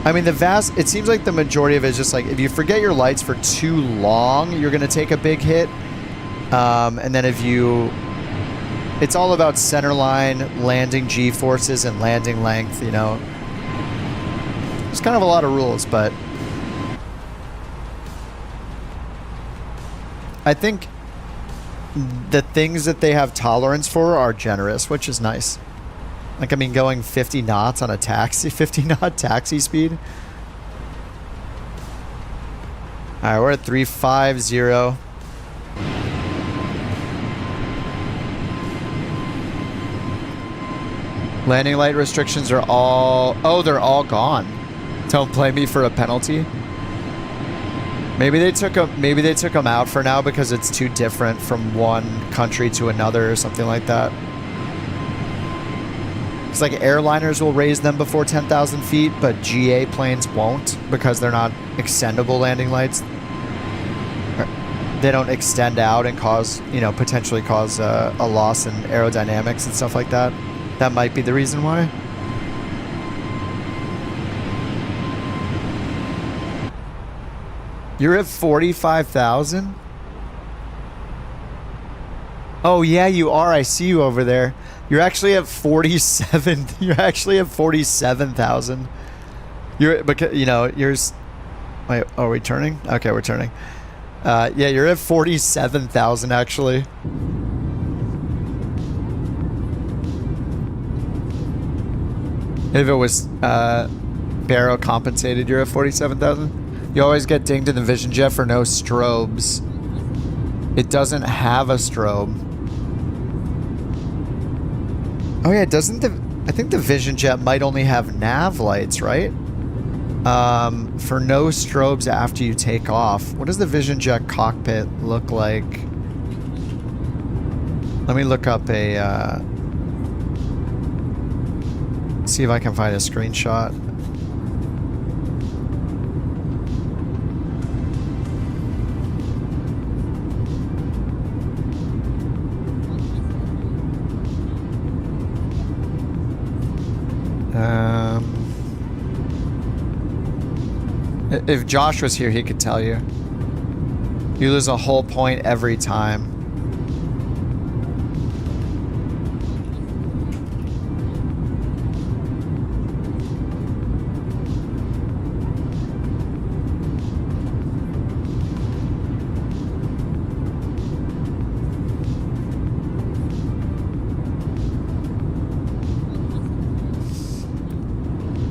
I mean, it seems like the majority of it is just like, if you forget your lights for too long, you're going to take a big hit. And then it's all about center line, landing G-forces, and landing length, you know. There's kind of a lot of rules, but I think the things that they have tolerance for are generous, which is nice. Like, I mean, going 50 knots on a taxi, 50-knot taxi speed. All right, we're at 350. Landing light restrictions are all... Oh, they're all gone. Don't blame me for a penalty. Maybe they took them out for now because it's too different from one country to another or something like that. It's like airliners will raise them before 10,000 feet, but GA planes won't because they're not extendable landing lights. They don't extend out and cause, you know, potentially cause a loss in aerodynamics and stuff like that. That might be the reason why. You're at 45,000? Oh yeah, you are. I see you over there. You're actually at 47. You're actually at 47,000. You're because you know yours. Wait, are we turning? Okay, we're turning. Yeah, you're at 47,000 actually. If it was Barrow compensated, you're at 47,000. You always get dinged in the Vision Jet for no strobes. It doesn't have a strobe. Oh yeah, doesn't the... I think the Vision Jet might only have nav lights, right? For no strobes after you take off. What does the Vision Jet cockpit look like? Let me look up a... see if I can find a screenshot. If Josh was here, he could tell you. You lose a whole point every time.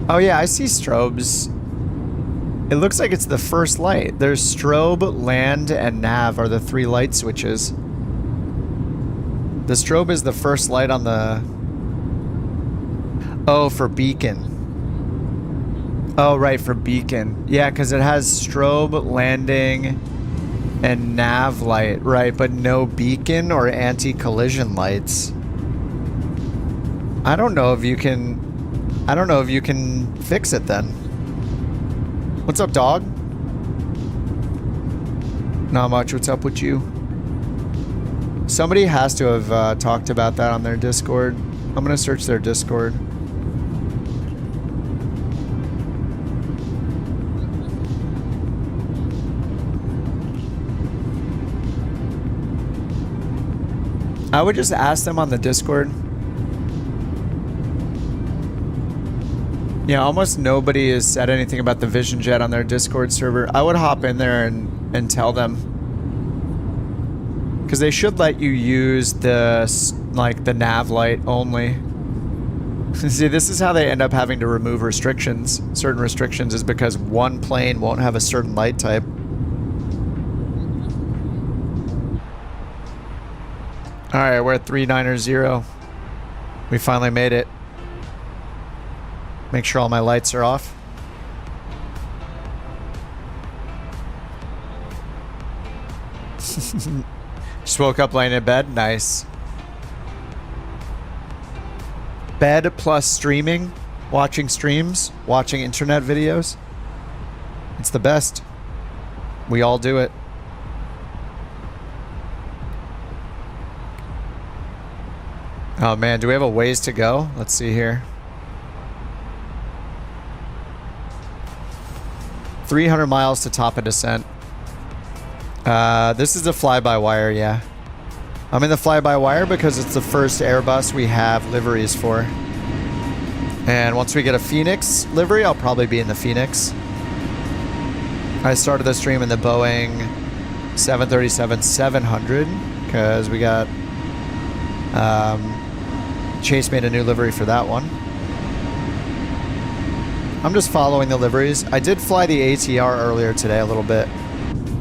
Oh yeah, I see strobes. It looks like it's the first light. There's strobe, land, and nav are the three light switches. The strobe is the first light on the... Oh, for beacon. Oh, right, for beacon. Yeah, because it has strobe, landing, and nav light. Right, but no beacon or anti-collision lights. I don't know if you can... I don't know if you can fix it then. What's up, dog? Not much. What's up with you? Somebody has to have talked about that on their Discord. I'm gonna search their Discord. I would just ask them on the Discord. Yeah, almost nobody has said anything about the Vision Jet on their Discord server. I would hop in there and tell them. Because they should let you use the, like, the nav light only. See, this is how they end up having to remove restrictions. Certain restrictions is because one plane won't have a certain light type. Alright, we're at 390. We finally made it. Make sure all my lights are off. Just woke up laying in bed. Nice. Bed plus streaming, watching streams, watching internet videos. It's the best. We all do it. Oh man, do we have a ways to go? Let's see here. 300 miles to top of descent. This is a fly-by-wire, yeah. I'm in the fly-by-wire because it's the first Airbus we have liveries for. And once we get a Phoenix livery, I'll probably be in the Phoenix. I started the stream in the Boeing 737-700 because we got Chase made a new livery for that one. I'm just following the liveries. I did fly the ATR earlier today a little bit.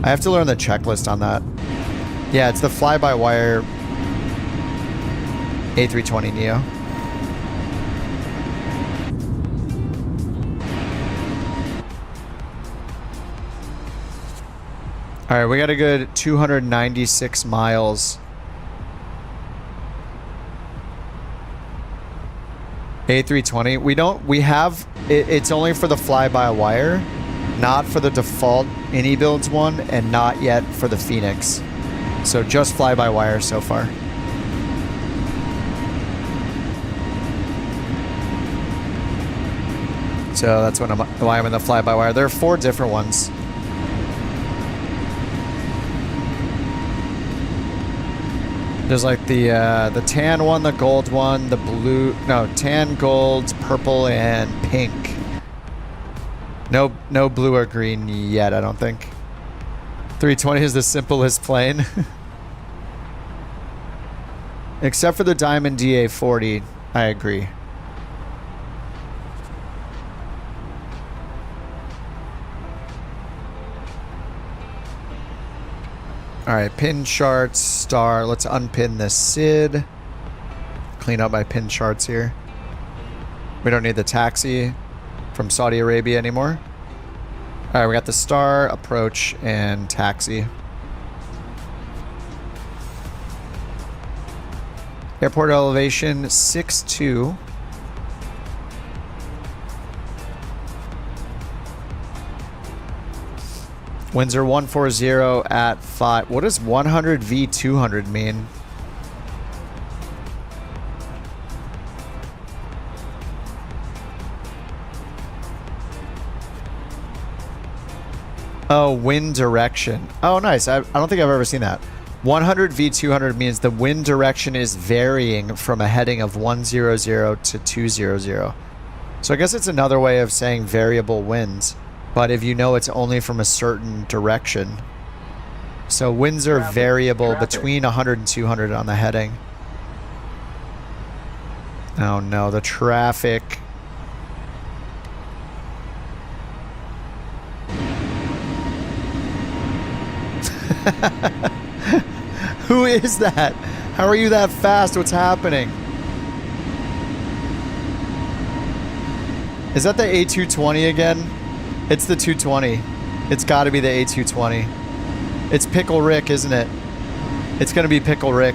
I have to learn the checklist on that. Yeah, it's the fly-by-wire A320 Neo. All right, we got a good 296 miles. A320. We have, it's only for the fly-by-wire, not for the default any builds one, and not yet for the Phoenix. So just fly-by-wire so far. So that's why I'm in the fly-by-wire. There are 4 different ones. There's like the tan one, the gold one, the blue, no, tan, gold, purple, and pink. No blue or green yet, I don't think. 320 is the simplest plane. Except for the Diamond DA40, I agree. All right, pin charts, star. Let's unpin this SID. Clean up my pin charts here. We don't need the taxi from Saudi Arabia anymore. All right, we got the star, approach, and taxi. Airport elevation 62. Windsor 140 at 5. What does 100 V 200 mean? Oh, wind direction. Oh, nice. I don't think I've ever seen that. 100 V 200 means the wind direction is varying from a heading of 100 to 200. So I guess it's another way of saying variable winds. But if you know it's only from a certain direction. So winds are variable between 100 and 200 on the heading. Oh no, the traffic. Who is that? How are you that fast? What's happening? Is that the A220 again? It's the 220. It's got to be the A220. It's Pickle Rick, isn't it? It's going to be Pickle Rick.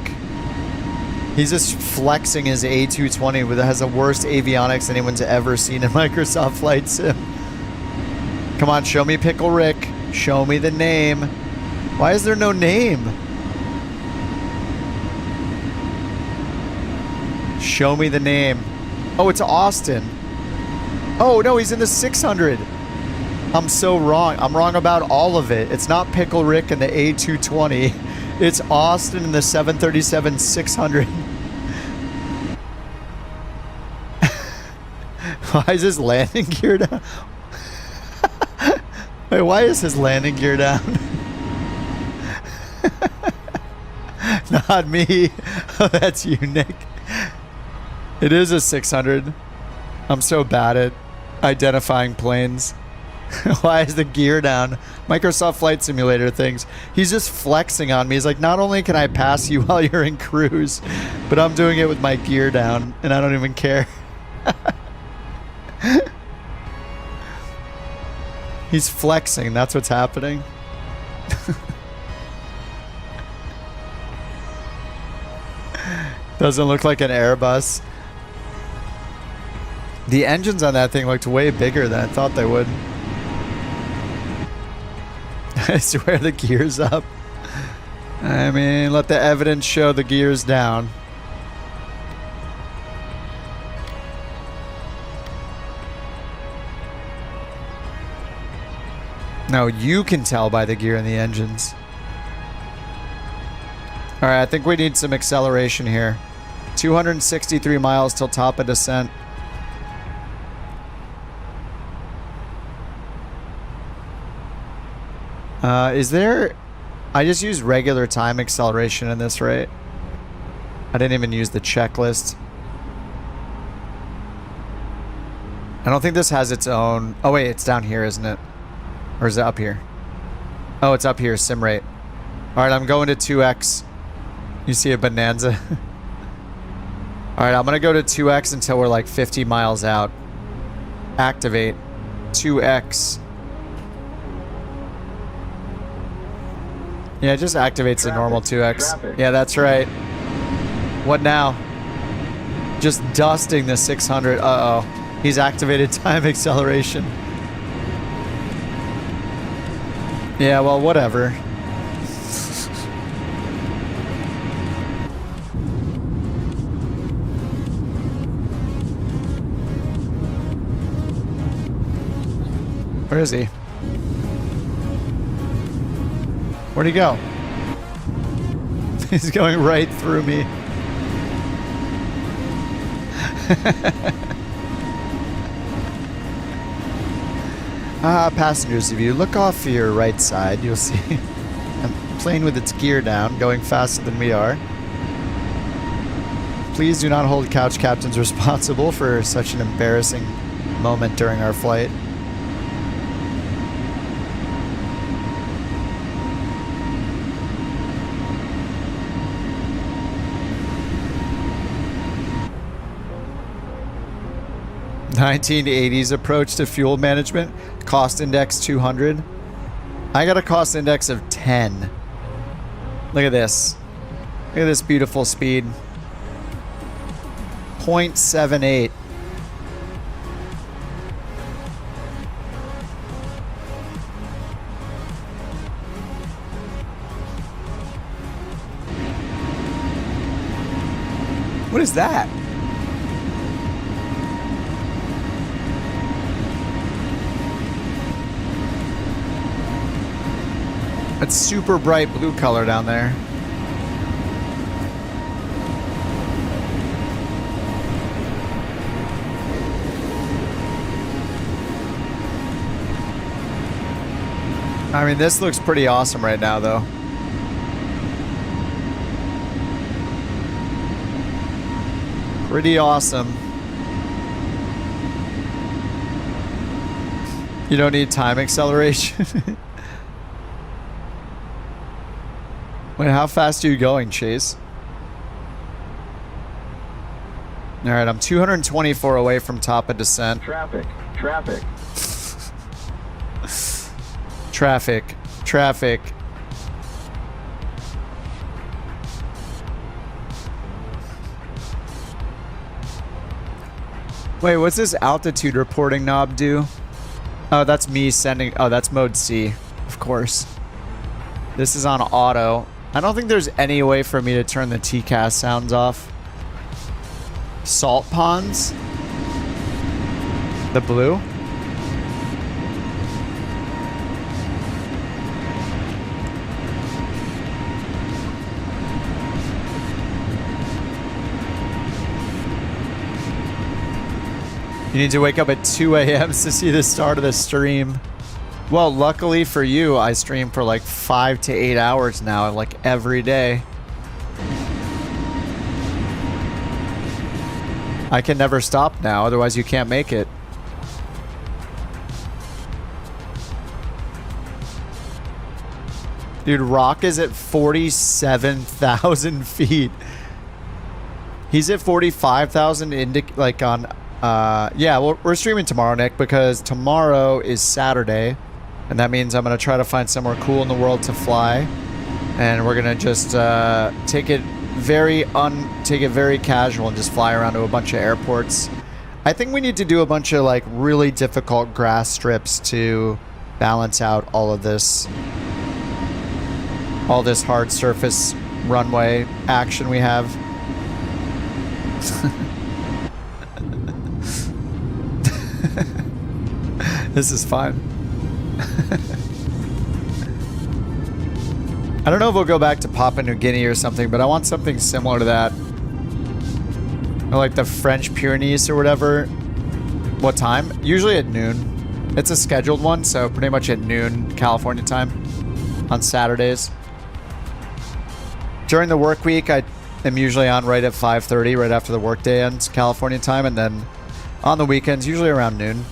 He's just flexing his A220 that has the worst avionics anyone's ever seen in Microsoft Flight Sim. Come on, show me Pickle Rick. Show me the name. Why is there no name? Show me the name. Oh, it's Austin. Oh, no, he's in the 600. I'm so wrong. I'm wrong about all of it. It's not Pickle Rick and the A220. It's Austin in the 737-600. Why is his landing gear down? Wait, why is his landing gear down? Not me. Oh, that's you, Nick. It is a 600. I'm so bad at identifying planes. Why is the gear down? Microsoft Flight Simulator things. He's just flexing on me. He's like, not only can I pass you while you're in cruise, but I'm doing it with my gear down, and I don't even care. He's flexing. That's what's happening. Doesn't look like an Airbus. The engines on that thing looked way bigger than I thought they would. I swear the gear's up. I mean, let the evidence show the gear's down. No, you can tell by the gear in the engines. All right, I think we need some acceleration here. 263 miles till top of descent. I just used regular time acceleration in this, right? I didn't even use the checklist. I don't think this has its own... Oh wait, it's down here, isn't it? Or is it up here? Oh, it's up here, sim rate. Alright, I'm going to 2x. You see a bonanza? Alright, I'm gonna go to 2x until we're like 50 miles out. Activate. 2x. Yeah, it just activates the normal 2x. Yeah, that's right. What now? Just dusting the 600. Uh-oh. He's activated time acceleration. Yeah, well, whatever. Where is he? Where'd he go? He's going right through me. Passengers, if you look off to your right side, you'll see a plane with its gear down, going faster than we are. Please do not hold couch captains responsible for such an embarrassing moment during our flight. ...1980s approach to fuel management. Cost index 200. I got a cost index of 10. Look at this. Look at this beautiful speed. 0.78. What is that? It's super bright blue color down there. I mean, this looks pretty awesome right now, though. Pretty awesome. You don't need time acceleration. Wait, how fast are you going, Chase? Alright, I'm 224 away from top of descent. Traffic. Traffic. Traffic. Traffic. Wait, what's this altitude reporting knob do? Oh, that's me sending... Oh, that's mode C, of course. This is on auto. I don't think there's any way for me to turn the TCAS sounds off. Salt ponds? The blue? You need to wake up at 2 a.m. to see the start of the stream. Well, luckily for you, I stream for like 5 to 8 hours now, like every day. I can never stop now, otherwise you can't make it. Dude, Rock is at 47,000 feet. He's at 45,000 like on... yeah, we're streaming tomorrow, Nick, because tomorrow is Saturday. And that means I'm going to try to find somewhere cool in the world to fly. And we're going to just take it very casual and just fly around to a bunch of airports. I think we need to do a bunch of like really difficult grass strips to balance out all of this. All this hard surface runway action we have. This is fine. I don't know if we'll go back to Papua New Guinea or something, but I want something similar to that. Or like the French Pyrenees or whatever. What time? Usually at noon. It's a scheduled one, so pretty much at noon California time on Saturdays. During the work week, I am usually on right at 5:30, right after the workday ends, California time, and then on the weekends, usually around noon.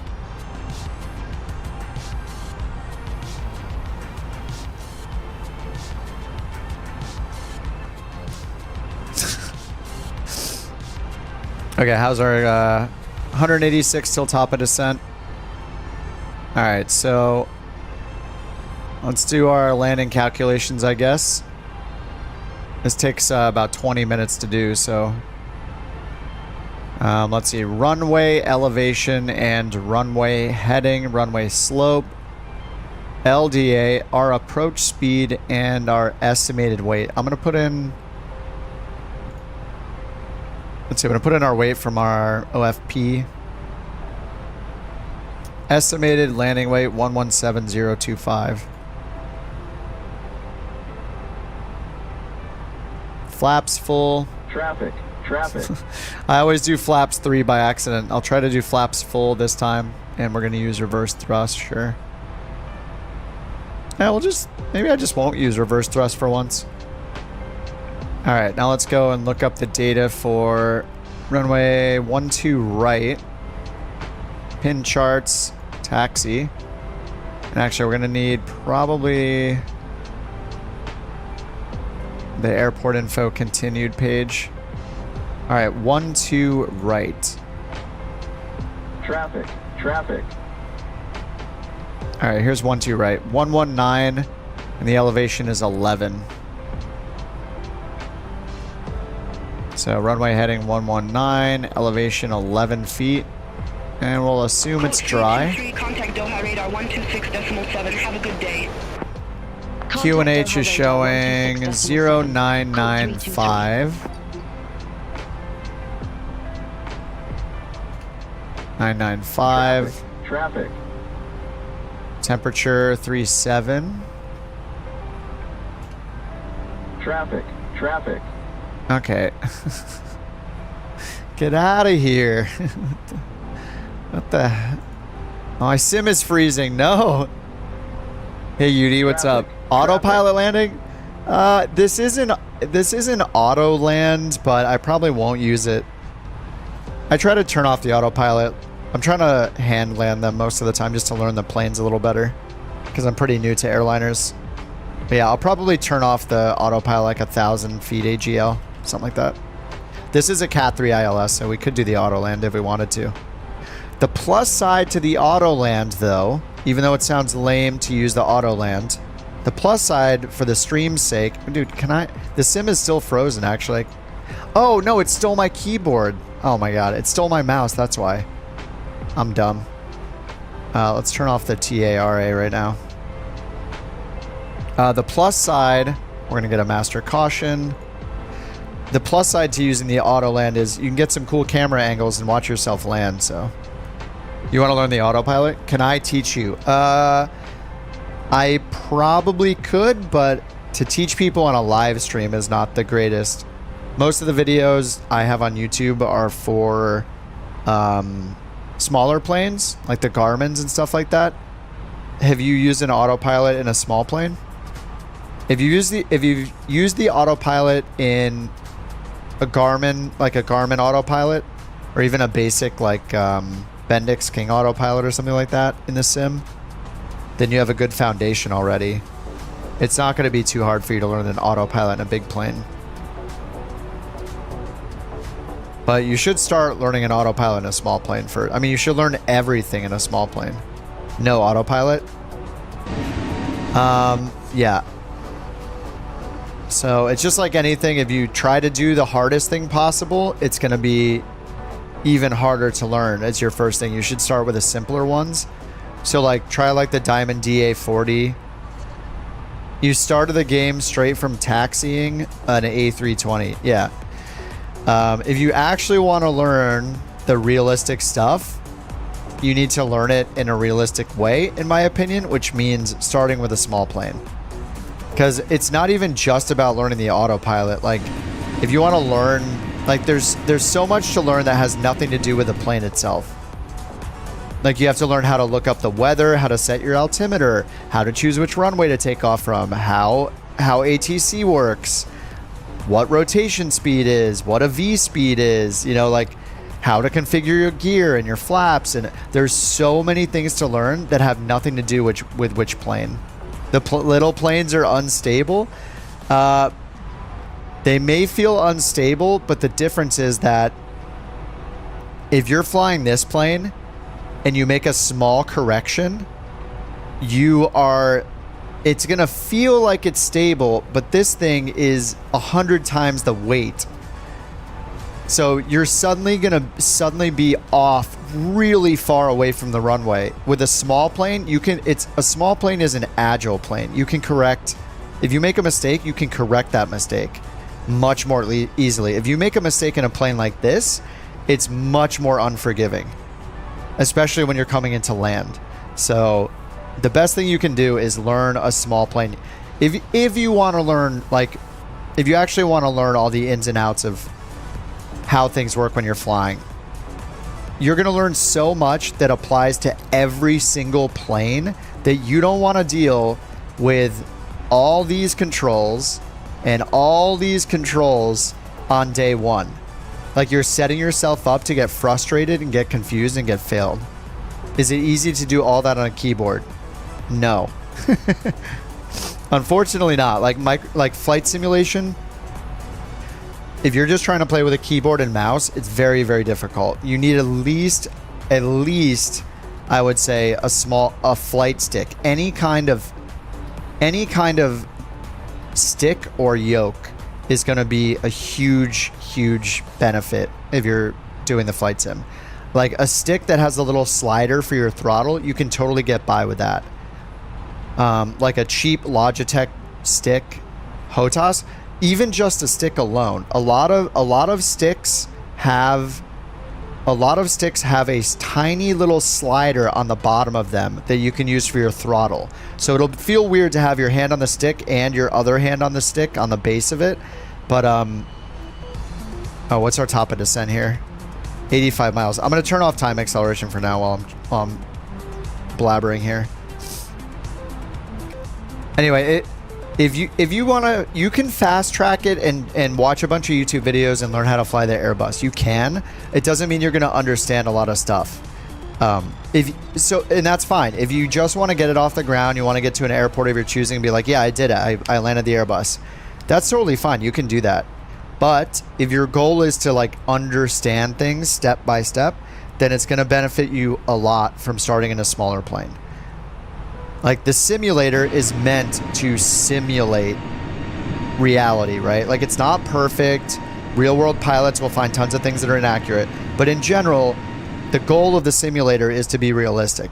Okay, how's our 186 till top of descent? All right, so let's do our landing calculations, I guess. This takes about 20 minutes to do, so let's see, runway elevation and runway heading, runway slope, LDA, our approach speed, and our estimated weight. I'm gonna put in, let's see, I'm gonna put in our weight from our OFP. Estimated landing weight 117025. Flaps full. Traffic. I always do flaps 3 by accident. I'll try to do flaps full this time, and we're gonna use reverse thrust, sure. Yeah, maybe I just won't use reverse thrust for once. All right, now let's go and look up the data for runway 12 right. Pin charts, taxi. And actually, we're gonna need probably the airport info continued page. All right, 12 right. Traffic. All right, here's 12 right. 119, and the elevation is 11. So runway heading 119, elevation 11 feet, and we'll assume it's dry. Contact Doha radar 126.7. Have a good day. QNH is showing 0995. 995. Traffic. Temperature 37. Traffic. Okay. Get out of here. What the? Oh, my sim is freezing. No. Hey, Yudi, what's up? Autopilot landing? This isn't auto land, but I probably won't use it. I try to turn off the autopilot. I'm trying to hand land them most of the time just to learn the planes a little better, because I'm pretty new to airliners. But yeah, I'll probably turn off the autopilot like 1,000 feet AGL, something like that. This is a Cat 3 ILS, so we could do the auto land if we wanted to. The plus side to the auto land, though, even though it sounds lame to use the auto land, the plus side for the stream's sake, dude, the sim is still frozen actually. Oh no, it stole my keyboard. Oh my god, it stole my mouse, that's why. I'm dumb. Let's turn off the TARA right now. The plus side, we're going to get a master caution. The plus side to using the auto land is you can get some cool camera angles and watch yourself land, so. You want to learn the autopilot? Can I teach you? I probably could, but to teach people on a live stream is not the greatest. Most of the videos I have on YouTube are for smaller planes, like the Garmins and stuff like that. Have you used an autopilot in a small plane? If you've used the autopilot in a Garmin, like a Garmin autopilot, or even a basic like Bendix King autopilot or something like that in the sim, then you have a good foundation already. It's not going to be too hard for you to learn an autopilot in a big plane. But you should start learning an autopilot in a small plane first. I mean, you should learn everything in a small plane. No autopilot. Yeah. So it's just like anything. If you try to do the hardest thing possible, it's going to be even harder to learn as your first thing. You should start with the simpler ones. So like try like the Diamond DA40. You started the game straight from taxiing an A320. Yeah. If you actually want to learn the realistic stuff, you need to learn it in a realistic way, in my opinion, which means starting with a small plane. Because it's not even just about learning the autopilot. Like, if you want to learn, like, there's so much to learn that has nothing to do with the plane itself. Like, you have to learn how to look up the weather, how to set your altimeter, how to choose which runway to take off from, how ATC works, what rotation speed is, what a V speed is, you know, like how to configure your gear and your flaps. And there's so many things to learn that have nothing to do with which plane. The little planes are unstable. They may feel unstable, but the difference is that if you're flying this plane and you make a small correction, it's going to feel like it's stable, but this thing is 100 times the weight. So you're suddenly going to be off really far away from the runway. With a small plane, a small plane is an agile plane. You can correct, if you make a mistake, you can correct that mistake much more easily. If you make a mistake in a plane like this, it's much more unforgiving, especially when you're coming into land. So the best thing you can do is learn a small plane. If you want to learn, like, if you actually want to learn all the ins and outs of how things work when you're flying, you're going to learn so much that applies to every single plane that you don't want to deal with all these controls and all these controls on day one. Like, you're setting yourself up to get frustrated and get confused and get failed. Is it easy to do all that on a keyboard? No. Unfortunately not. Like flight simulation, if you're just trying to play with a keyboard and mouse, it's very, very difficult. You need at least, I would say, a flight stick. Any kind of stick or yoke is going to be a huge, huge benefit if you're doing the flight sim. Like a stick that has a little slider for your throttle, you can totally get by with that. Like a cheap Logitech stick, HOTAS, even just a stick alone. A lot of sticks have a tiny little slider on the bottom of them that you can use for your throttle. So it'll feel weird to have your hand on the stick and your other hand on the stick on the base of it. But oh, what's our top of descent here? 85 miles. I'm going to turn off time acceleration for now while I'm blabbering here. Anyway, if you want to, you can fast track it and watch a bunch of YouTube videos and learn how to fly the Airbus. You can. It doesn't mean you're going to understand a lot of stuff. And that's fine. If you just want to get it off the ground, you want to get to an airport of your choosing and be like, yeah, I did it. I landed the Airbus. That's totally fine. You can do that. But if your goal is to like understand things step by step, then it's going to benefit you a lot from starting in a smaller plane. Like the simulator is meant to simulate reality, right? Like it's not perfect. Real world pilots will find tons of things that are inaccurate. But in general, the goal of the simulator is to be realistic.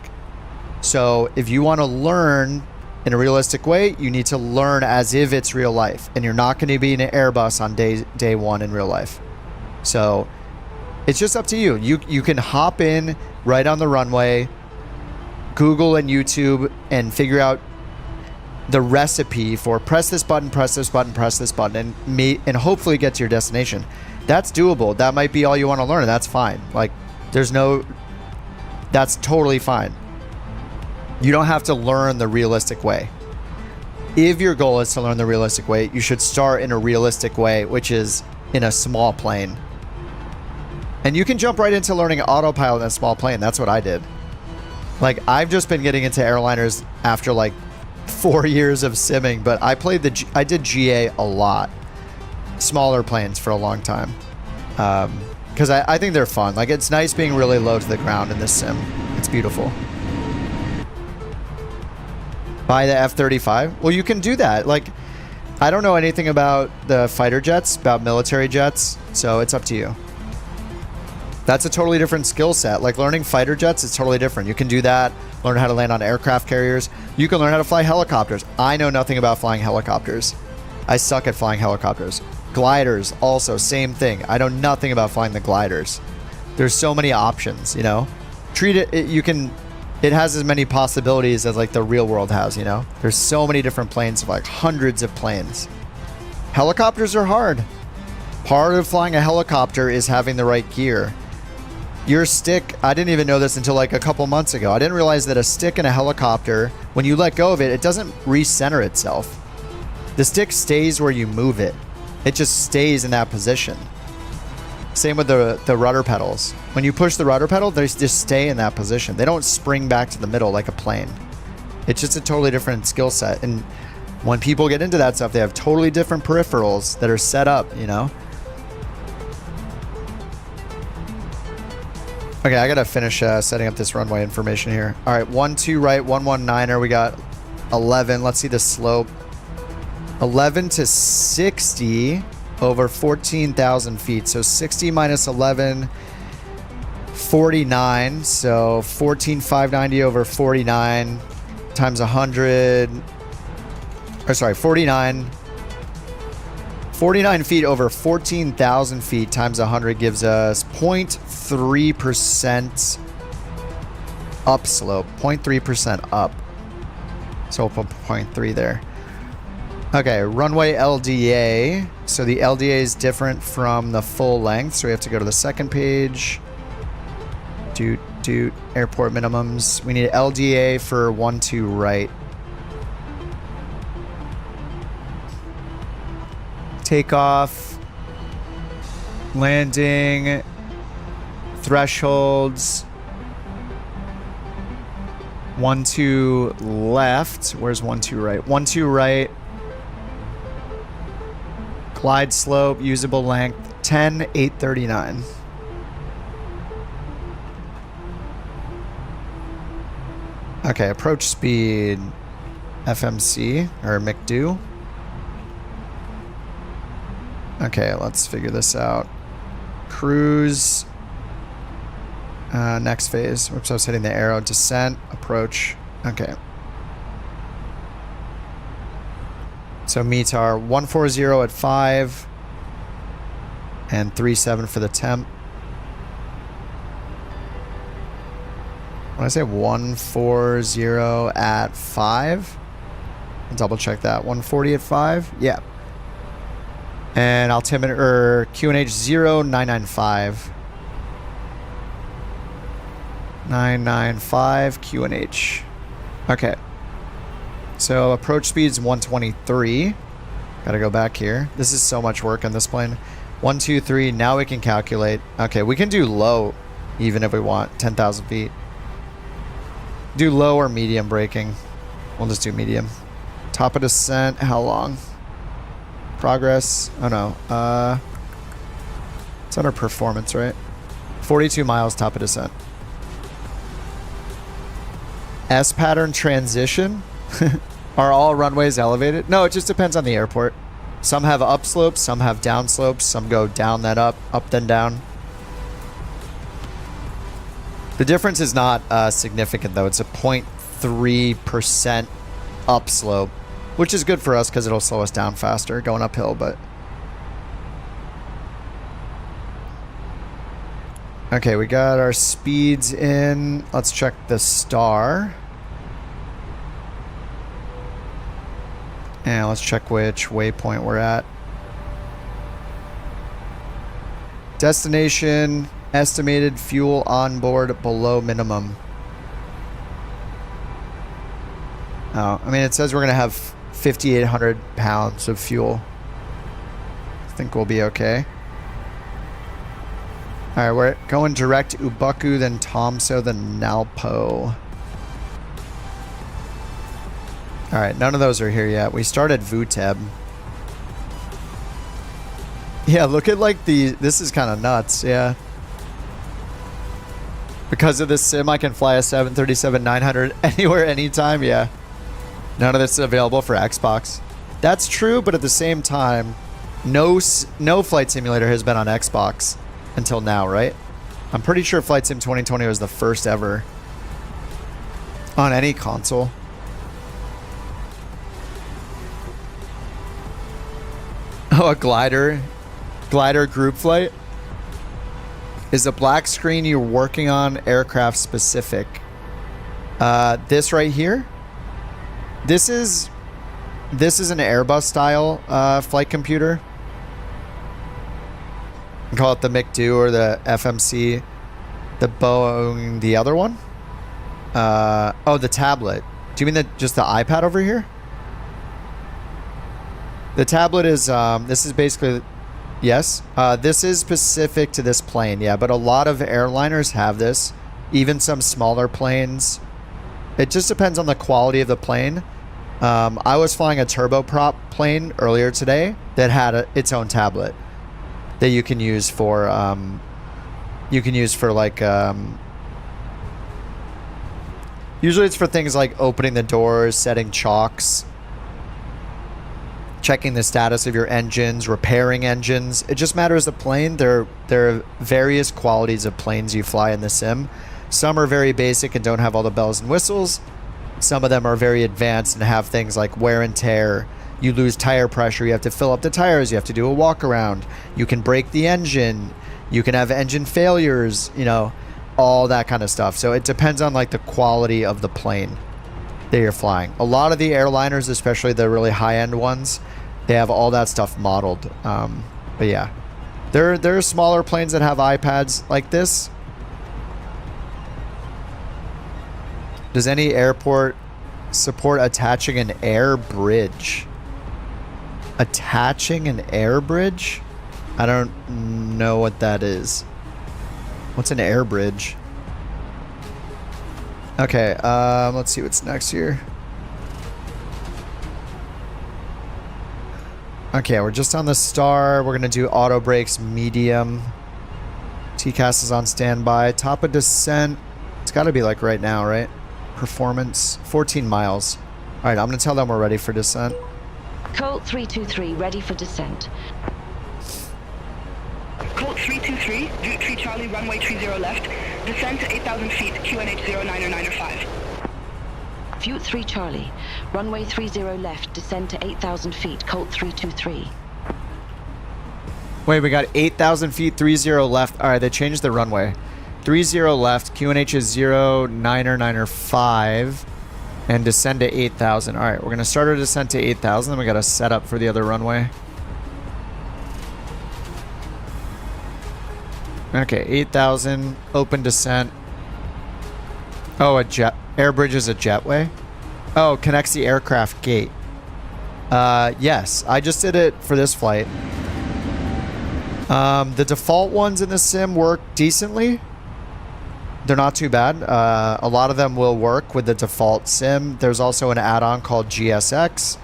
So if you want to learn in a realistic way, you need to learn as if it's real life. And you're not going to be in an Airbus on day one in real life. So it's just up to you. You can hop in right on the runway, Google and YouTube, and figure out the recipe for press this button, press this button, press this button, and hopefully get to your destination. That's doable. That might be all you want to learn, and that's fine. Like, that's totally fine. You don't have to learn the realistic way. If your goal is to learn the realistic way, you should start in a realistic way, which is in a small plane. And you can jump right into learning autopilot in a small plane. That's what I did. Like, I've just been getting into airliners after like 4 years of simming, but I did GA a lot. Smaller planes for a long time. Because I think they're fun. Like, it's nice being really low to the ground in this sim. It's beautiful. Buy the F-35? Well, you can do that. Like, I don't know anything about the fighter jets, about military jets, so it's up to you. That's a totally different skill set. Like, learning fighter jets is totally different. You can do that, learn how to land on aircraft carriers. You can learn how to fly helicopters. I know nothing about flying helicopters. I suck at flying helicopters. Gliders, also, same thing. I know nothing about flying the gliders. There's so many options, you know? It has as many possibilities as like the real world has, you know? There's so many different planes, like hundreds of planes. Helicopters are hard. Part of flying a helicopter is having the right gear. Your stick, I didn't even know this until like a couple months ago. I didn't realize that a stick in a helicopter, when you let go of it, it doesn't recenter itself. The stick stays where you move it. It just stays in that position. Same with the rudder pedals. When you push the rudder pedal, they just stay in that position. They don't spring back to the middle like a plane. It's just a totally different skill set. And when people get into that stuff, they have totally different peripherals that are set up, you know? Okay, I gotta finish setting up this runway information here. All right, 12 right, 119er. We got 11. Let's see the slope. 11 to 60 over 14,000 feet. So 60 minus 11, 49. So 14,590 over 49 times 100. Or sorry, 49. 49 feet over 14,000 feet times 100 gives us 0.3% upslope. 0.3% up. So we'll put 0.3 there. Okay, runway LDA. So the LDA is different from the full length. So we have to go to the second page. Airport minimums. We need LDA for 12 right. Takeoff. Landing. Thresholds. 12 left. Where's 12 right? 12 right. Glide slope, usable length, 10,839. Okay, approach speed, FMC, or McDo. Okay, let's figure this out. Cruise. Next phase. Whoops, I was hitting the arrow. Descent, approach. Okay. So METAR 140 at 5 and 37 for the temp. When I say 140 at 5, I'll double check that. 140 at 5? Yeah. And altimeter QNH 0995. 995 QNH. Okay. So approach speed's 123. Gotta go back here. This is so much work on this plane. 1, 2, 3. Now we can calculate. Okay, we can do low even if we want. 10,000 feet. Do low or medium braking. We'll just do medium. Top of descent. How long? Progress. Oh no. It's under performance, right? 42 miles top of descent. S pattern transition. Are all runways elevated? No, it just depends on the airport. Some have upslopes, some have downslopes, some go down then up then down. The difference is not significant though. It's a 0.3% upslope, which is good for us because it'll slow us down faster going uphill, but... Okay, we got our speeds in. Let's check the star. And let's check which waypoint we're at. Destination, estimated fuel on board below minimum. Oh, I mean, it says we're going to have 5,800 pounds of fuel. I think we'll be okay. All right, we're going direct Ubuku, then Tomso, then Nalpo. All right, none of those are here yet. We started Vuteb. Yeah, look at like this is kind of nuts, yeah. Because of this sim, I can fly a 737-900 anywhere, anytime, yeah. None of this is available for Xbox. That's true, but at the same time, no flight simulator has been on Xbox until now, right? I'm pretty sure Flight Sim 2020 was the first ever on any console. Oh, a glider group flight is a black screen you're working on aircraft specific. This right here, this is an Airbus style flight computer. You can call it the McDo or the FMC, the Boeing, the other one. Oh, the tablet. Do you mean just the iPad over here? The tablet is, this is basically, yes, this is specific to this plane, yeah, but a lot of airliners have this, even some smaller planes. It just depends on the quality of the plane. I was flying a turboprop plane earlier today that had its own tablet that you can use for, like, usually it's for things like opening the doors, setting chocks, checking the status of your engines, repairing engines. It just matters the plane. There are various qualities of planes you fly in the sim. Some are very basic and don't have all the bells and whistles. Some of them are very advanced and have things like wear and tear. You lose tire pressure. You have to fill up the tires. You have to do a walk around. You can break the engine. You can have engine failures, you know, all that kind of stuff. So it depends on like the quality of the plane that you're flying. A lot of the airliners, especially the really high-end ones, they have all that stuff modeled. But yeah, there are smaller planes that have iPads like this. Does any airport support attaching an air bridge? Attaching an air bridge? I don't know what that is. What's an air bridge? Okay, let's see what's next here. Okay, we're just on the star. We're gonna do auto brakes medium. TCAS is on standby. Top of descent. It's gotta be like right now, right? Performance, 14 miles. All right, I'm gonna tell them we're ready for descent. Colt 323, ready for descent. Colt 323, Route 3 Charlie, runway 30 left. Descend to 8,000 feet, QNH 090905. View 3 Charlie, runway 30 left, descend to 8,000 feet, Colt 323. Wait, we got 8,000 feet, 30 left. All right, they changed the runway. 30 left, QNH is 090905, and descend to 8,000. All right, we're going to start our descent to 8,000, then we got to set up for the other runway. Okay, 8,000, open descent. Oh, air bridge is a jetway? Oh, connects the aircraft gate. Yes, I just did it for this flight. The default ones in the sim work decently. They're not too bad. A lot of them will work with the default sim. There's also an add-on called GSX.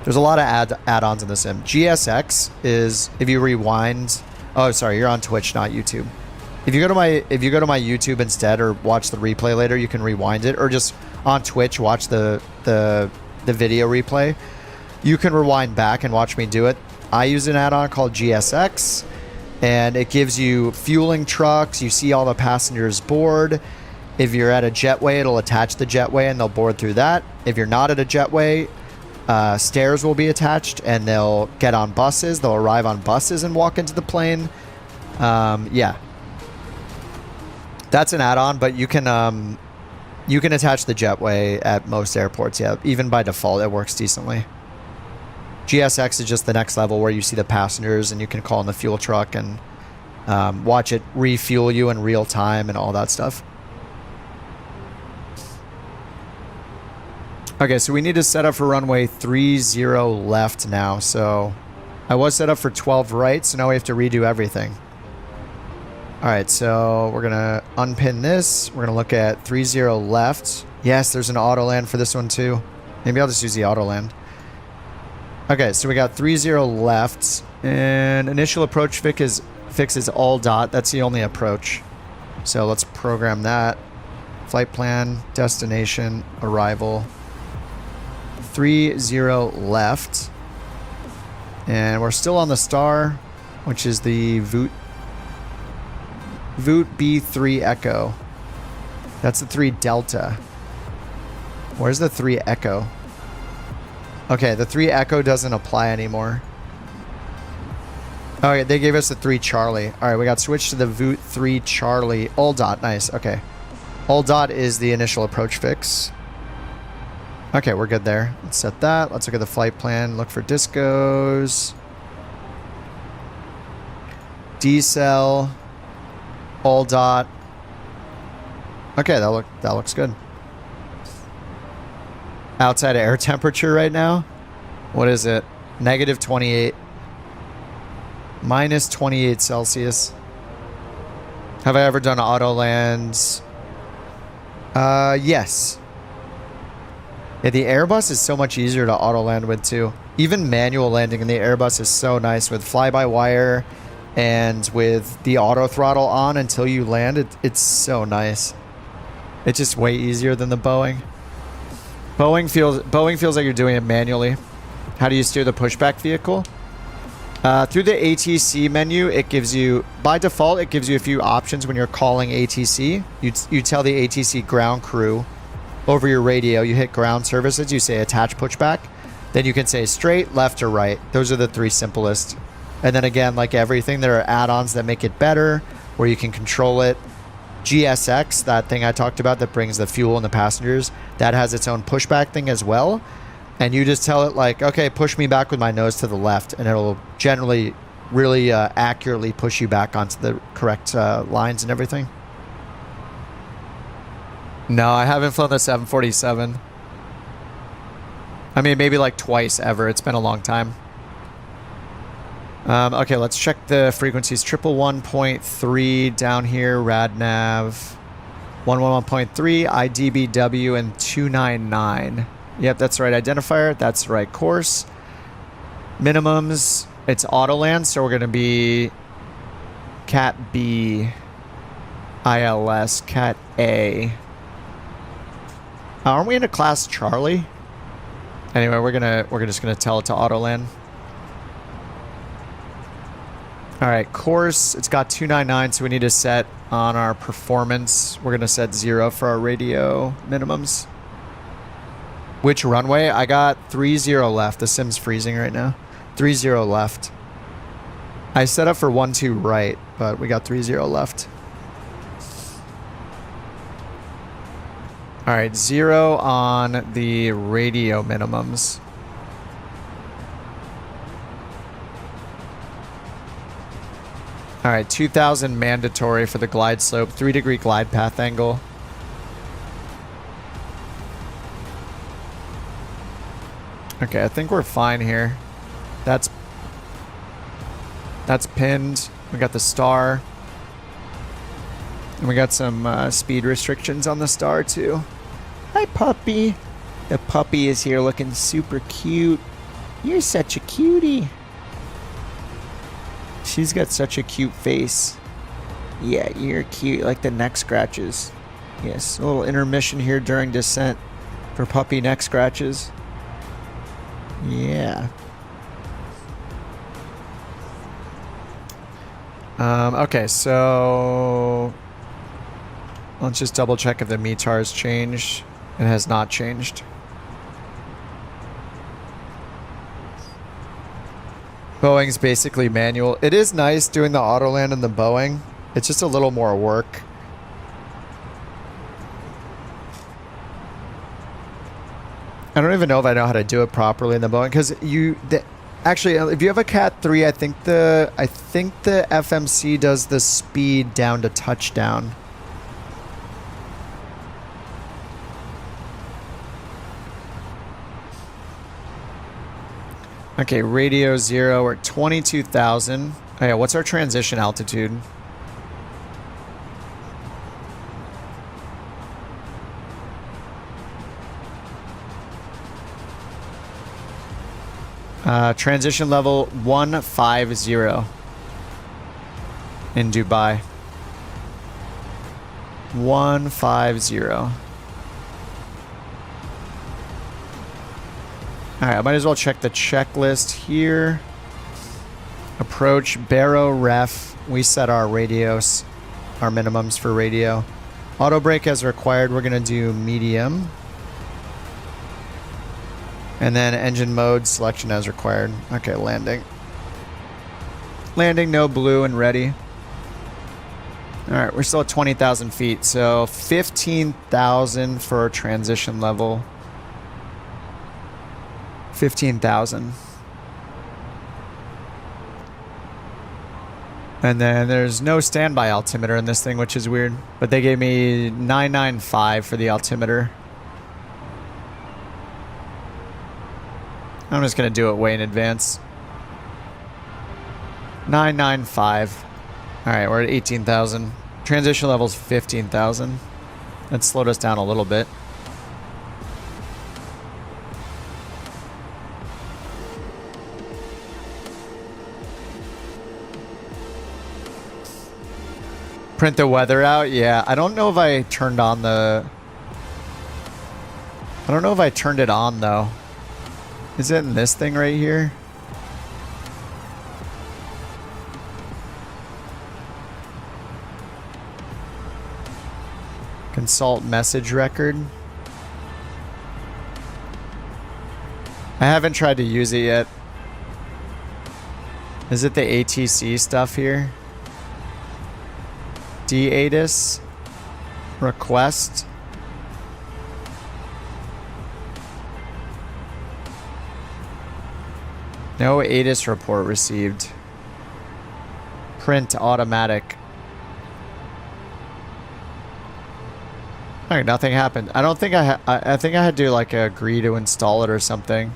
There's a lot of add-ons in the sim. GSX is, if you rewind... Oh, sorry, you're on Twitch, not YouTube. If you go to my YouTube instead, or watch the replay later, you can rewind it, or just on Twitch watch the video replay. You can rewind back and watch me do it. I use an add-on called GSX, and it gives you fueling trucks. You see all the passengers board. If you're at a jetway, it'll attach the jetway and they'll board through that. If you're not at a jetway, stairs will be attached and they'll get on buses. They'll arrive on buses and walk into the plane. Yeah. That's an add-on, but you can attach the jetway at most airports. Yeah, even by default, it works decently. GSX is just the next level where you see the passengers and you can call in the fuel truck and watch it refuel you in real time and all that stuff. Okay, so we need to set up for runway 30 left now. So I was set up for 12 right, so now we have to redo everything. All right, so we're gonna unpin this. We're gonna look at 30 left. Yes, there's an auto land for this one too. Maybe I'll just use the auto land. Okay, so we got 30 left, and initial approach fix is all dot. That's the only approach. So let's program that. Flight plan, destination, arrival. 30 left, and we're still on the star, which is the Voot B3 Echo. That's the 3 Delta. Where's the 3 Echo? Okay, the 3 Echo doesn't apply anymore. Oh yeah, they gave us the 3 Charlie. All right, we got switched to the Voot 3 Charlie. All dot, nice. Okay, all dot is the initial approach fix. Okay, we're good there. Let's set that. Let's look at the flight plan. Look for discos. Decel. All dot. Okay, that looks good. Outside air temperature right now. What is it? Negative 28. Minus 28 Celsius. Have I ever done auto lands? Yes. Yeah, the Airbus is so much easier to auto land with too. Even manual landing in the Airbus is so nice with fly-by-wire and with the auto throttle on until you land. It's so nice. It's just way easier than the Boeing. Boeing feels like you're doing it manually. How do you steer the pushback vehicle? Through the ATC menu, it gives you, by default, it gives you a few options when you're calling ATC. You tell the ATC ground crew over your radio, you hit ground services, you say attach pushback. Then you can say straight, left, or right. Those are the three simplest. And then again, like everything, there are add-ons that make it better, where you can control it. GSX, that thing I talked about that brings the fuel and the passengers, that has its own pushback thing as well. And you just tell it like, okay, push me back with my nose to the left, and it'll generally really accurately push you back onto the correct lines and everything. No, I haven't flown the 747. I mean, maybe like twice ever. It's been a long time. Okay, let's check the frequencies. 111.3 down here, RadNav. 111.3, IDBW, and 299. Yep, that's the right identifier. That's the right course. Minimums, it's Autoland, so we're going to be Cat B, ILS, Cat A. Aren't we in a class Charlie? Anyway, we're just gonna tell it to Autoland. All right, course, it's got 299, so we need to set on our performance. We're gonna set 0 for our radio minimums. Which runway? I got 30 left. The sim's freezing right now. 30 left. I set up for 12 right, but we got 30 left. All right, 0 on the radio minimums. All right, 2000 mandatory for the glide slope, 3-degree glide path angle. Okay, I think we're fine here. That's pinned. We got the star. And we got some speed restrictions on the star too. Hi, puppy. The puppy is here looking super cute. You're such a cutie. She's got such a cute face. Yeah, you're cute, like the neck scratches. Yes, a little intermission here during descent for puppy neck scratches. Yeah. Okay, so let's just double check if the METAR has changed. It has not changed. Boeing's basically manual. It is nice doing the Autoland in the Boeing. It's just a little more work. I don't even know if I know how to do it properly in the Boeing, because actually, if you have a Cat 3, I think the FMC does the speed down to touchdown. Okay, radio 0, we're at 22,000. Oh yeah, what's our transition altitude? Transition level 150 in Dubai. 150. Alright, I might as well check the checklist here. Approach, Barrow, Ref. We set our radios, our minimums for radio. Auto brake as required, we're going to do medium. And then engine mode selection as required. Okay, landing. Landing, no blue and ready. Alright, we're still at 20,000 feet, so 15,000 for transition level. 15,000. And then there's no standby altimeter in this thing, which is weird. But they gave me 995 for the altimeter. I'm just gonna do it way in advance. 995. All right, we're at 18,000. Transition level's 15,000. That slowed us down a little bit. Print the weather out? Yeah, I don't know if I turned on the... I don't know if I turned it on, though. Is it in this thing right here? Consult message record. I haven't tried to use it yet. Is it the ATC stuff here? DATIS request. No ATIS report received. Print automatic. Okay, nothing happened. I don't think I think I had to like agree to install it or something.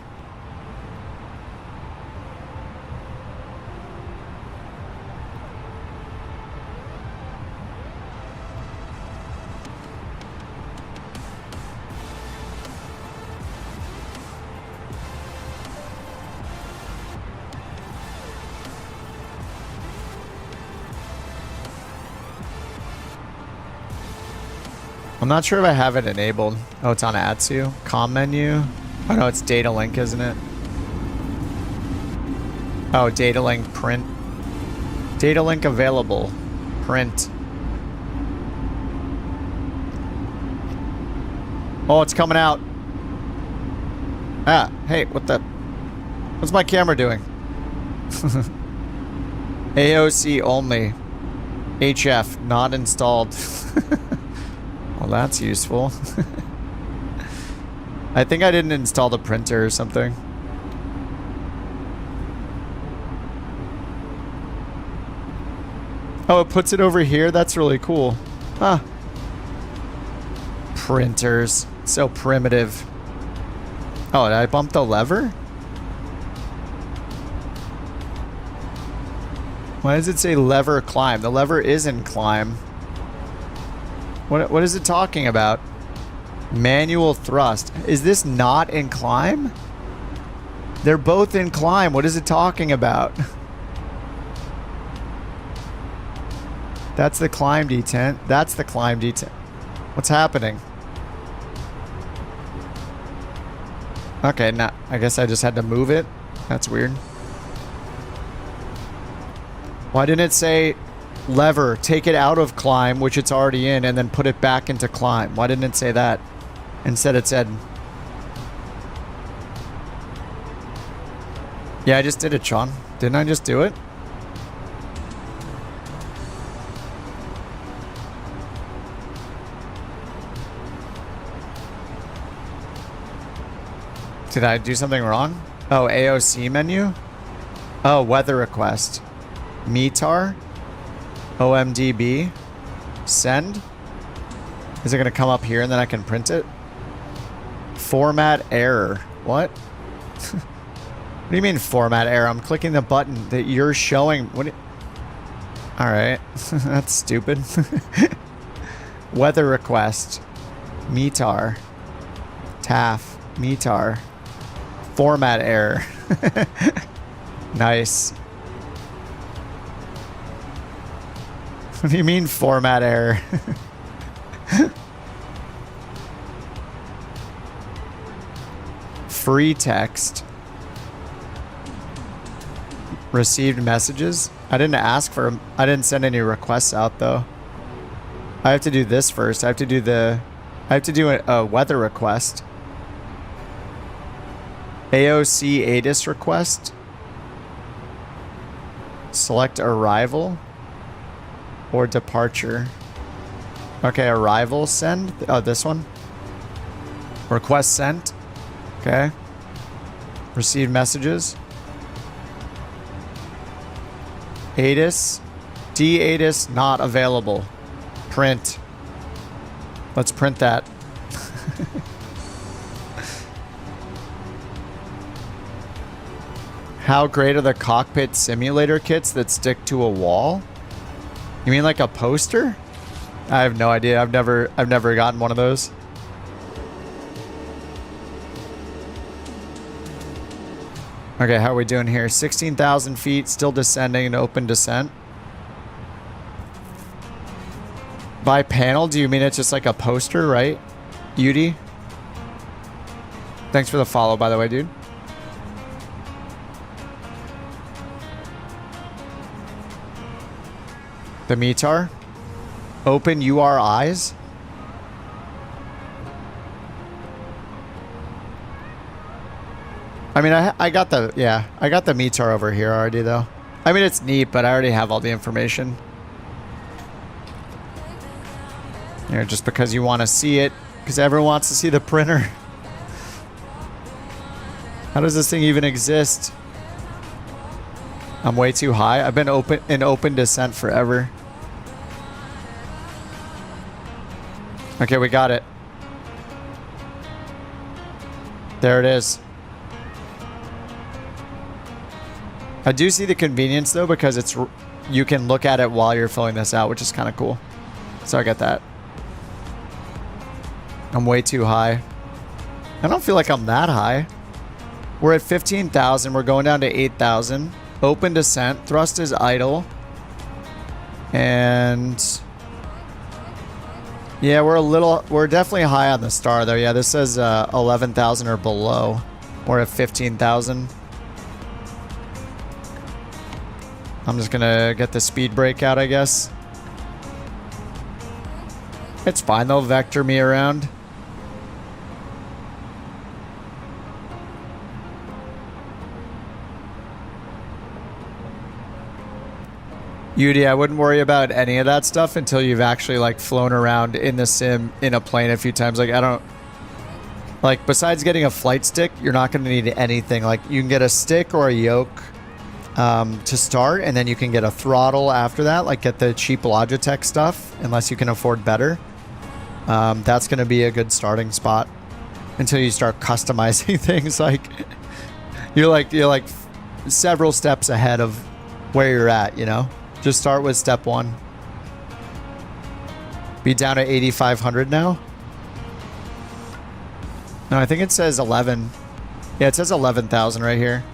I'm not sure if I have it enabled. Oh, it's on Atsu. Com menu. Oh no, it's data link, isn't it? Oh, data link print. Data link available. Print. Oh, it's coming out. Ah, hey, what the? What's my camera doing? AOC only. HF not installed. Well, that's useful. I think I didn't install the printer or something. Oh, it puts it over here? That's really cool. Huh. Printers. So primitive. Oh, did I bump the lever? Why does it say lever climb? The lever is in climb. What is it talking about? Manual thrust. Is this not in climb? They're both in climb. What is it talking about? That's the climb detent. That's the climb detent. What's happening? Okay, now I guess I just had to move it. That's weird. Why didn't it say lever, take it out of climb, which it's already in, and then put it back into climb? Why didn't it say that? Instead it said... Yeah, I just did it, Sean. Didn't I just do it? Did I do something wrong? Oh, AOC menu? Oh, weather request. METAR? OMDB? Send? Is it going to come up here and then I can print it? Format error. What? What do you mean format error? I'm clicking the button that you're showing. What? Alright. That's stupid. Weather request. METAR. TAF. METAR. Format error. Nice. What do you mean format error? Free text. Received messages. I didn't ask for... I didn't send any requests out though. I have to do this first. I have to do a weather request. AOC ATIS request. Select arrival or departure. Okay, arrival send. Oh, this one. Request sent. Okay. Receive messages. ATIS. DATIS not available. Print. Let's print that. How great are the cockpit simulator kits that stick to a wall? You mean like a poster? I have no idea. I've never gotten one of those. Okay, how are we doing here? 16,000 feet, still descending in open descent. By panel, do you mean it's just like a poster, right? Yudi? Thanks for the follow, by the way, dude. The METAR? Open URIs? I mean, I got the, yeah, I got the METAR over here already, though. I mean, it's neat, but I already have all the information. Here, just because you want to see it, because everyone wants to see the printer. How does this thing even exist? I'm way too high. I've been in open descent forever. Okay, we got it. There it is. I do see the convenience though, because it's you can look at it while you're filling this out, which is kind of cool. So I get that. I'm way too high. I don't feel like I'm that high. We're at 15,000. We're going down to 8,000. Open descent. Thrust is idle. And yeah, we're definitely high on the star though. Yeah, this says 11,000 or below. We're at 15,000. I'm just gonna get the speed brake out, I guess. It's fine, they'll vector me around. Yudi, I wouldn't worry about any of that stuff until you've actually like flown around in the sim in a plane a few times. Like I don't, like besides getting a flight stick, you're not gonna need anything. Like you can get a stick or a yoke to start, and then you can get a throttle after that, like get the cheap Logitech stuff, unless you can afford better. That's going to be a good starting spot until you start customizing things. Like you're like several steps ahead of where you're at, you know? Just start with step one. Be down at 8,500 now. No, I think it says 11. Yeah, it says 11,000 right here.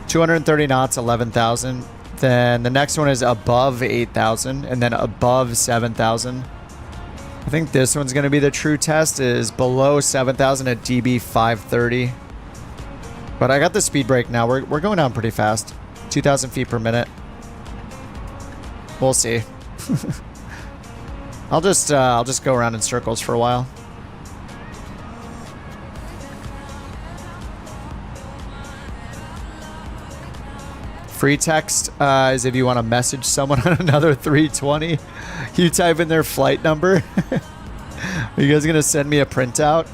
230 knots, 11,000. Then the next one is above 8,000 and then above 7,000. I think this one's going to be the true test, is below 7,000 at DB 530. But I got the speed brake now. We're going down pretty fast. 2,000 feet per minute. We'll see. I'll just go around in circles for a while. Free text is if you want to message someone on another 320. You type in their flight number. Are you guys going to send me a printout?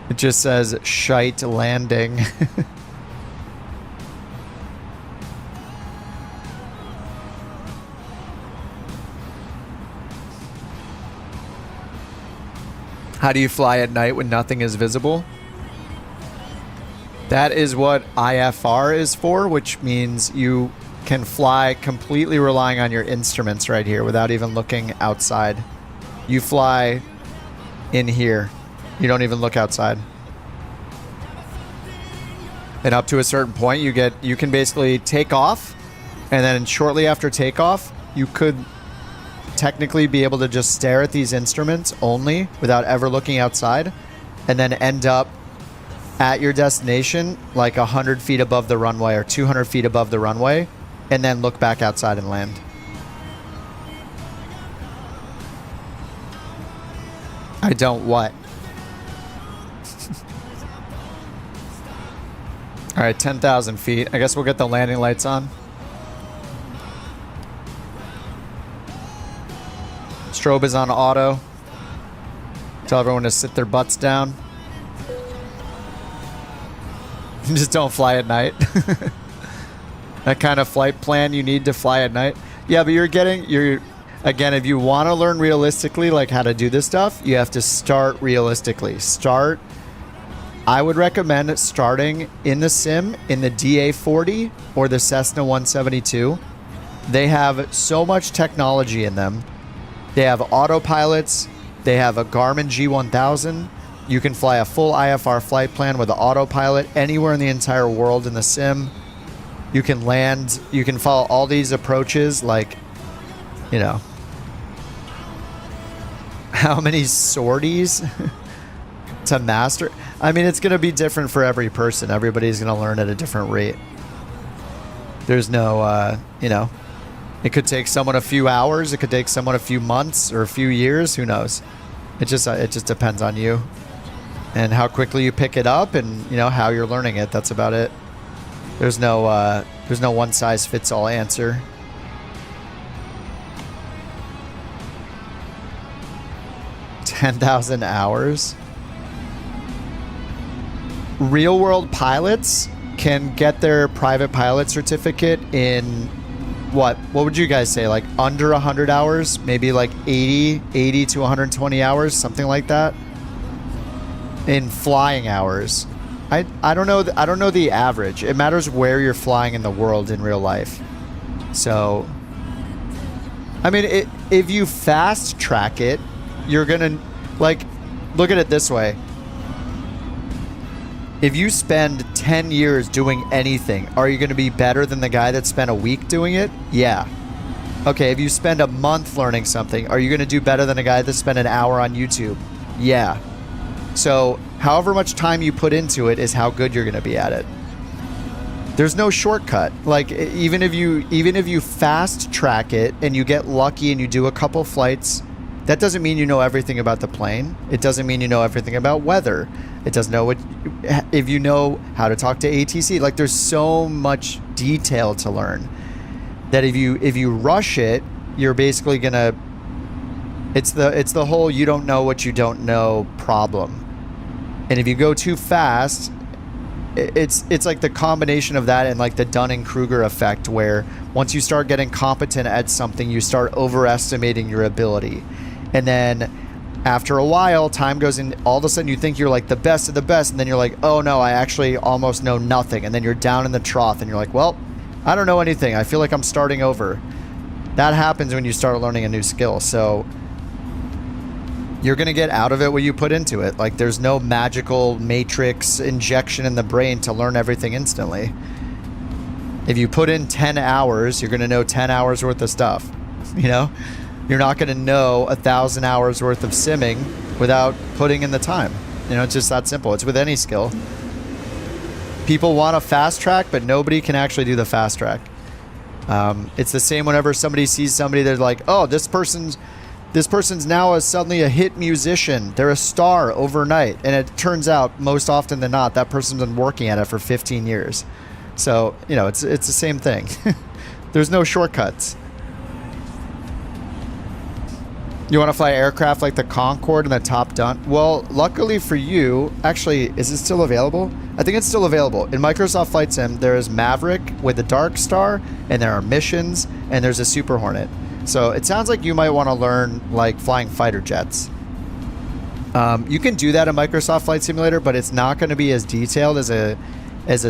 It just says shite landing. How do you fly at night when nothing is visible? That is what IFR is for, which means you can fly completely relying on your instruments right here without even looking outside. You fly in here. You don't even look outside. And up to a certain point, you can basically take off, and then shortly after takeoff, you could technically be able to just stare at these instruments only without ever looking outside, and then end up at your destination like 100 feet above the runway or 200 feet above the runway, and then look back outside and land. I don't what? All right, 10,000 feet. I guess we'll get the landing lights on. Strobe is on auto. Tell everyone to sit their butts down. Just don't fly at night. That kind of flight plan you need to fly at night. Yeah, but again, if you want to learn realistically like how to do this stuff, you have to start realistically. Start I would recommend starting in the sim in the DA40 or the Cessna 172. They have so much technology in them. They have autopilots. They have a Garmin G1000. You can fly a full IFR flight plan with an autopilot anywhere in the entire world in the sim. You can land. You can follow all these approaches like, you know, how many sorties to master? I mean, it's going to be different for every person. Everybody's going to learn at a different rate. There's no, you know, it could take someone a few hours. It could take someone a few months or a few years. Who knows? It just depends on you and how quickly you pick it up and, you know, how you're learning it. That's about it. There's no one size fits all answer. $10,000 hours. Real world pilots can get their private pilot certificate in what would you guys say, like under 100 hours, maybe like 80 to 120 hours, something like that, in flying hours. I don't know the average. It matters where you're flying in the world in real life. So I mean, if you fast track it, you're gonna, like, look at it this way. If you spend 10 years doing anything, are you going to be better than the guy that spent a week doing it? Yeah. Okay, if you spend a month learning something, are you going to do better than a guy that spent an hour on YouTube? Yeah. So, however much time you put into it is how good you're going to be at it. There's no shortcut. Like, even if you fast track it and you get lucky and you do a couple flights, that doesn't mean you know everything about the plane. It doesn't mean you know everything about weather. It doesn't know if you know how to talk to ATC. Like, there's so much detail to learn that if you rush it, you're basically gonna. It's the whole you don't know what you don't know problem. And if you go too fast, it's like the combination of that and like the Dunning-Kruger effect, where once you start getting competent at something, you start overestimating your ability. And then after a while, time goes in, all of a sudden you think you're like the best of the best, and then you're like, oh no, I actually almost know nothing. And then you're down in the trough and you're like, well, I don't know anything. I feel like I'm starting over. That happens when you start learning a new skill. So you're going to get out of it what you put into it. Like, there's no magical matrix injection in the brain to learn everything instantly. If you put in 10 hours, you're going to know 10 hours worth of stuff, you know? You're not going to know 1,000 hours worth of simming without putting in the time. You know, it's just that simple. It's with any skill. People want a fast track, but nobody can actually do the fast track. It's the same whenever somebody sees somebody, they're like, oh, this person's now suddenly a hit musician. They're a star overnight. And it turns out, most often than not, that person's been working at it for 15 years. So, you know, it's the same thing. There's no shortcuts. You want to fly aircraft like the Concorde and the Top Gun? Well, luckily for you, actually, is it still available? I think it's still available. In Microsoft Flight Sim, there is Maverick with the Dark Star, and there are missions, and there's a Super Hornet. So it sounds like you might want to learn like flying fighter jets. You can do that in Microsoft Flight Simulator, but it's not going to be as detailed as a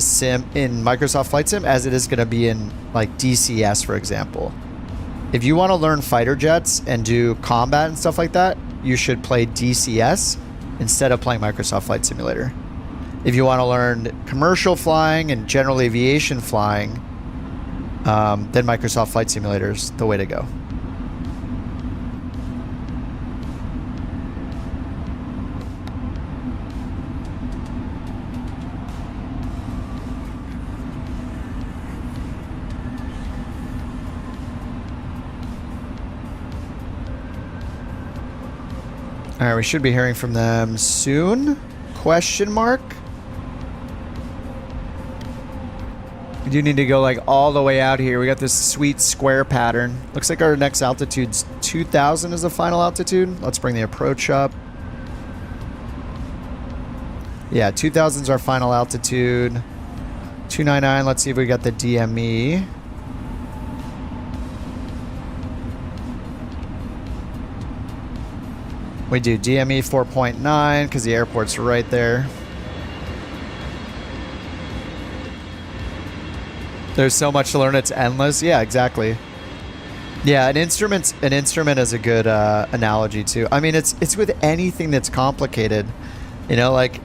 sim in Microsoft Flight Sim as it is going to be in like DCS, for example. If you want to learn fighter jets and do combat and stuff like that, you should play DCS instead of playing Microsoft Flight Simulator. If you want to learn commercial flying and general aviation flying, then Microsoft Flight Simulator is the way to go. All right, we should be hearing from them soon? Question mark? We do need to go like all the way out here. We got this sweet square pattern. Looks like our next altitude's 2,000 is the final altitude. Let's bring the approach up. Yeah, 2,000 is our final altitude. 299, let's see if we got the DME. We do DME 4.9 because the airport's right there. There's so much to learn, it's endless. Yeah, exactly. Yeah, an instrument is a good analogy too. I mean, it's with anything that's complicated, you know, like,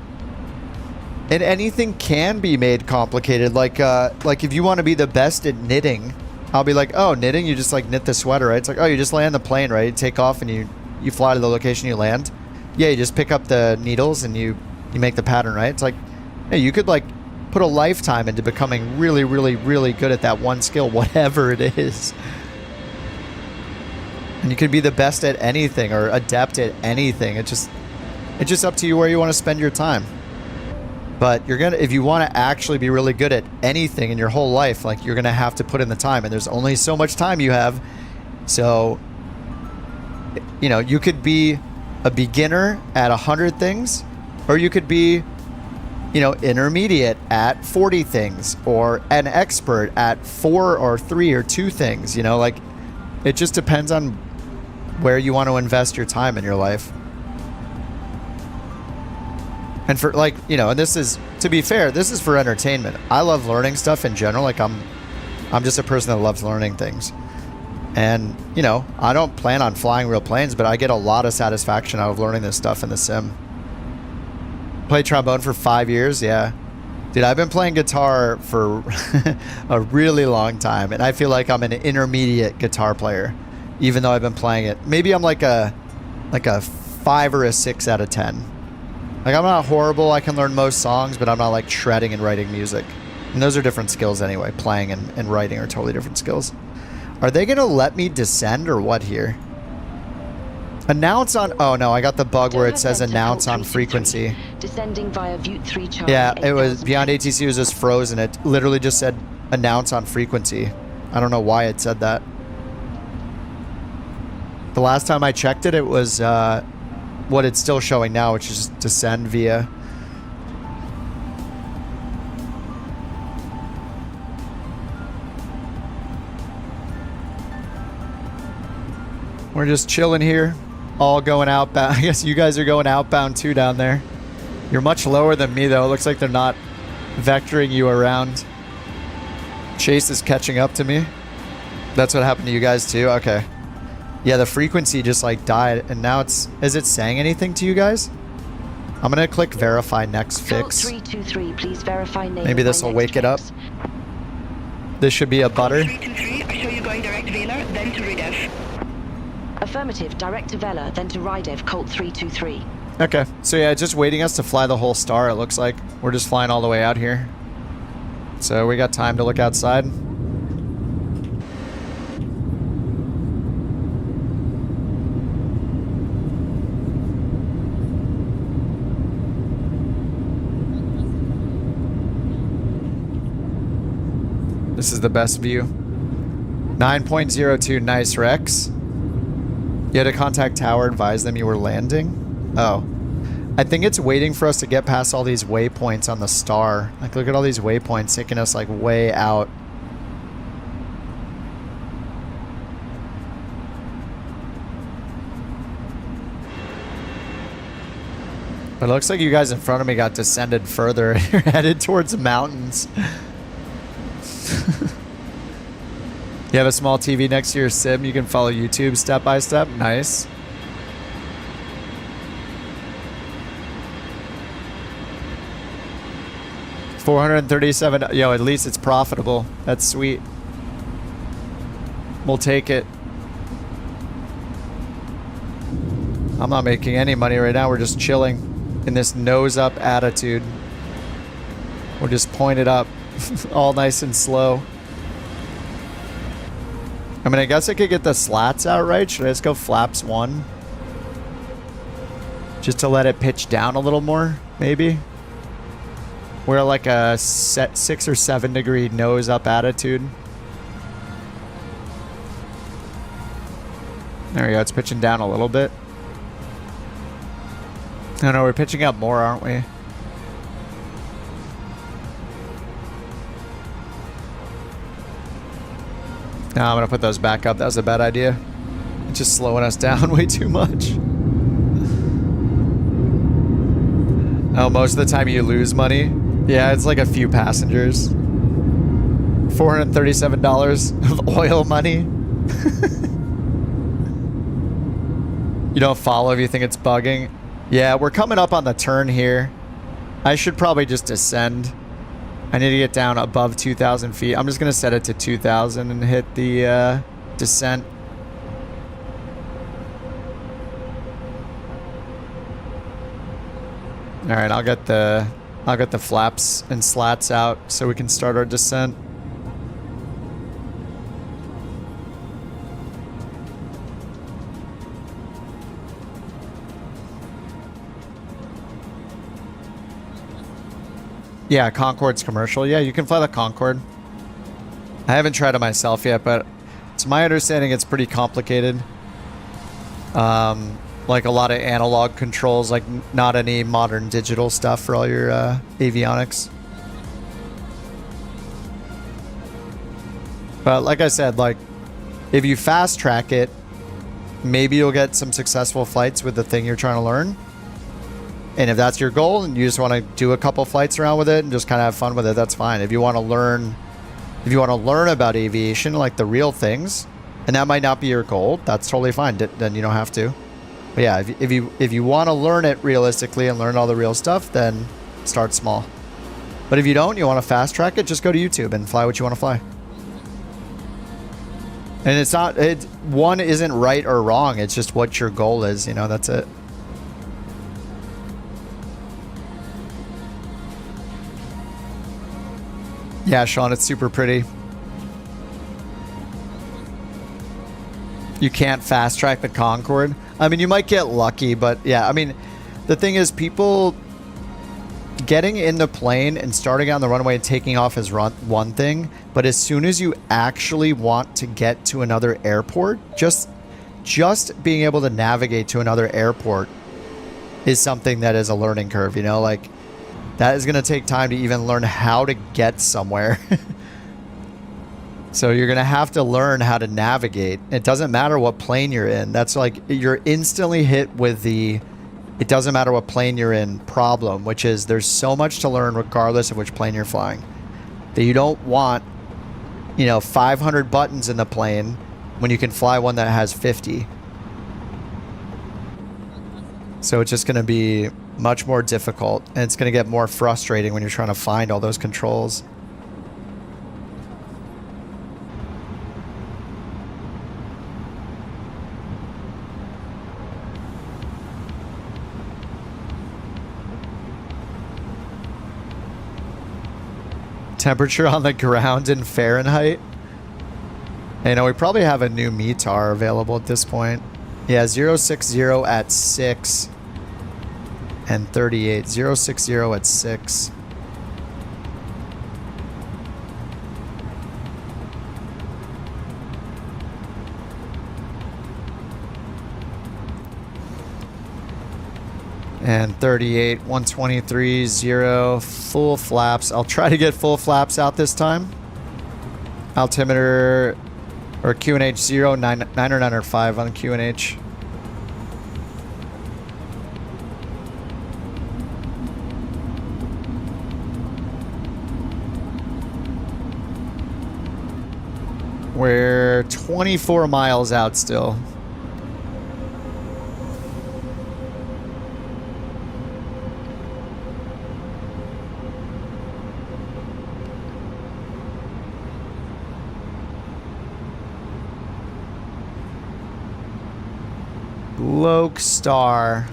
and anything can be made complicated. Like if you want to be the best at knitting, I'll be like, oh, knitting, you just like knit the sweater, right? It's like, oh, you just land the plane, right? You take off and you fly to the location you land. Yeah, you just pick up the needles and you make the pattern, right? It's like, hey, you could like put a lifetime into becoming really, really, really good at that one skill, whatever it is. And you could be the best at anything or adept at anything. It's just up to you where you want to spend your time. But if you want to actually be really good at anything in your whole life, like, you're gonna have to put in the time, and there's only so much time you have. So, you know, you could be a beginner at 100 things, or you could be, you know, intermediate at 40 things, or an expert at 4 or 3 or 2 things. You know, like, it just depends on where you want to invest your time in your life. And for, like, you know, and this is, to be fair, this is for entertainment. I love learning stuff in general. Like, I'm just a person that loves learning things. And, you know, I don't plan on flying real planes, but I get a lot of satisfaction out of learning this stuff in the sim. Played trombone for 5 years, yeah. Dude, I've been playing guitar for a really long time, and I feel like I'm an intermediate guitar player, even though I've been playing it. Maybe I'm like a 5 or a 6 out of 10. Like, I'm not horrible. I can learn most songs, but I'm not like shredding and writing music. And those are different skills anyway. Playing and writing are totally different skills. Are they going to let me descend or what here? Announce on... Oh, no. I got the bug where it says announce on frequency. Descending via Vute 3 Charlie. Yeah, it was... Beyond ATC was just frozen. It literally just said announce on frequency. I don't know why it said that. The last time I checked it, it was... what it's still showing now, which is descend via. We're just chilling here, all going outbound. I guess you guys are going outbound too down there. You're much lower than me though. It looks like they're not vectoring you around. Chase is catching up to me. That's what happened to you guys too? Okay. Yeah, the frequency just like died, and now it's... Is it saying anything to you guys? I'm gonna click verify next fix. 323, please verify name. Maybe this will wake it up. This should be a butter. 323, I show you going direct to Vela, then to Redev. Affirmative, direct to Vela, then to Rydev, Colt 323. Okay, so yeah, just waiting us to fly the whole star, it looks like. We're just flying all the way out here. So we got time to look outside. This is the best view. 9.02, nice Rex. You had to contact tower, advise them you were landing? Oh. I think it's waiting for us to get past all these waypoints on the star. Like, look at all these waypoints taking us, like, way out. But it looks like you guys in front of me got descended further. You're headed towards the mountains. You have a small TV next to your sim. You can follow YouTube step by step. Nice. $437. Yo, at least it's profitable. That's sweet. We'll take it. I'm not making any money right now. We're just chilling in this nose up attitude. We're just pointed up. All nice and slow. I mean, I guess I could get the slats out, right? Should I just go flaps 1? Just to let it pitch down a little more, maybe? We're at like a 6 or 7 degree nose up attitude. There we go, it's pitching down a little bit. No, no, we're pitching up more, aren't we? No, I'm gonna put those back up. That was a bad idea. It's just slowing us down way too much. Oh, most of the time you lose money. Yeah, it's like a few passengers. $437 of oil money. You don't follow if you think it's bugging. Yeah, we're coming up on the turn here. I should probably just descend. I need to get down above 2,000 feet. I'm just going to set it to 2,000 and hit the descent. All right, I'll get the flaps and slats out so we can start our descent. Yeah, Concorde's commercial. Yeah, you can fly the Concorde. I haven't tried it myself yet, but it's my understanding it's pretty complicated. Like a lot of analog controls, like not any modern digital stuff for all your avionics. But like I said, like if you fast track it, maybe you'll get some successful flights with the thing you're trying to learn. And if that's your goal and you just want to do a couple flights around with it and just kind of have fun with it, that's fine. If you want to learn about aviation, like the real things, and that might not be your goal, that's totally fine. Then you don't have to. But yeah, if you want to learn it realistically and learn all the real stuff, then start small. But if you don't, you want to fast track it, just go to YouTube and fly what you want to fly. And it's not, one isn't right or wrong. It's just what your goal is, you know, that's it. Yeah, Sean, it's super pretty. You can't fast track the Concorde. I mean, you might get lucky, but yeah, I mean, the thing is, people getting in the plane and starting on the runway and taking off is one thing, but as soon as you actually want to get to another airport, just being able to navigate to another airport is something that is a learning curve, you know, like that is going to take time to even learn how to get somewhere. So you're going to have to learn how to navigate. It doesn't matter what plane you're in. That's like you're instantly hit with the it doesn't matter what plane you're in problem, which is there's so much to learn regardless of which plane you're flying. That you don't want, you know, 500 buttons in the plane when you can fly one that has 50. So it's just going to be much more difficult, and it's going to get more frustrating when you're trying to find all those controls. Temperature on the ground in Fahrenheit. You know, we probably have a new METAR available at this point. Yeah, 060 at 6 and 38. 060 at 6. And 38, 123, 0, full flaps. I'll try to get full flaps out this time. Altimeter or QNH 0, 9 or 9 or 5 on QNH. We're 24 miles out still. Loke Star.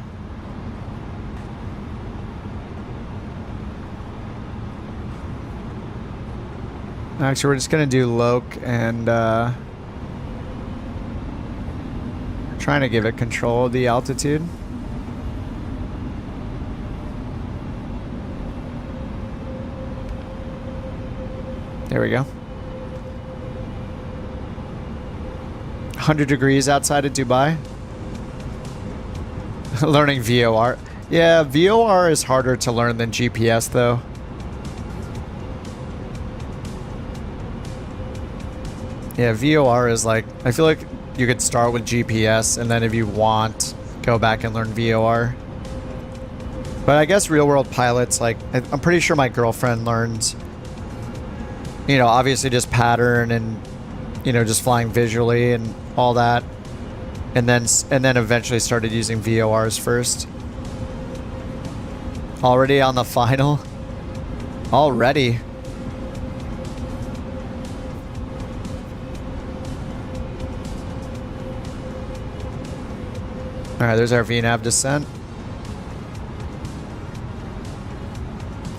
Actually, we're just going to do Loke and trying to give it control of the altitude. There we go. 100 degrees outside of Dubai. Learning VOR. Yeah, VOR is harder to learn than GPS though. Yeah, VOR is like, I feel like you could start with GPS and then if you want, go back and learn VOR. But I guess real world pilots, like, I'm pretty sure my girlfriend learned you know, obviously just pattern and, you know, just flying visually and all that. And then eventually started using VORs first. Already on the final? Already? Alright, there's our VNAV descent.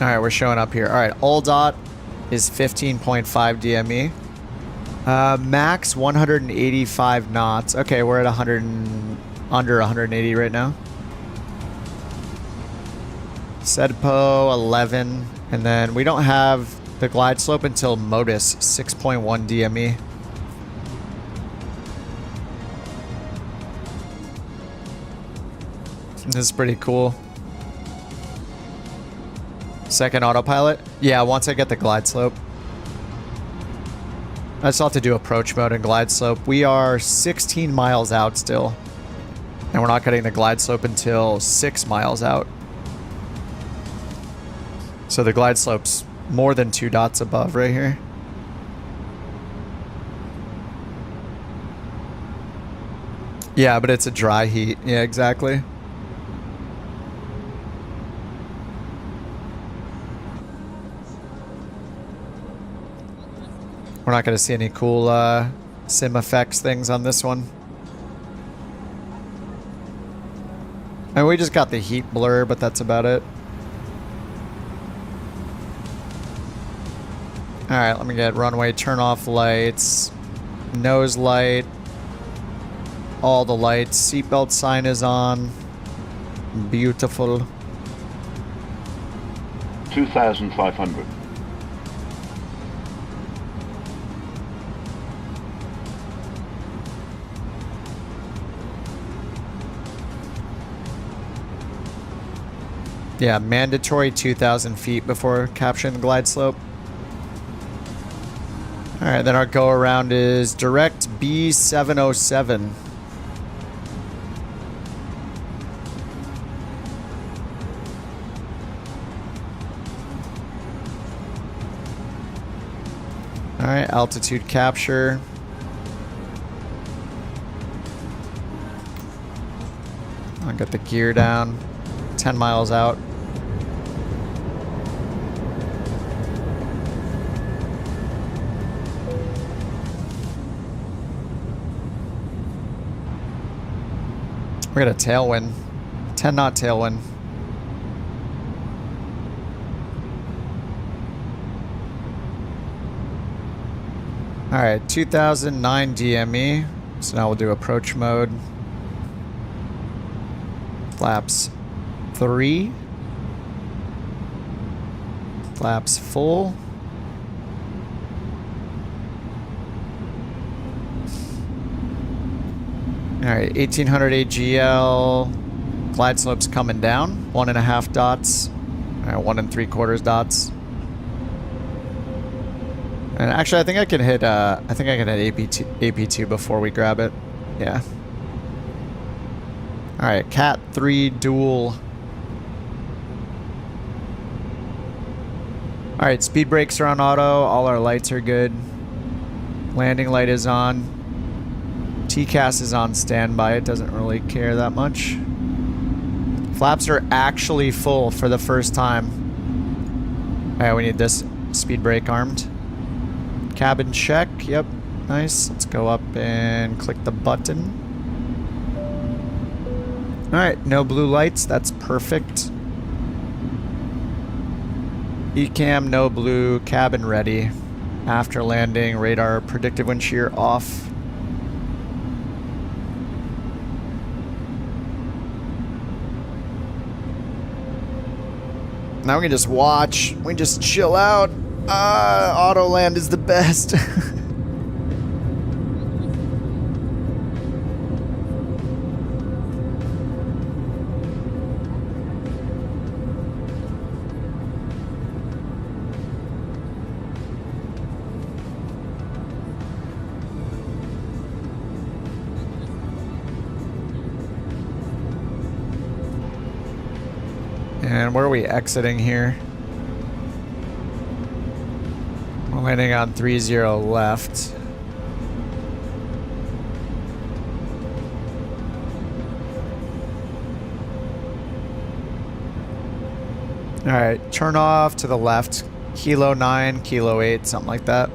Alright, we're showing up here. Alright, all dot is 15.5 DME. Max 185 knots. Okay, we're at under 180 right now. Sedpo 11, and then we don't have the glide slope until Modus 6.1 DME. This is pretty cool. Second autopilot? Yeah, once I get the glide slope. I still have to do approach mode and glide slope. We are 16 miles out still. And we're not getting the glide slope until 6 miles out. So the glide slope's more than 2 dots above right here. Yeah, but it's a dry heat. Yeah, exactly. We're not going to see any cool SimFX things on this one. And we just got the heat blur, but that's about it. Alright, let me get runway turn off lights, nose light, all the lights, seatbelt sign is on. Beautiful. 2,500. Yeah, mandatory 2,000 feet before capturing the glide slope. Alright, then our go around is direct B707. Alright, altitude capture. I'll get the gear down. 10 miles out. We got a tailwind. 10 knot tailwind. Alright, 2009 DME. So now we'll do approach mode. Flaps 3. Flaps full. Alright, 1800 AGL. Glide slope's coming down. 1.5 dots. Alright, 1 3/4 dots. And actually, I think I can hit AP2 before we grab it. Yeah. Alright, Cat 3 dual. Alright, speed brakes are on auto. All our lights are good. Landing light is on. TCAS is on standby. It doesn't really care that much. Flaps are actually full for the first time. Alright, we need this speed brake armed. Cabin check. Yep. Nice. Let's go up and click the button. Alright, no blue lights. That's perfect. ECAM, no blue. Cabin ready. After landing, radar predictive wind shear off. Now we can just watch. We can just chill out. Auto land is the best. And where are we exiting here? We're landing on 30 left. All right, turn off to the left. Kilo 9, Kilo 8, something like that.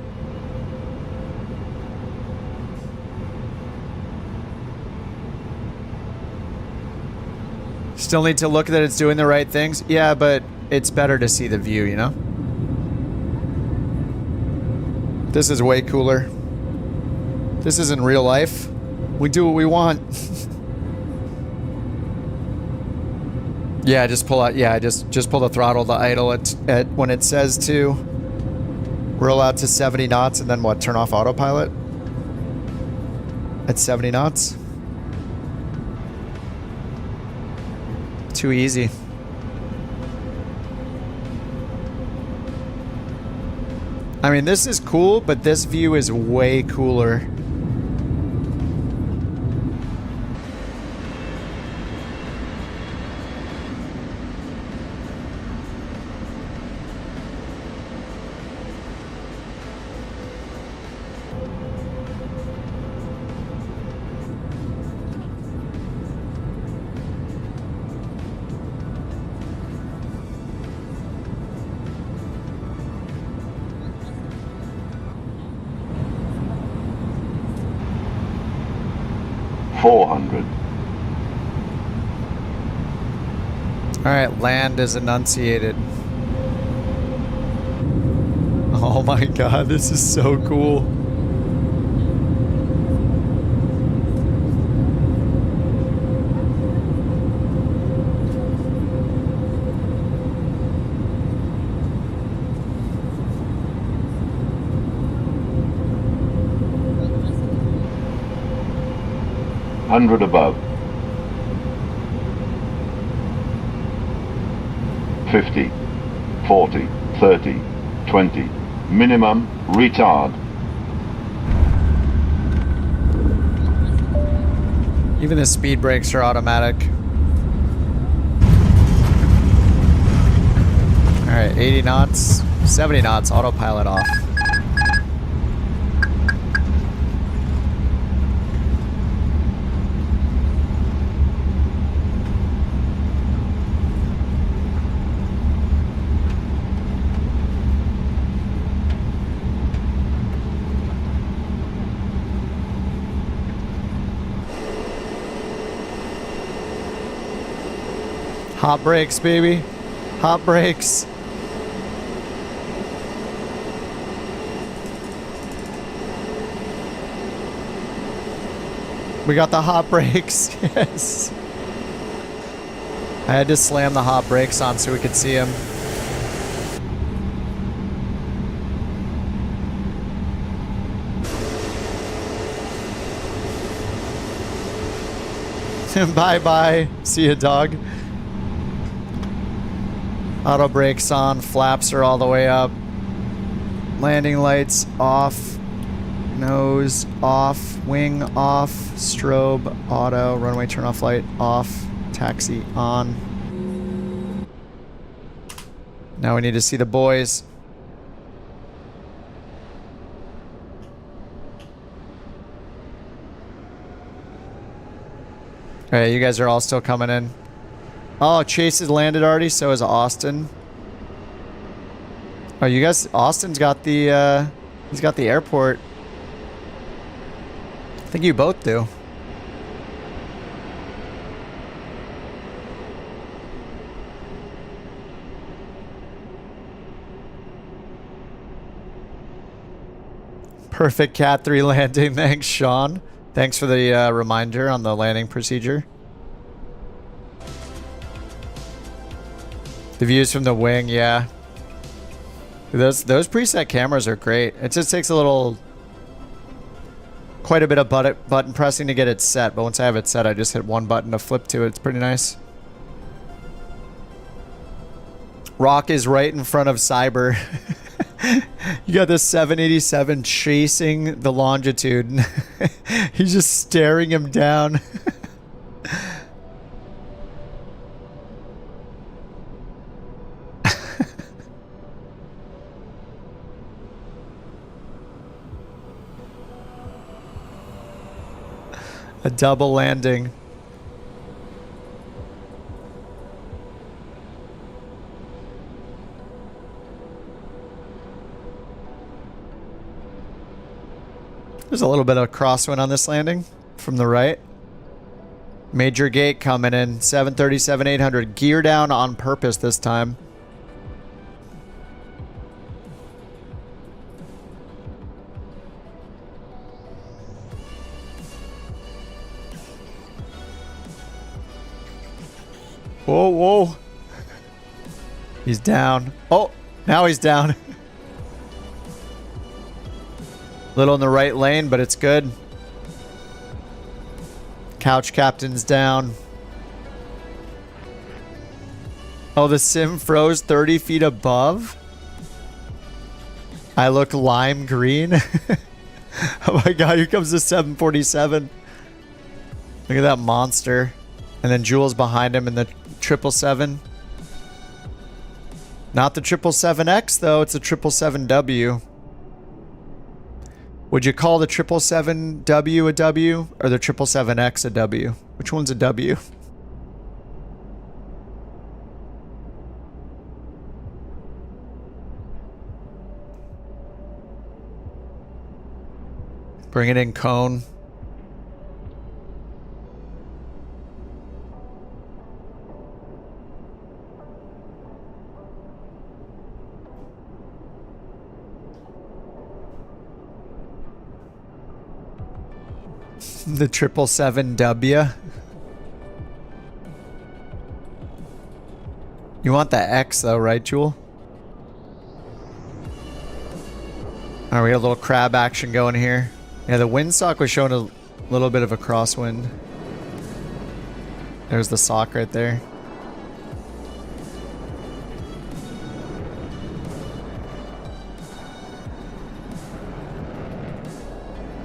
Still need to look that it's doing the right things. Yeah, but it's better to see the view, you know? This is way cooler. This isn't real life. We do what we want. Yeah, just pull out. Yeah, just pull the throttle to idle at when it says to. Roll out to 70 knots and then what? Turn off autopilot at 70 knots. Too easy. I mean, this is cool, but this view is way cooler. All right, land is enunciated. Oh my God, this is so cool. Above. 50, 40, 30, 20. Minimum retard. Even the speed brakes are automatic. All right, 80 knots, 70 knots, autopilot off. Hot brakes, baby. Hot brakes. We got the hot brakes. Yes. I had to slam the hot brakes on so we could see him. Bye-bye. See ya, dog. Auto brakes on, flaps are all the way up. Landing lights off. Nose off. Wing off. Strobe, auto, runway turn off light off. Taxi on. Now we need to see the boys. Alright, you guys are all still coming in. Oh, Chase has landed already, so is Austin. Oh, you guys, Austin's got the, he's got the airport. I think you both do. Perfect Cat 3 landing. Thanks, Sean. Thanks for the reminder on the landing procedure. The views from the wing, yeah. Those preset cameras are great. It just takes a little, quite a bit of button pressing to get it set. But once I have it set, I just hit one button to flip to it. It's pretty nice. Rock is right in front of Cyber. You got the 787 chasing the longitude. He's just staring him down. A double landing. There's a little bit of crosswind on this landing from the right. Major gate coming in. 737-800. Gear down on purpose this time. Whoa, whoa. He's down. Oh, now he's down. Little in the right lane, but it's good. Couch captain's down. Oh, the sim froze 30 feet above. I look lime green. Oh my god, here comes the 747. Look at that monster. And then Jules behind him in the 777. Not the 777X though, it's a 777W. Would you call the 777W a W or the 777X a W? Which one's a W? Bring it in, cone. The 777W. You want the X though, right, Jewel? Alright, we got a little crab action going here. Yeah, the windsock was showing a little bit of a crosswind. There's the sock right there.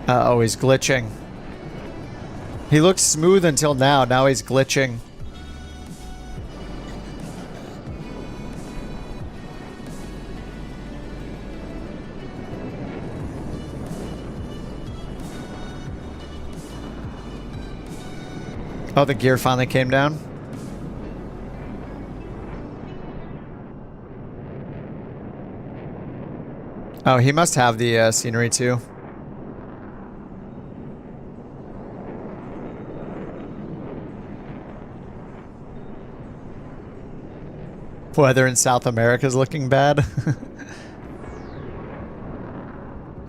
Uh-oh, he's glitching. He looked smooth until now. Now he's glitching. Oh, the gear finally came down. Oh, he must have the scenery too. Weather in South America is looking bad.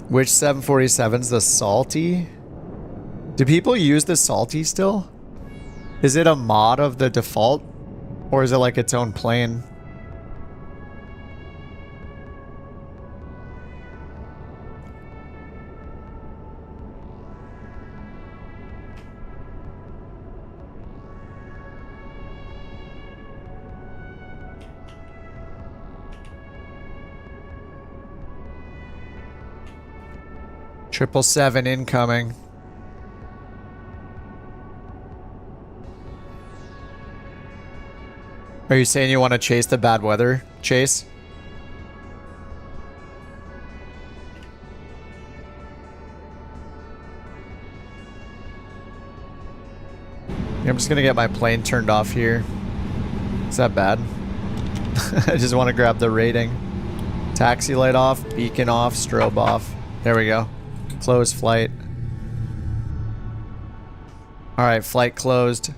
Which 747's the Salty? Do people use the Salty still? Is it a mod of the default? Or is it like its own plane? Triple seven incoming. Are you saying you want to chase the bad weather, Chase? I'm just gonna get my plane turned off here. Is that bad? I just want to grab the rating. Taxi light off, beacon off, strobe off. There we go. Close flight. Alright, flight closed.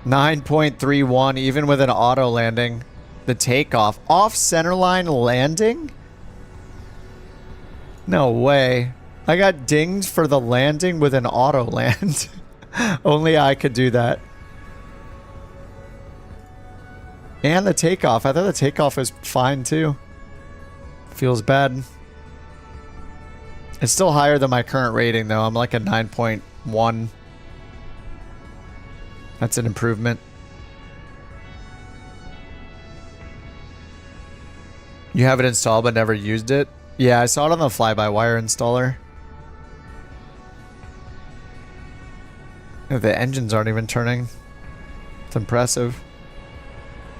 9.31, even with an auto landing. The takeoff. Off centerline landing? No way. I got dinged for the landing with an auto land. Only I could do that. And the takeoff. I thought the takeoff was fine too. Feels bad. It's still higher than my current rating though. I'm like a 9.1. That's an improvement. You have it installed but never used it? Yeah, I saw it on the fly-by-wire installer. The engines aren't even turning. It's impressive.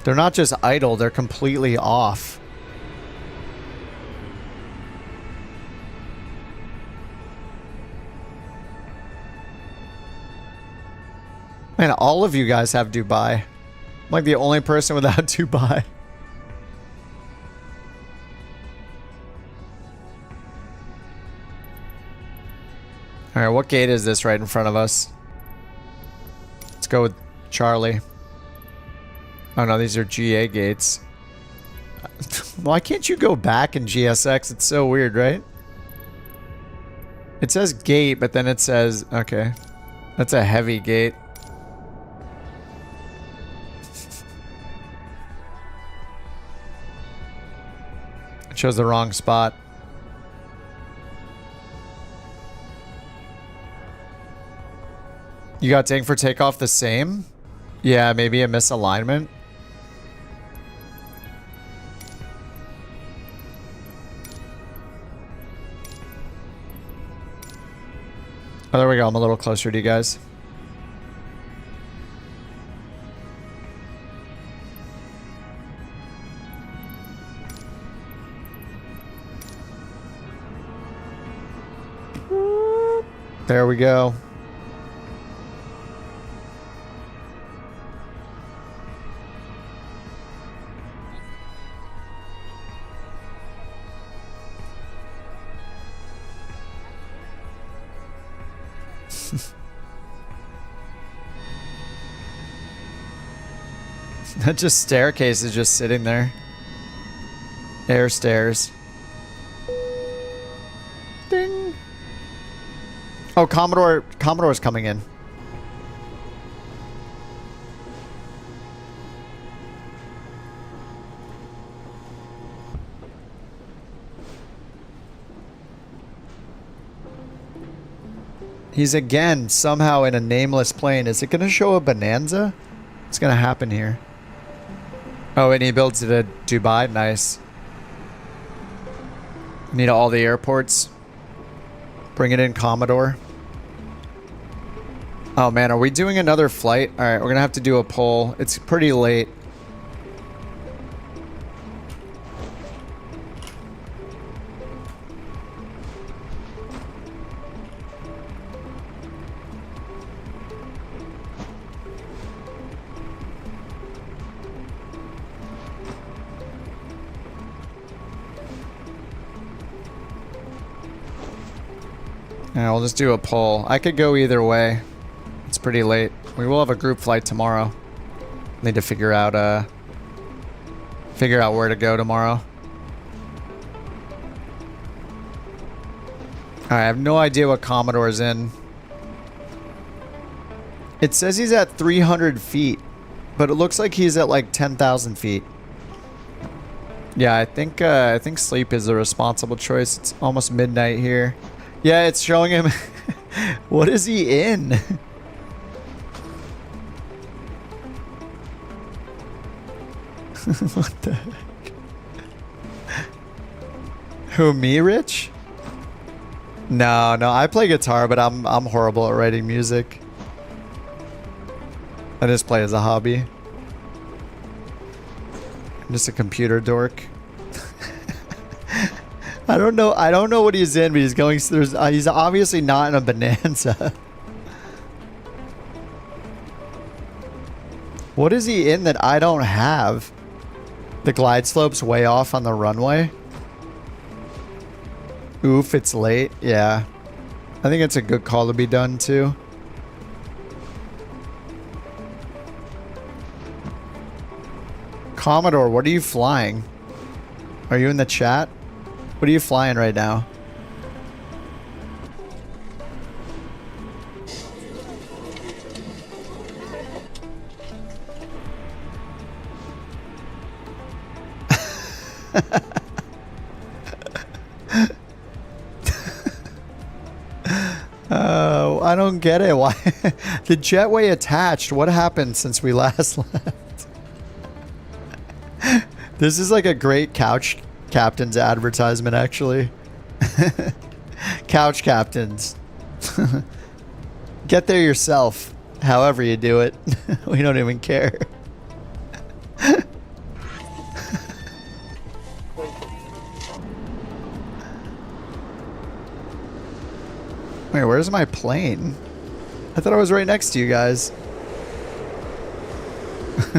They're not just idle, they're completely off. Man, all of you guys have Dubai. I'm like the only person without Dubai. Alright, what gate is this right in front of us? Let's go with Charlie. Oh no, these are GA gates. Why can't you go back in GSX? It's so weird, right? It says gate, but then it says... Okay. That's a heavy gate. It shows the wrong spot. You got tank for takeoff the same? Yeah, maybe a misalignment. Oh, there we go. I'm a little closer to you guys. There we go. That just staircase is just sitting there. Air stairs. Ding. Oh, Commodore's coming in. He's again somehow in a nameless plane. Is it going to show a Bonanza? What's going to happen here? Oh, and he builds it at Dubai. Nice. Need all the airports. Bring it in, Commodore. Oh man, are we doing another flight? All right, we're gonna have to do a poll. It's pretty late. Yeah, we'll just do a poll. I could go either way. It's pretty late. We will have a group flight tomorrow. Need to figure out where to go tomorrow. I have no idea what Commodore's in. It says he's at 300 feet, but it looks like he's at like 10,000 feet. Yeah, I think sleep is the responsible choice. It's almost midnight here. Yeah, it's showing him. What is he in? What the heck? Who, me, Rich? No, I play guitar, but I'm horrible at writing music. I just play as a hobby. I'm just a computer dork. I don't know what he's in, but he's going through. He's obviously not in a Bonanza. What is he in that I don't have? The glide slope's way off on the runway. Oof, it's late. Yeah. I think it's a good call to be done too. Commodore, what are you flying? Are you in the chat? What are you flying right now? Oh, I don't get it. Why? The jetway attached. What happened since we last left? This is like a great couch captain's advertisement, actually. Couch captains. Get there yourself, however you do it. We don't even care. Wait, where's my plane? I thought I was right next to you guys.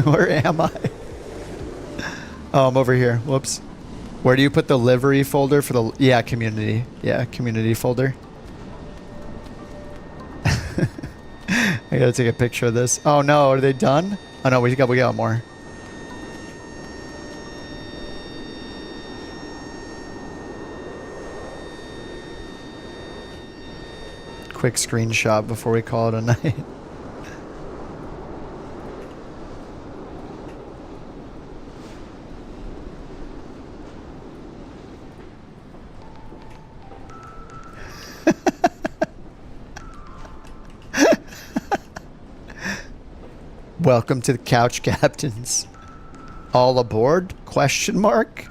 Where am I? Oh, I'm over here. Whoops. Where do you put the livery folder for the... Yeah, community. Yeah, community folder. I gotta take a picture of this. Oh no, are they done? Oh no, we got more. Quick screenshot before we call it a night. Welcome to the Couch Captains. All aboard? Question mark?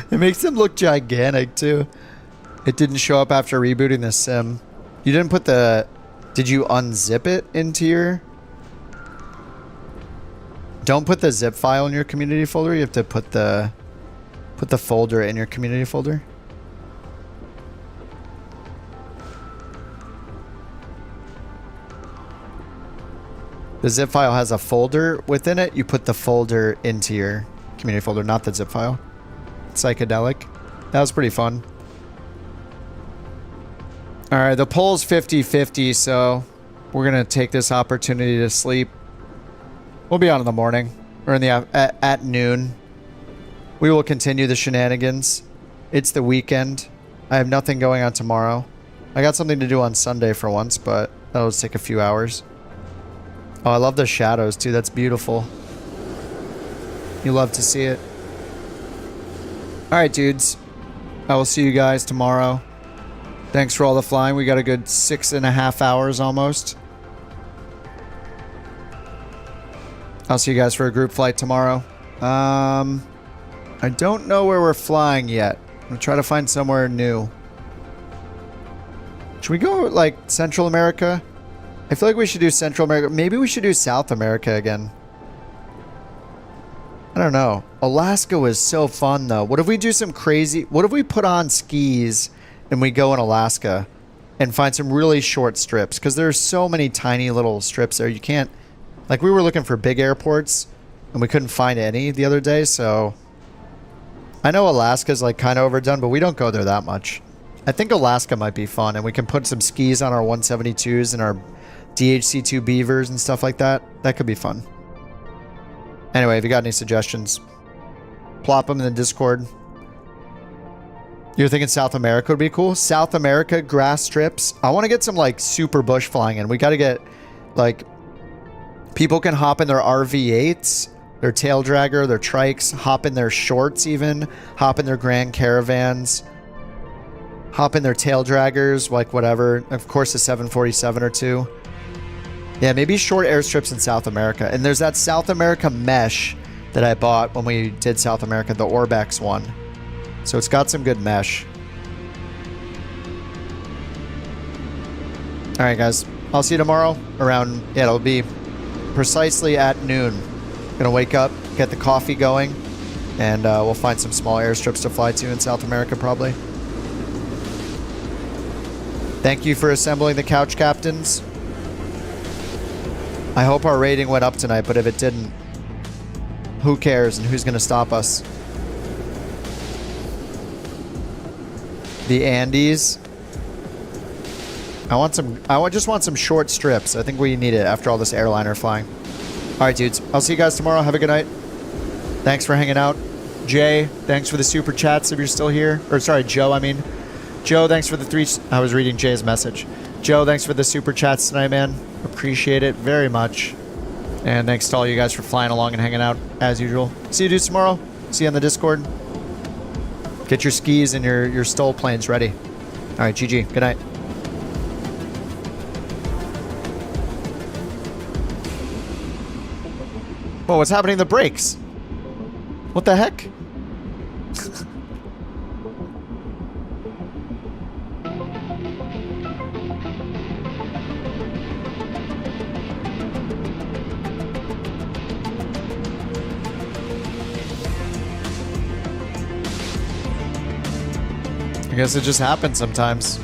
It makes them look gigantic too. It didn't show up after rebooting the sim. You didn't put the... Did you unzip it into your... Don't put the zip file in your community folder. You have to put the folder in your community folder. The zip file has a folder within it. You put the folder into your community folder, not the zip file. Psychedelic. That was pretty fun. All right, the poll's 50-50, so we're going to take this opportunity to sleep. We'll be on in the morning, or in the at noon. We will continue the shenanigans. It's the weekend. I have nothing going on tomorrow. I got something to do on Sunday for once, but that'll just take a few hours. Oh, I love the shadows too. That's beautiful. You love to see it. All right, dudes. I will see you guys tomorrow. Thanks for all the flying. We got a good 6.5 hours almost. I'll see you guys for a group flight tomorrow. I don't know where we're flying yet. I'm gonna try to find somewhere new. Should we go like Central America? I feel like we should do Central America. Maybe we should do South America again. I don't know. Alaska was so fun though. What if we do some crazy... What if we put on skis and we go in Alaska and find some really short strips? Because there's so many tiny little strips there. You can't... Like we were looking for big airports and we couldn't find any the other day, so... I know Alaska's like kind of overdone, but we don't go there that much. I think Alaska might be fun, and we can put some skis on our 172s and our DHC2 Beavers and stuff like that. That could be fun. Anyway, if you got any suggestions, plop them in the Discord. You're thinking South America would be cool? South America, grass strips. I want to get some like super bush flying in. We got to get like... People can hop in their RV8s, their tail dragger, their trikes, hop in their shorts even, hop in their Grand Caravans, hop in their tail draggers, like whatever. Of course, a 747 or two. Yeah, maybe short airstrips in South America. And there's that South America mesh that I bought when we did South America, the Orbex one. So it's got some good mesh. All right, guys. I'll see you tomorrow around, yeah, it'll be precisely at noon. Gonna wake up, get the coffee going, and we'll find some small airstrips to fly to in South America probably. Thank you for assembling the Couch Captains. I hope our rating went up tonight, but if it didn't, who cares and who's going to stop us? The Andes. I just want some short strips. I think we need it after all this airliner flying. All right, dudes. I'll see you guys tomorrow. Have a good night. Thanks for hanging out. Jay, thanks for the super chats if you're still here. Or sorry, Joe, I mean. Joe, thanks for the 3... I was reading Jay's message. Joe, thanks for the super chats tonight, man. Appreciate it very much. And thanks to all you guys for flying along and hanging out as usual. See you dudes tomorrow. See you on the Discord. Get your skis and your STOL planes ready. All right, GG. Good night. Whoa, what's happening to the brakes? What the heck? guess it just happens sometimes.